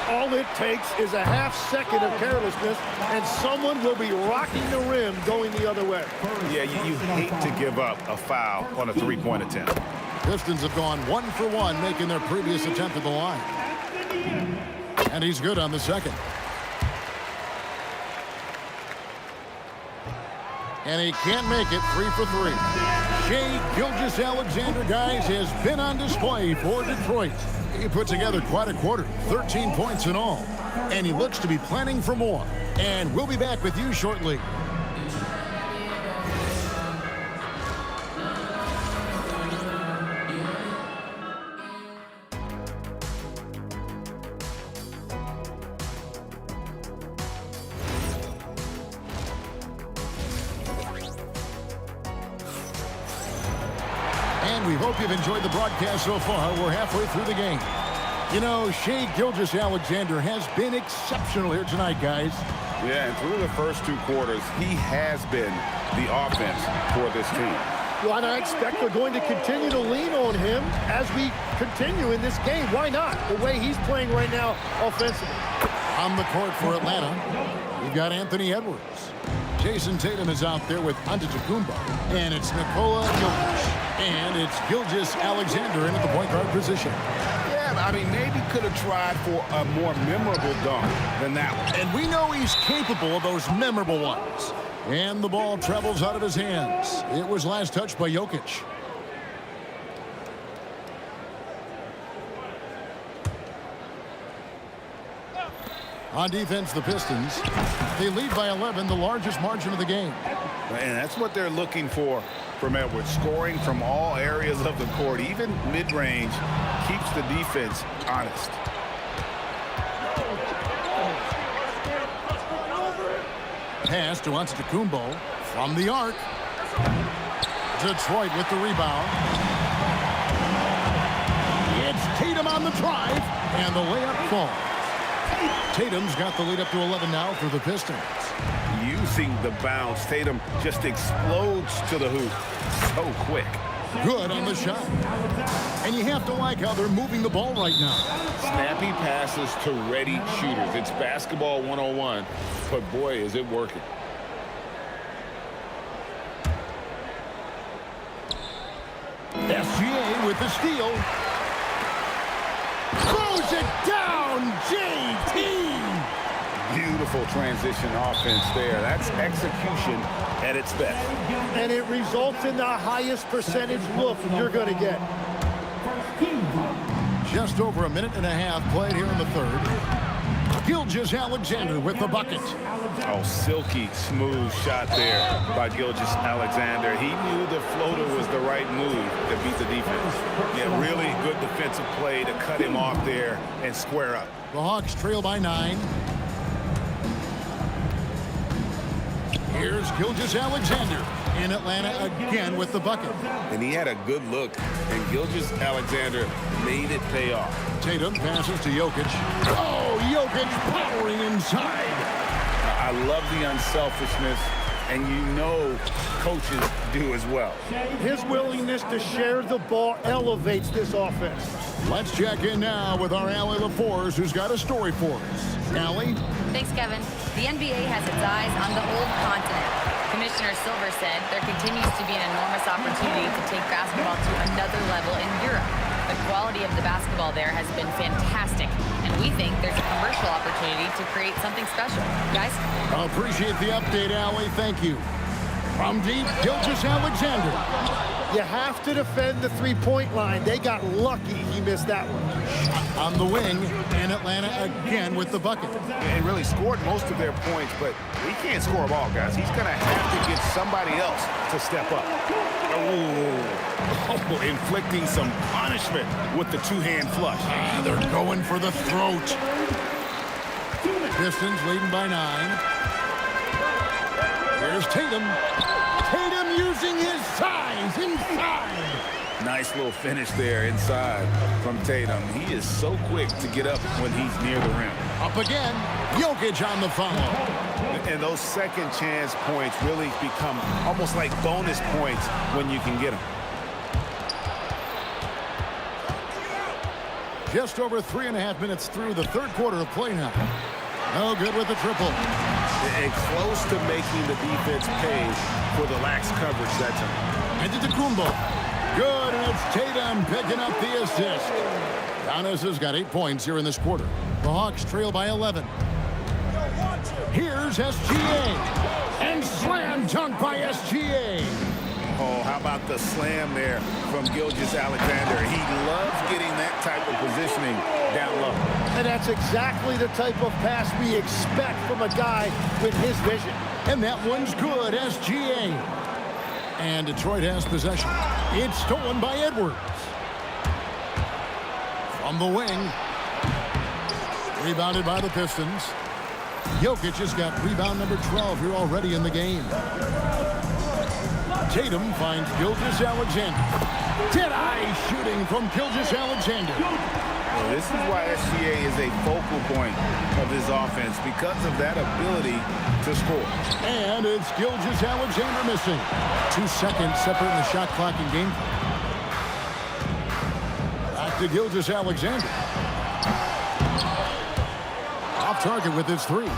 All it takes is a half second of carelessness, and someone will be rocking the rim going the other way. Yeah, you hate to give up a foul on a three-point attempt. Pistons have gone 1 for 1, making their previous attempt at the line. And he's good on the second. And he can't make it 3 for 3. Shai Gilgeous-Alexander, guys, has been on display for Detroit. He put together quite a quarter, 13 points in all. And he looks to be planning for more. And we'll be back with you shortly. We hope you've enjoyed the broadcast so far. We're halfway through the game. You know, Shai Gilgeous-Alexander has been exceptional here tonight, guys. Yeah, and through the first 2 quarters, he has been the offense for this team. Well, and I expect we're going to continue to lean on him as we continue in this game. Why not? The way he's playing right now offensively. On the court for Atlanta, we've got Anthony Edwards. Jason Tatum is out there with Antetokounmpo. And it's Nikola Jokic. And it's Gilgeous-Alexander into the point guard position. Yeah, I mean, maybe could have tried for a more memorable dunk than that one. And we know he's capable of those memorable ones. And the ball travels out of his hands. It was last touched by Jokic. On defense, the Pistons. They lead by 11, the largest margin of the game. And that's what they're looking for from Edwards. Scoring from all areas of the court, even mid-range, keeps the defense honest. Pass to Antetokounmpo from the arc. Detroit with the rebound. It's Tatum on the drive, and the layup falls. Tatum's got the lead up to 11 now for the Pistons. Using the bounce, Tatum just explodes to the hoop so quick. Good on the shot. And you have to like how they're moving the ball right now. Snappy passes to ready shooters. It's basketball 101, but boy, is it working. SGA with the steal. Throws it down, JT! Beautiful transition offense there. That's execution at its best. And it results in the highest percentage look you're going to get. Just over a minute and a half played here in the third. Gilgeous-Alexander with the bucket. Oh, silky smooth shot there by Gilgeous-Alexander. He knew the floater was the right move to beat the defense. Yeah, really good defensive play to cut him off there and square up. The Hawks trail by 9. Here's Gilgeous-Alexander in Atlanta again with the bucket. And he had a good look, and Gilgeous-Alexander made it pay off. Tatum passes to Jokic. Oh, Jokic powering inside. I love the unselfishness, and you know coaches do as well. His willingness to share the ball elevates this offense. Let's check in now with our Allie LaForce, who's got a story for us. Allie? Thanks, Kevin. The NBA has its eyes on the old continent. Commissioner Silver said there continues to be an enormous opportunity to take basketball to another level in Europe. The quality of the basketball there has been fantastic, and we think there's a commercial opportunity to create something special. Guys? I appreciate the update, Allie. Thank you. From deep, Gilgeous-Alexander. You have to defend the three-point line. They got lucky he missed that one. On the wing, and Atlanta again with the bucket. They really scored most of their points, but he can't score them all, guys. He's going to have to get somebody else to step up. Oh, inflicting some punishment with the two-hand flush. They're going for the throat. Pistons leading by 9. Here's Tatum. Tatum using his size inside. Nice little finish there inside from Tatum. He is so quick to get up when he's near the rim. Up again. Jokic on the follow. And those second chance points really become almost like bonus points when you can get them. Just over 3.5 minutes through the third quarter of play now. No good with the triple. And close to making the defense pay for the lax coverage that time. And Antetokounmpo. Good, and it's Tatum picking up the assist. Giannis has got 8 points here in this quarter. The Hawks trail by 11. Here's SGA. And slam dunk by SGA. Oh, how about the slam there from Gilgeous-Alexander? He loves getting that type of positioning down low. And that's exactly the type of pass we expect from a guy with his vision. And that one's good, SGA. And Detroit has possession. It's stolen by Edwards. From the wing. Rebounded by the Pistons. Jokic has got rebound number 12 here already in the game. Tatum finds Gilgeous-Alexander. Dead-eye shooting from Gilgeous-Alexander. Well, this is why SGA is a focal point of this offense, because of that ability to score. And it's Gilgeous-Alexander missing. 2 seconds separating the shot clock and game clock. Back to Gilgeous-Alexander. Off target with his 3.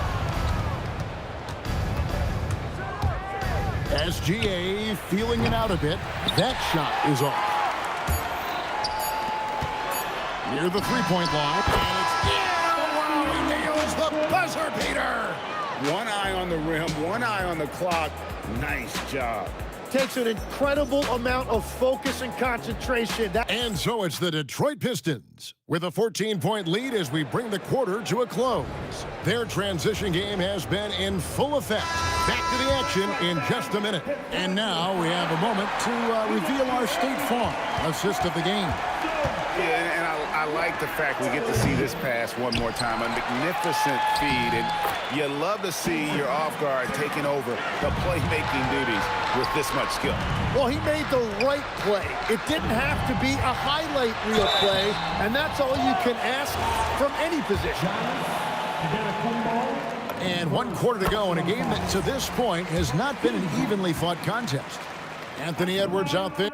SGA feeling it out a bit. That shot is off. Near the three-point line. And it's he nails the buzzer beater. One eye on the rim, one eye on the clock. Nice job. Takes an incredible amount of focus and concentration. And so it's the Detroit Pistons with a 14-point lead as we bring the quarter to a close. Their transition game has been in full effect. Back to the action in just a minute. And now we have a moment to reveal our State Farm assist of the game. Yeah, and I like the fact we get to see this pass one more time. A magnificent feed, and you love to see your off guard taking over the playmaking duties with this much skill. Well, he made the right play. It didn't have to be a highlight reel play, and that's all you can ask from any position. And 1 quarter to go in a game that to this point has not been an evenly fought contest. Anthony Edwards out there.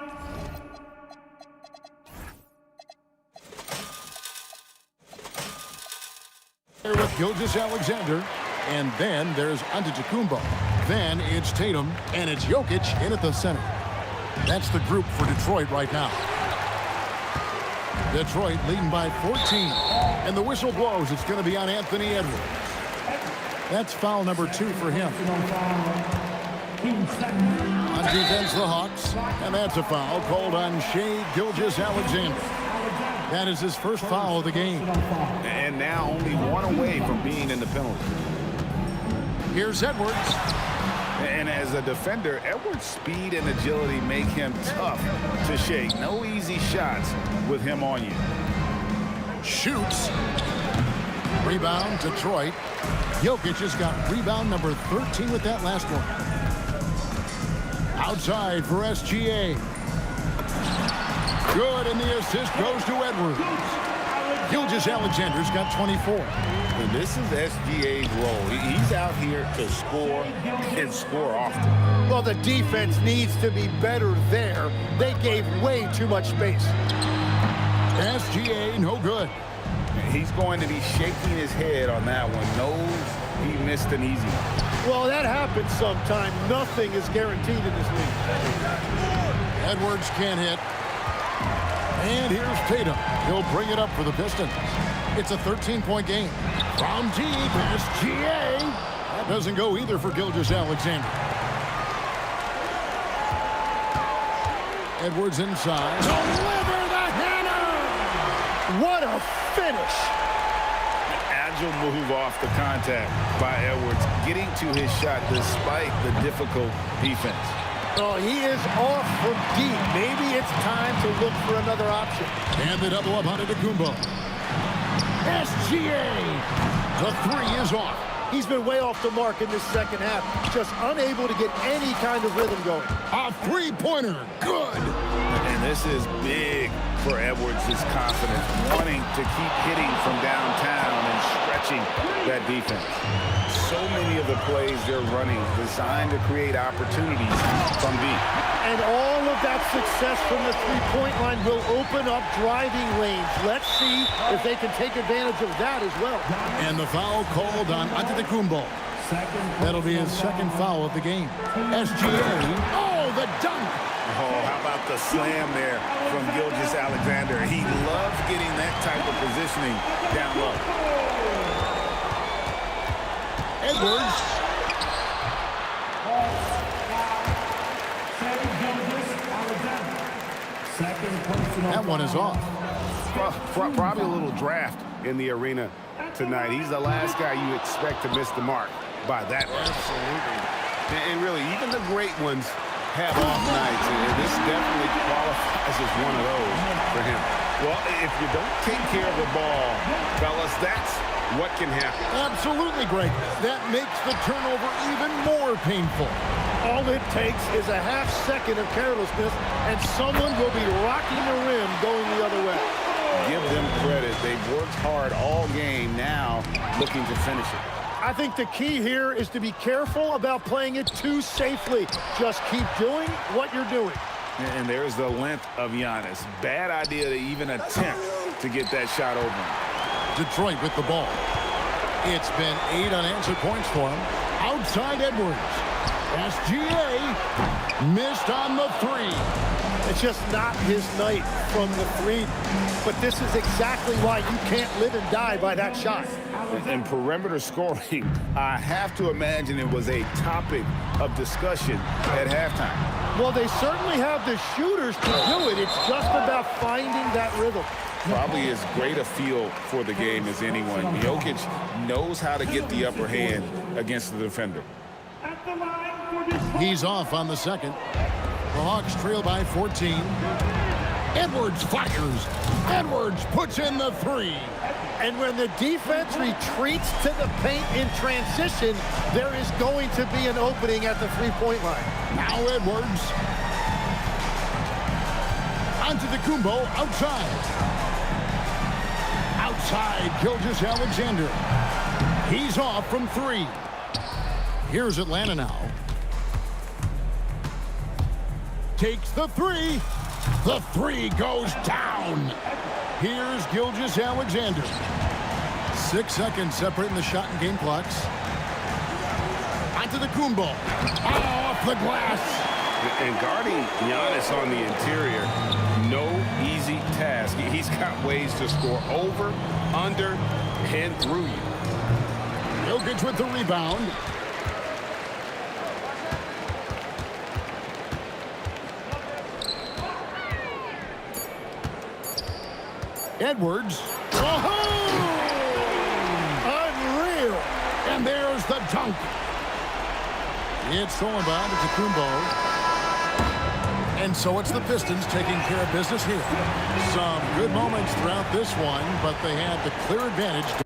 With Gilgeous-Alexander, and then there's Antetokounmpo. Then it's Tatum, and it's Jokic in at the center. That's the group for Detroit right now. Detroit leading by 14, and the whistle blows. It's going to be on Anthony Edwards. That's foul number 2 for him. On defense, the Hawks, and that's a foul called on Shai Gilgeous-Alexander. That is his first foul of the game. And now only 1 away from being in the penalty. Here's Edwards. And as a defender, Edwards' speed and agility make him tough to shake. No easy shots with him on you. Shoots. Rebound, Detroit. Jokic has got rebound number 13 with that last one. Outside for SGA. Good, and the assist goes to Edwards. Gilgeous-Alexander's got 24. And this is SGA's role. He's out here to score and score often. Well, the defense needs to be better there. They gave way too much space. SGA, no good. He's going to be shaking his head on that one. Knows he missed an easy one. Well, that happens sometime. Nothing is guaranteed in this league. Edwards can't hit. And here's Tatum. He'll bring it up for the Pistons. It's a 13-point game. From deep, SGA. That doesn't go either for Gilgeous-Alexander. Edwards inside. Deliver the hammer! What a finish! Agile move off the contact by Edwards, getting to his shot despite the difficult defense. Oh, he is off from deep. Maybe it's time to look for another option. And the double up on Antetokounmpo. SGA! The three is off. He's been way off the mark in this second half. Just unable to get any kind of rhythm going. A three-pointer. Good. And this is big for Edwards' confidence, wanting to keep hitting from downtown and stretching that defense. So many of the plays they're running designed to create opportunities from deep. And all of that success from the three-point line will open up driving lanes. Let's see if they can take advantage of that as well. And the foul called on Antetokounmpo. That'll be his second foul of the game. SGA. Oh, the dunk. Oh, how about the slam there from Gilgeous-Alexander? He loves getting that type of positioning down low. Edwards. That one is off. Probably a little draft in the arena tonight. He's the last guy you expect to miss the mark by that much. Absolutely. And really, even the great ones have off nights, and this definitely qualifies as one of those for him. Well, if you don't take care of the ball, fellas, that's what can happen. Absolutely, Greg. That makes the turnover even more painful. All it takes is a half second of carelessness, and someone will be rocking the rim going the other way. Give them credit. They've worked hard all game, now looking to finish it. I think the key here is to be careful about playing it too safely. Just keep doing what you're doing. And there's the length of Giannis. Bad idea to even attempt to get that shot open. Detroit with the ball. It's been 8 unanswered points for him. Outside Edwards. SGA missed on the three. It's just not his night from the three. But this is exactly why you can't live and die by that shot. And perimeter scoring, I have to imagine it was a topic of discussion at halftime. Well, they certainly have the shooters to do it. It's just about finding that rhythm. Probably as great a feel for the game as anyone. Jokic knows how to get the upper hand against the defender. He's off on the second. The Hawks trail by 14. Edwards fires. Edwards puts in the three. And when the defense retreats to the paint in transition, there is going to be an opening at the three-point line. Now Edwards. Antetokounmpo outside. Outside, Gilgeous-Alexander. He's off from three. Here's Atlanta now. Takes the three. The three goes down. Here's Gilgeous-Alexander. 6 seconds separating the shot and game clocks. Antetokounmpo. Off the glass. And guarding Giannis on the interior, no easy task. He's got ways to score over, under, and through you. Jokic with the rebound. Edwards. Oh! Unreal. And there's the dunk. It's stolen by Antetokounmpo. And so it's the Pistons taking care of business here. Some good moments throughout this one, but they had the clear advantage.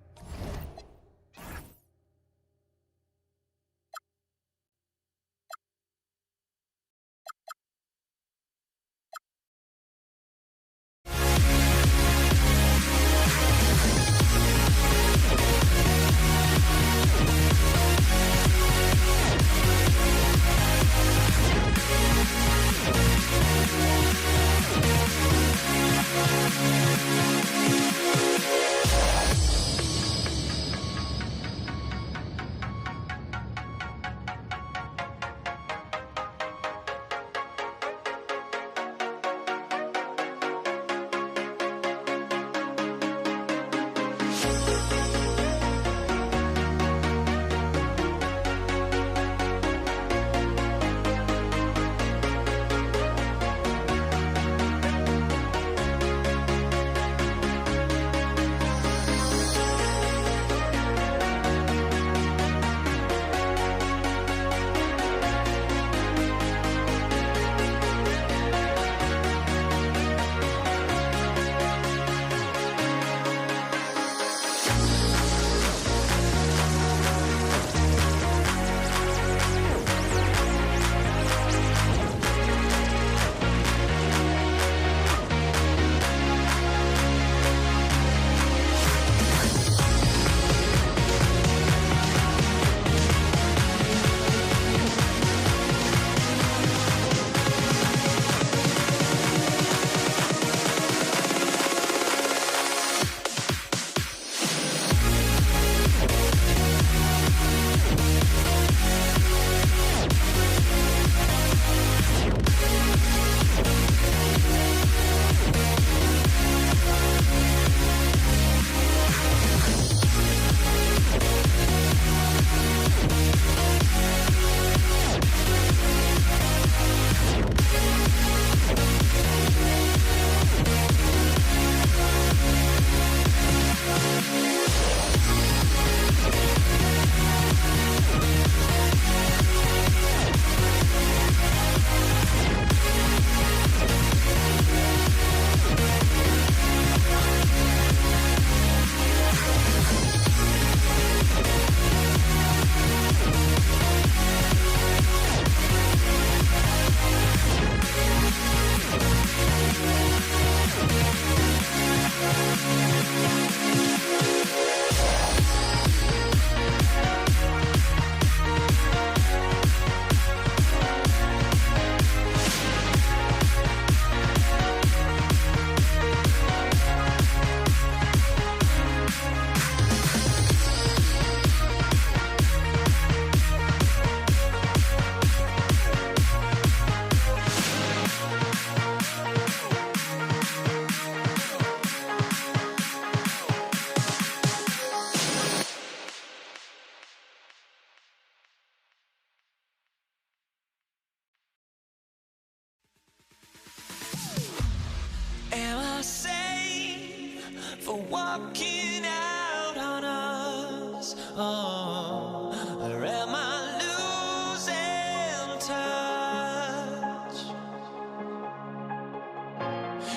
walking out on us. Oh, or am I losing touch?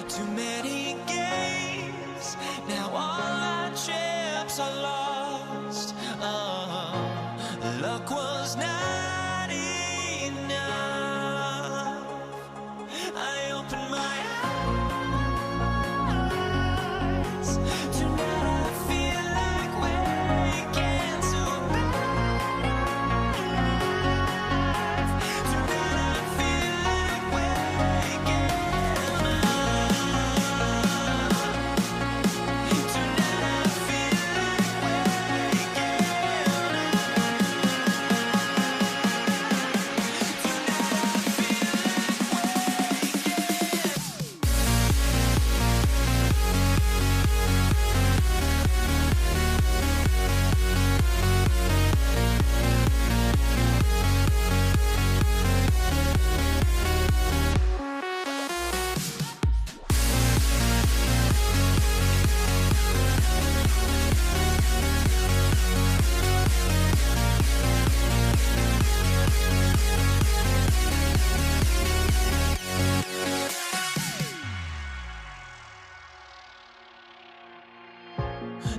Too many games, now all our chips are lost. Oh, luck was not enough. I opened my eyes. Tonight I feel like waking to a better life. Tonight I feel like waking up. Tonight I feel like waking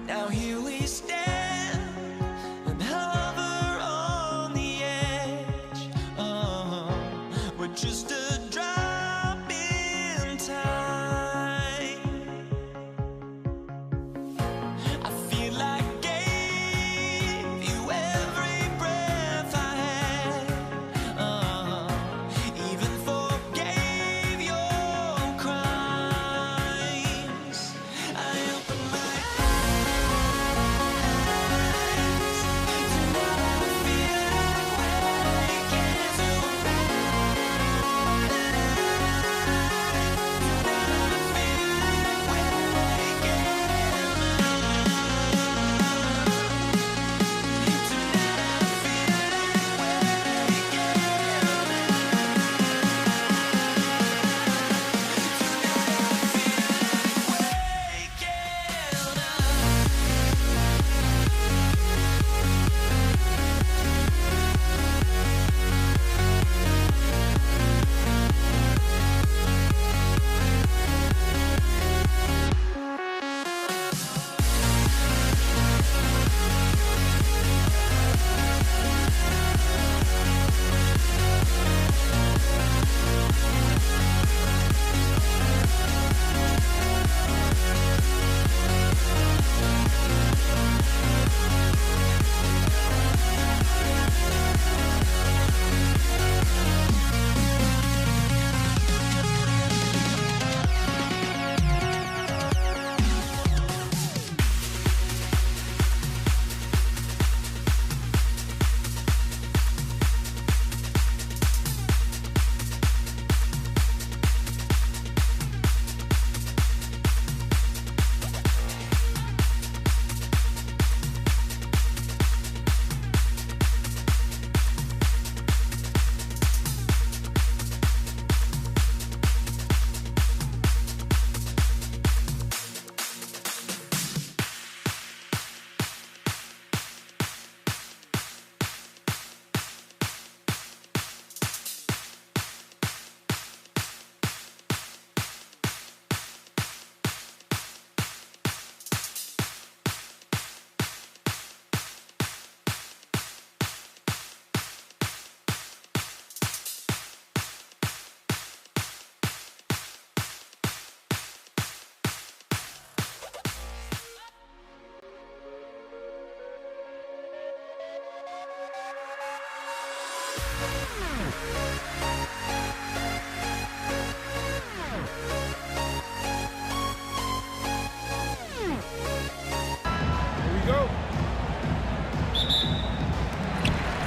Now here we stand and hover on the edge. We're just a drop in time. I feel like I gave you every breath I had. Even forgave your crimes. I opened my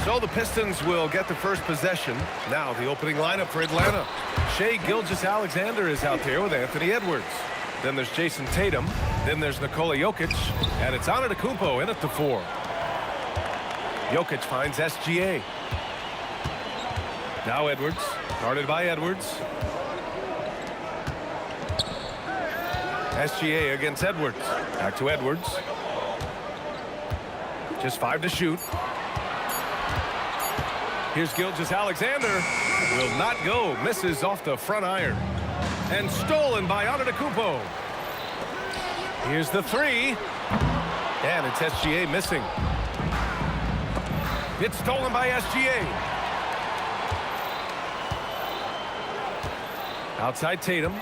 So the Pistons will get the first possession. Now the opening lineup for Atlanta. Shai Gilgeous-Alexander is out there with Anthony Edwards. Then there's Jason Tatum. Then there's Nikola Jokic. And it's Antetokounmpo in at the 4. Jokic finds SGA. Now Edwards, guarded by Edwards. SGA against Edwards. Back to Edwards. Just 5 to shoot. Here's Gilgeous-Alexander. Will not go. Misses off the front iron. And stolen by Antetokounmpo. Here's the 3. And it's SGA missing. It's stolen by SGA. Outside Tatum.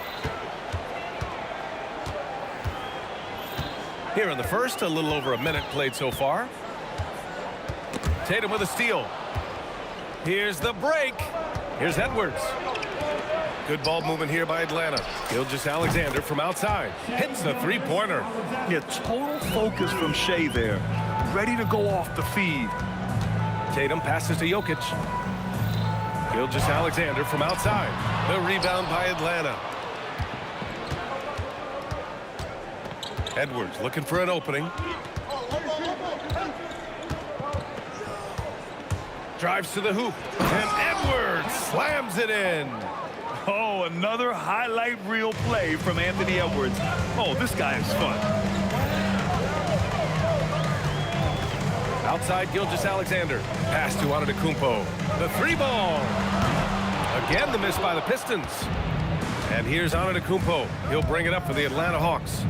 Here in the first, a little over a minute played so far. Tatum with a steal. Here's the break. Here's Edwards. Good ball movement here by Atlanta. Gilgeous-Alexander from outside. Hits the three-pointer. Yeah, total focus from Shea there. Ready to go off the feed. Tatum passes to Jokic. Gilgeous-Alexander from outside. The rebound by Atlanta. Edwards looking for an opening. Drives to the hoop. And Edwards slams it in. Oh, another highlight reel play from Anthony Edwards. Oh, this guy is fun. Outside Gilgeous-Alexander. Pass to Antetokounmpo. The 3-ball. Again the miss by the Pistons. And here's Antetokounmpo. He'll bring it up for the Atlanta Hawks.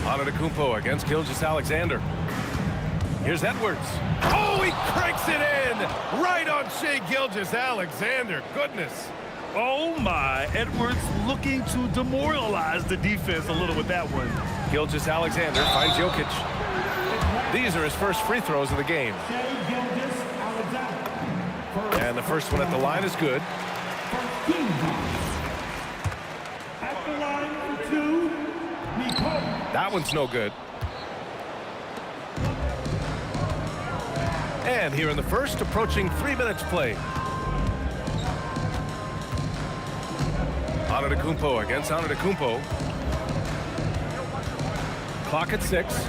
Antetokounmpo against Gilgeous-Alexander. Here's Edwards. Oh, he cranks it in! Right on Shea Gilgeous-Alexander. Goodness. Oh, my. Edwards looking to demoralize the defense a little with that one. Gilgeous-Alexander finds Jokic. These are his first free throws of the game. And the first one at the line is good. At the line for 2, Nicole. That one's no good. And here in the first, approaching 3 minutes played. Antetokounmpo against Antetokounmpo. Clock at 6.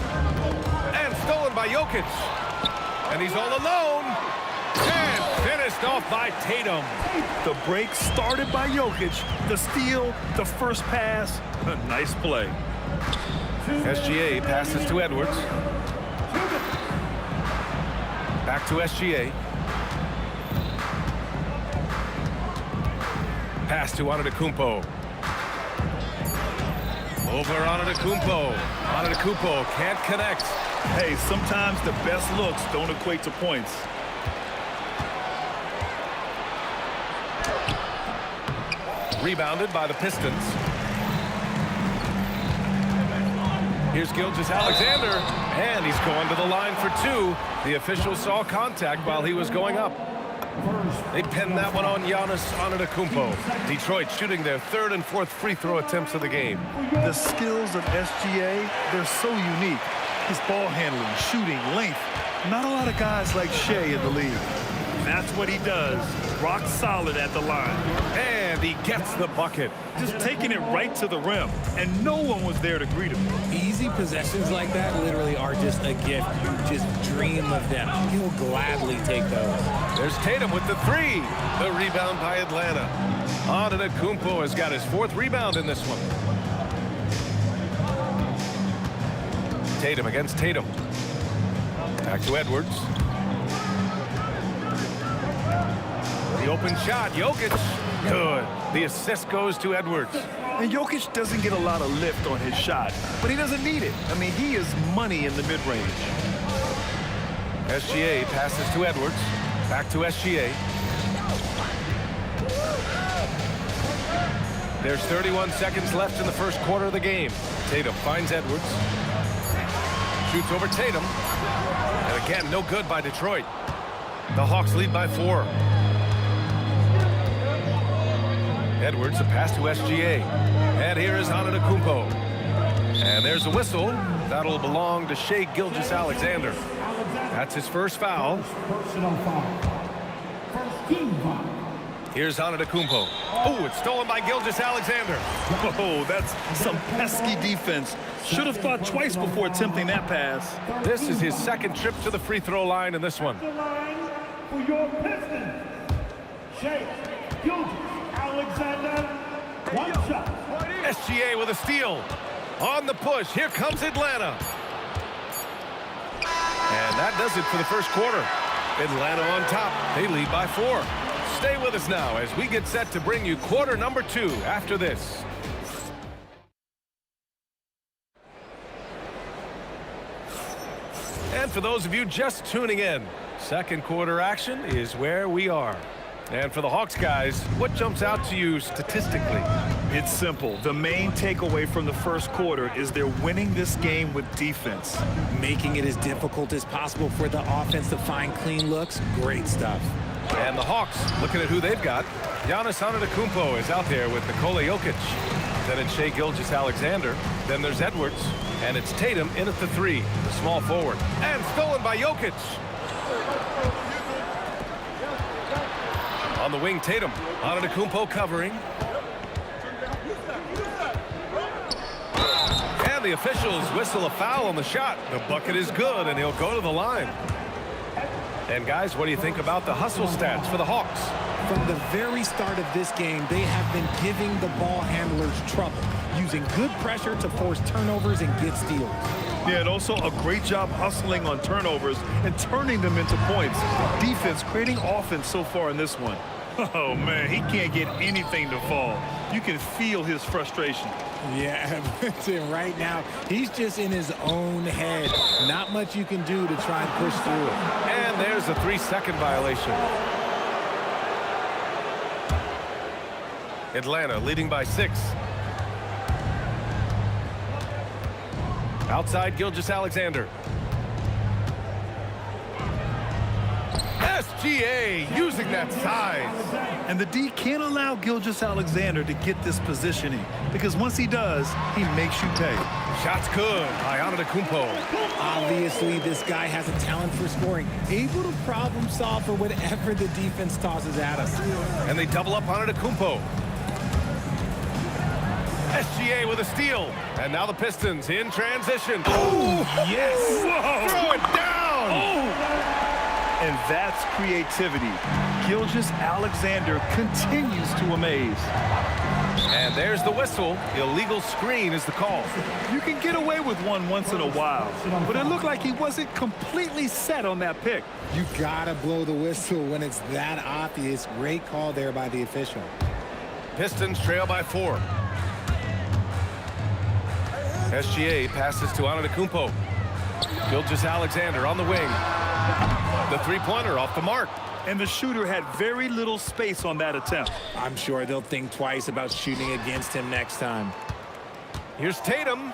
And stolen by Jokic. And he's all alone. And finished off by Tatum. The break started by Jokic. The steal, the first pass. A nice play. SGA passes to Edwards. Back to SGA. Pass to Antetokounmpo. Over Antetokounmpo. Antetokounmpo can't connect. Hey, sometimes the best looks don't equate to points. Rebounded by the Pistons. Here's Gilgeous-Alexander, and he's going to the line for 2. The official saw contact while he was going up. They pinned that one on Giannis Antetokounmpo. Detroit shooting their 3rd and 4th free throw attempts of the game. The skills of SGA, they're so unique. His ball handling, shooting, length. Not a lot of guys like Shea in the league. That's what he does. Rock solid at the line. And he gets the bucket. Just taking it right to the rim. And no one was there to greet him. Easy possessions like that literally are just a gift. You just dream of them. He'll gladly take those. There's Tatum with the 3. The rebound by Atlanta. Antetokounmpo has got his 4th rebound in this one. Tatum against Tatum. Back to Edwards. The open shot, Jokic. Good. The assist goes to Edwards. And Jokic doesn't get a lot of lift on his shot, but he doesn't need it. I mean, he is money in the mid-range. SGA passes to Edwards. Back to SGA. There's 31 seconds left in the first quarter of the game. Tatum finds Edwards. Shoots over Tatum. And again, no good by Detroit. The Hawks lead by 4. Edwards, a pass to SGA. And here is Antetokounmpo. And there's a whistle. That'll belong to Shea Gilgeous-Alexander. That's his first foul. Personal foul. First team foul. Here's Antetokounmpo. Oh, it's stolen by Gilgeous-Alexander. Oh, that's some pesky defense. Should have thought twice before attempting that pass. This is his 2nd trip to the free throw line in this one. The line for your Pistons. Shea Gilgeous-Alexander. SGA with a steal. On the push, here comes Atlanta. And that does it for the first quarter. Atlanta on top. They lead by 4. Stay with us now as we get set to bring you quarter number 2 after this. And for those of you just tuning in, second quarter action is where we are. And for the Hawks guys, what jumps out to you statistically? It's simple. The main takeaway from the first quarter is they're winning this game with defense. Making it as difficult as possible for the offense to find clean looks. Great stuff. And the Hawks, looking at who they've got. Giannis Antetokounmpo is out there with Nikola Jokic. Then it's Shai Gilgeous-Alexander. Then there's Edwards. And it's Tatum in at the 3, the small forward. And stolen by Jokic. On the wing, Tatum. Antetokounmpo covering. And the officials whistle a foul on the shot. The bucket is good, and he'll go to the line. And guys, what do you think about the hustle stats for the Hawks? From the very start of this game, they have been giving the ball handlers trouble, using good pressure to force turnovers and get steals. Yeah, and also a great job hustling on turnovers and turning them into points. Defense creating offense so far in this one. Oh, man, he can't get anything to fall. You can feel his frustration. Yeah, right now, he's just in his own head. Not much you can do to try and push through it. And there's a 3-second violation. Atlanta leading by 6. Outside, Gilgeous-Alexander. SGA using that size. And the D can't allow Gilgeous-Alexander to get this positioning because once he does, he makes you pay. Shots good by Antetokounmpo. Obviously, this guy has a talent for scoring, able to problem solve for whatever the defense tosses at us. And they double up on Antetokounmpo. SGA with a steal. And now the Pistons in transition. Oh, yes. Whoa. Throw it down. Oh. And that's creativity. Gilgeous-Alexander continues to amaze. And there's the whistle. Illegal screen is the call. You can get away with one once in a while, but it looked like he wasn't completely set on that pick. You gotta blow the whistle when it's that obvious. Great call there by the official. Pistons trail by 4. SGA passes to Antetokounmpo. Gilgeous-Alexander on the wing. The three-pointer off the mark. And the shooter had very little space on that attempt. I'm sure they'll think twice about shooting against him next time. Here's Tatum.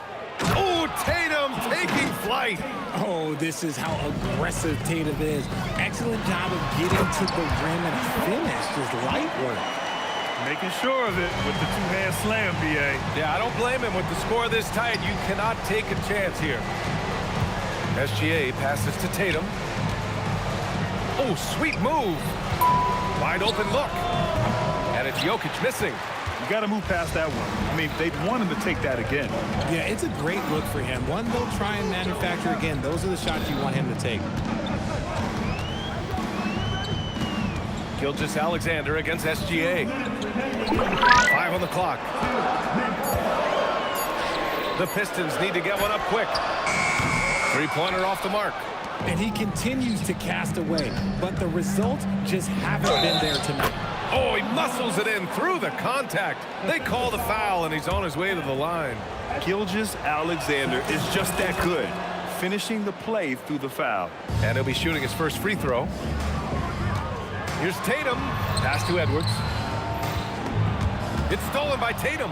Oh, Tatum taking flight. Oh, this is how aggressive Tatum is. Excellent job of getting to the rim and finish. Just light work. Making sure of it with the two-hand slam, B.A. Yeah, I don't blame him. With the score this tight, you cannot take a chance here. SGA passes to Tatum. Oh, sweet move. Wide open look. And it's Jokic missing. You got to move past that one. I mean, they'd want him to take that again. Yeah, it's a great look for him. One they'll try and manufacture again. Those are the shots you want him to take. Gilgeous-Alexander against SGA. 5 on the clock. The Pistons need to get one up quick. Three-pointer off the mark. And he continues to cast away, but the results just haven't been there tonight. Oh, he muscles it in through the contact. They call the foul, and he's on his way to the line. Gilgeous-Alexander is just that good, finishing the play through the foul. And he'll be shooting his first free throw. Here's Tatum. Pass to Edwards. It's stolen by Tatum.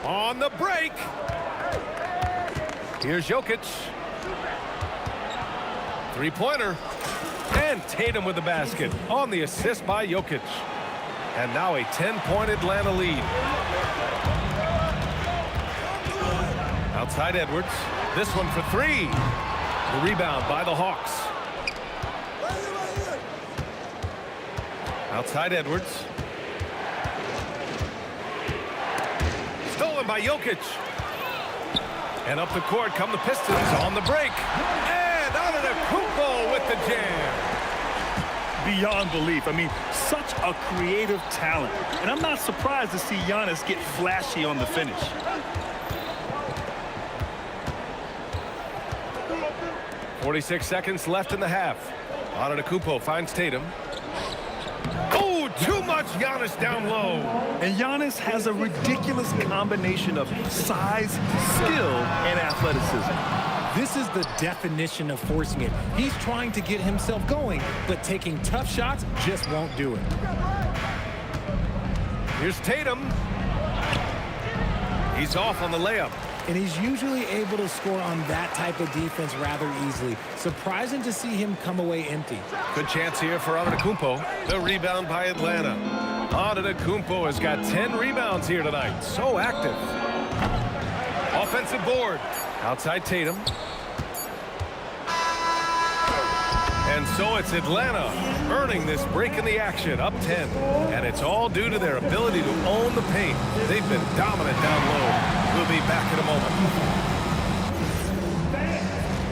On the break. Here's Jokic. Three-pointer. And Tatum with the basket on the assist by Jokic. And now a 10-point Atlanta lead. Outside Edwards. This one for 3. The rebound by the Hawks. Outside Edwards. Stolen by Jokic. And up the court come the Pistons on the break. And Antetokounmpo with the jam. Beyond belief. I mean, such a creative talent. And I'm not surprised to see Giannis get flashy on the finish. .46 seconds left in the half. Antetokounmpo finds Tatum. Oh, too much Giannis down low. And Giannis has a ridiculous combination of size, skill, and athleticism. This is the definition of forcing it. He's trying to get himself going, but taking tough shots just won't do it. Here's Tatum. He's off on the layup. And he's usually able to score on that type of defense rather easily. Surprising to see him come away empty. Good chance here for Antetokounmpo. The rebound by Atlanta. Antetokounmpo has got 10 rebounds here tonight. So active. Offensive board. Outside Tatum. And so it's Atlanta earning this break in the action, up 10. And it's all due to their ability to own the paint. They've been dominant down low. We'll be back in a moment.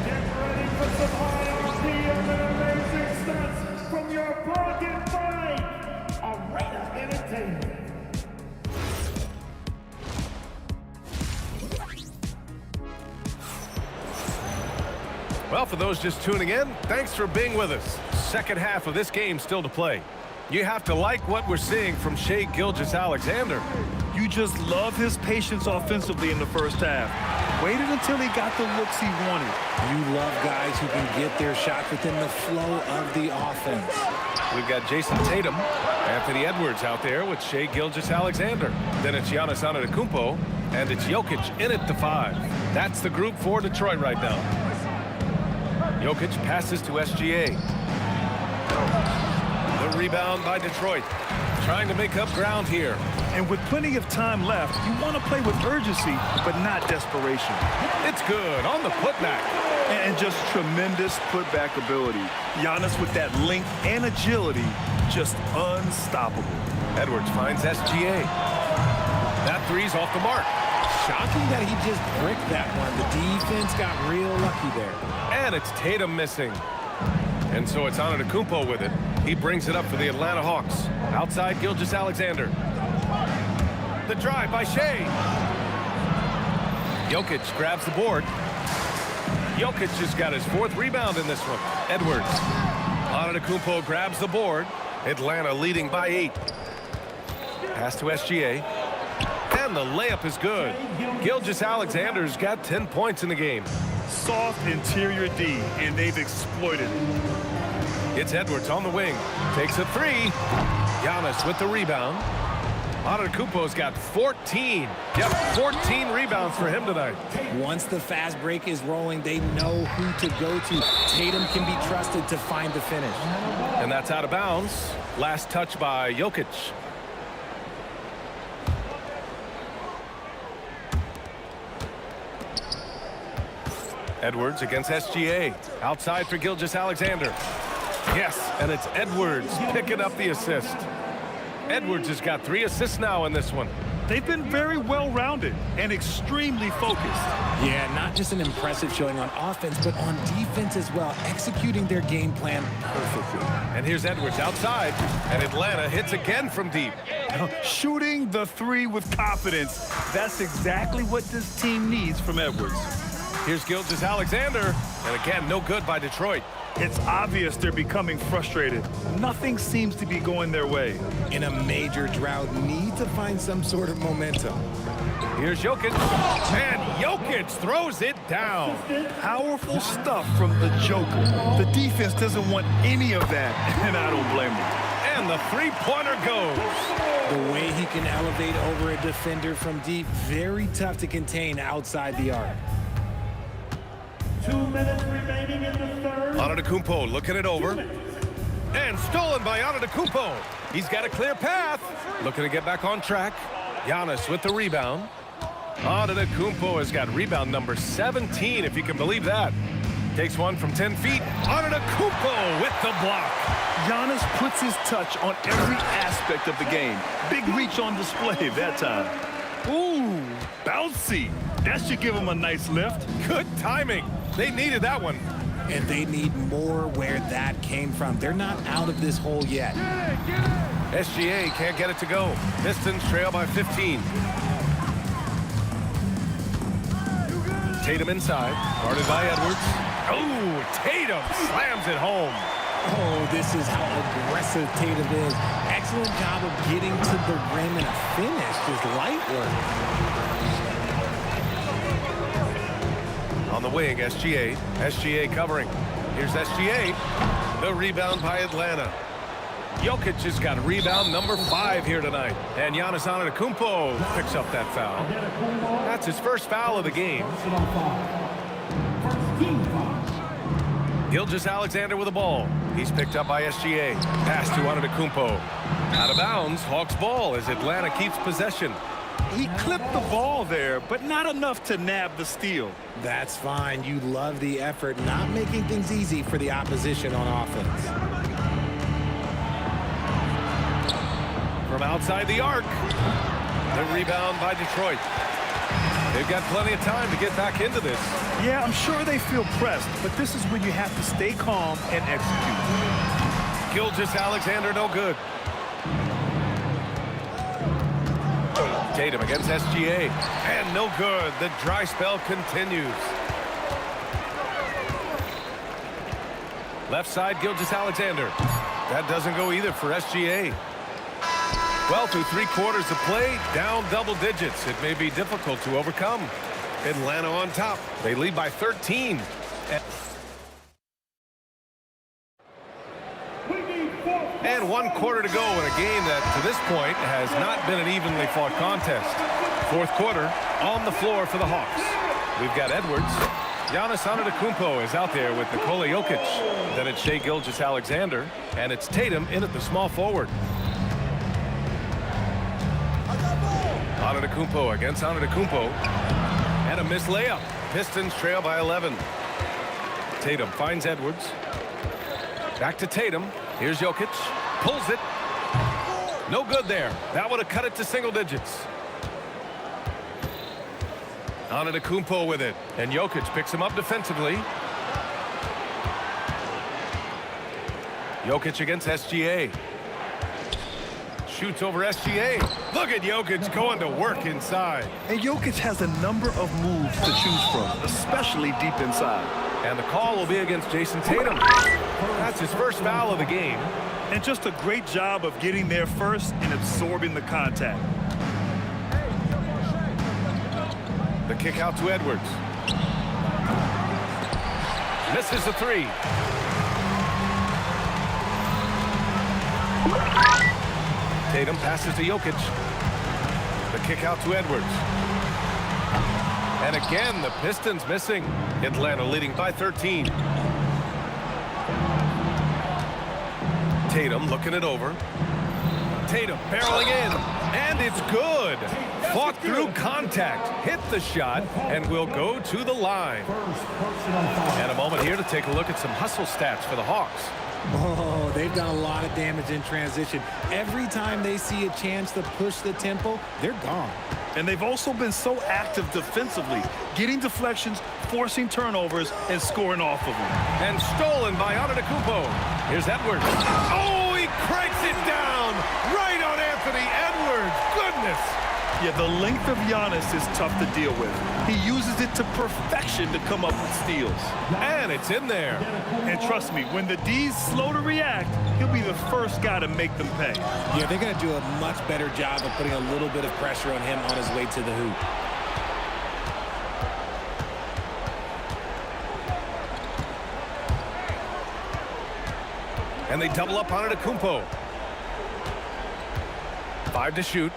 Get ready for some high and amazing stunts from your pocket fight. Arena Entertainment. Well, for those just tuning in, thanks for being with us. Second half of this game still to play. You have to like what we're seeing from Shai Gilgeous-Alexander. You just love his patience offensively in the first half. Waited until he got the looks he wanted. You love guys who can get their shots within the flow of the offense. We've got Jason Tatum, Anthony Edwards out there with Shai Gilgeous-Alexander. Then it's Giannis Antetokounmpo, and it's Jokic in at the 5. That's the group for Detroit right now. Jokic passes to SGA. The rebound by Detroit. Trying to make up ground here. And with plenty of time left, you want to play with urgency, but not desperation. It's good on the putback. And just tremendous putback ability. Giannis with that length and agility, just unstoppable. Edwards finds SGA. That three's off the mark. Shocking that he just bricked that one. The defense got real lucky there. And it's Tatum missing. And so it's Antetokounmpo with it. He brings it up for the Atlanta Hawks. Outside Gilgeous-Alexander. The drive by Shai. Jokic grabs the board. Jokic has got his 4th rebound in this one. Edwards. Antetokounmpo grabs the board. Atlanta leading by 8. Pass to SGA. And the layup is good. Gilgeous-Alexander's got 10 points in the game. Soft interior D, and they've exploited it. It's Edwards on the wing. Takes a 3. Giannis with the rebound. Antetokounmpo's got 14. Yep, 14 rebounds for him tonight. Once the fast break is rolling, they know who to go to. Tatum can be trusted to find the finish. And that's out of bounds. Last touch by Jokic. Edwards against SGA. Outside for Gilgeous-Alexander. Yes, and it's Edwards picking up the assist. Edwards has got 3 assists now in this one. They've been very well-rounded and extremely focused. Yeah, not just an impressive showing on offense, but on defense as well, executing their game plan perfectly. And here's Edwards outside, and Atlanta hits again from deep. Shooting the 3 with confidence. That's exactly what this team needs from Edwards. Here's Gilgeous-Alexander, and again, no good by Detroit. It's obvious they're becoming frustrated. Nothing seems to be going their way. In a major drought, need to find some sort of momentum. Here's Jokic, and Jokic throws it down. Powerful stuff from the Joker. The defense doesn't want any of that, and I don't blame them. And the 3-pointer goes. The way he can elevate over a defender from deep, very tough to contain outside the arc. 2 minutes remaining in the third. Antetokounmpo looking it over. And stolen by Antetokounmpo. He's got a clear path. Looking to get back on track. Giannis with the rebound. Antetokounmpo has got rebound number 17, if you can believe that. Takes one from 10 feet. Antetokounmpo with the block. Giannis puts his touch on every aspect of the game. Big reach on display that time. Ooh, bouncy. That should give him a nice lift. Good timing. They needed that one. and they need more where that came from. They're not out of this hole yet. SGA can't get it to go. Pistons trail by 15. Tatum inside, guarded by Edwards. Oh, Tatum slams it home. Oh, this is how aggressive Tatum is. Excellent job of getting to the rim, and a finish is light work. On the wing, SGA. SGA covering. Here's SGA. The rebound by Atlanta. Jokic has got rebound number 5 here tonight. And Giannis Antetokounmpo picks up that foul. That's his first foul of the game. Gilgeous-Alexander with the ball. He's picked up by SGA. Pass to Antetokounmpo. Out of bounds, Hawks ball as Atlanta keeps possession. He clipped the ball there, but not enough to nab the steal. That's fine. You love the effort, not making things easy for the opposition on offense. From outside the arc. The rebound by Detroit. They've got plenty of time to get back into this. Yeah, I'm sure they feel pressed, but this is when you have to stay calm and execute. Gilgeous-Alexander no good. Tatum against SGA. And no good. The dry spell continues. Left side, Gilgeous-Alexander. That doesn't go either for SGA. Well, through 3 quarters of play, down double digits. It may be difficult to overcome. Atlanta on top. They lead by 13. And 1 quarter to go in a game that, to this point, has not been an evenly fought contest. 4th quarter, on the floor for the Hawks. We've got Edwards. Giannis Antetokounmpo is out there with Nikola Jokic. Then it's Shai Gilgeous-Alexander. And it's Tatum in at the small forward. Antetokounmpo against Antetokounmpo. And a missed layup. Pistons trail by 11. Tatum finds Edwards. Back to Tatum. Here's Jokic. Pulls it. No good there. That would have cut it to single digits. Antetokounmpo with it. And Jokic picks him up defensively. Jokic against SGA. Shoots over SGA. Look at Jokic going to work inside. And Jokic has a number of moves to choose from, especially deep inside. And the call will be against Jason Tatum. That's his first foul of the game. And just a great job of getting there first and absorbing the contact. The kick out to Edwards. Misses the 3. Tatum passes to Jokic. The kick out to Edwards. And again, the Pistons missing. Atlanta leading by 13. Tatum looking it over. Tatum barreling in. And it's good. Fought through contact. Hit the shot. And will go to the line. And a moment here to take a look at some hustle stats for the Hawks. Oh, they've done a lot of damage in transition. Every time they see a chance to push the tempo, they're gone. And they've also been so active defensively, getting deflections, forcing turnovers, and scoring off of them. And stolen by Antetokounmpo. Here's Edwards. Oh, he cranks it down right on Anthony Edwards. Goodness. Yeah, the length of Giannis is tough to deal with. He uses it to perfection to come up with steals. And it's in there. And trust me, when the D's slow to react, he'll be the first guy to make them pay. Yeah, they're going to do a much better job of putting a little bit of pressure on him on his way to the hoop. And they double up on Antetokounmpo. 5 to shoot.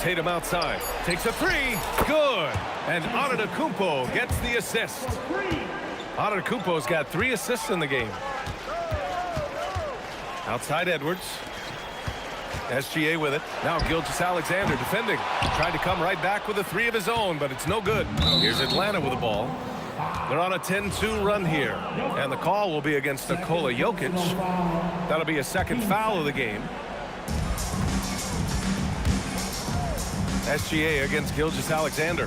Tatum outside. Takes a 3. Good. And Antetokounmpo gets the assist. Antetokounmpo's got 3 assists in the game. Outside Edwards. SGA with it. Now Gilgeous-Alexander defending. Tried to come right back with a 3 of his own, but it's no good. Here's Atlanta with the ball. They're on a 10-2 run here. And the call will be against Nikola Jokic. That'll be a second foul of the game. SGA against Gilgeous-Alexander.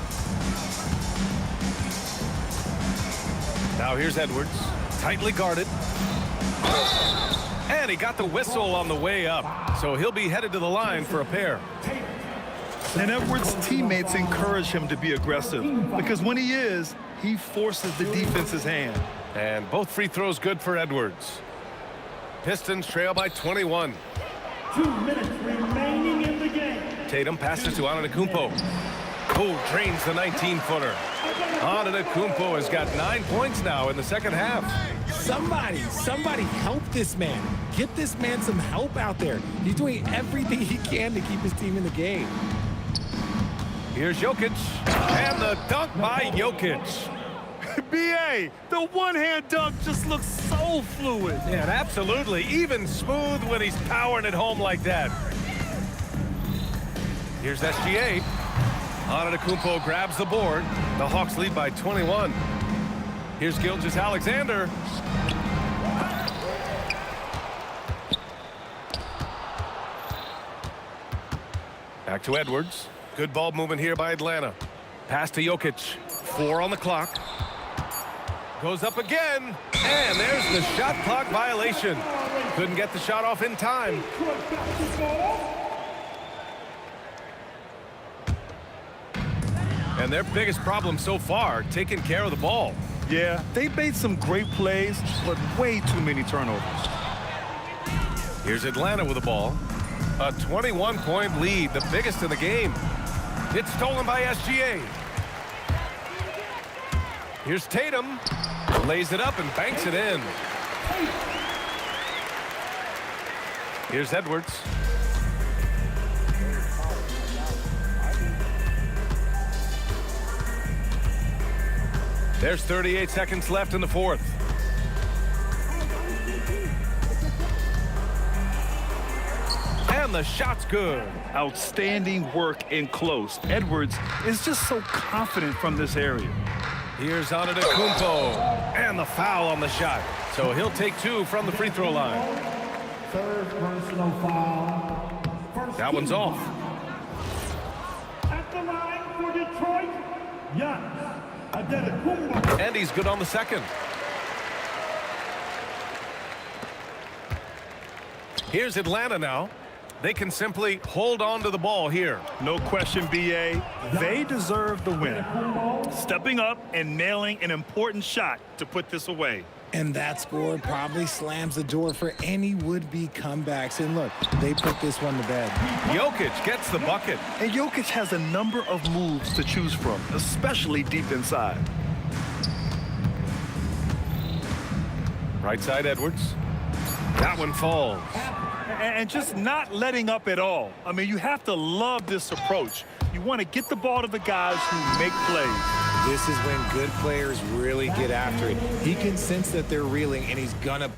Now here's Edwards, tightly guarded. And he got the whistle on the way up, so he'll be headed to the line for a pair. And Edwards' teammates encourage him to be aggressive because when he is, he forces the defense's hand. And both free throws good for Edwards. Pistons trail by 21. 2 minutes remaining in the game. Tatum passes to Antetokounmpo. Who drains the 19-footer. Antetokounmpo has got 9 points now in the second half. Somebody help this man. Get this man some help out there. He's doing everything he can to keep his team in the game. Here's Jokic, and the dunk by Jokic. B.A., the one-hand dunk just looks so fluid. Yeah, and absolutely, even smooth when he's powering it home like that. Here's SGA. Antetokounmpo grabs the board. The Hawks lead by 21. Here's Gilgeous-Alexander. Back to Edwards. Good ball movement here by Atlanta. Pass to Jokic. 4 on the clock. Goes up again. And there's the shot clock violation. Couldn't get the shot off in time. And their biggest problem so far, taking care of the ball. Yeah, they made some great plays, but way too many turnovers. Here's Atlanta with the ball. A 21-point lead, the biggest in the game. It's stolen by SGA. Here's Tatum. Lays it up and banks it in. Here's Edwards. There's 38 seconds left in the fourth. And the shot's good. Outstanding work in close. Edwards is just so confident from this area. Here's Antetokounmpo. And the foul on the shot. So he'll take 2 from the free throw line. Third personal foul. That one's off. At the line for Detroit, Giannis Antetokounmpo. And he's good on the second. Here's Atlanta now. They can simply hold on to the ball here. No question, B.A. They deserve the win. Stepping up and nailing an important shot to put this away. And that score probably slams the door for any would-be comebacks. And look, they put this one to bed. Jokic gets the bucket. And Jokic has a number of moves to choose from, especially deep inside. Right side, Edwards. That one falls. And just not letting up at all. I mean, you have to love this approach. You want to get the ball to the guys who make plays. This is when good players really get after it. He can sense that they're reeling, and he's gonna